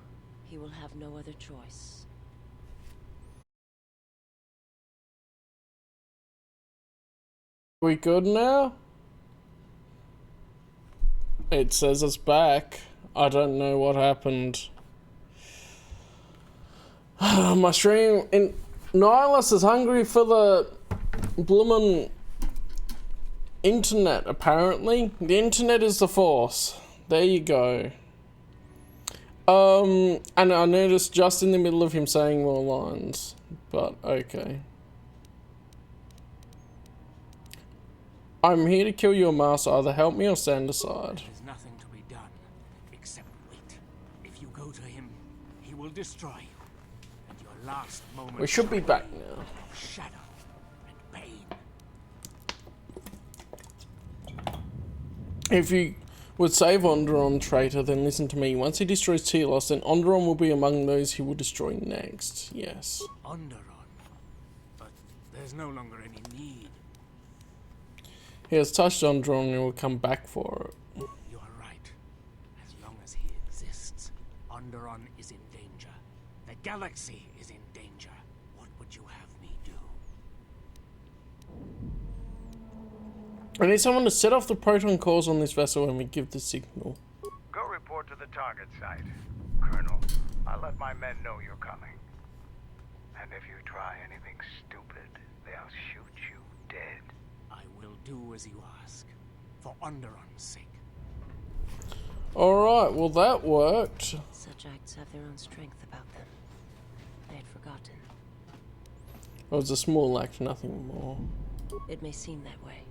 U: he will have no other choice.
A: We good now? It says us back. I don't know what happened. My stream in Nihilus is hungry for the bloomin' internet, apparently. The internet is the Force. There you go. And I noticed just in the middle of him saying more lines. But okay. I'm here to kill your master. Either help me or stand aside.
K: There's nothing to be done except wait. If you go to him, he will destroy you. And your last moment.
A: We should be back now.
K: Of shadow and pain.
A: If you would save Onderon, traitor, then listen to me. Once he destroys Telos, then Onderon will be among those he will destroy next. Yes.
K: Onderon. But there's no longer any need.
A: He has touched Onderon and will come back for it.
K: You are right. As long as he exists, Onderon is in danger. The galaxy is in danger. What would you have me do?
A: I need someone to set off the proton cores on this vessel when we give the signal.
Q: Go report to the target site. Colonel, I'll let my men know you're coming. And if you try anything stupid, they'll shoot you dead.
K: I will do as you ask, for Onderon's sake.
A: Alright, well that worked.
U: Such acts have their own strength about them. I had forgotten.
A: It was a small act, nothing more.
U: It may seem that way,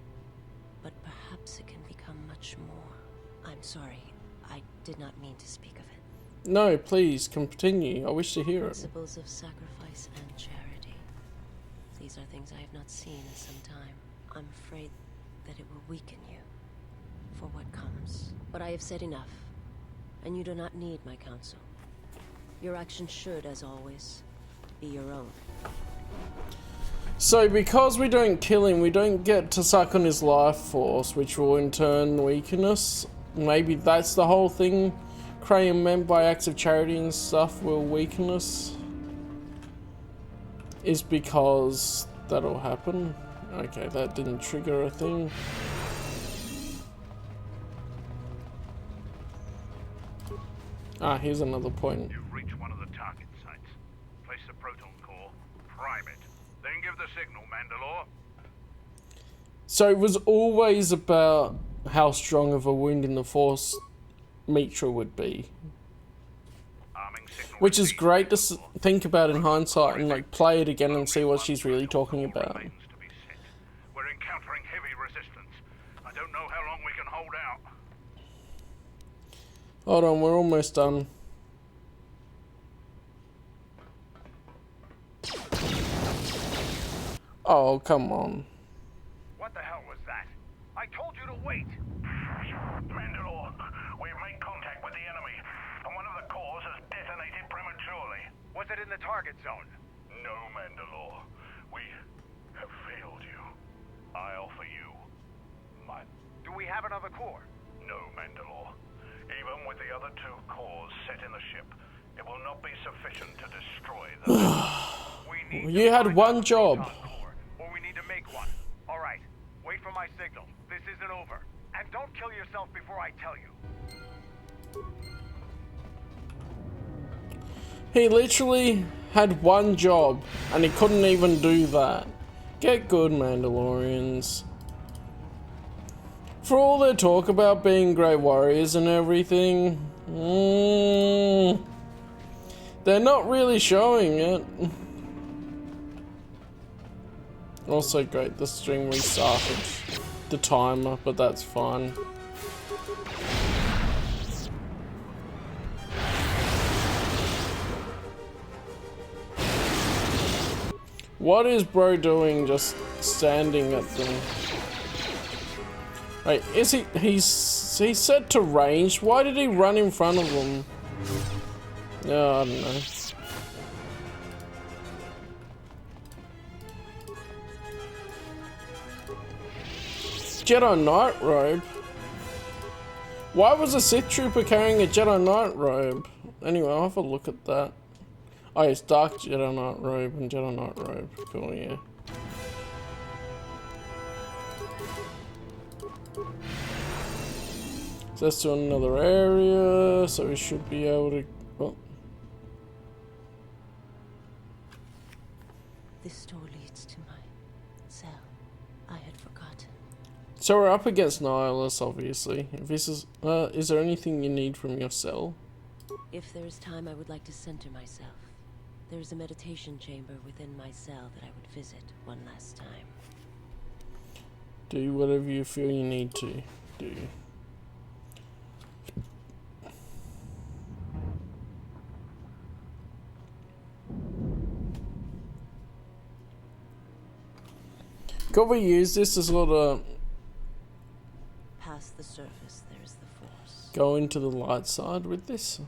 U: but perhaps it can become much more. I'm sorry, I did not mean to speak of it.
A: No, please, continue. I wish to hear it.
U: Principles of sacrifice and charity. These are things I have not seen in some time. I'm afraid that it will weaken you for what comes. But I have said enough, and you do not need my counsel. Your action should, as always, be your own.
A: So because we don't kill him, we don't get to suck on his life force, which will in turn weaken us. Maybe that's the whole thing Kreia meant by acts of charity and stuff will weaken us. Is because that'll happen. Okay, that didn't trigger a thing. Ah, here's another point.
Q: You've reached one of the target sites. Place the proton core, prime it, then give the signal, Mandalore.
A: So it was always about how strong of a wound in the Force Mitra would be. Which is great to think about in hindsight and like play it again and see what she's really talking about.
Q: We're encountering heavy resistance. I don't know how long we can hold out.
A: Hold on, we're almost done. Oh, come on.
Q: What the hell was that? I told you to wait. Mandalore, we've made contact with the enemy, and one of the cores has detonated prematurely. Was it in the target zone?
O: No, Mandalore. We have failed you. I offer you my...
Q: Do we have another core?
O: No, Mandalore. Even with the other 2 cores set in the ship, it will not be sufficient to destroy the...
A: You had one job.
Q: Or we need to make one. Alright, wait for my signal. This isn't over. And don't kill yourself before I tell you.
A: He literally had one job, and he couldn't even do that. Get good, Mandalorians. For all their talk about being great warriors and everything, they're not really showing it. Also great, the stream restarted the timer, but that's fine. What is bro doing just standing at them? Wait, is he's set to range? Why did he run in front of them? No, I don't know. Jedi Knight robe? Why was a Sith trooper carrying a Jedi Knight robe? Anyway, I'll have a look at that. Oh, it's Dark Jedi Knight robe and Jedi Knight robe. Cool, yeah. So that's to another area, so we should be able to... Oh.
U: This door leads to my cell. I had forgotten.
A: So we're up against Nihilus, obviously. If this is there anything you need from your cell?
U: If there is time, I would like to center myself. There is a meditation chamber within my cell that I would visit one last time.
A: Do whatever you feel you need to do. Could we use this as a lot of...
U: Past the surface, there is the Force.
A: Go into the light side with this?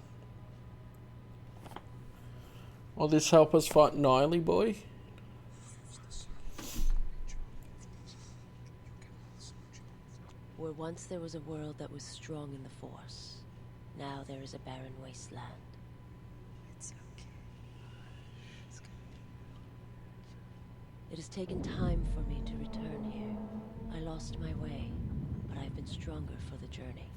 A: Will this help us fight Niley boy?
U: Where once there was a world that was strong in the Force, now there is a barren wasteland. It has taken time for me to return here. I lost my way, but I've been stronger for the journey.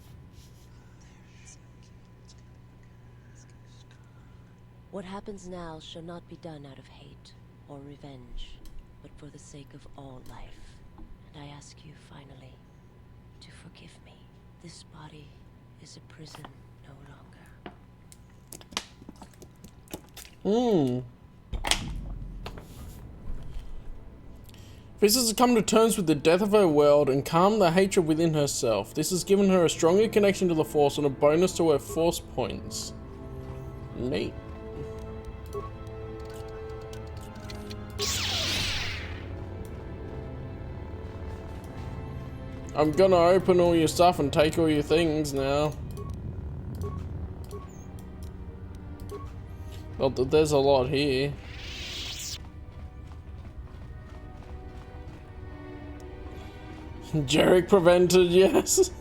U: What happens now shall not be done out of hate or revenge, but for the sake of all life. And I ask you finally to forgive me. This body is a prison no longer.
A: This has come to terms with the death of her world and calm the hatred within herself. This has given her a stronger connection to the Force and a bonus to her Force points. Neat. I'm gonna open all your stuff and take all your things now. Well, there's a lot here. Jarek prevented, yes.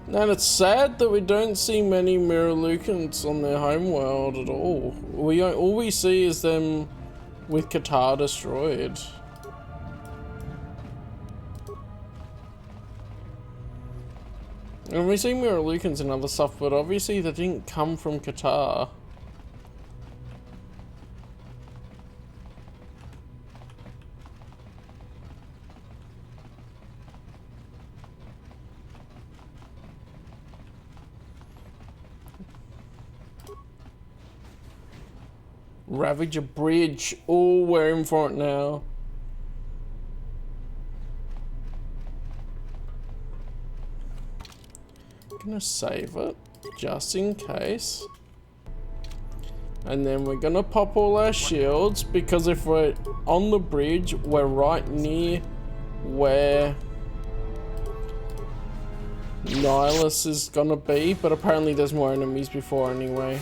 A: And it's sad that we don't see many Miralukans on their homeworld at all. All we see is them with Qatar destroyed. And we see Miralukans and other stuff, but obviously they didn't come from Qatar. Ravage a bridge. Oh, we're in for it now. Gonna save it just in case. And then we're gonna pop all our shields because if we're on the bridge, we're right near where Nihilus is gonna be, but apparently there's more enemies before anyway.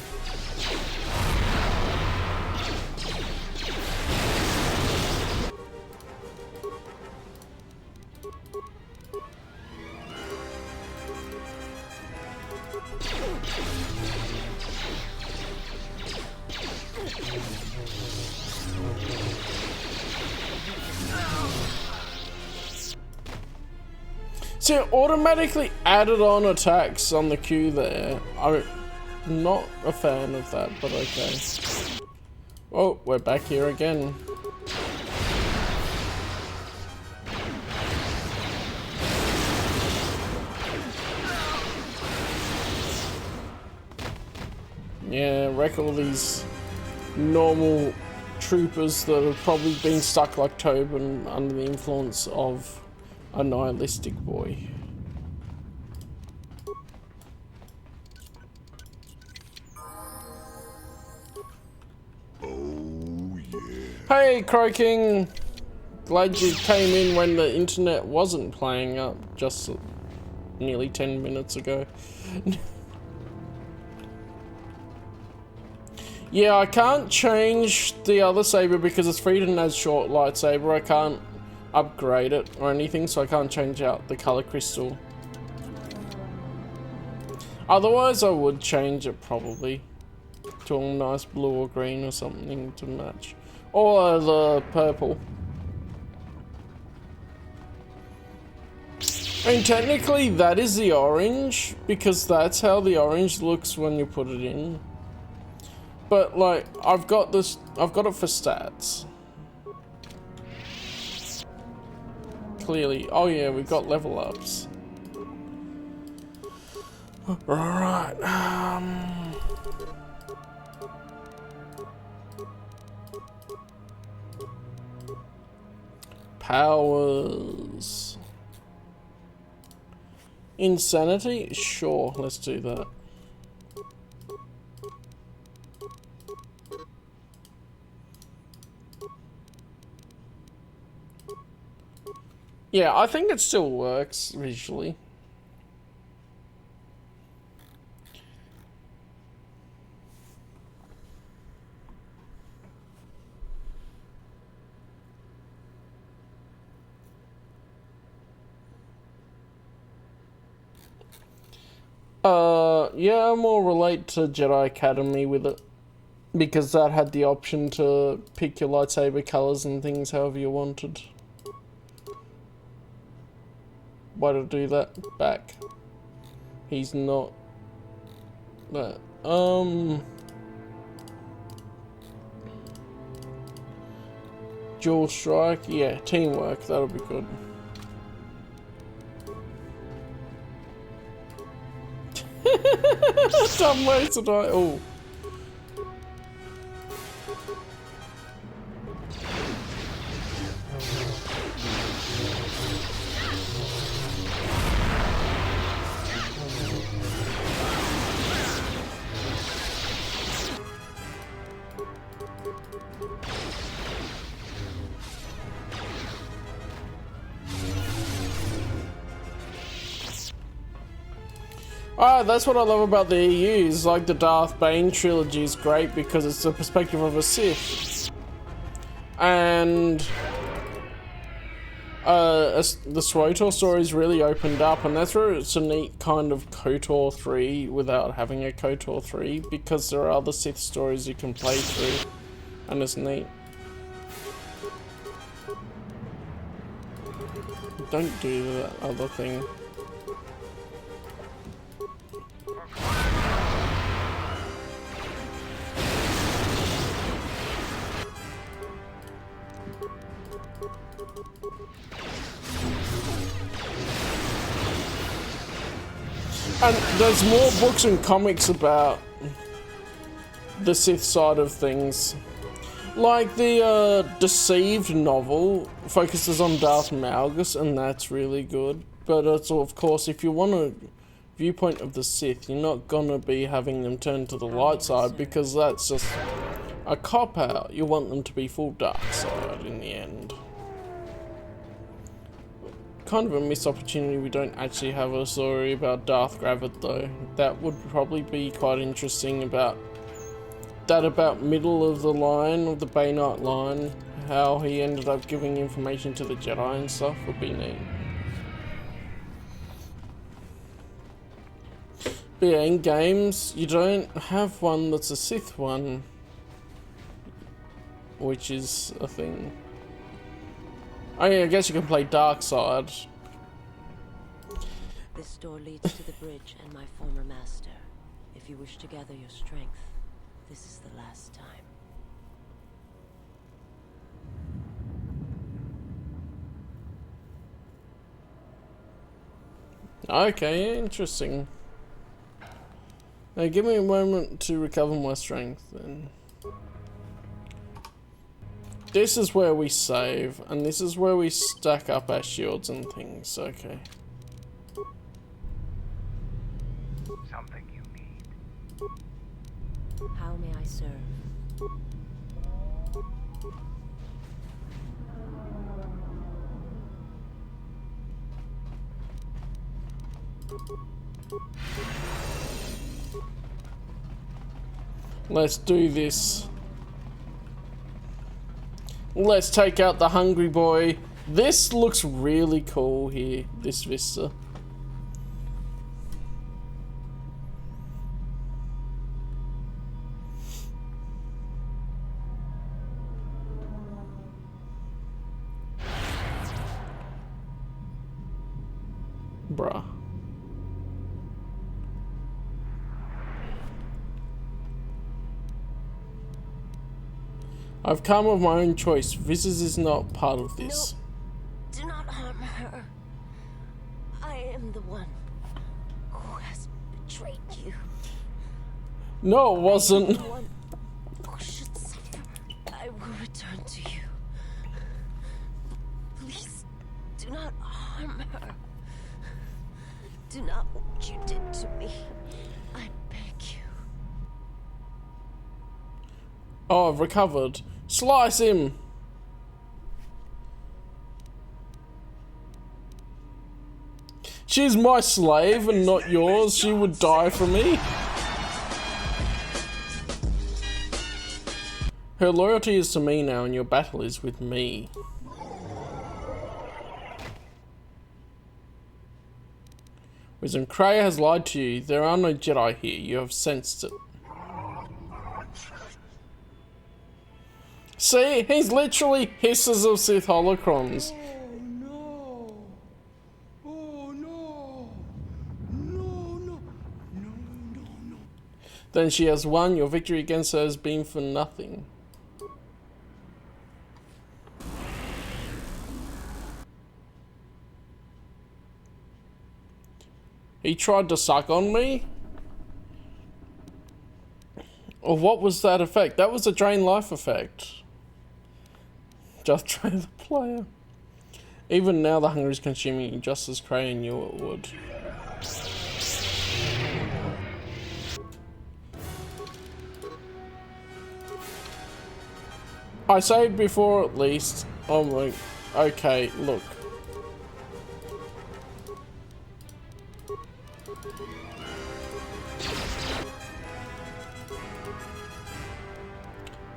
A: See, it automatically added on attacks on the queue there. I'm not a fan of that, but okay. Oh, we're back here again. Yeah, wreck all these normal troopers that have probably been stuck like Tobin under the influence of a nihilistic boy.
E: Oh yeah.
A: Hey, Croaking! Glad you came in when the internet wasn't playing up just nearly 10 minutes ago. Yeah, I can't change the other saber because it's Frieden has short lightsaber. I can't upgrade it or anything, so I can't change out the color crystal. Otherwise, I would change it probably to a nice blue or green or something to match. Or the purple. I mean, technically that is the orange, because that's how the orange looks when you put it in. But like, I've got it for stats. Clearly. Oh yeah, we've got level ups. Alright, powers. Insanity? Sure, let's do that. Yeah, I think it still works visually. Yeah, more relate to Jedi Academy with it. Because that had the option to pick your lightsaber colors and things however you wanted. Why to do that? Back. He's not that. Dual strike, yeah, teamwork, that'll be good. Dumb ways to die. Oh. Ah, that's what I love about the EUs. Like the Darth Bane trilogy is great because it's the perspective of a Sith. And the SWTOR story's really opened up, and that's where it's a neat kind of KOTOR 3 without having a KOTOR 3, because there are other Sith stories you can play through, and it's neat. Don't do that other thing. And there's more books and comics about the Sith side of things. Like the Deceived novel focuses on Darth Malgus, and that's really good. But it's, of course, if you want a viewpoint of the Sith, you're not gonna be having them turn to the light side, because that's just a cop-out. You want them to be full dark side in the end. kind of a missed opportunity we don't actually have a story about Darth Gravit though. That would probably be quite interesting about middle of the line, of the Bay Knight line, how he ended up giving information to the Jedi and stuff would be neat. But yeah, in games, you don't have one that's a Sith one, which is a thing. Oh yeah, I guess you can play Dark Side.
U: This door leads to the bridge and my former master. If you wish to gather your strength, this is the last time.
A: Okay, interesting. Now give me a moment to recover my strength then. This is where we save, and this is where we stack up our shields and things, okay.
O: Something you need.
U: How may I serve?
A: Let's do this. Let's take out the hungry boy. This looks really cool here, this vista. Bruh. I've come of my own choice. Visas is not part of this.
U: No, do not harm her. I am the one who has betrayed you.
A: No, it wasn't.
U: I am the one who should suffer. I will return to you. Please, do not harm her. Do not what you did to me. I beg you.
A: Oh, I've recovered. Slice him! She's my slave and not yours. She would die for me. Her loyalty is to me now and your battle is with me. Wisdom, Kreia has lied to you. There are no Jedi here. You have sensed it. See, he's literally hisses of Sith holocrons. Then she has won. Your victory against her has been for nothing. He tried to suck on me? Or what was that effect? That was a drain life effect. Just drain the player. Even now the hunger is consuming you just as Kreia knew it would. I saved before at least. Oh my... Okay, look.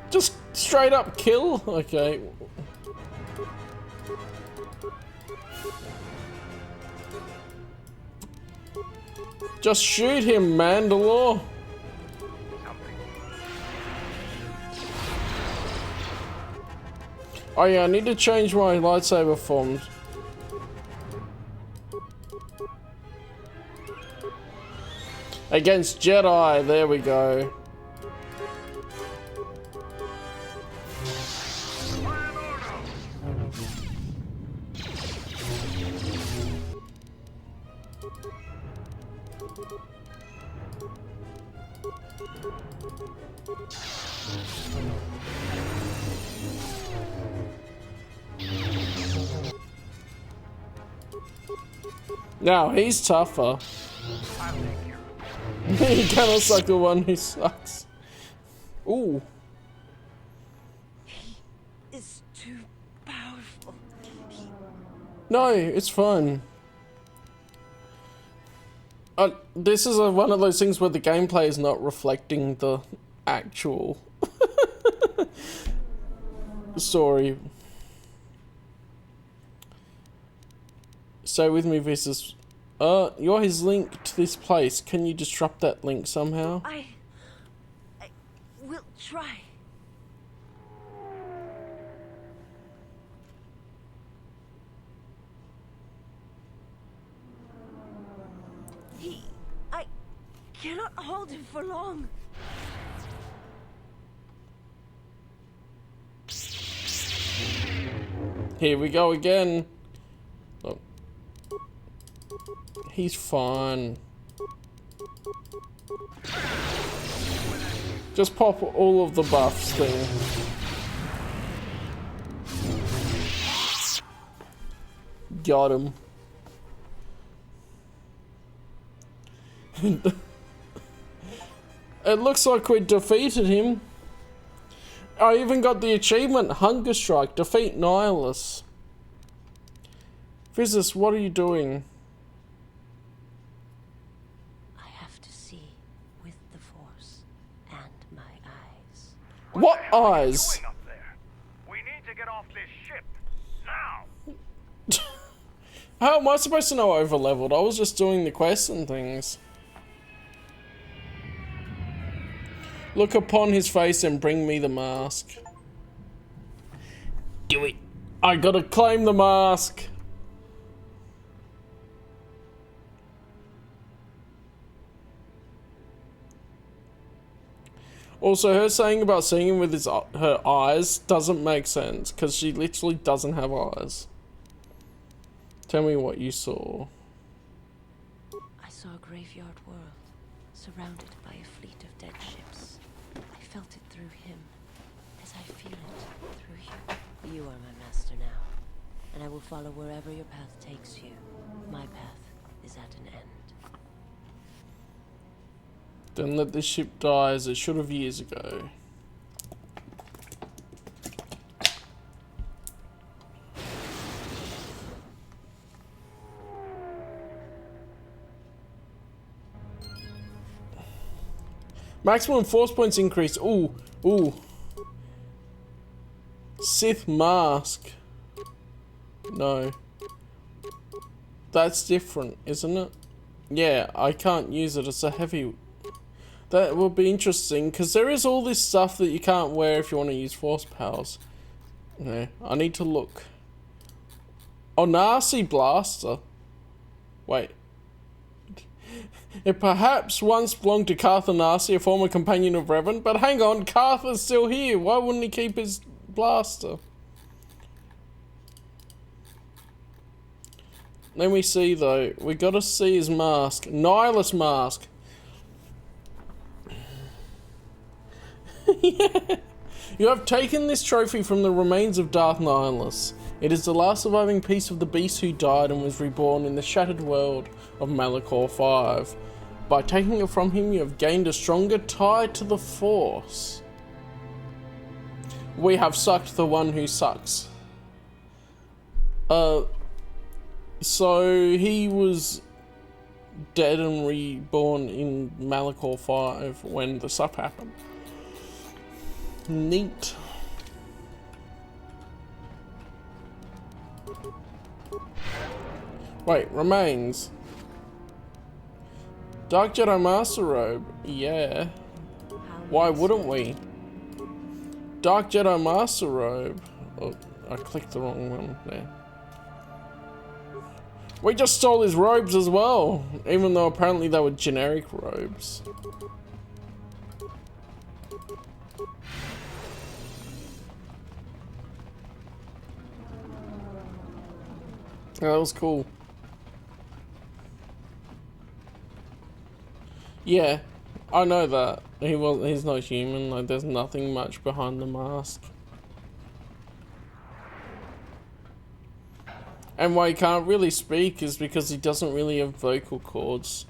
A: Just straight up kill? Okay. Just shoot him, Mandalore. Oh yeah, I need to change my lightsaber forms. Against Jedi, there we go. Now he's tougher. He cannot suck the one who sucks. Ooh.
U: He is too powerful.
A: No, it's fun. This is one of those things where the gameplay is not reflecting the actual story. Stay with me, Visas. You're his link to this place. Can you disrupt that link somehow?
U: I will try. I cannot hold him for long.
A: Here we go again. Oh. He's fine. Just pop all of the buffs thing. Got him. It looks like we defeated him. I even got the achievement, Hunger Strike, defeat Nihilus. Visas, what are you doing?
U: I have to see with the Force and my eyes.
A: What eyes?
O: Doing up there? We need to get off this ship now.
A: How am I supposed to know I overleveled? I was just doing the quests and things. Look upon his face and bring me the mask. Do it. I gotta claim the mask. Also, her saying about seeing him with her eyes doesn't make sense, because she literally doesn't have eyes. Tell me what you saw.
U: I saw a graveyard world, surrounded by a fleet of dead ships. I felt it through him, as I feel it through you. You are my master now, and I will follow wherever your path takes you. My path is at an end.
A: Then let this ship die as it should have years ago. Maximum force points increase. Ooh, ooh. Sith mask. No. That's different, isn't it? Yeah, I can't use it. It's a heavy... That will be interesting, because there is all this stuff that you can't wear if you want to use force powers. Okay, I need to look. Oh, Nasi Blaster. Wait. It perhaps once belonged to Cartha Nasi, a former companion of Revan, but hang on, Cartha's still here. Why wouldn't he keep his blaster? Let me see though. We gotta see his mask. Nihilus mask. Yeah. You have taken this trophy from the remains of Darth Nihilus. It is the last surviving piece of the beast who died and was reborn in the shattered world of Malachor 5. By taking it from him, you have gained a stronger tie to the Force. We have sucked the one who sucks. So he was dead and reborn in Malachor 5 when the sup happened. Neat. Wait, remains. Dark Jedi Master Robe. Yeah. Why wouldn't we? Dark Jedi Master Robe. Oh, I clicked the wrong one there. We just stole his robes as well, even though apparently they were generic robes. Yeah, that was cool. Yeah, I know that. He's not human, like there's nothing much behind the mask. And why he can't really speak is because he doesn't really have vocal cords.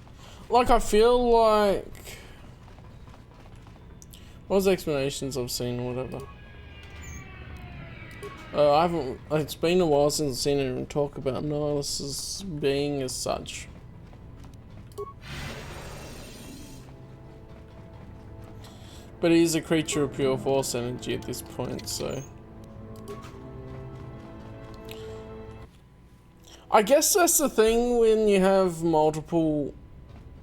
A: Like, I feel like... What was the explanations I've seen or whatever? I haven't. It's been a while since I've seen anyone talk about Nihilus's being as such. But he is a creature of pure force energy at this point, so. I guess that's the thing when you have multiple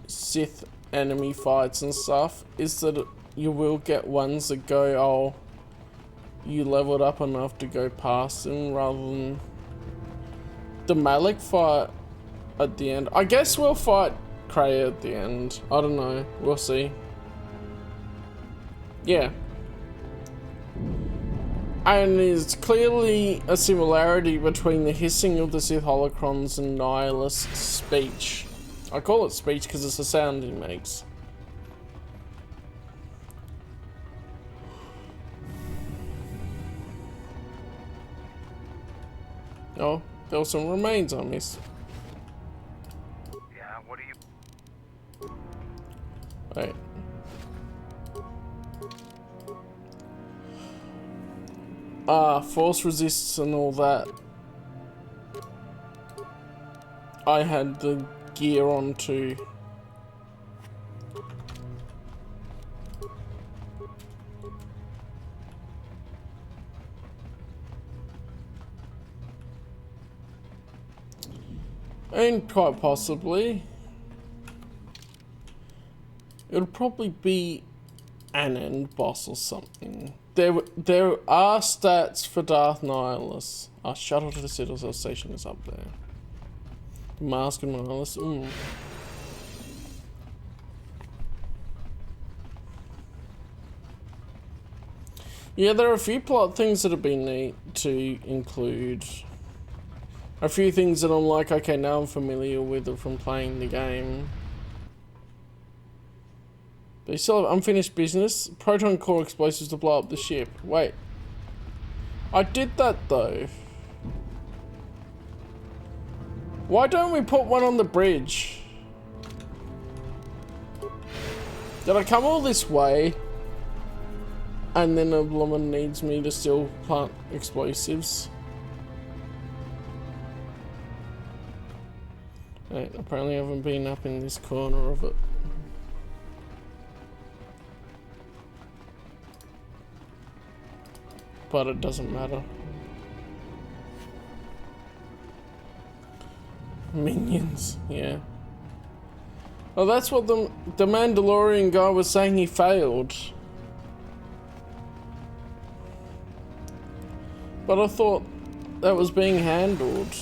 A: Sith enemy fights and stuff, is that you will get ones that go, oh, you leveled up enough to go past him, rather than the Malik fight at the end. I guess we'll fight Kreia at the end. I don't know. We'll see. Yeah. And there's clearly a similarity between the hissing of the Sith holocrons and Nihilus' speech. I call it speech because it's the sound he makes. Oh, there were some remains I missed.
Q: Yeah, what do you...
A: Wait. Force resists and all that. I had the gear on too. And quite possibly, it'll probably be an end boss or something. There are stats for Darth Nihilus. Our shuttle to the Citadel station is up there. The Mask of Nihilus. Yeah, there are a few plot things that have been neat to include. A few things that I'm like, okay, now I'm familiar with it from playing the game. They still have unfinished business. Proton core explosives to blow up the ship. Wait. I did that though. Why don't we put one on the bridge? Did I come all this way? And then a woman needs me to still plant explosives? Right, apparently I haven't been up in this corner of it. But it doesn't matter. Minions, yeah. Oh, that's what the Mandalorian guy was saying, he failed. But I thought that was being handled.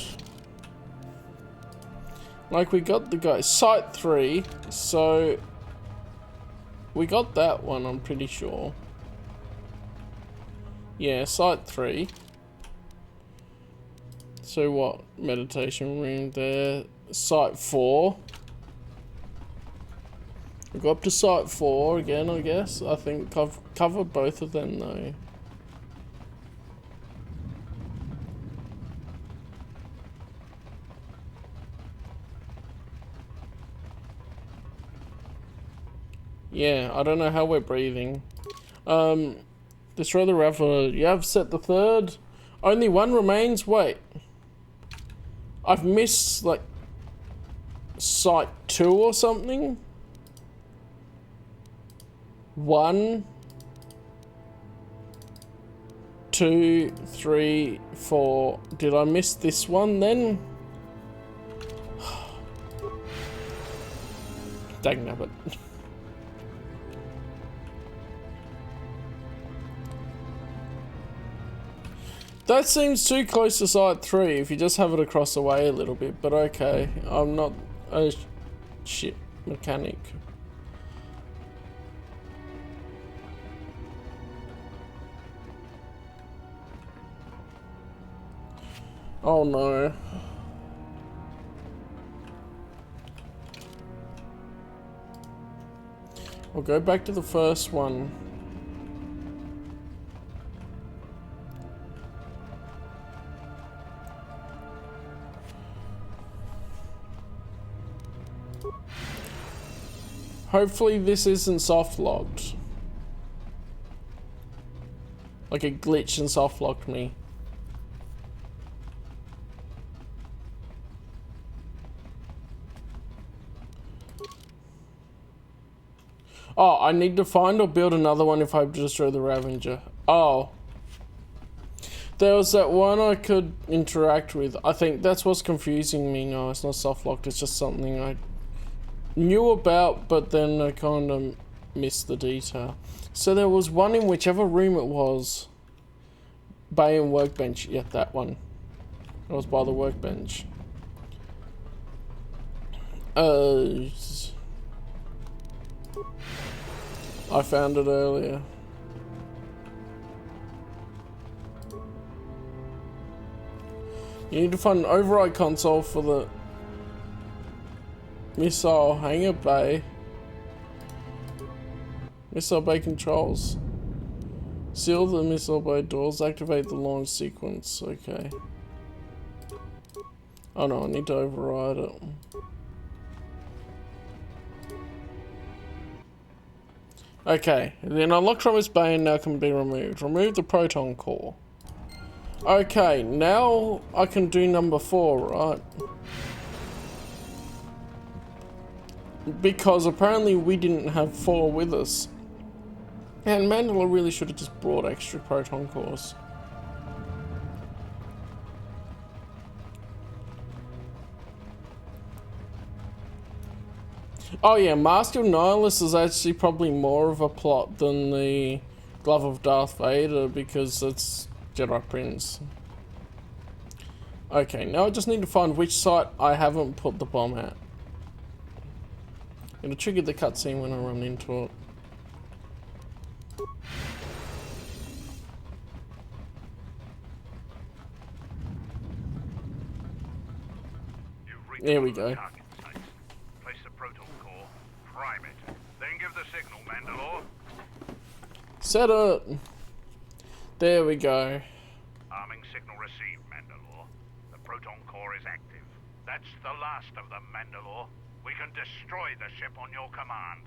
A: Like, we got the guy, Site 3, so we got that one, I'm pretty sure. Yeah, Site 3. So what? Meditation room there. Site 4. We go up to Site 4 again, I guess. I think I've covered both of them though. Yeah, I don't know how we're breathing. Destroy the raffle. You have set the third. Only one remains. Wait. I've missed, like, Site 2 or something? 1, 2, 3, 4. Did I miss this one then? Dagnabbit. That seems too close to Site 3 if you just have it across the way a little bit, but okay. I'm not a ship mechanic. Oh no. I'll go back to the first one. Hopefully this isn't soft locked. Like a glitch and soft locked me. Oh, I need to find or build another one if I destroy the Ravager. Oh. There was that one I could interact with. I think that's what's confusing me. No, it's not soft-locked. It's just something I knew about, but then I kind of missed the detail. So there was one in whichever room it was. Bay and workbench. Yeah, that one. It was by the workbench. I found it earlier. You need to find an override console for the missile hangar bay. Missile bay controls. Seal the missile bay doors. Activate the launch sequence. Okay. Oh no, I need to override it. Okay, then unlocked from its bay and now can be removed. Remove the proton core. Okay, now I can do number 4, right? Because apparently we didn't have 4 with us. And Mandalore really should have just brought extra proton cores. Oh yeah, Mask of Nihilus is actually probably more of a plot than the Glove of Darth Vader because it's Jedi Prince. Okay, now I just need to find which site I haven't put the bomb at. It'll trigger the cutscene when I run into it. There we go.
O: Place the proton core, prime it, then give the signal, Mandalore.
A: Set it. There we go.
O: Arming signal received, Mandalore. The proton core is active. That's the last of them, Mandalore. We can destroy the ship on your command.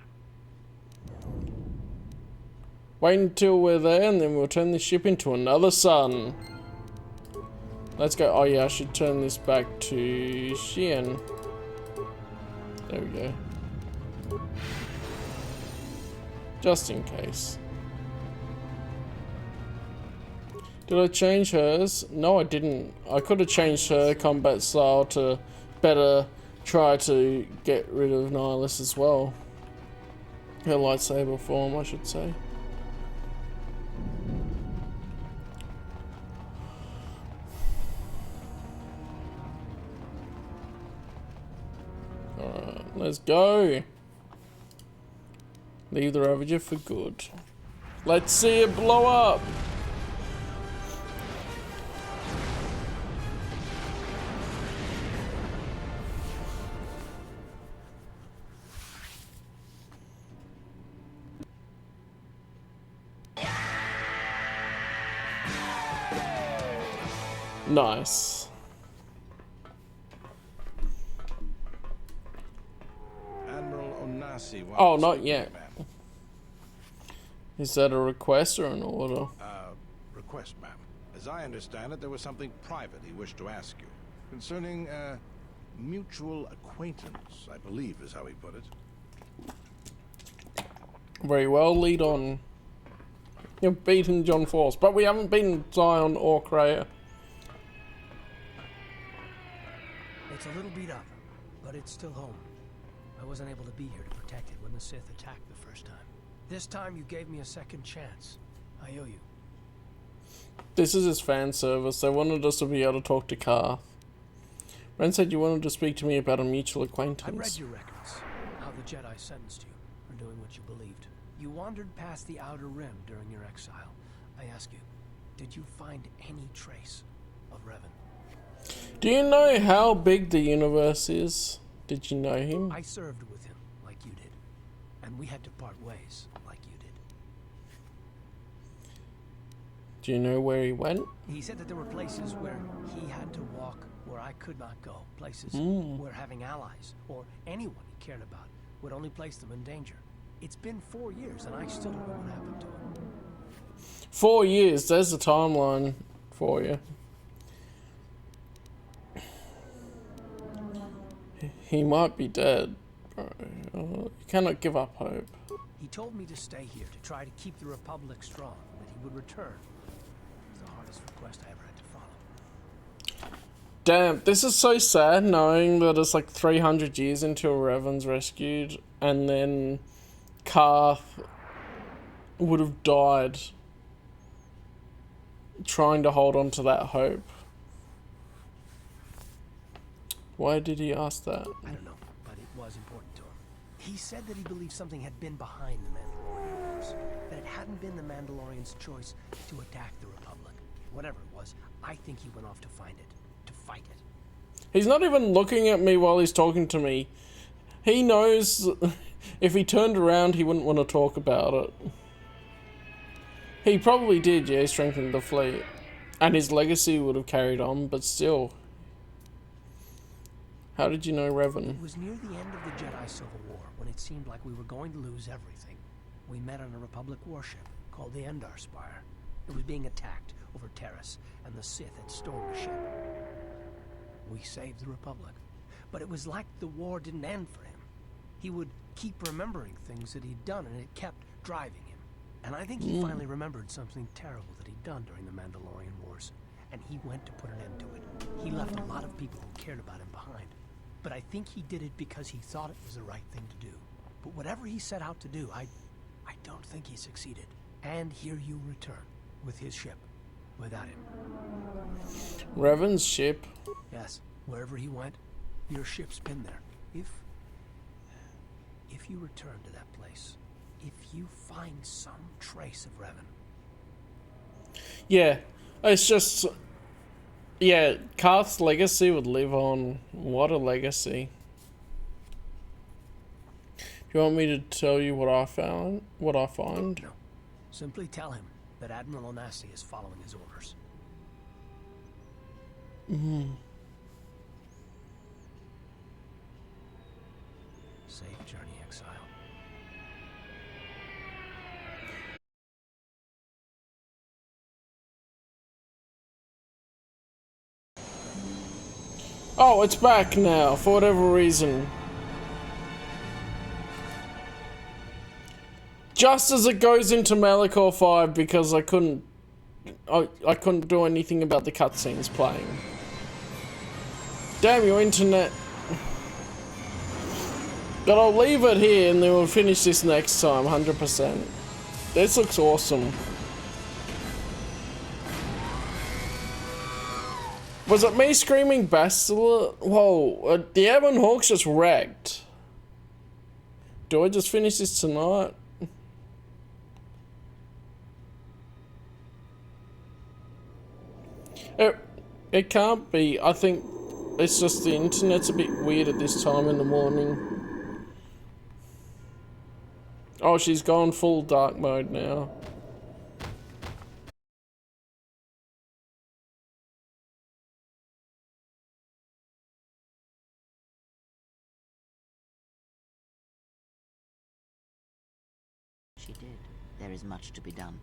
A: Wait until we're there and then we'll turn the ship into another sun. Let's go. Oh yeah, I should turn this back to Xi'an. There we go. Just in case. Did I change hers? No, I didn't. I could have changed her combat style to better try to get rid of Nihilus as well. Her lightsaber form, I should say. Alright, let's go. Leave the Ravager for good. Let's see it blow up. Nice.
B: Admiral Onasi.
A: Oh, not yet. Is that a request or an order?
B: Request, ma'am. As I understand it, there was something private he wished to ask you. Concerning, mutual acquaintance, I believe is how he put it.
A: Very well, lead on. You've beaten John Force, but we haven't beaten Zion or Kreia.
R: It's a little beat up, but it's still home. I wasn't able to be here to protect it when the Sith attacked the first time. This time you gave me a second chance. I owe you.
A: This is his fan service. They wanted us to be able to talk to Carth. Ren said you wanted to speak to me about a mutual acquaintance.
R: I read your records, how the Jedi sentenced you for doing what you believed. You wandered past the Outer Rim during your exile. I ask you, did you find any trace of Revan?
A: Do you know how big the universe is? Did you know him?
R: I served with him, like you did. And we had to part ways, like you did.
A: Do you know where he went?
R: He said that there were places where he had to walk where I could not go. Places where having allies, or anyone he cared about, would only place them in danger. It's been 4 years, and I still don't know what happened to him.
A: 4 years, there's the timeline for you. He might be dead, bro. You cannot give up hope.
R: He told me to stay here, to try to keep the Republic strong, that he would return. It was the hardest request I ever had to follow.
A: Damn, this is so sad knowing that it's like 300 years until Revan's rescued, and then Karth would have died trying to hold on to that hope. Why did he ask that?
R: I don't know, but it was important to him. He said that he believed something had been behind the Mandalorian Wars, that it hadn't been the Mandalorians' choice to attack the Republic. Whatever it was, I think he went off to find it, to fight it.
A: He's not even looking at me while he's talking to me. He knows if he turned around, he wouldn't want to talk about it. He probably did, yeah, strengthen the fleet. And his legacy would have carried on, but still. How did you know Revan?
R: It was near the end of the Jedi Civil War, when it seemed like we were going to lose everything. We met on a Republic warship called the Endar Spire. It was being attacked over Terrace, and the Sith had stormed the ship. We saved the Republic. But it was like the war didn't end for him. He would keep remembering things that he'd done, and it kept driving him. And I think he finally remembered something terrible that he'd done during the Mandalorian Wars, and he went to put an end to it. He left a lot of people who cared about him behind. But I think he did it because he thought it was the right thing to do. But whatever he set out to do, I don't think he succeeded. And here you return, with his ship, without him.
A: Revan's ship?
R: Yes, wherever he went, your ship's been there. If you return to that place, if you find some trace of Revan.
A: Yeah, it's just... Yeah, Karth's legacy would live on. What a legacy. Do you want me to tell you what I found? What I find?
R: No. Simply tell him that Admiral Onasi is following his orders. Safe journey, exile.
A: Oh, it's back now, for whatever reason. Just as it goes into Malachor 5 because I couldn't do anything about the cutscenes playing. Damn your internet. But I'll leave it here and then we'll finish this next time, 100%. This looks awesome. Was it me screaming Bastila? Whoa, the Ebon Hawk's just wrecked. Do I just finish this tonight? It can't be. I think it's just the internet's a bit weird at this time in the morning. Oh, she's gone full dark mode now.
G: She did. There is much to be done.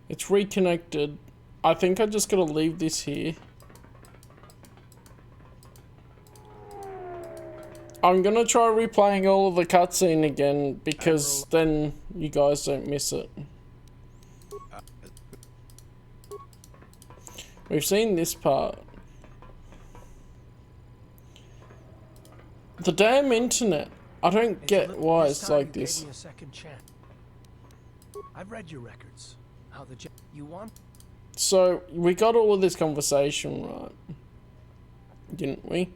A: It's reconnected. I think I just gotta leave this here. I'm gonna try replaying all of the cutscene again because then you guys don't miss it. We've seen this part. The damn internet. I don't get why it's like this.
R: Gave me a second chance. I've read your records. How the you want?
A: So we got all of this conversation right, didn't we?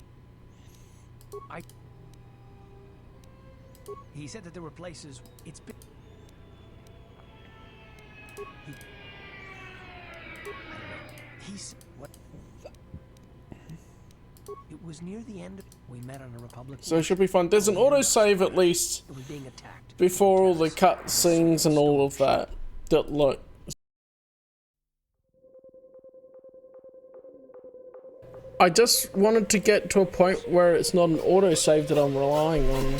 R: He said that there were places. It's been. He's what? It was near the end of. We met on a Republic.
A: So it should be fun. There's an autosave at least before all the cutscenes and all of that. That look. I just wanted to get to a point where it's not an autosave that I'm relying on.